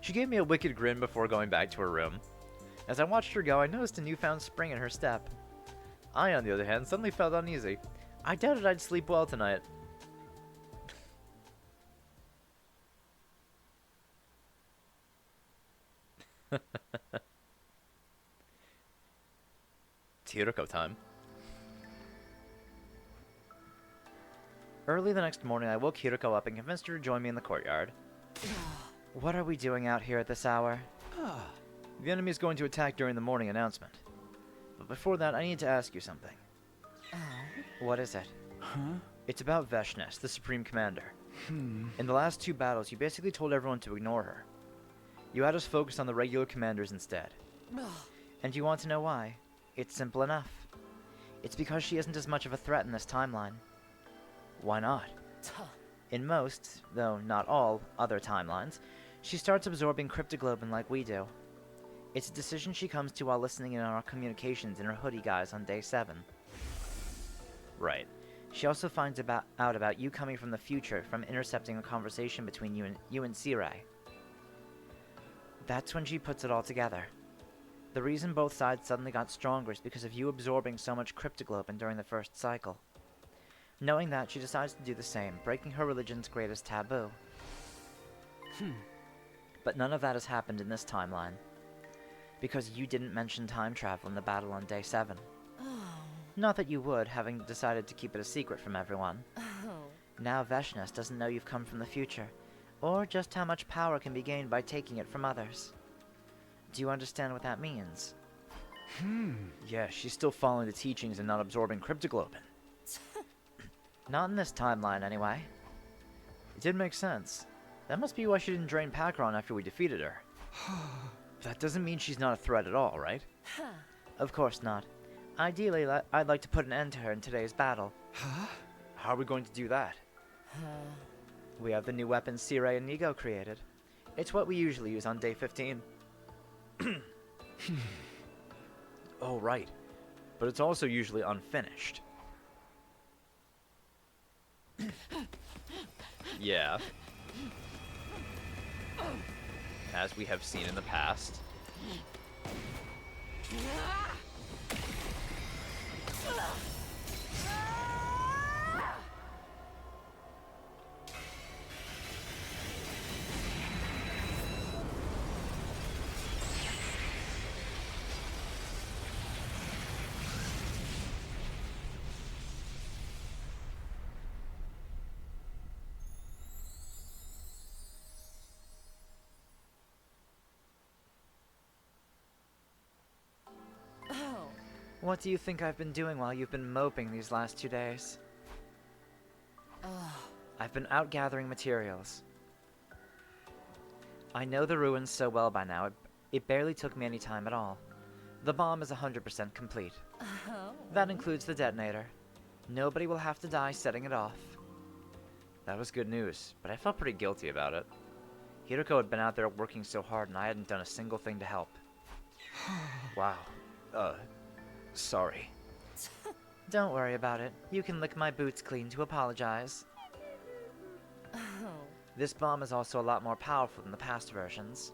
She gave me a wicked grin before going back to her room. As I watched her go, I noticed a newfound spring in her step. I, on the other hand, suddenly felt uneasy. I doubted I'd sleep well tonight. Hiroko time. Early the next morning, I woke Hiroko up and convinced her to join me in the courtyard. What are we doing out here at this hour? The enemy is going to attack during the morning announcement. But before that, I need to ask you something. What is it? It's about Veshnes, the Supreme Commander. In the last 2 battles, you basically told everyone to ignore her. You had us focus on the regular commanders instead. And you want to know why? It's simple enough. It's because she isn't as much of a threat in this timeline. Why not? In most, though not all, other timelines, she starts absorbing cryptoglobin like we do. It's a decision she comes to while listening in on our communications in her hoodie guise on day 7. Right. She also finds out about you coming from the future from intercepting a conversation between you and Sirai. That's when she puts it all together. The reason both sides suddenly got stronger is because of you absorbing so much cryptoglobin during the first cycle. Knowing that, she decides to do the same, breaking her religion's greatest taboo. But none of that has happened in this timeline. Because you didn't mention time travel in the battle on day 7. Not that you would, having decided to keep it a secret from everyone. Now Veshnes doesn't know you've come from the future, or just how much power can be gained by taking it from others. Do you understand what that means? Yeah, she's still following the teachings and not absorbing cryptoglobin. Not in this timeline, anyway. It did make sense. That must be why she didn't drain Pakron after we defeated her. That doesn't mean she's not a threat at all, right? Of course not. Ideally, I'd like to put an end to her in today's battle. How are we going to do that? We have the new weapon Sirai and Nigo created. It's what we usually use on day 15. Oh, right. But it's also usually unfinished. Yeah. As we have seen in the past. What do you think I've been doing while you've been moping these last 2 days? I've been out gathering materials. I know the ruins so well by now, it barely took me any time at all. The bomb is 100% complete. That includes the detonator. Nobody will have to die setting it off. That was good news, but I felt pretty guilty about it. Hiroko had been out there working so hard and I hadn't done a single thing to help. Wow. Sorry. Don't worry about it. You can lick my boots clean to apologize. This bomb is also a lot more powerful than the past versions.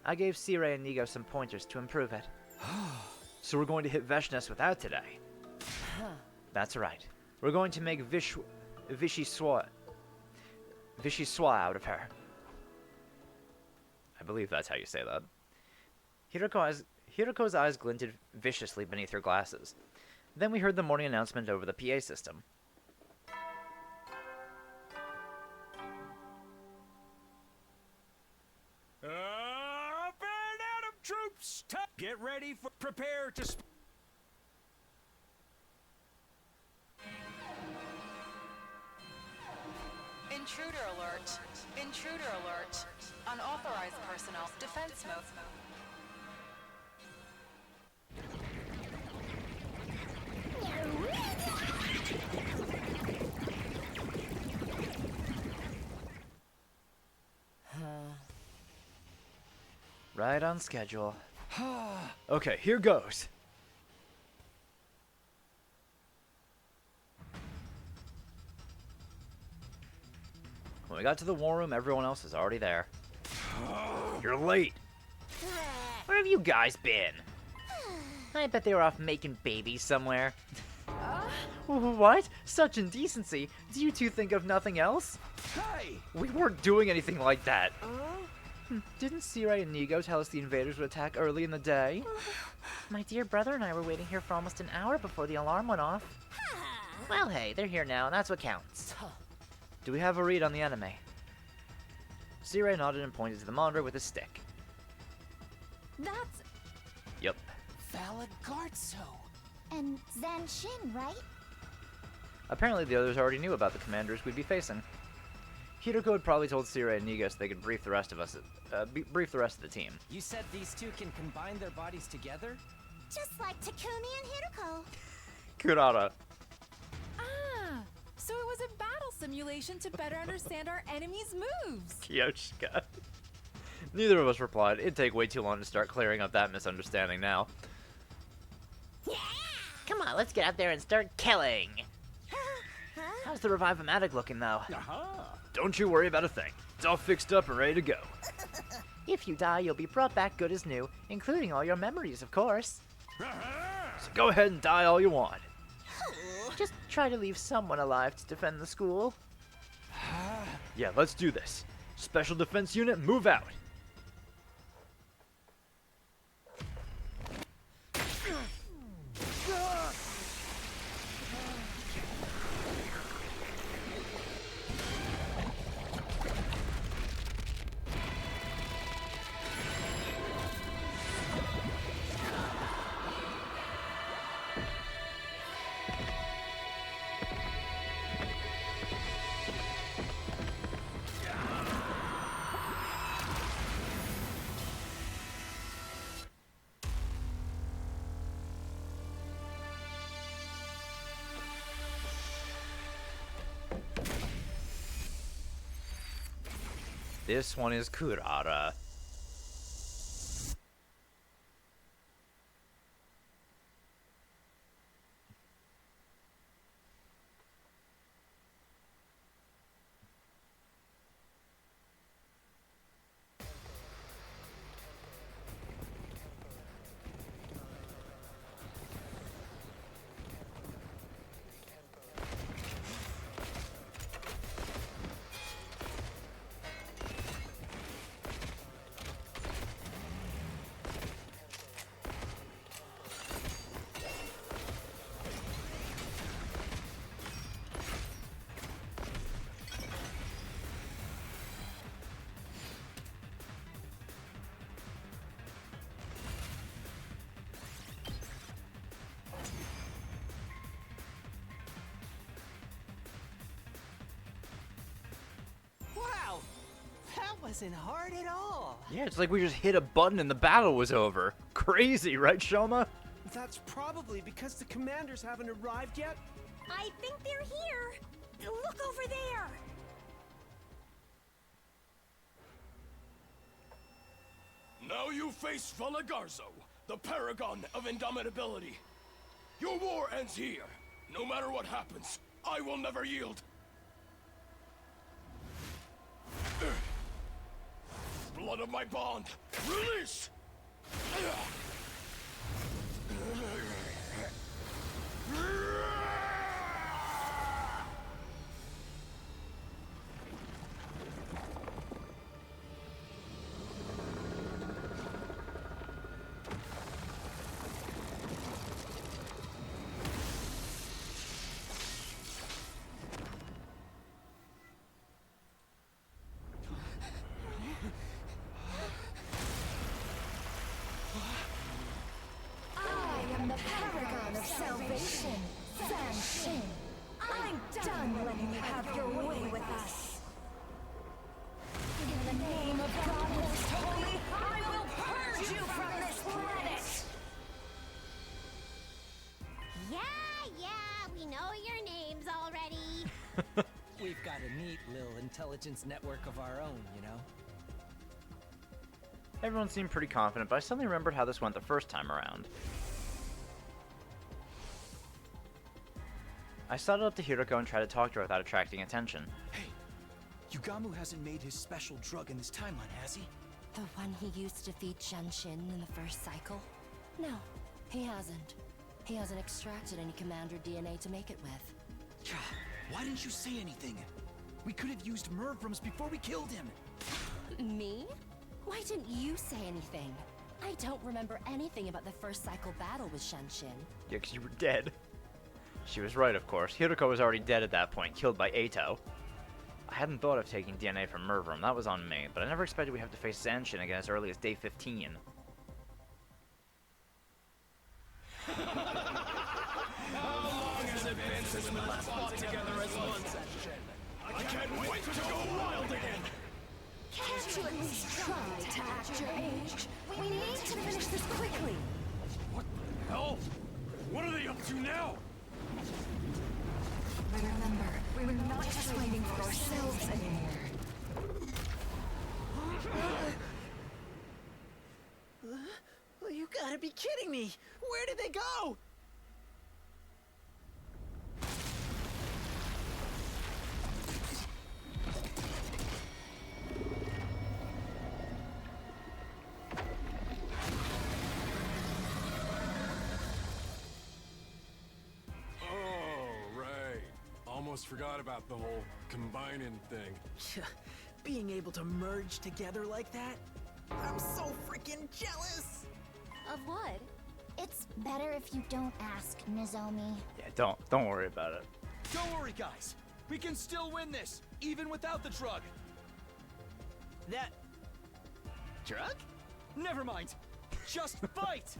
I gave Sirai and Nigo some pointers to improve it. So we're going to hit Veshnes with that today? That's right. We're going to make Vichyssoise out of her. I believe that's how you say that. Hiroko's eyes glinted viciously beneath her glasses. Then we heard the morning announcement over the PA system. Adam troops, get ready for prepare to. Intruder alert. Intruder alert. Unauthorized personnel. Defense mode. Right on schedule. Okay, here goes. When we got to the war room, everyone else was already there. You're late. Where have you guys been? I bet they were off making babies somewhere. What? Such indecency. Do you two think of nothing else? Hey! We weren't doing anything like that. Didn't Sirai and Nigo tell us the invaders would attack early in the day? My dear brother and I were waiting here for almost an hour before the alarm went off. Well, hey, they're here now, and that's what counts. Do we have a read on the enemy? Sirai nodded and pointed to the monitor with his stick. That's... Yep. Valagarzo. And Zanshin, right? Apparently the others already knew about the commanders we'd be facing. Hiroko had probably told Sirai and Nigo so they could brief the rest of us, brief the rest of the team. You said these two can combine their bodies together? Just like Takumi and Hiroko. Kurata. Ah, so it was a battle simulation to better understand our enemy's moves. Kyoshika. Neither of us replied. It'd take way too long to start clearing up that misunderstanding now. Come on, let's get out there and start killing. How's the Revive-O-Matic looking, though? Don't you worry about a thing. It's all fixed up and ready to go. If you die, you'll be brought back good as new, including all your memories, of course. So go ahead and die all you want. Just try to leave someone alive to defend the school. Yeah, let's do this. Special Defense Unit, move out. This one is Kurata. Wow, that wasn't hard at all. Yeah, it's like we just hit a button and the battle was over. Crazy, right, Shoma? That's probably because the commanders haven't arrived yet. I think they're here. Look over there. Now you face Valagarzo, the paragon of indomitability. Your war ends here. No matter what happens, I will never yield. Blood of my bond, release! I am the paragon of salvation, Zanshin. I'm done letting you have your way with us. In the name of God most holy, I will purge you from this planet! Yeah, we know your names already. We've got a neat little intelligence network of our own, you know? Everyone seemed pretty confident, but I suddenly remembered how this went the first time around. I sidled up to Hiroko and tried to talk to her without attracting attention. Hey, Yugamu hasn't made his special drug in this timeline, has he? The one he used to feed Shenshin in the first cycle? No, he hasn't. He hasn't extracted any Commander DNA to make it with. Why didn't you say anything? We could have used Mervrams before we killed him. Me? Why didn't you say anything? I don't remember anything about the first cycle battle with Shenshin. Yeah, because you were dead. She was right, of course. Hiroko was already dead at that point, killed by Eito. I hadn't thought of taking DNA from Mervram, that was on me, but I never expected we'd have to face Zanshin again as early as day 15. How long has it been since we last fought together as one section? I can't wait to go wild again! Can't you at least try to act your age? We need to finish this quickly. What the hell? What are they up to now? Remember, we're not just waiting for ourselves anymore. Well, you gotta be kidding me! Where did they go? Almost forgot about the whole combining thing. Being able to merge together like that? I'm so freaking jealous! Of what? It's better if you don't ask, Nozomi. Yeah, don't worry about it. Don't worry, guys. We can still win this, even without the drug. That... drug? Never mind. Just fight!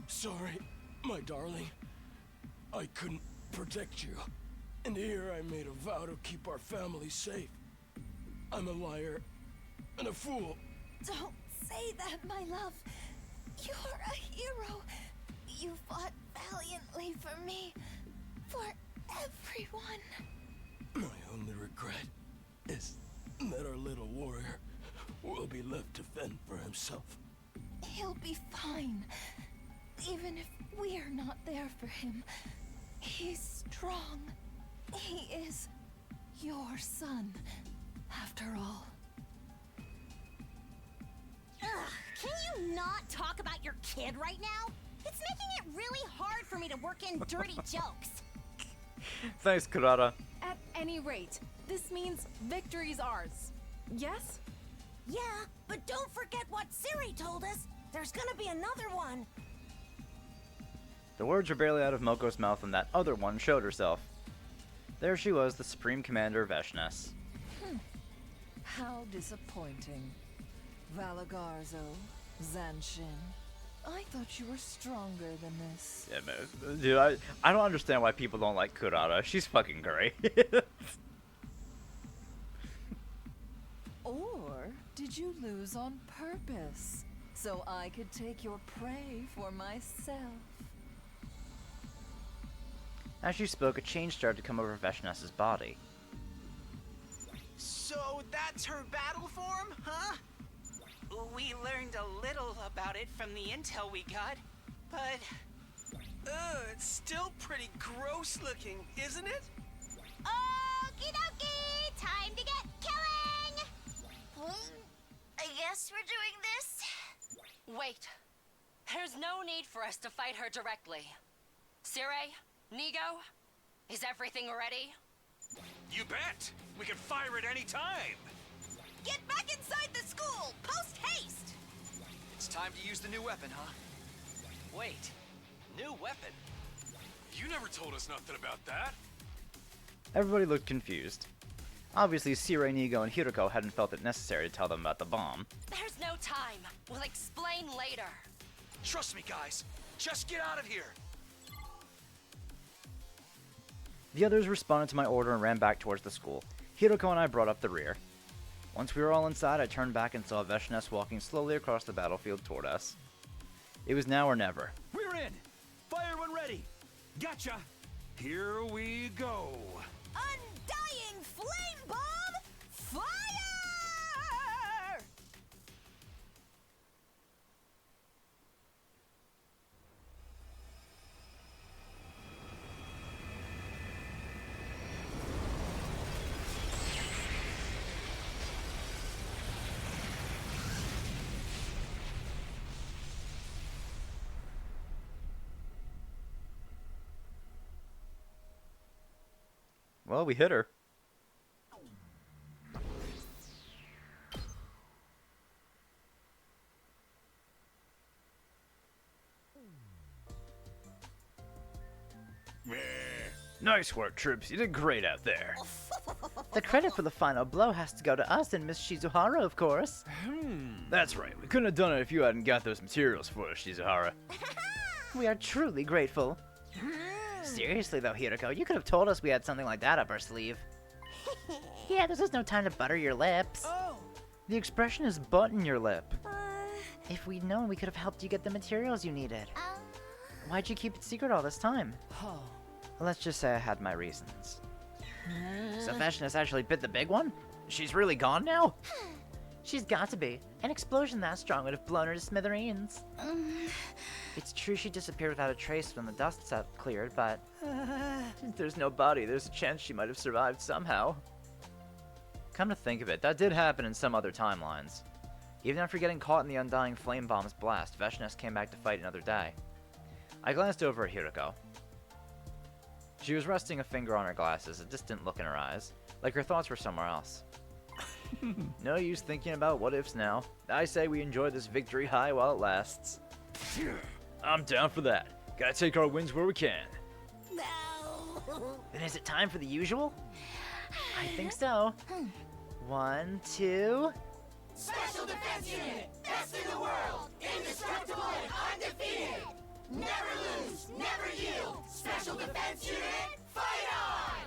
Sorry, my darling. I couldn't protect you. And here I made a vow to keep our family safe. I'm a liar and a fool. Don't say that, my love. You're a hero. You fought valiantly for me, for everyone. My only regret is that our little warrior will be left to fend for himself. He'll be fine. Even if we're not there for him, he's strong. He is your son, after all. Ugh, can you not talk about your kid right now? It's making it really hard for me to work in dirty jokes. Thanks, Kurata. At any rate, this means victory's ours. Yes? Yeah, but don't forget what Siri told us. There's gonna be another one. The words were barely out of Moko's mouth when that other one showed herself. There she was, the Supreme Commander Veshness. How disappointing. Valagarzo, Zanshin. I thought you were stronger than this. Yeah, man. Dude, I don't understand why people don't like Kurata. She's fucking great. Or did you lose on purpose, so I could take your prey for myself? As she spoke, a change started to come over Veshness's body. So that's her battle form, huh? We learned a little about it from the intel we got, but... it's still pretty gross looking, isn't it? Okie dokie! Time to get killing! I guess we're doing this? Wait. There's no need for us to fight her directly. Sirei? Nigo? Is everything ready? You bet! We can fire at any time! Get back inside the school! Post haste! It's time to use the new weapon, huh? Wait, new weapon? You never told us nothing about that. Everybody looked confused. Obviously, Sirei, Nigo, and Hiroko hadn't felt it necessary to tell them about the bomb. There's no time. We'll explain later. Trust me, guys. Just get out of here. The others responded to my order and ran back towards the school. Hiroko and I brought up the rear. Once we were all inside, I turned back and saw Veshness walking slowly across the battlefield toward us. It was now or never. We're in. Fire when ready. Gotcha. Here we go. Undying flame bomb, fire! Well, we hit her. Nice work, troops. You did great out there. The credit for the final blow has to go to us and Miss Shizuhara, of course. That's right. We couldn't have done it if you hadn't got those materials for us, Shizuhara. We are truly grateful. Seriously though, Hiroko, you could have told us we had something like that up our sleeve. Yeah, this is no time to butter your lips. Oh. The expression is button your lip. If we'd known, we could have helped you get the materials you needed. Why'd you keep it secret all this time? Let's just say I had my reasons. So Veshness actually bit the big one? She's really gone now? She's got to be. An explosion that strong would have blown her to smithereens. It's true she disappeared without a trace when the dust set cleared, but since there's no body, there's a chance she might have survived somehow. Come to think of it, that did happen in some other timelines. Even after getting caught in the Undying Flame Bomb's blast, Veshness came back to fight another day. I glanced over at Hiroko. She was resting a finger on her glasses, a distant look in her eyes, like her thoughts were somewhere else. No use thinking about what ifs now. I say we enjoy this victory high while it lasts. I'm down for that. Gotta take our wins where we can. Then is it time for the usual? I think so. 1, 2... Special Defense Unit, best in the world, indestructible and undefeated. Never lose, never yield. Special Defense Unit, fight on!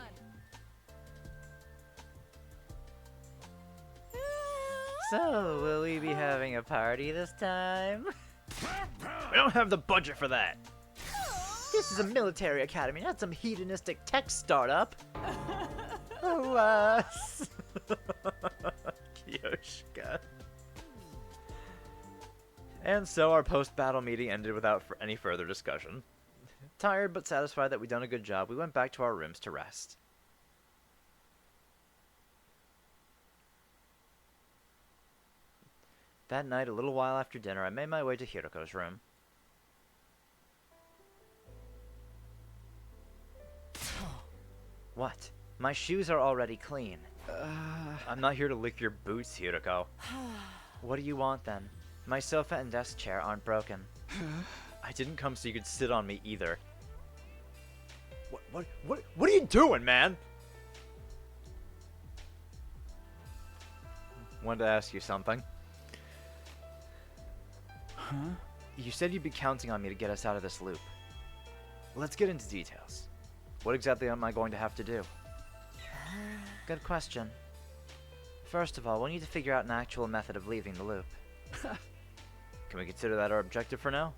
So, will we be having a party this time? We don't have the budget for that. This is a military academy, not some hedonistic tech startup. Alas. Kyoshka. And so our post-battle meeting ended without any further discussion. Tired but satisfied that we'd done a good job, we went back to our rooms to rest. That night, a little while after dinner, I made my way to Hiroko's room. What? My shoes are already clean. I'm not here to lick your boots, Hiroko. What do you want then? My sofa and desk chair aren't broken. I didn't come so you could sit on me either. What are you doing, man? Wanted to ask you something. Huh? You said you'd be counting on me to get us out of this loop. Let's get into details. What exactly am I going to have to do? Good question. First of all, we'll need to figure out an actual method of leaving the loop. Can we consider that our objective for now?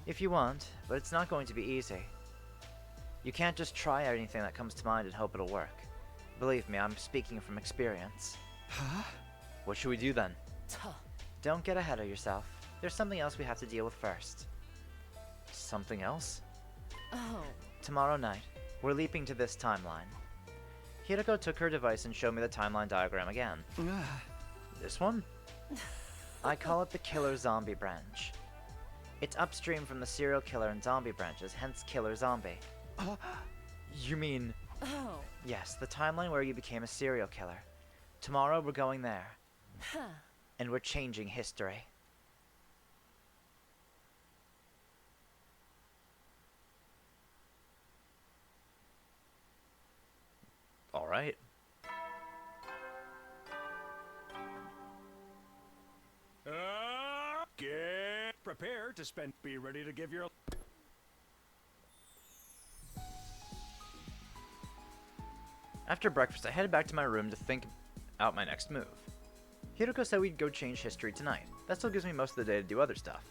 If you want, but it's not going to be easy. You can't just try anything that comes to mind and hope it'll work. Believe me, I'm speaking from experience. Huh? What should we do then? Don't get ahead of yourself. There's something else we have to deal with first. Something else? Tomorrow night, we're leaping to this timeline. Hiroko took her device and showed me the timeline diagram again. This one? I call it the Killer Zombie branch. It's upstream from the serial killer and zombie branches, hence Killer Zombie. You mean... Yes, the timeline where you became a serial killer. Tomorrow we're going there. And we're changing history. right? Get prepared to spend. Be ready to give your. After breakfast, I headed back to my room to think out my next move. Hiroko said we'd go change history tonight. That still gives me most of the day to do other stuff.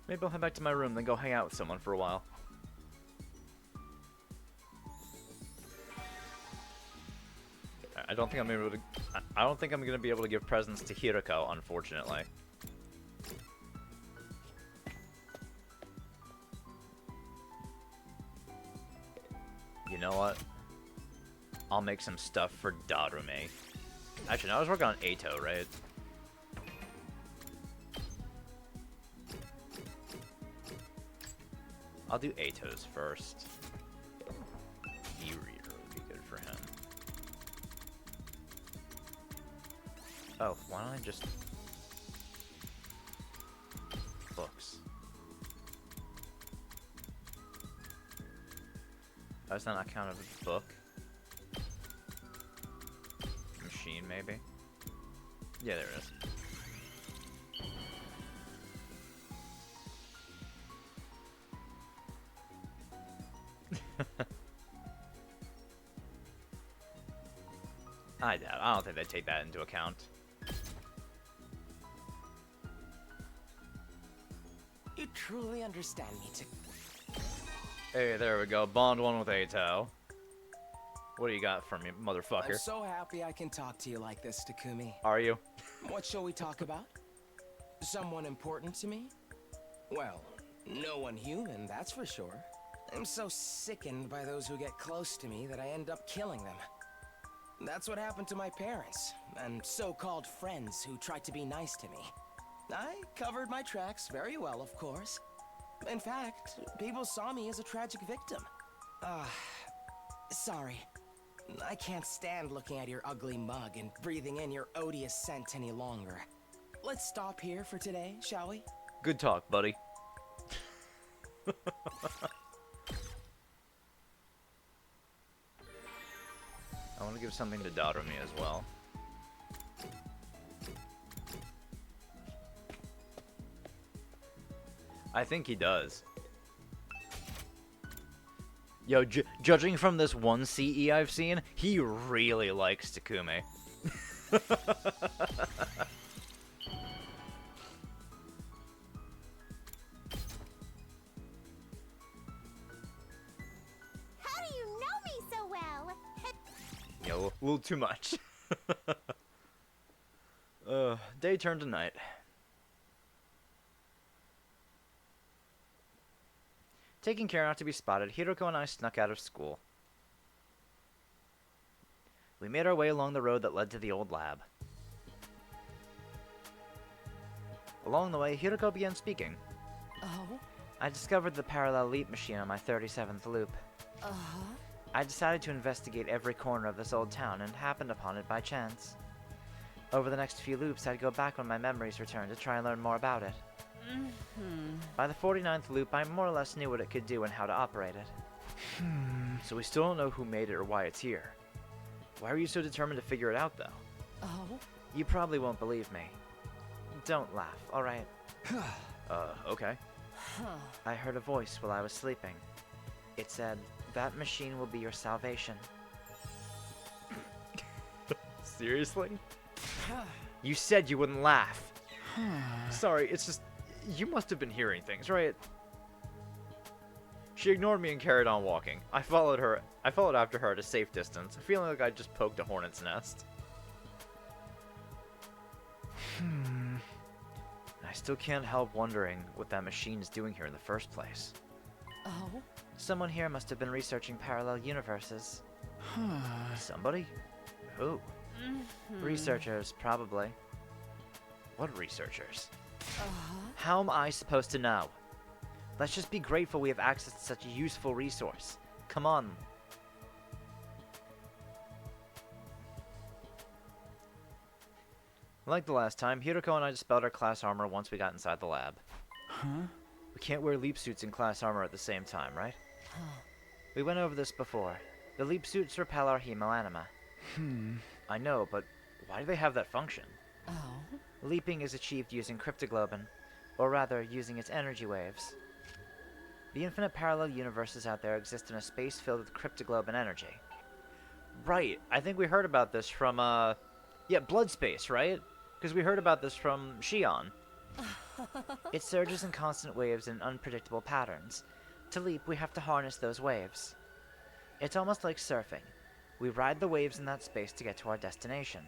Maybe I'll head back to my room, then go hang out with someone for a while. I don't think I'm able to. I don't think I'm gonna be able to give presents to Hiroko, unfortunately. You know what? I'll make some stuff for Darume. Actually, no, I was working on Eito, right? I'll do Eito's first. E-reader would be good for him. Oh, why don't I just... Books. Oh, is that not counted as a book? Machine, maybe? Yeah, there it is. I doubt. I don't think they take that into account. You truly understand me, Hey, there we go. Bond one with Eito. What do you got for me, motherfucker? I'm so happy I can talk to you like this, Takumi. Are you? What shall we talk about? Someone important to me? Well, no one human, that's for sure. I'm so sickened by those who get close to me that I end up killing them. That's what happened to my parents, and so-called friends who tried to be nice to me. I covered my tracks very well, of course. In fact, people saw me as a tragic victim. Sorry. I can't stand looking at your ugly mug and breathing in your odious scent any longer. Let's stop here for today, shall we? Good talk, buddy. I want to give something to Darume as well. I think he does. Yo, judging from this one CE I've seen, he really likes Takumi. How do you know me so well? Yo, a little too much. Day turned to night. Taking care not to be spotted, Hiroko and I snuck out of school. We made our way along the road that led to the old lab. Along the way, Hiroko began speaking. Oh? I discovered the parallel leap machine on my 37th loop. Uh-huh. I decided to investigate every corner of this old town and happened upon it by chance. Over the next few loops, I'd go back when my memories returned to try and learn more about it. By the 49th loop, I more or less knew what it could do and how to operate it. So we still don't know who made it or why it's here. Why are you so determined to figure it out, though? Oh? You probably won't believe me. Don't laugh, alright? Okay. I heard a voice while I was sleeping. It said, "That machine will be your salvation." Seriously? You said you wouldn't laugh. Sorry, it's just... You must have been hearing things, right? She ignored me and carried on walking. I followed after her at a safe distance, feeling like I'd just poked a hornet's nest. I still can't help wondering what that machine's doing here in the first place. Oh? Someone here must have been researching parallel universes. Somebody? Who? Researchers, probably. What researchers? How am I supposed to know? Let's just be grateful we have access to such a useful resource. Come on. Like the last time, Hiroko and I dispelled our class armor once we got inside the lab. We can't wear leap suits and class armor at the same time, right? We went over this before. The leap suits repel our hemoanima. I know, but why do they have that function? Oh? Leaping is achieved using cryptoglobin, or rather, using its energy waves. The infinite parallel universes out there exist in a space filled with cryptoglobin energy. Right, I think we heard about this from, yeah, Blood Space, right? Because we heard about this from Shion. It surges in constant waves in unpredictable patterns. To leap, we have to harness those waves. It's almost like surfing. We ride the waves in that space to get to our destination.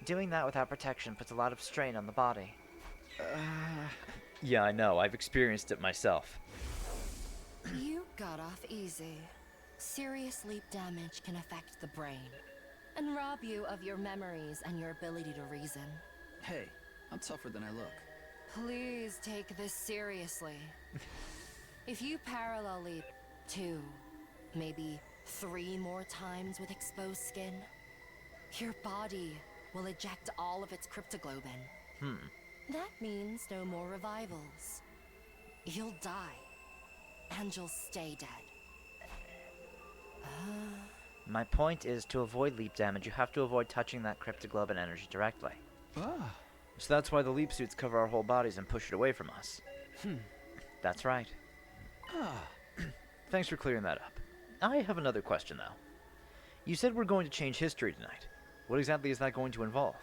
Doing that without protection puts a lot of strain on the body. Yeah, I know. I've experienced it myself. You got off easy. Serious leap damage can affect the brain and rob you of your memories and your ability to reason. Hey, I'm tougher than I look. Please take this seriously. If you parallel leap 2, maybe 3 more times with exposed skin, your body will eject all of its cryptoglobin. That means no more revivals. You'll die, and you'll stay dead. My point is, to avoid leap damage, you have to avoid touching that cryptoglobin energy directly. So that's why the leap suits cover our whole bodies and push it away from us. That's right. Thanks for clearing that up. I have another question, though. You said we're going to change history tonight. What exactly is that going to involve?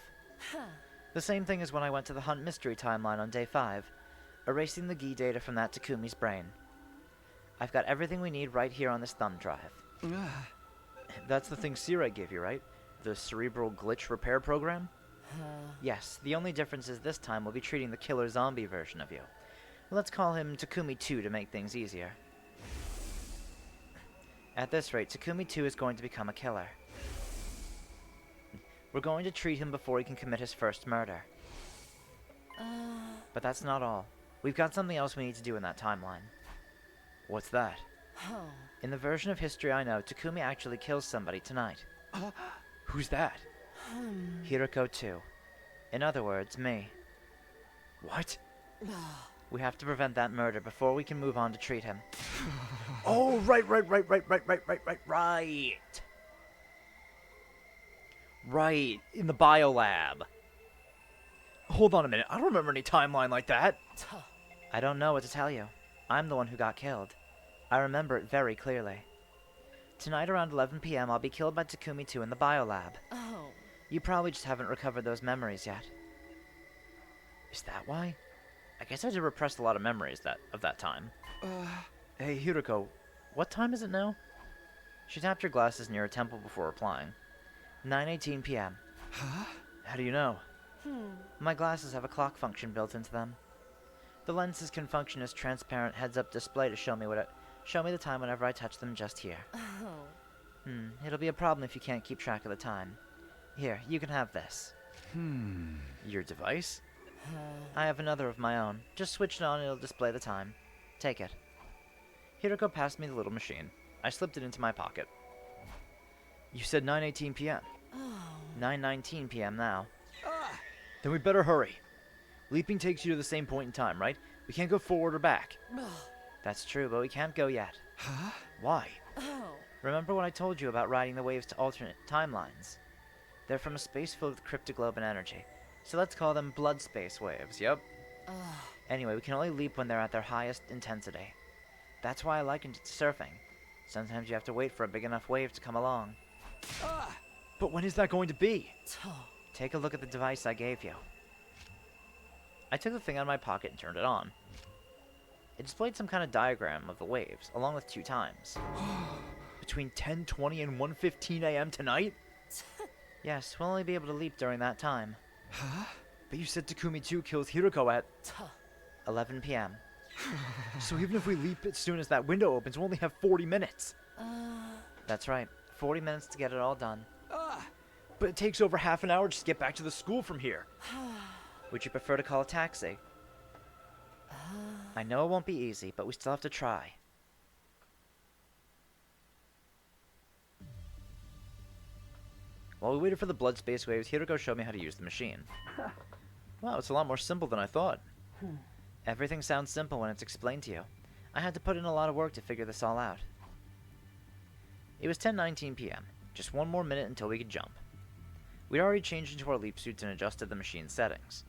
The same thing as when I went to the Hunt Mystery timeline on day 5, erasing the Gi data from that Takumi's brain. I've got everything we need right here on this thumb drive. That's the thing Sirai gave you, right? The cerebral glitch repair program? Yes, the only difference is this time we'll be treating the killer zombie version of you. Let's call him Takumi 2 to make things easier. At this rate, Takumi 2 is going to become a killer. We're going to treat him before he can commit his first murder. But that's not all. We've got something else we need to do in that timeline. What's that? In the version of history I know, Takumi actually kills somebody tonight. Who's that? Hiroko 2. In other words, me. What? We have to prevent that murder before we can move on to treat him. Oh, right. Right, in the biolab. Hold on a minute, I don't remember any timeline like that. I don't know what to tell you. I'm the one who got killed. I remember it very clearly. Tonight around 11 p.m. I'll be killed by Takumi 2 in the biolab. Oh. You probably just haven't recovered those memories yet. Is that why? I guess I did repress a lot of memories of that time. Hey, Hiroko, what time is it now? She tapped her glasses near her temple before replying. 9:18 p.m. Huh? How do you know? My glasses have a clock function built into them. The lenses can function as transparent heads-up display to show me the time whenever I touch them just here. It'll be a problem if you can't keep track of the time. Here, you can have this. Your device? I have another of my own. Just switch it on and it'll display the time. Take it. Hiroko passed me the little machine. I slipped it into my pocket. You said 9:18 p.m. 9:19 p.m. now. Then we better hurry. Leaping takes you to the same point in time, right? We can't go forward or back. That's true, but we can't go yet. Huh? Why? Remember what I told you about riding the waves to alternate timelines? They're from a space filled with cryptoglobin energy, so let's call them blood space waves, yep. Anyway, we can only leap when they're at their highest intensity. That's why I likened it to surfing. Sometimes you have to wait for a big enough wave to come along. But when is that going to be? Take a look at the device I gave you. I took the thing out of my pocket and turned it on. It displayed some kind of diagram of the waves, along with 2 times. Between 10:20 and 1:15 a.m. tonight? Yes, we'll only be able to leap during that time. Huh? But you said Takumi 2 kills Hiroko at 11 p.m. So even if we leap as soon as that window opens, we'll only have 40 minutes. That's right. 40 minutes to get it all done. But it takes over half an hour just to get back to the school from here. Would you prefer to call a taxi? I know it won't be easy, but we still have to try. While we waited for the blood space waves, Hiroko showed me how to use the machine. Wow, it's a lot more simple than I thought. Everything sounds simple when it's explained to you. I had to put in a lot of work to figure this all out. It was 10:19 p.m. Just one more minute until we could jump. We'd already changed into our leap suits and adjusted the machine's settings.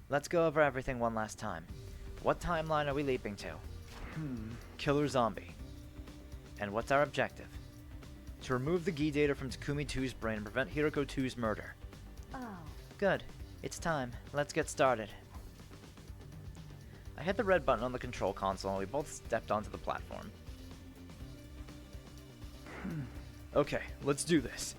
Let's go over everything one last time. What timeline are we leaping to? Killer Zombie. And what's our objective? To remove the Gi data from Takumi 2's brain and prevent Hiroko 2's murder. Oh. Good. It's time. Let's get started. I hit the red button on the control console and we both stepped onto the platform. Okay, let's do this.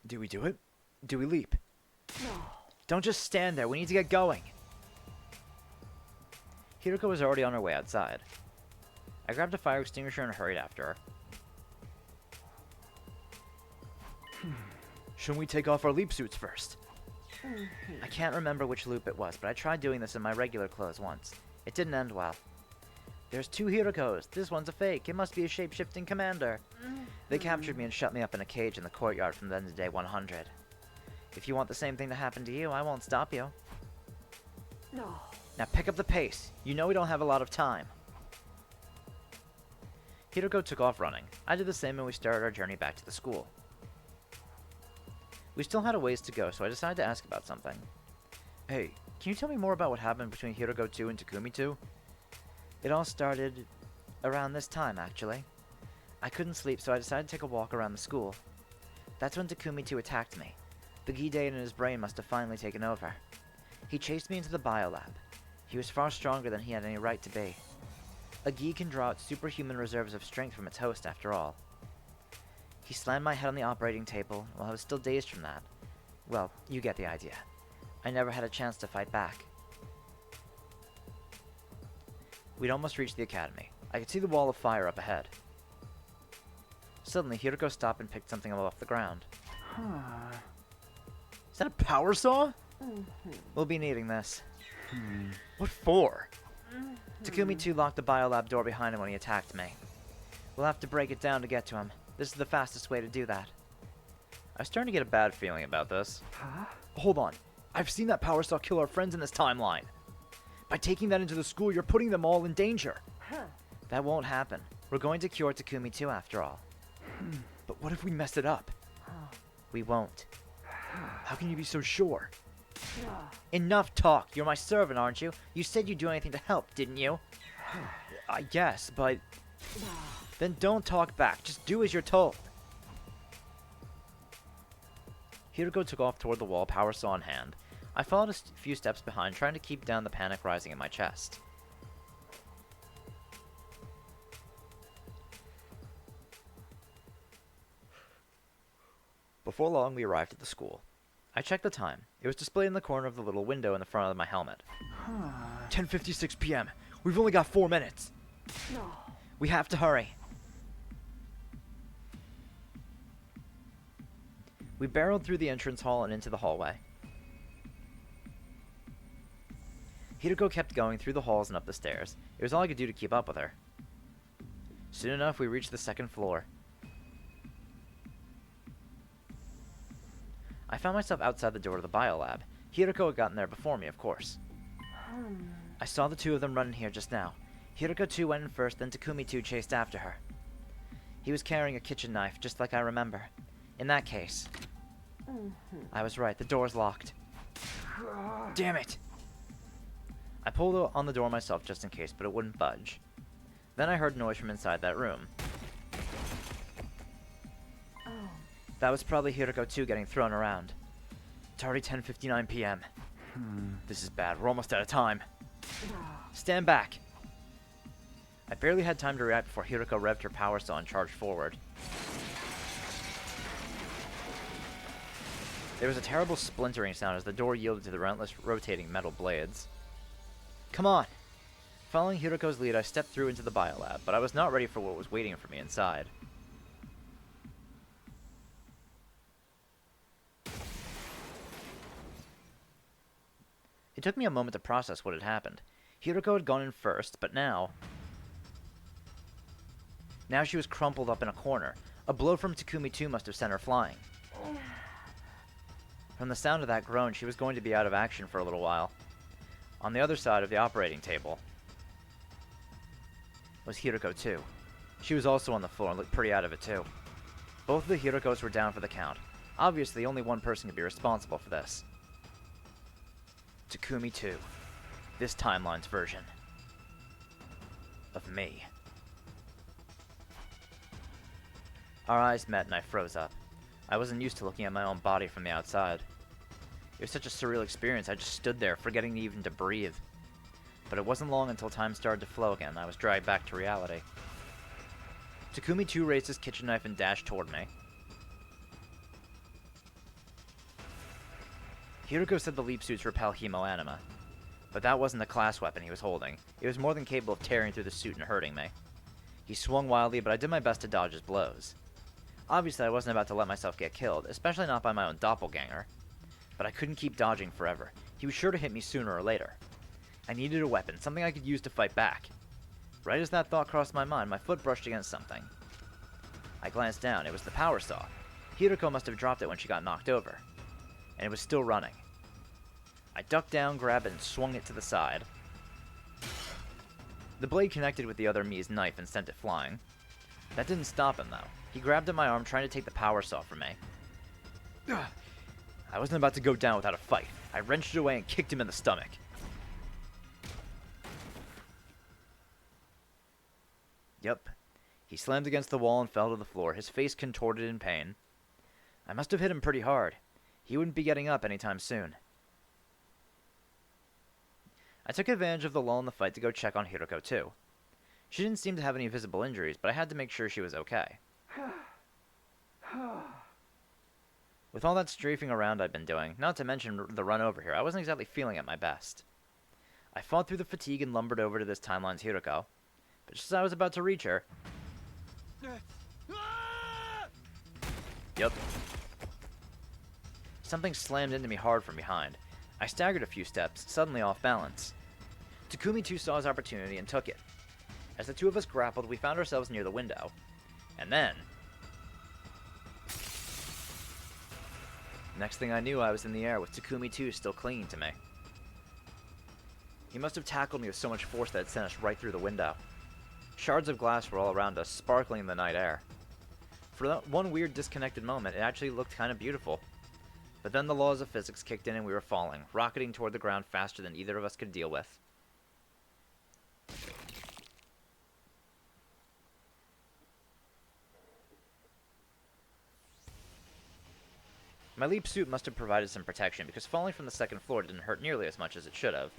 Do we do it? Do we leap? No. Don't just stand there. We need to get going. Hiroko was already on her way outside. I grabbed a fire extinguisher and hurried after her. Shouldn't we take off our leap suits first? I can't remember which loop it was, but I tried doing this in my regular clothes once. It didn't end well. There's 2 Hirokos. This one's a fake. It must be a shape-shifting commander. They captured me and shut me up in a cage in the courtyard from the end of day 100. If you want the same thing to happen to you, I won't stop you. No. Now pick up the pace. You know we don't have a lot of time. Hiroko took off running. I did the same and we started our journey back to the school. We still had a ways to go, so I decided to ask about something. Hey, can you tell me more about what happened between Hiroko 2 and Takumi 2? It all started around this time, actually. I couldn't sleep, so I decided to take a walk around the school. That's when Takumi 2 attacked me. The Gi data in his brain must have finally taken over. He chased me into the biolab. He was far stronger than he had any right to be. A Gi can draw out superhuman reserves of strength from its host, after all. He slammed my head on the operating table while I was still dazed from that. Well, you get the idea. I never had a chance to fight back. We'd almost reached the academy. I could see the wall of fire up ahead. Suddenly, Hiroko stopped and picked something up off the ground. Is that a power saw? We'll be needing this. What for? Takumi 2 locked the biolab door behind him when he attacked me. We'll have to break it down to get to him. This is the fastest way to do that. I was starting to get a bad feeling about this. Hold on. I've seen that power saw kill our friends in this timeline. By taking that into the school, you're putting them all in danger. That won't happen. We're going to cure Takumi 2 after all. But what if we mess it up? We won't. How can you be so sure? Enough talk. You're my servant, aren't you? You said you'd do anything to help, didn't you? I guess, but... Then don't talk back. Just do as you're told. Hiroko took off toward the wall, power saw in hand. I followed a few steps behind, trying to keep down the panic rising in my chest. Before long, we arrived at the school. I checked the time. It was displayed in the corner of the little window in the front of my helmet. 10:56 p.m. We've only got 4 minutes. We have to hurry. We barreled through the entrance hall and into the hallway. Hiroko kept going through the halls and up the stairs. It was all I could do to keep up with her. Soon enough, we reached the 2nd floor. I found myself outside the door of the biolab. Hiroko had gotten there before me, of course. I saw the 2 of them run in here just now. Hiroko 2 went in first, then Takumi 2 chased after her. He was carrying a kitchen knife, just like I remember. In that case, I was right. The door's locked. Damn it! I pulled on the door myself just in case, but it wouldn't budge. Then I heard noise from inside that room. That was probably Hiroko 2 getting thrown around. It's already 10:59 p.m. This is bad. We're almost out of time. Stand back. I barely had time to react before Hiroko revved her power saw and charged forward. There was a terrible splintering sound as the door yielded to the relentless rotating metal blades. Come on! Following Hiroko's lead, I stepped through into the biolab, but I was not ready for what was waiting for me inside. It took me a moment to process what had happened. Hiroko had gone in first, but now she was crumpled up in a corner. A blow from Takumi 2 must have sent her flying. From the sound of that groan, she was going to be out of action for a little while. On the other side of the operating table was Hiroko 2. She was also on the floor and looked pretty out of it too. Both of the Hirokos were down for the count. Obviously, only one person could be responsible for this. Takumi 2. This timeline's version of me. Our eyes met and I froze up. I wasn't used to looking at my own body from the outside. It was such a surreal experience, I just stood there, forgetting even to breathe. But it wasn't long until time started to flow again, and I was dragged back to reality. Takumi 2 raised his kitchen knife and dashed toward me. Hiroko said the leap suits repel hemoanima, but that wasn't the class weapon he was holding. It was more than capable of tearing through the suit and hurting me. He swung wildly, but I did my best to dodge his blows. Obviously, I wasn't about to let myself get killed, especially not by my own doppelganger. But I couldn't keep dodging forever. He was sure to hit me sooner or later. I needed a weapon, something I could use to fight back. Right as that thought crossed my mind, my foot brushed against something. I glanced down. It was the power saw. Hiroko must have dropped it when she got knocked over. And it was still running. I ducked down, grabbed it, and swung it to the side. The blade connected with the other Mii's knife and sent it flying. That didn't stop him, though. He grabbed at my arm, trying to take the power saw from me. I wasn't about to go down without a fight. I wrenched it away and kicked him in the stomach. Yup. He slammed against the wall and fell to the floor, his face contorted in pain. I must have hit him pretty hard. He wouldn't be getting up anytime soon. I took advantage of the lull in the fight to go check on Hiroko too. She didn't seem to have any visible injuries, but I had to make sure she was okay. With all that strafing around I'd been doing, not to mention the run over here, I wasn't exactly feeling at my best. I fought through the fatigue and lumbered over to this timeline's Hiroko, but just as I was about to reach her... Yup. Something slammed into me hard from behind. I staggered a few steps, suddenly off balance. Takumi 2 saw his opportunity and took it. As the two of us grappled, we found ourselves near the window. And then... next thing I knew, I was in the air with Takumi 2 still clinging to me. He must have tackled me with so much force that it sent us right through the window. Shards of glass were all around us, sparkling in the night air. For that one weird disconnected moment, it actually looked kind of beautiful. But then the laws of physics kicked in and we were falling, rocketing toward the ground faster than either of us could deal with. My leap suit must have provided some protection, because falling from the second floor didn't hurt nearly as much as it should have.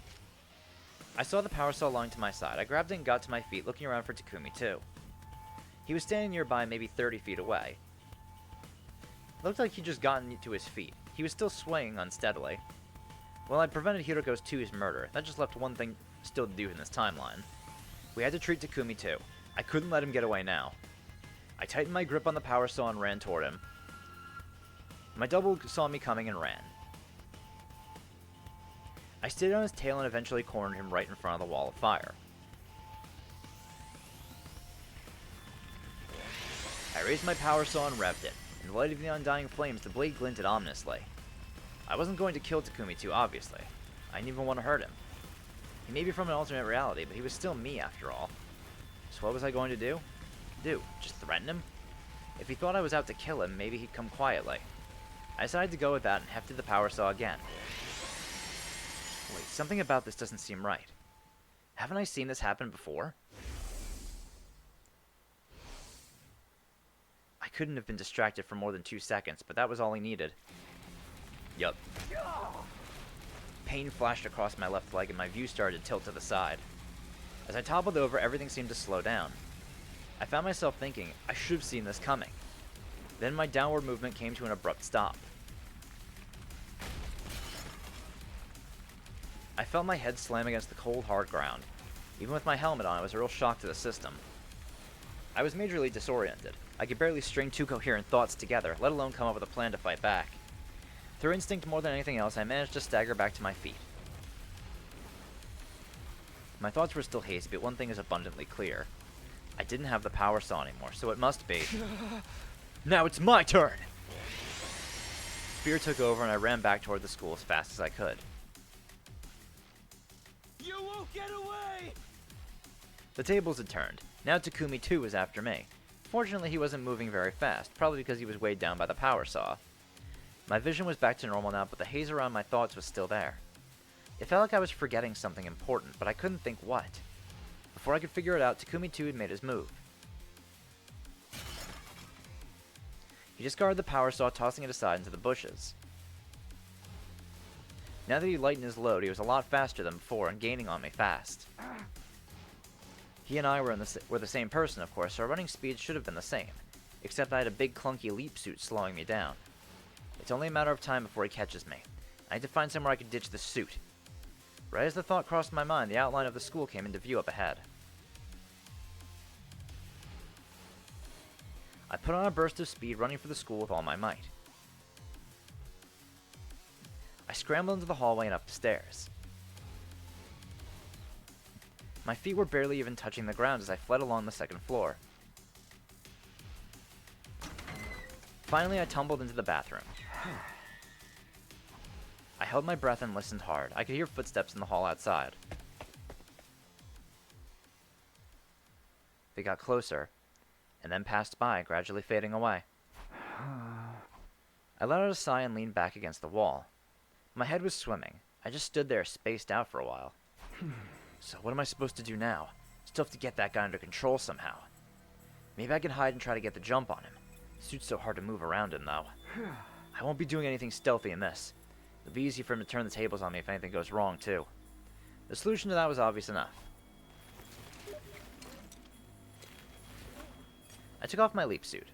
I saw the power saw lying to my side. I grabbed it and got to my feet, looking around for Takumi 2. He was standing nearby, maybe 30 feet away. It looked like he'd just gotten to his feet. He was still swaying unsteadily. Well, I prevented Hiroko's 2's murder. That just left one thing still to do in this timeline. We had to treat Takumi 2. I couldn't let him get away now. I tightened my grip on the power saw and ran toward him. My double saw me coming and ran. I stayed on his tail and eventually cornered him right in front of the wall of fire. I raised my power saw and revved it. In the light of the undying flames, the blade glinted ominously. I wasn't going to kill Takumi 2, obviously. I didn't even want to hurt him. He may be from an alternate reality, but he was still me after all. So what was I going to do? Just threaten him? If he thought I was out to kill him, maybe he'd come quietly. I decided to go with that and hefted the power saw again. Wait, something about this doesn't seem right. Haven't I seen this happen before? I couldn't have been distracted for more than 2 seconds, but that was all he needed. Yup. Pain flashed across my left leg and my view started to tilt to the side. As I toppled over, everything seemed to slow down. I found myself thinking, I should have seen this coming. Then my downward movement came to an abrupt stop. I felt my head slam against the cold, hard ground. Even with my helmet on, it was a real shock to the system. I was majorly disoriented. I could barely string 2 coherent thoughts together, let alone come up with a plan to fight back. Through instinct more than anything else, I managed to stagger back to my feet. My thoughts were still hazy, but one thing is abundantly clear. I didn't have the power saw anymore, so it must be. Now it's my turn! Fear took over and I ran back toward the school as fast as I could. You won't get away! The tables had turned. Now Takumi too was after me. Fortunately, he wasn't moving very fast, probably because he was weighed down by the power saw. My vision was back to normal now, but the haze around my thoughts was still there. It felt like I was forgetting something important, but I couldn't think what. Before I could figure it out, Takumi too had made his move. He discarded the power saw, tossing it aside into the bushes. Now that he lightened his load, he was a lot faster than before and gaining on me fast. He and I were the same person, of course, so our running speed should have been the same, except I had a big clunky leap suit slowing me down. It's only a matter of time before he catches me. I had to find somewhere I could ditch the suit. Right as the thought crossed my mind, the outline of the school came into view up ahead. I put on a burst of speed, running for the school with all my might. I scrambled into the hallway and up the stairs. My feet were barely even touching the ground as I fled along the second floor. Finally, I tumbled into the bathroom. I held my breath and listened hard. I could hear footsteps in the hall outside. They got closer, and then passed by, gradually fading away. I let out a sigh and leaned back against the wall. My head was swimming. I just stood there, spaced out for a while. So what am I supposed to do now? Still have to get that guy under control somehow. Maybe I can hide and try to get the jump on him. The suit's so hard to move around in, though. I won't be doing anything stealthy in this. It'll be easy for him to turn the tables on me if anything goes wrong, too. The solution to that was obvious enough. I took off my leap suit.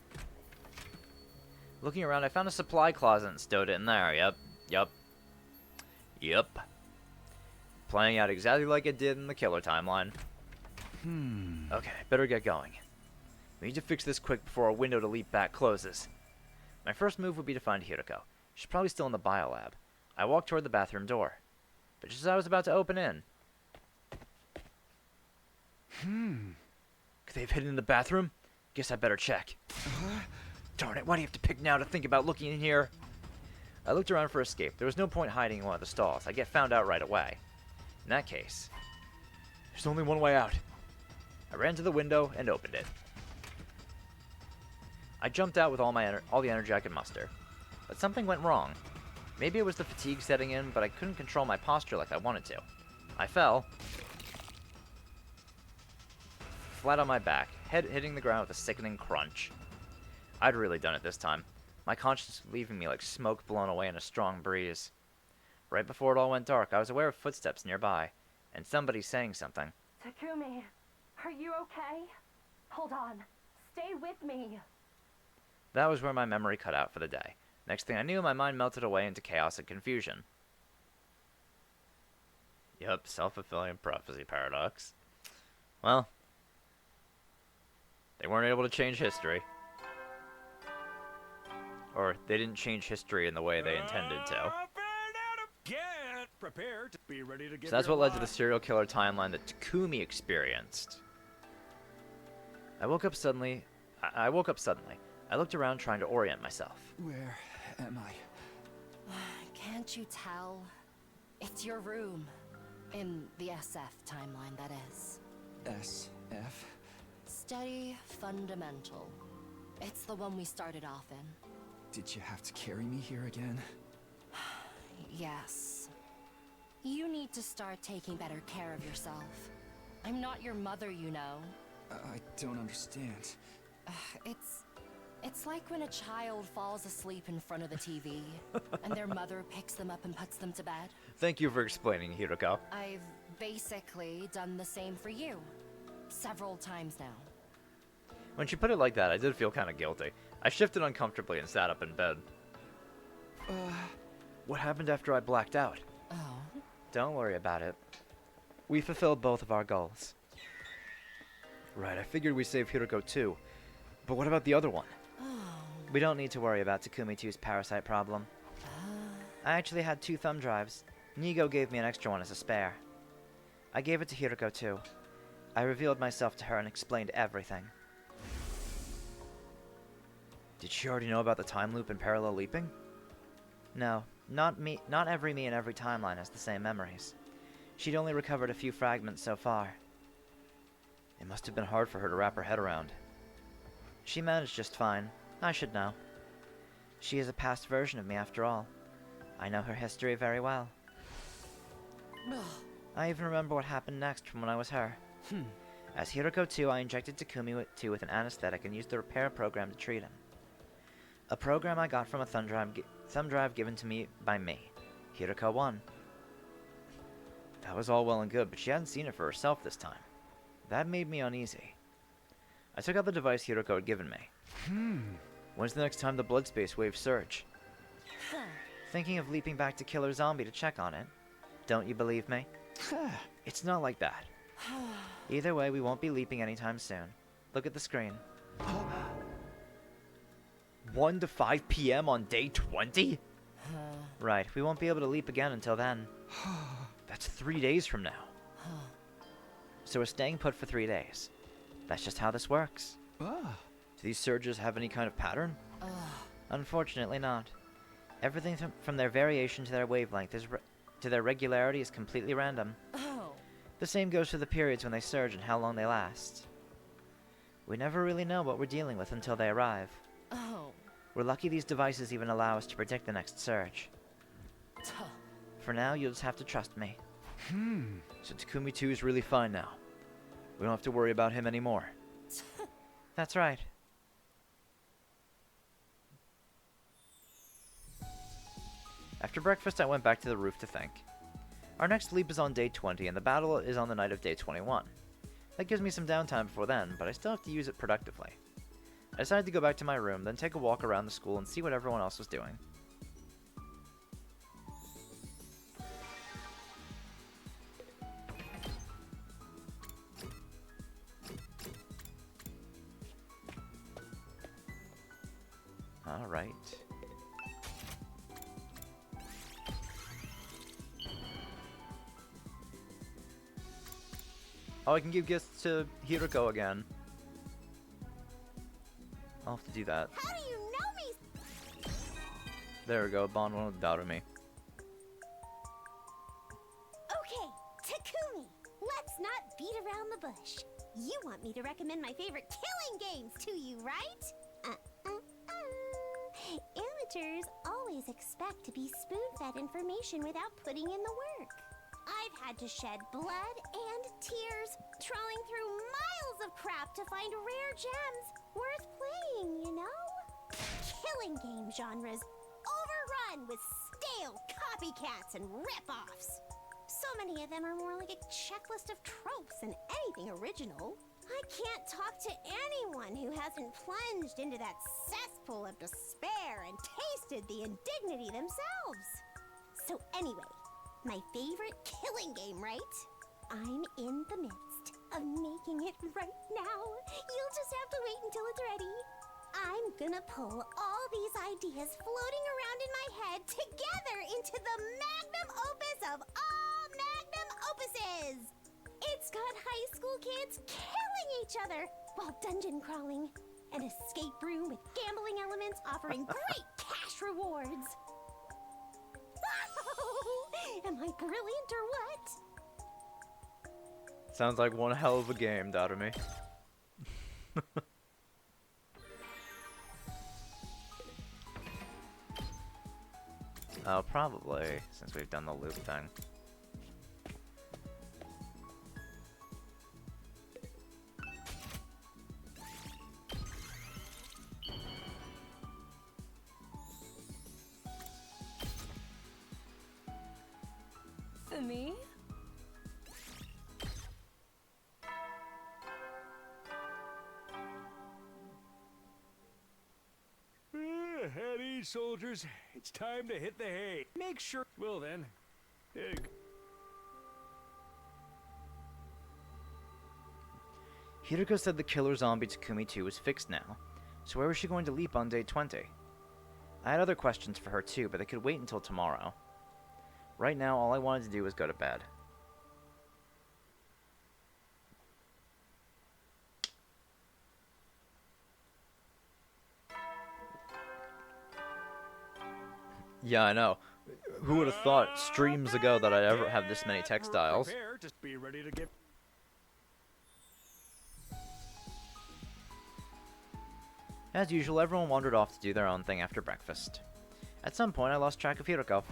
Looking around, I found a supply closet and stowed it in there. Yep. Playing out exactly like it did in the killer timeline. Okay, better get going. We need to fix this quick before our window to leap back closes. My first move would be to find Hiroko. She's probably still in the biolab. I walked toward the bathroom door. But just as I was about to open in... Could they have hidden in the bathroom? Guess I better check. Darn it, why do you have to pick now to think about looking in here? I looked around for escape. There was no point hiding in one of the stalls. I'd get found out right away. In that case, there's only one way out. I ran to the window and opened it. I jumped out with all the energy I could muster. But something went wrong. Maybe it was the fatigue setting in, but I couldn't control my posture like I wanted to. I fell. Flat on my back, head hitting the ground with a sickening crunch. I'd really done it this time. My conscience was leaving me like smoke blown away in a strong breeze. Right before it all went dark, I was aware of footsteps nearby, and somebody saying something. Takumi, are you okay? Hold on. Stay with me. That was where my memory cut out for the day. Next thing I knew, my mind melted away into chaos and confusion. Yup, self-fulfilling prophecy paradox. Well, they weren't able to change history. Or they didn't change history in the way they intended to. Prepare to be ready to give So that's what led to the serial killer timeline that Takumi experienced. I woke up suddenly. I looked around trying to orient myself. Where am I? Can't you tell? It's your room. In the SF timeline, that is. SF? Steady Fundamental. It's the one we started off in. Did you have to carry me here again? Yes. You need to start taking better care of yourself. I'm not your mother, you know. I don't understand. It's like when a child falls asleep in front of the TV, and their mother picks them up and puts them to bed. Thank you for explaining, Hiroko. I've basically done the same for you. Several times now. When she put it like that, I did feel kind of guilty. I shifted uncomfortably and sat up in bed. What happened after I blacked out? Oh? Don't worry about it. We fulfilled both of our goals. Right, I figured we saved Hiroko too. But what about the other one? We don't need to worry about Takumi 2's parasite problem. I actually had 2 thumb drives. Nigo gave me an extra one as a spare. I gave it to Hiroko too. I revealed myself to her and explained everything. Did she already know about the time loop and parallel leaping? No, not every me in every timeline has the same memories. She'd only recovered a few fragments so far. It must have been hard for her to wrap her head around. She managed just fine. I should know. She is a past version of me after all. I know her history very well. I even remember what happened next from when I was her. As Hiroko 2, I injected Takumi 2 with an anesthetic and used the repair program to treat him. A program I got from a thumb drive given to me by me, Hiroko 1. That was all well and good, but she hadn't seen it for herself this time. That made me uneasy. I took out the device Hiroko had given me. When's the next time the blood space waves surge? Thinking of leaping back to Killer Zombie to check on it. Don't you believe me? It's not like that. Either way, we won't be leaping anytime soon. Look at the screen. 1 to 5 p.m. on day 20? Right, we won't be able to leap again until then. That's 3 days from now. So we're staying put for 3 days. That's just how this works. Do these surges have any kind of pattern? Unfortunately not. Everything from their variation to their wavelength to their regularity is completely random. The same goes for the periods when they surge and how long they last. We never really know what we're dealing with until they arrive. We're lucky these devices even allow us to predict the next surge. For now, you'll just have to trust me. So Takumi 2 is really fine now. We don't have to worry about him anymore. That's right. After breakfast, I went back to the roof to think. Our next leap is on day 20, and the battle is on the night of day 21. That gives me some downtime before then, but I still have to use it productively. I decided to go back to my room, then take a walk around the school and see what everyone else was doing. Alright. Oh, I can give gifts to Hiroko again. I'll have to do that. How do you know me? There we go, bond one with Darumi. Okay, Takumi, let's not beat around the bush. You want me to recommend my favorite killing games to you, right? Amateurs always expect to be spoon-fed information without putting in the work. I've had to shed blood and tears, trawling through miles of crap to find rare gems worth playing, you know? Killing game genres overrun with stale copycats and rip-offs. So many of them are more like a checklist of tropes than anything original. I can't talk to anyone who hasn't plunged into that cesspool of despair and tasted the indignity themselves. So anyway, my favorite killing game, right? I'm in the midst of making it right now. You'll just have to wait until it's ready. I'm gonna pull all these ideas floating around in my head together into the magnum opus of all magnum opuses. It's got high school kids killing each other while dungeon crawling. An escape room with gambling elements offering great cash rewards. Am I brilliant or what? Sounds like one hell of a game, Darumi. Oh, probably, since we've done the loop thing. For me? At ease, soldiers. It's time to hit the hay. Make sure. Well then. Hiroko said the killer zombie Takumi 2 was fixed now, so where was she going to leap on day 20? I had other questions for her too, but they could wait until tomorrow. Right now, all I wanted to do was go to bed. Yeah, I know. Who would have thought streams ago that I'd ever have this many textiles? Prepare, just be ready to give. As usual, everyone wandered off to do their own thing after breakfast. At some point, I lost track of Hiroko.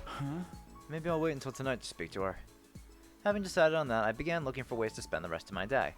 Maybe I'll wait until tonight to speak to her. Having decided on that, I began looking for ways to spend the rest of my day.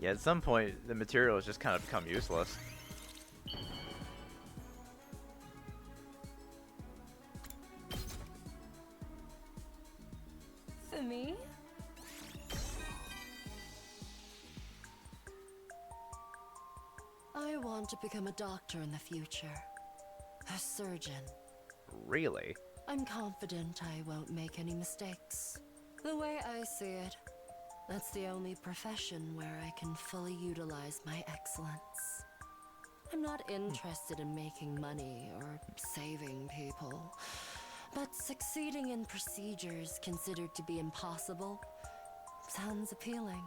Yeah, at some point, the material has just kind of become useless. For me? I want to become a doctor in the future. A surgeon. Really? I'm confident I won't make any mistakes. The way I see it, that's the only profession where I can fully utilize my excellence. I'm not interested in making money or saving people, but succeeding in procedures considered to be impossible sounds appealing.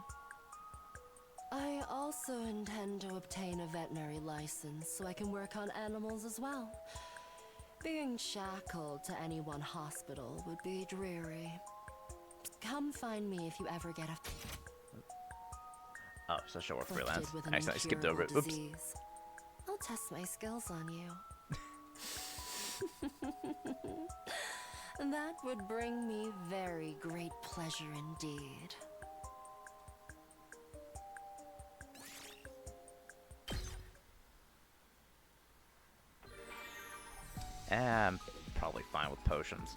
I also intend to obtain a veterinary license so I can work on animals as well. Being shackled to any one hospital would be dreary. Come find me if you ever get a Oh, so she'll work freelance. with an I accidentally skipped over it. Oops. disease. I'll test my skills on you. That would bring me very great pleasure indeed. I'm probably fine with potions.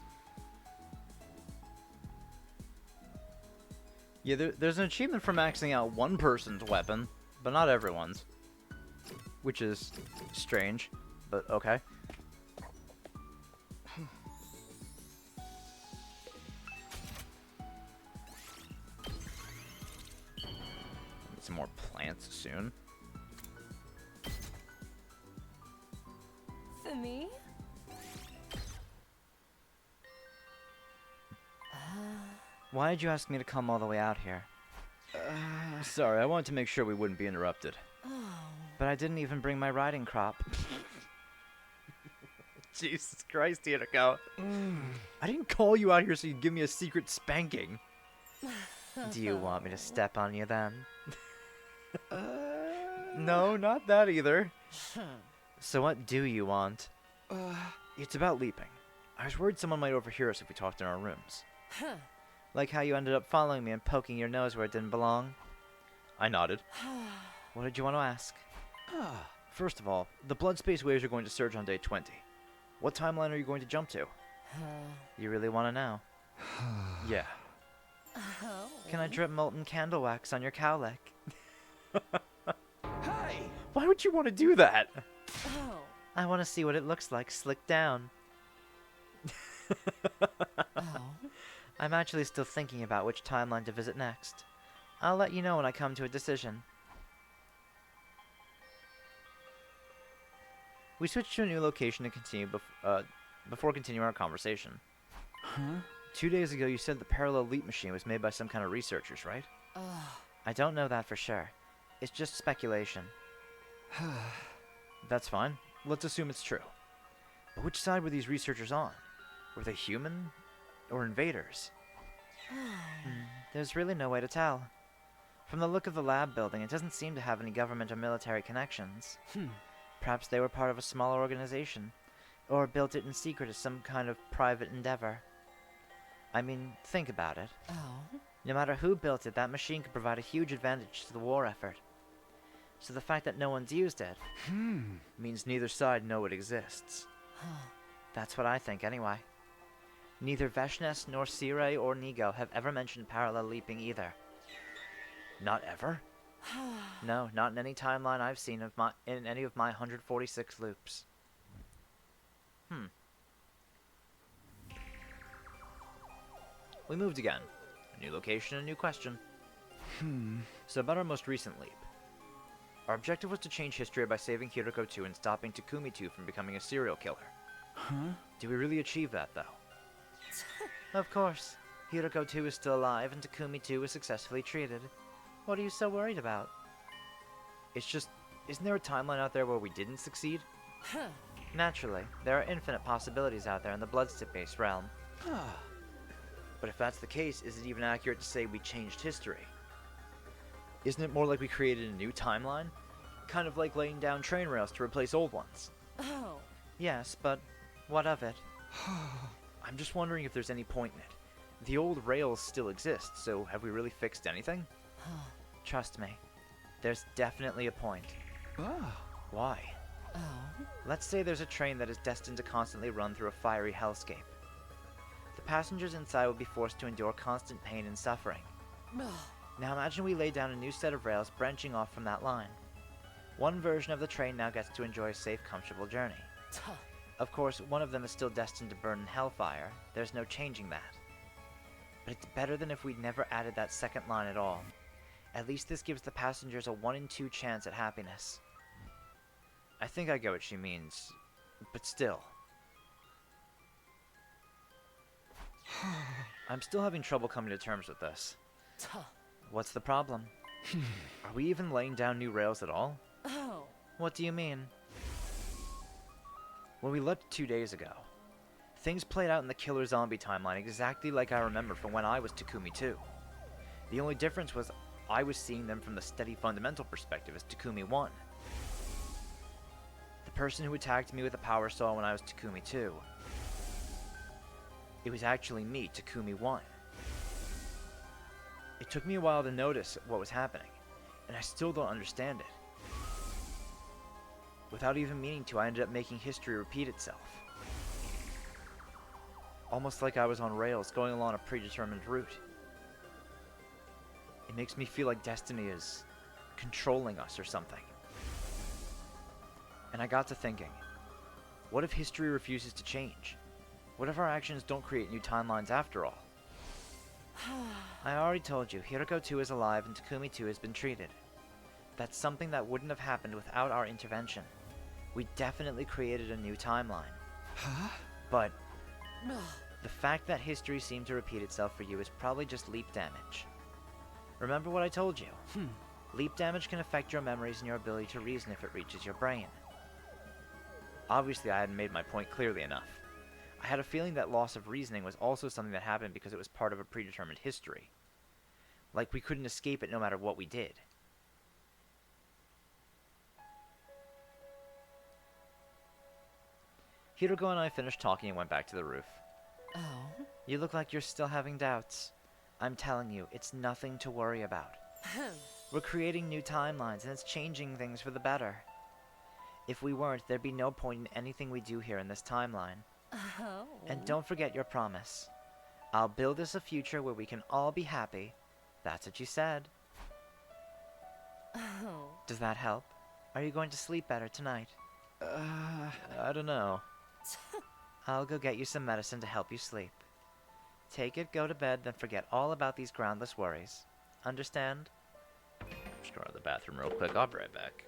Yeah, there's an achievement for maxing out one person's weapon, but not everyone's. Which is strange, but okay. Need some more plants soon. For me? Why did you ask me to come all the way out here? Sorry, I wanted to make sure we wouldn't be interrupted. But I didn't even bring my riding crop. Jesus Christ, Hiroko. I didn't call you out here so you'd give me a secret spanking. Do you want me to step on you then? No, not that either. So what do you want? It's about leaping. I was worried someone might overhear us if we talked in our rooms. Like how you ended up following me and poking your nose where it didn't belong? I nodded. What did you want to ask? First of all, the blood space waves are going to surge on day 20. What timeline are you going to jump to? You really want to know? Yeah. Can I drip molten candle wax on your cowlick? Hey! Why would you want to do that? Oh. I want to see what it looks like slicked down. I'm actually still thinking about which timeline to visit next. I'll let you know when I come to a decision. We switched to a new location to continue before continuing our conversation. 2 days ago, you said the parallel leap machine was made by some kind of researchers, right? I don't know that for sure. It's just speculation. That's fine. Let's assume it's true. But which side were these researchers on? Were they human or invaders? There's really no way to tell. From the look of the lab building, it doesn't seem to have any government or military connections. Perhaps they were part of a smaller organization, or built it in secret as some kind of private endeavor. I mean, think about it. No matter who built it, that machine could provide a huge advantage to the war effort. So the fact that no one's used it means neither side know it exists. That's what I think, anyway. Neither Veshnes nor Sirei or Nigo have ever mentioned parallel leaping either. Not ever? No, not in any timeline I've seen in any of my 146 loops. We moved again. New location and new question. Hmm. So about our most recent leap. Our objective was to change history by saving Hiroko 2 and stopping Takumi 2 from becoming a serial killer. Huh? Did we really achieve that, though? Of course. Hiroko 2 is still alive and Takumi 2 is successfully treated. What are you so worried about? It's just, isn't there a timeline out there where we didn't succeed? Naturally, there are infinite possibilities out there in the Bloodstip-based realm. But if that's the case, is it even accurate to say we changed history? Isn't it more like we created a new timeline? Kind of like laying down train rails to replace old ones. Oh. Yes, but what of it? I'm just wondering if there's any point in it. The old rails still exist, so have we really fixed anything? Trust me, there's definitely a point. Why? Let's say there's a train that is destined to constantly run through a fiery hellscape. The passengers inside will be forced to endure constant pain and suffering. Now imagine we lay down a new set of rails branching off from that line. One version of the train now gets to enjoy a safe, comfortable journey. Of course, one of them is still destined to burn in hellfire. There's no changing that. But it's better than if we'd never added that second line at all. At least this gives the passengers a 1 in 2 chance at happiness. I think I get what she means, but still. I'm still having trouble coming to terms with this. What's the problem? Are we even laying down new rails at all? Oh. What do you mean? When we left 2 days ago, things played out in the killer zombie timeline exactly like I remember from when I was Takumi 2. The only difference was I was seeing them from the steady fundamental perspective as Takumi 1. The person who attacked me with a power saw when I was Takumi 2. It was actually me, Takumi 1. It took me a while to notice what was happening, and I still don't understand it. Without even meaning to, I ended up making history repeat itself. Almost like I was on rails, going along a predetermined route. It makes me feel like destiny is controlling us or something. And I got to thinking, what if history refuses to change? What if our actions don't create new timelines after all? I already told you, Hiroko 2 is alive and Takumi 2 has been treated. That's something that wouldn't have happened without our intervention. We definitely created a new timeline. But the fact that history seemed to repeat itself for you is probably just leap damage. Remember what I told you? Leap damage can affect your memories and your ability to reason if it reaches your brain. Obviously, I hadn't made my point clearly enough. I had a feeling that loss of reasoning was also something that happened because it was part of a predetermined history. Like we couldn't escape it no matter what we did. Hiroko and I finished talking and went back to the roof. Oh? You look like you're still having doubts. I'm telling you, it's nothing to worry about. We're creating new timelines and it's changing things for the better. If we weren't, there'd be no point in anything we do here in this timeline. Oh. And don't forget your promise. I'll build us a future where we can all be happy. That's what you said. Oh. Does that help? Are you going to sleep better tonight? I don't know. I'll go get you some medicine to help you sleep. Take it, go to bed, then forget all about these groundless worries. Understand? Just go to the bathroom real quick. I'll be right back.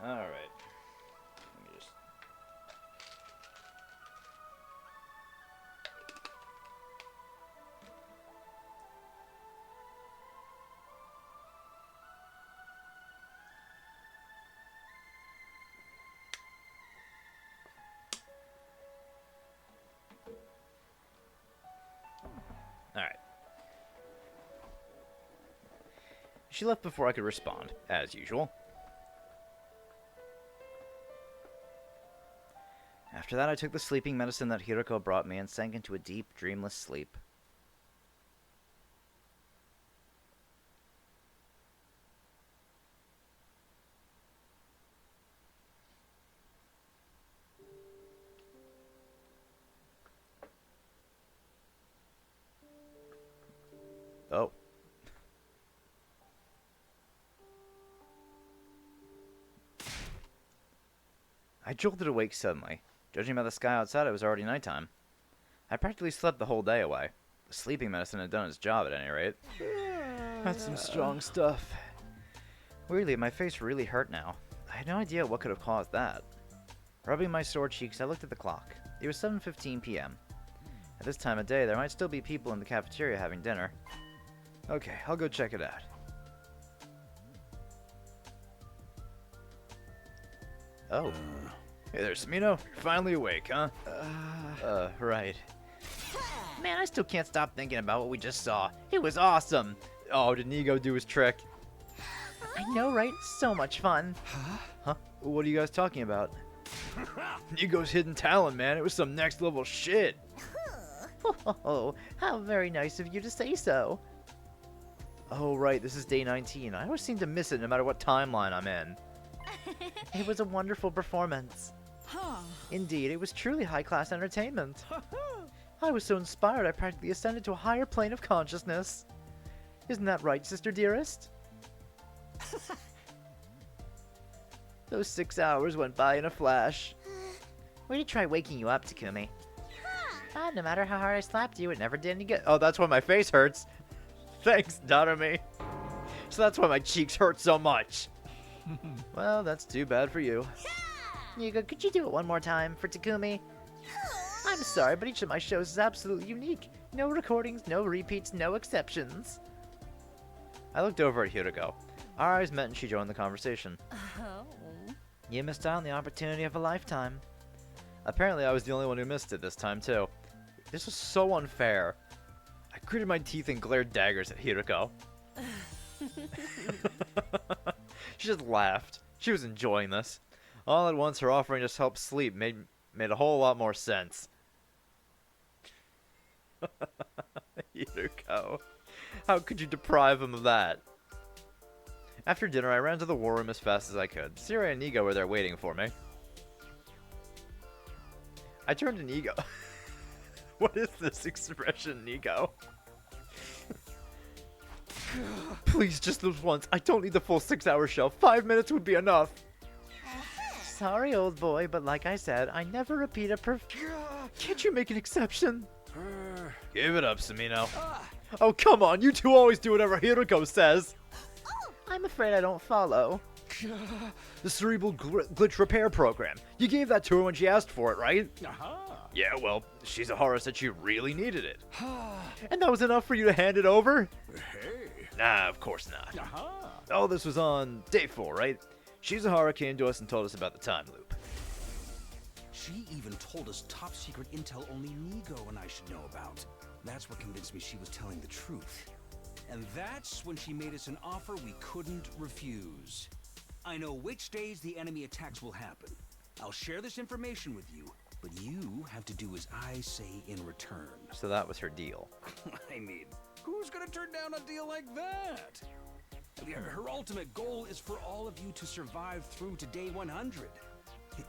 Alright. Let me just... Alright. She left before I could respond, as usual. After that, I took the sleeping medicine that Hiroko brought me and sank into a deep, dreamless sleep. Oh. I jolted awake suddenly. Judging by the sky outside, it was already nighttime. I practically slept the whole day away. The sleeping medicine had done its job at any rate. That's some strong stuff. Weirdly, my face really hurt now. I had no idea what could have caused that. Rubbing my sore cheeks, I looked at the clock. It was 7:15 p.m. At this time of day, there might still be people in the cafeteria having dinner. Okay, I'll go check it out. Oh. Hey there, Smino. You're finally awake, huh? Right. Man, I still can't stop thinking about what we just saw. It was awesome. Oh, did Nigo do his trick? I know, right? So much fun. Huh? What are you guys talking about? Nigo's hidden talent, man. It was some next level shit. Oh, how very nice of you to say so. Oh, right. This is day 19. I always seem to miss it no matter what timeline I'm in. It was a wonderful performance. Indeed, it was truly high-class entertainment. I was so inspired I practically ascended to a higher plane of consciousness. Isn't that right, sister dearest? Those 6 hours went by in a flash. We did try waking you up, Takumi. No matter how hard I slapped you, it never did any good. Oh, that's why my face hurts. Thanks, Darumi. So that's why my cheeks hurt so much. Well, that's too bad for you. Nigo, could you do it one more time for Takumi? I'm sorry, but each of my shows is absolutely unique. No recordings, no repeats, no exceptions. I looked over at Hiroko. Our eyes met and she joined the conversation. Oh. You missed out on the opportunity of a lifetime. Apparently, I was the only one who missed it this time, too. This was so unfair. I gritted my teeth and glared daggers at Hiroko. She just laughed. She was enjoying this. All at once, her offering us help sleep made a whole lot more sense. Hiroko. How could you deprive him of that? After dinner, I ran to the war room as fast as I could. Siri and Nigo were there waiting for me. I turned to Nigo. What is this expression, Nigo? Please, just this once. I don't need the full 6-hour show. 5 minutes would be enough. Sorry, old boy, but like I said, I never repeat a Can't you make an exception? Give it up, Samino. Oh, come on. You two always do whatever Hiroko says. I'm afraid I don't follow. The cerebral glitch repair program. You gave that to her when she asked for it, right? Yeah, well, Shizuhara said she really needed it. And that was enough for you to hand it over? Nah, of course not. All this was on day 4, right? Shizuhara came to us and told us about the time loop. She even told us top secret intel only Nigo and I should know about. That's what convinced me she was telling the truth. And that's when she made us an offer we couldn't refuse. I know which days the enemy attacks will happen. I'll share this information with you, but you have to do as I say in return. So that was her deal. I mean, who's gonna turn down a deal like that? Her ultimate goal is for all of you to survive through to day 100.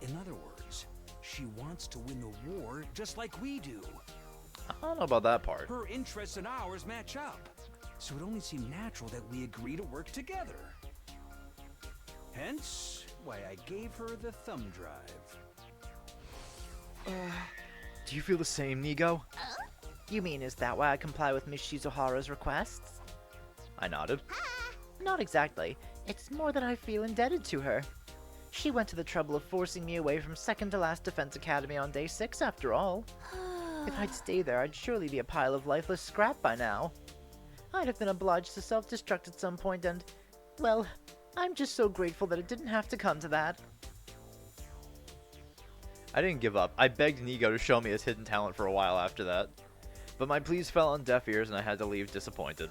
In other words, she wants to win the war just like we do. I don't know about that part. Her interests and ours match up, so it only seemed natural that we agree to work together. Hence, why I gave her the thumb drive. Do you feel the same, Nigo? You mean, is that why I comply with Miss Shizuhara's requests? I nodded. Not exactly. It's more that I feel indebted to her. She went to the trouble of forcing me away from second to last Defense Academy on day 6 after all. If I'd stayed there, I'd surely be a pile of lifeless scrap by now. I'd have been obliged to self-destruct at some point and, well, I'm just so grateful that it didn't have to come to that. I didn't give up. I begged Nigo to show me his hidden talent for a while after that. But my pleas fell on deaf ears and I had to leave disappointed.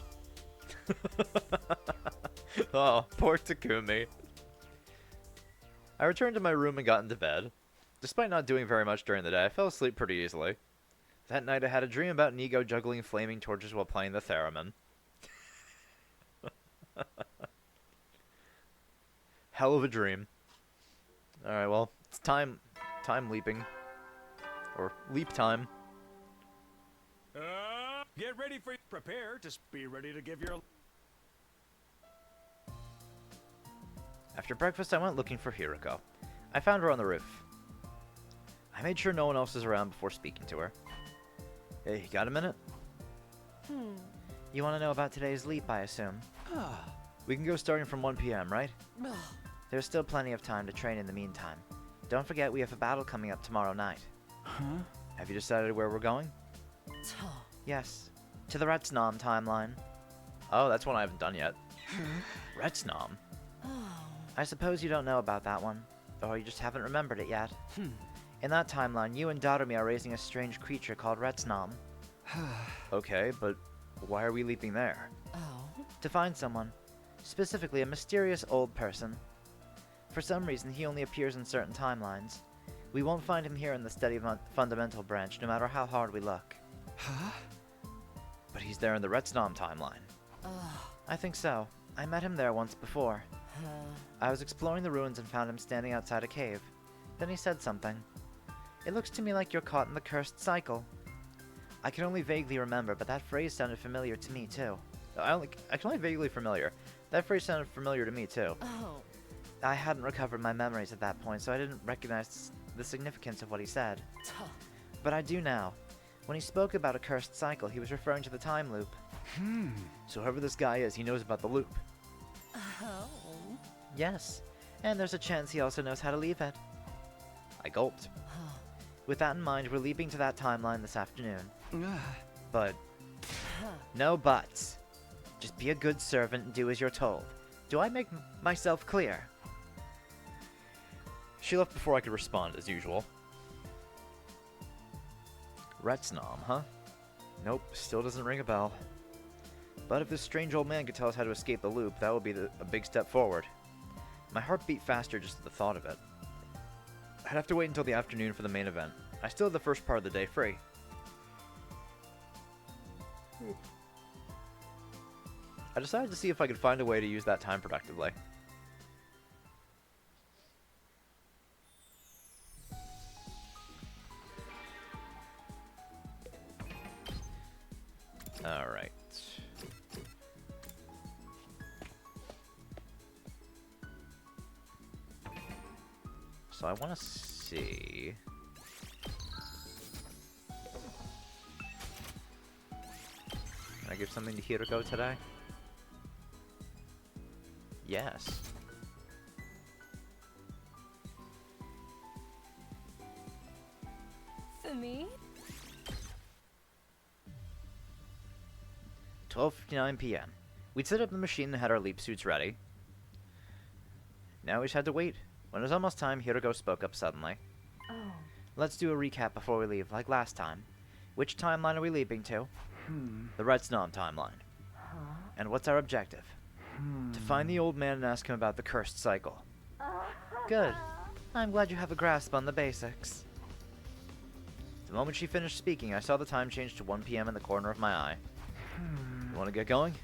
Oh, poor Takumi. I returned to my room and got into bed. Despite not doing very much during the day, I fell asleep pretty easily. That night I had a dream about Nigo juggling flaming torches while playing the theremin. Hell of a dream. Alright, well, it's time leaping. Or leap time. Get ready for prepare. Just be ready to give your. After breakfast, I went looking for Hiroko. I found her on the roof. I made sure no one else is around before speaking to her. Hey, got a minute? You want to know about today's leap, I assume? We can go starting from 1 p.m., right? There's still plenty of time to train in the meantime. Don't forget we have a battle coming up tomorrow night. Huh? Have you decided where we're going? Yes, to the Retsnam timeline. Oh, that's one I haven't done yet. Retsnam? I suppose you don't know about that one, or you just haven't remembered it yet. In that timeline, you and Darumi are raising a strange creature called Retsnam. Okay, but why are we leaping there? To find someone, specifically a mysterious old person. For some reason, he only appears in certain timelines. We won't find him here in the steady fundamental branch, no matter how hard we look. But he's there in the Retsnam timeline. I think so. I met him there once before. I was exploring the ruins and found him standing outside a cave. Then he said something. It looks to me like you're caught in the cursed cycle. I can only vaguely remember, but that phrase sounded familiar to me too. I can only vaguely familiar. That phrase sounded familiar to me too. I hadn't recovered my memories at that point, so I didn't recognize the significance of what he said. But I do now. When he spoke about a cursed cycle, he was referring to the time loop. So whoever this guy is, he knows about the loop. Yes, and there's a chance he also knows how to leave it. I gulped. With that in mind, we're leaping to that timeline this afternoon. But... No buts. Just be a good servant and do as you're told. Do I make myself clear? She left before I could respond, as usual. Retsnam, huh? Nope, still doesn't ring a bell. But if this strange old man could tell us how to escape the loop, that would be a big step forward. My heart beat faster just at the thought of it. I'd have to wait until the afternoon for the main event. I still have the first part of the day free. I decided to see if I could find a way to use that time productively. Alright. So I want to see... Can I give something to Hiroko today? Yes. For me? 12:59 p.m. We'd set up the machine and had our leap suits ready. Now we just had to wait. When it was almost time, Hiroko spoke up suddenly. Let's do a recap before we leave, like last time. Which timeline are we leaping to? The Retsnam timeline. And what's our objective? To find the old man and ask him about the cursed cycle. Good. I'm glad you have a grasp on the basics. The moment she finished speaking, I saw the time change to 1 p.m. in the corner of my eye. You want to get going?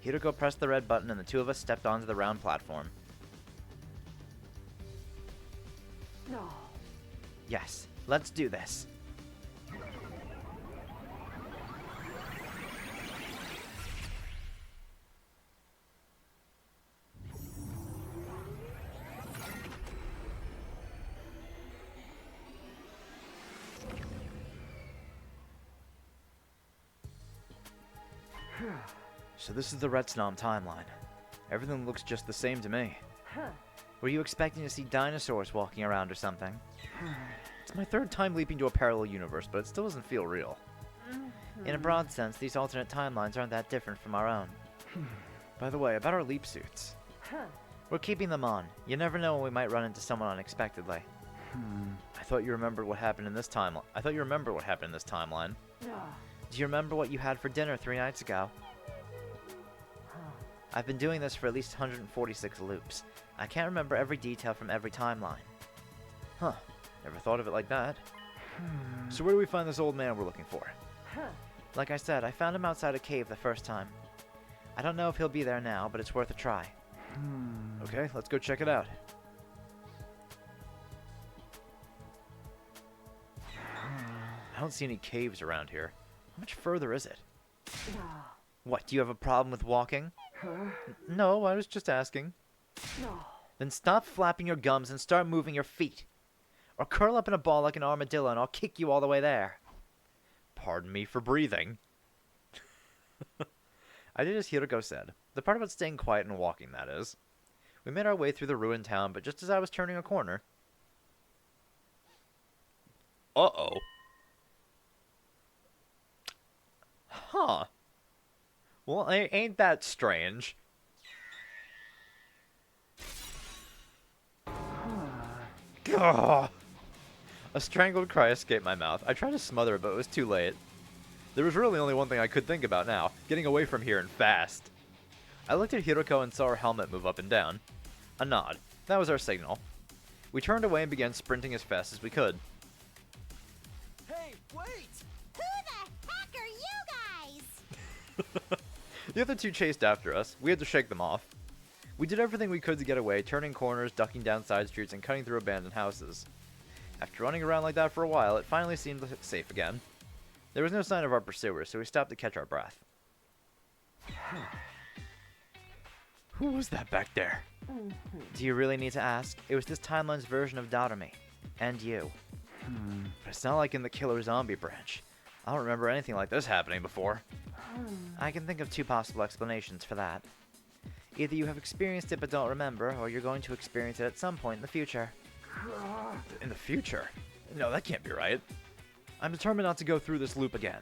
Hiroko pressed the red button and the two of us stepped onto the round platform. No. Yes, let's do this. So this is the Retsnam timeline. Everything looks just the same to me. Were you expecting to see dinosaurs walking around or something? It's my third time leaping to a parallel universe, but it still doesn't feel real. In a broad sense, these alternate timelines aren't that different from our own. By the way, about our leap suits. We're keeping them on. You never know when we might run into someone unexpectedly. I thought you remembered what happened in this timeline. Do you remember what you had for dinner 3 nights ago? I've been doing this for at least 146 loops. I can't remember every detail from every timeline. Huh. Never thought of it like that. So where do we find this old man we're looking for? Like I said, I found him outside a cave the first time. I don't know if he'll be there now, but it's worth a try. Okay, let's go check it out. I don't see any caves around here. How much further is it? What, do you have a problem with walking? No, I was just asking. Then stop flapping your gums and start moving your feet. Or curl up in a ball like an armadillo and I'll kick you all the way there. Pardon me for breathing. I did as Hiroko said. The part about staying quiet and walking, that is. We made our way through the ruined town, but just as I was turning a corner... Uh-oh. Huh. Well, ain't that strange? Gah! A strangled cry escaped my mouth. I tried to smother it, but it was too late. There was really only one thing I could think about now. Getting away from here and fast. I looked at Hiroko and saw her helmet move up and down. A nod. That was our signal. We turned away and began sprinting as fast as we could. Hey, wait! Who the heck are you guys? The other two chased after us. We had to shake them off. We did everything we could to get away, turning corners, ducking down side streets, and cutting through abandoned houses. After running around like that for a while, it finally seemed safe again. There was no sign of our pursuers, so we stopped to catch our breath. Who was that back there? Do you really need to ask? It was this timeline's version of Daughter-Me. And you. But it's not like in the Killer Zombie branch. I don't remember anything like this happening before. I can think of 2 possible explanations for that. Either you have experienced it but don't remember, or you're going to experience it at some point in the future. In the future? No, that can't be right. I'm determined not to go through this loop again.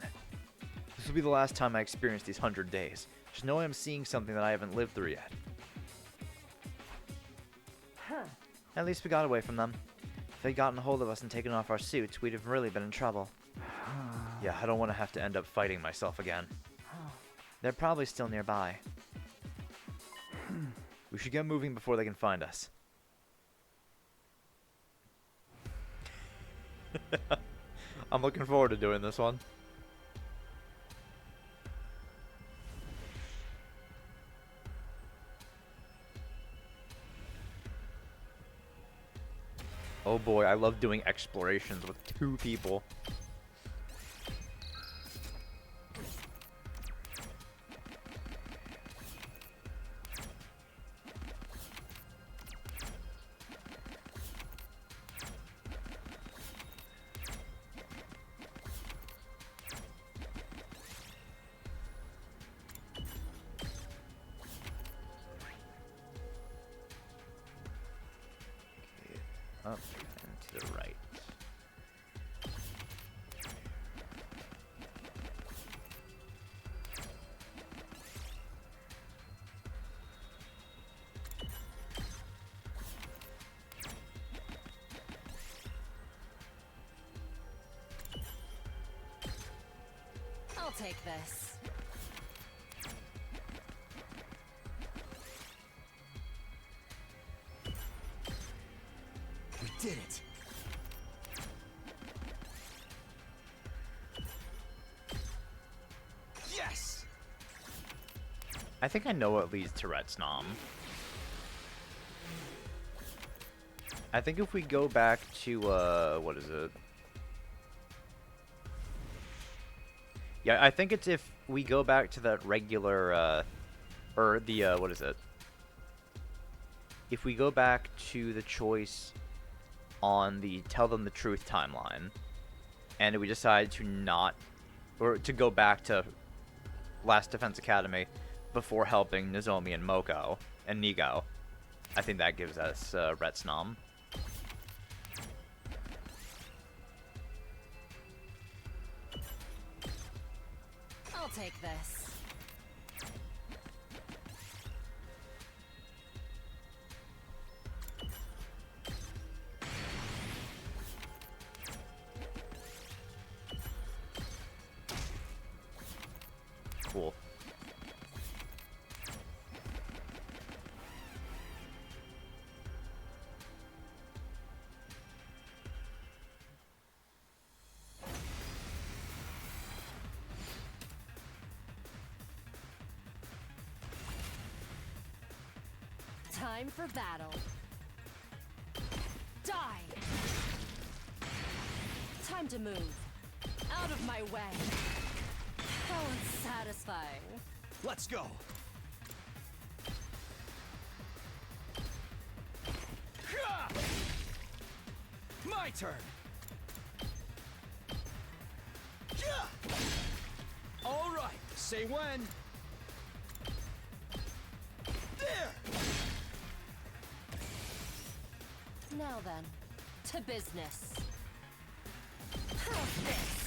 This will be the last time I experience these 100 days. Just knowing I'm seeing something that I haven't lived through yet. At least we got away from them. If they'd gotten a hold of us and taken off our suits, we'd have really been in trouble. Yeah, I don't want to have to end up fighting myself again. They're probably still nearby. We should get moving before they can find us. I'm looking forward to doing this one. Oh boy, I love doing explorations with 2 people. Up and to the right. I'll take this. We did it. Yes! I think I know what leads to Retsnom. I think if we go back to, what is it? Yeah, I think it's if we go back to that regular, or the, what is it? If we go back to the choice on the Tell Them the Truth timeline, and we decide to not, or to go back to Last Defense Academy before helping Nozomi and Moko and Nigo, I think that gives us Retsnom. I'll take this. Cool. Time for battle. Die! Time to move. Out of my way. How unsatisfying. Let's go. My turn. All right, say when. There. Now then, to business. How's this?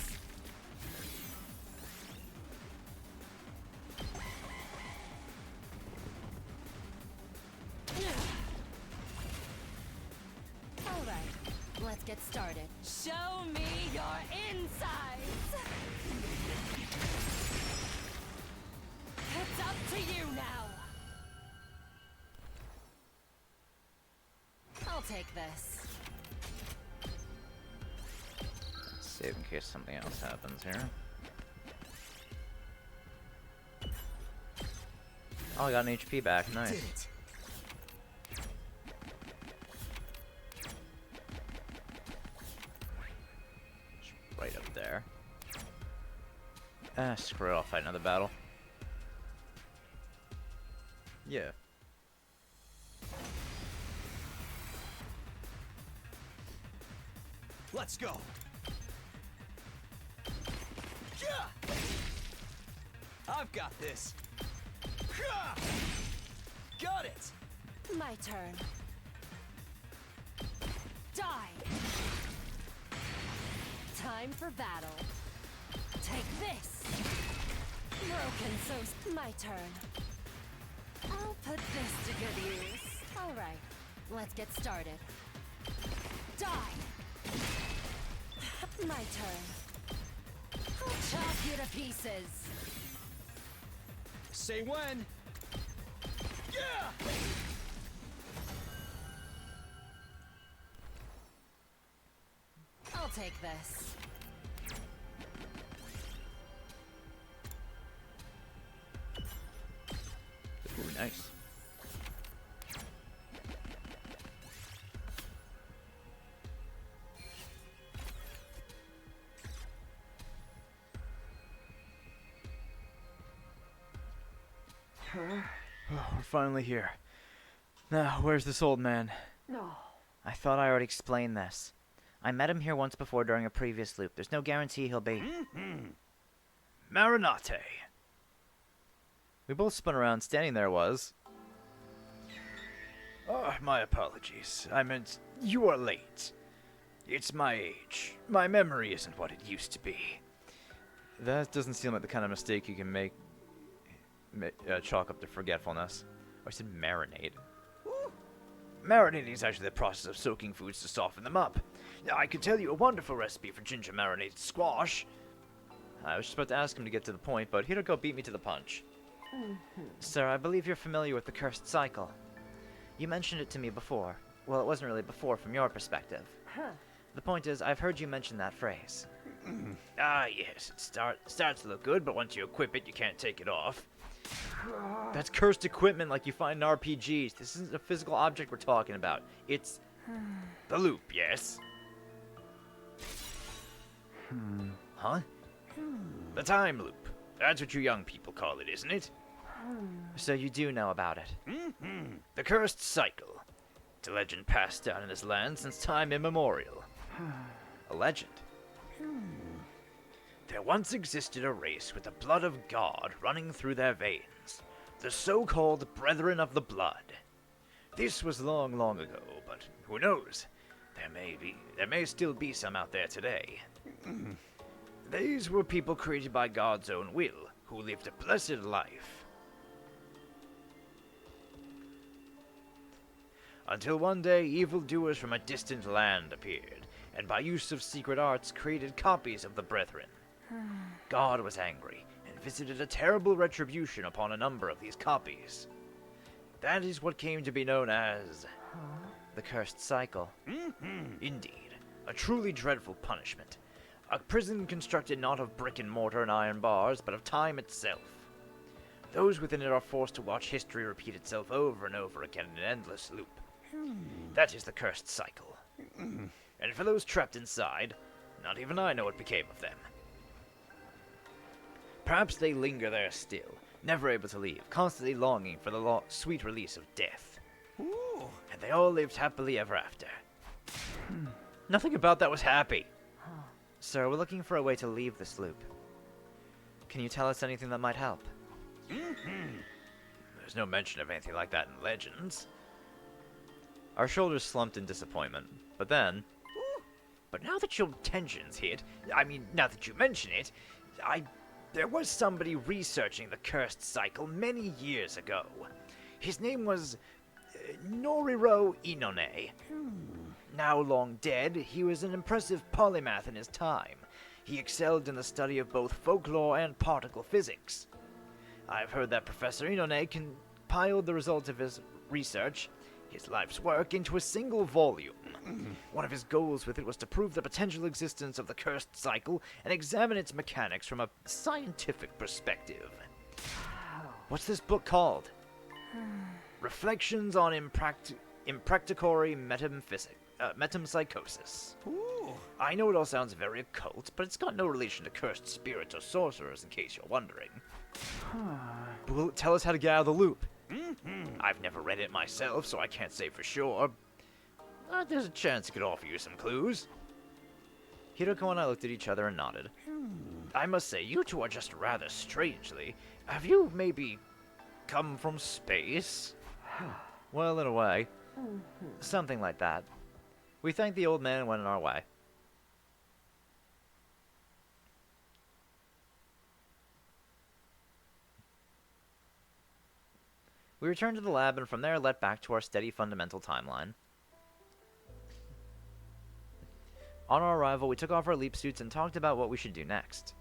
All right, let's get started. Show me your insides! It's up to you now! I'll take this. Save in case something else happens here. Oh, I got an HP back. Nice. Did it. Right up there. Screw it, I'll fight another battle. Yeah. Let's go. I've got this. Got it. My turn. Die. Time for battle. Take this. Broken so. My turn. I'll put this to good use. All right, let's get started. Die. My turn. I'll chop you to pieces. Say when. Yeah! I'll take this. Ooh, nice. We're finally here. Now, where's this old man? No. I thought I already explained this. I met him here once before during a previous loop. There's no guarantee he'll be... Marinate. We both spun around. Standing there was... Oh, my apologies. I meant you are late. It's my age. My memory isn't what it used to be. That doesn't seem like the kind of mistake you can make... chalk up to forgetfulness. Or I said marinate. Marinating is actually the process of soaking foods to soften them up. Now, I could tell you a wonderful recipe for ginger marinated squash. I was just about to ask him to get to the point, but he'd go beat me to the punch. Sir, I believe you're familiar with the cursed cycle. You mentioned it to me before. Well, it wasn't really before from your perspective. The point is, I've heard you mention that phrase. Yes, it starts to look good, but once you equip it, you can't take it off. That's cursed equipment like you find in RPGs. This isn't a physical object we're talking about. It's the loop, yes? Huh? The time loop. That's what you young people call it, isn't it? So you do know about it? The cursed cycle. It's a legend passed down in this land since time immemorial. A legend? There once existed a race with the blood of God running through their veins. The so-called Brethren of the Blood. This was long, long ago, but who knows? There may still be some out there today. These were people created by God's own will, who lived a blessed life. Until one day, evildoers from a distant land appeared, and by use of secret arts created copies of the Brethren. God was angry, and visited a terrible retribution upon a number of these copies. That is what came to be known as the Cursed Cycle. Indeed, a truly dreadful punishment. A prison constructed not of brick and mortar and iron bars, but of time itself. Those within it are forced to watch history repeat itself over and over again in an endless loop. That is the Cursed Cycle. And for those trapped inside, not even I know what became of them. Perhaps they linger there still, never able to leave, constantly longing for the sweet release of death. And they all lived happily ever after. Nothing about that was happy. Sir, we're looking for a way to leave this loop. Can you tell us anything that might help? There's no mention of anything like that in legends. Our shoulders slumped in disappointment, but then... But now that your tension's hit, now that you mention it, there was somebody researching the Cursed Cycle many years ago. His name was Noriro Inone. Now long dead, he was an impressive polymath in his time. He excelled in the study of both folklore and particle physics. I've heard that Professor Inone compiled the results of his research, his life's work, into a single volume. One of his goals with it was to prove the potential existence of the Cursed Cycle and examine its mechanics from a scientific perspective. What's this book called? Reflections on Impracticatory Metempsychosis. I know it all sounds very occult, but it's got no relation to cursed spirits or sorcerers, in case you're wondering. Will it tell us how to get out of the loop? I've never read it myself, so I can't say for sure. There's a chance it could offer you some clues. Hiroko and I looked at each other and nodded. I must say, you two are just rather strangely. Have you maybe come from space? Well, in a way. Something like that. We thanked the old man and went on our way. We returned to the lab and from there led back to our steady fundamental timeline. On our arrival, we took off our leap suits and talked about what we should do next.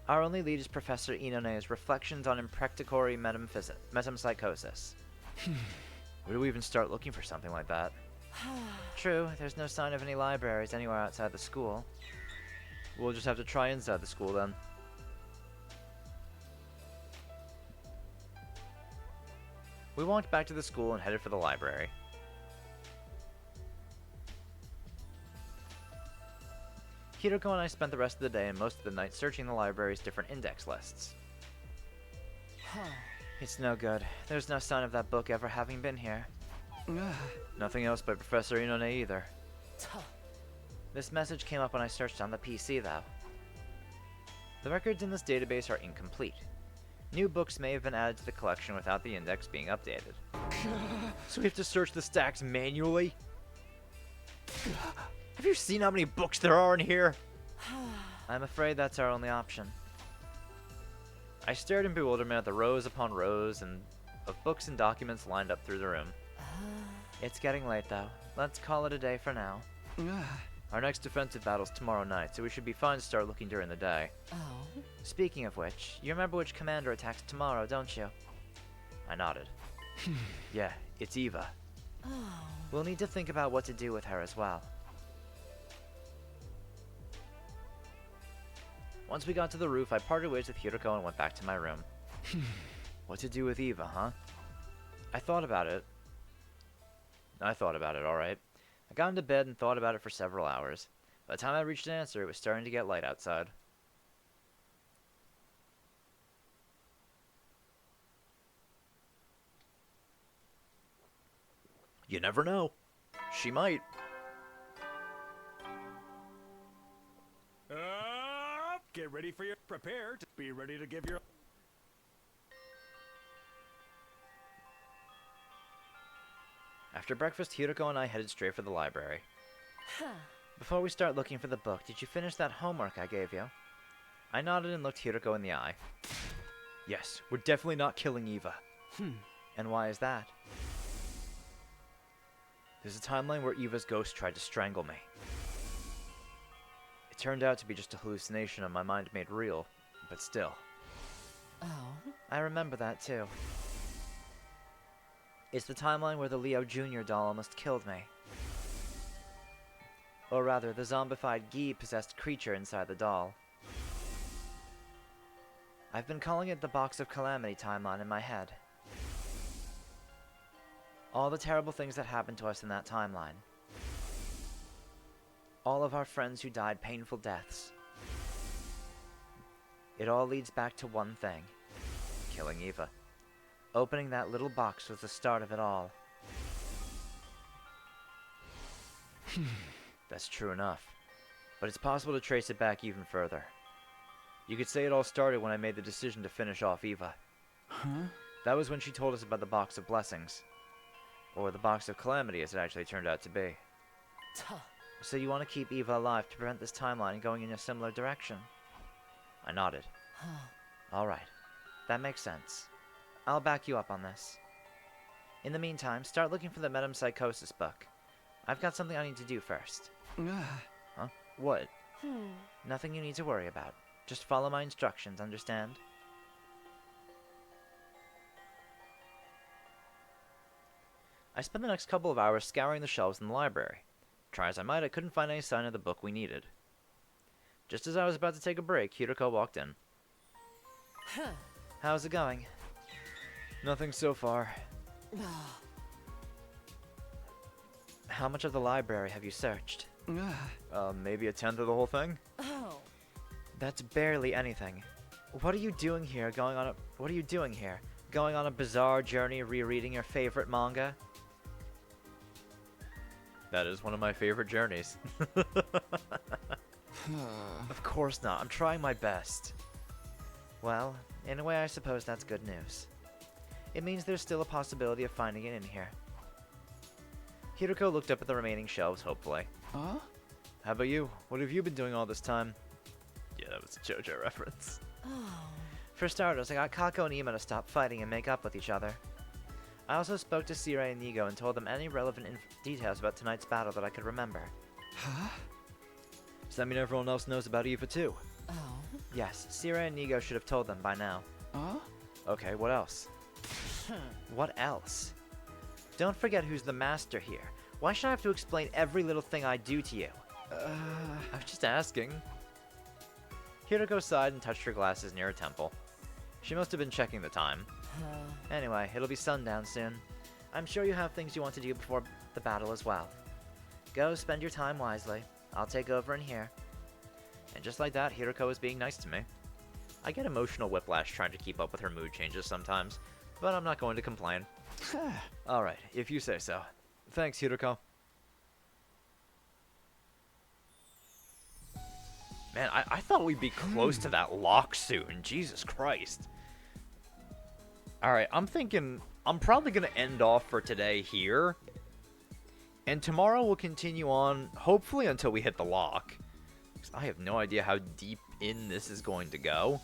Our only lead is Professor Inone's Reflections on Impracticatory Metempsychosis. Where do we even start looking for something like that? True, there's no sign of any libraries anywhere outside the school. We'll just have to try inside the school then. We walked back to the school and headed for the library. Hiroko and I spent the rest of the day and most of the night searching the library's different index lists. It's no good. There's no sign of that book ever having been here. Nothing else by Professor Inone either. This message came up when I searched on the PC, though. The records in this database are incomplete. New books may have been added to the collection without the index being updated. So we have to search the stacks manually? Have you seen how many books there are in here? I'm afraid that's our only option. I stared in bewilderment at the rows upon rows of books and documents lined up through the room. It's getting late, though. Let's call it a day for now. Our next defensive battle's tomorrow night, so we should be fine to start looking during the day. Speaking of which, you remember which commander attacks tomorrow, don't you? I nodded. Yeah, it's Eva. We'll need to think about what to do with her as well. Once we got to the roof, I parted ways with Hiroko and went back to my room. What to do with Eva, huh? I thought about it, alright. I got into bed and thought about it for several hours. By the time I reached an answer, it was starting to get light outside. You never know. She might. Get ready for your... Prepare to be ready to give your... After breakfast, Hiroko and I headed straight for the library. Huh. Before we start looking for the book, did you finish that homework I gave you? I nodded and looked Hiroko in the eye. Yes, we're definitely not killing Eva. And why is that? There's a timeline where Eva's ghost tried to strangle me. It turned out to be just a hallucination and my mind made real, but still. Oh? I remember that too. It's the timeline where the Leo Jr. doll almost killed me. Or rather, the zombified Gi-possessed creature inside the doll. I've been calling it the Box of Calamity timeline in my head. All the terrible things that happened to us in that timeline. All of our friends who died painful deaths. It all leads back to one thing. Killing Eva. Opening that little box was the start of it all. That's true enough. But it's possible to trace it back even further. You could say it all started when I made the decision to finish off Eva. Huh? That was when she told us about the Box of Blessings. Or the Box of Calamity, as it actually turned out to be. So you want to keep Eva alive to prevent this timeline going in a similar direction? I nodded. Alright. That makes sense. I'll back you up on this. In the meantime, start looking for the Metempsychosis book. I've got something I need to do first. Huh? What? Nothing you need to worry about. Just follow my instructions, understand? I spent the next couple of hours scouring the shelves in the library. Try as I might, I couldn't find any sign of the book we needed. Just as I was about to take a break, Hiroko walked in. How's it going? Nothing so far. How much of the library have you searched? Maybe a tenth of the whole thing? Oh. That's barely anything. What are you doing here? Going on a bizarre journey rereading your favorite manga? That is one of my favorite journeys. Of course not. I'm trying my best. Well, in a way I suppose that's good news. It means there's still a possibility of finding it in here. Hiroko looked up at the remaining shelves hopefully. Huh? How about you? What have you been doing all this time? Yeah, that was a JoJo reference. Oh. For starters, I got Kako and Ima to stop fighting and make up with each other. I also spoke to Sirei and Nigo and told them any relevant details about tonight's battle that I could remember. Huh? Does that mean everyone else knows about Eva too? Oh. Yes, Sirei and Nigo should have told them by now. Huh? Okay, what else? What else? Don't forget who's the master here. Why should I have to explain every little thing I do to you? I was just asking. Hiroko sighed and touched her glasses near her temple. She must have been checking the time. Anyway, it'll be sundown soon. I'm sure you have things you want to do before the battle as well. Go spend your time wisely. I'll take over in here. And just like that, Hiroko is being nice to me. I get emotional whiplash trying to keep up with her mood changes sometimes, but I'm not going to complain. Alright, if you say so. Thanks, Hiroko. Man, I thought we'd be close to that lock soon. Jesus Christ. Alright, I'm thinking I'm probably going to end off for today here. And tomorrow we'll continue on, hopefully until we hit the lock. 'Cause I have no idea how deep in this is going to go.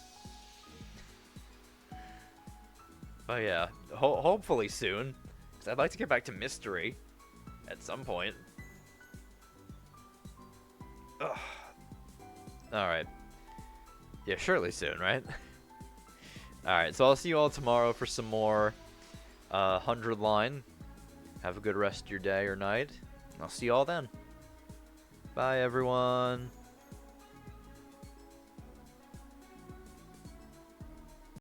But yeah, hopefully soon. Because I'd like to get back to Mystery at some point. Ugh. Alright. Yeah, surely soon, right? Alright, so I'll see you all tomorrow for some more 100 line. Have a good rest of your day or night. I'll see you all then. Bye, everyone.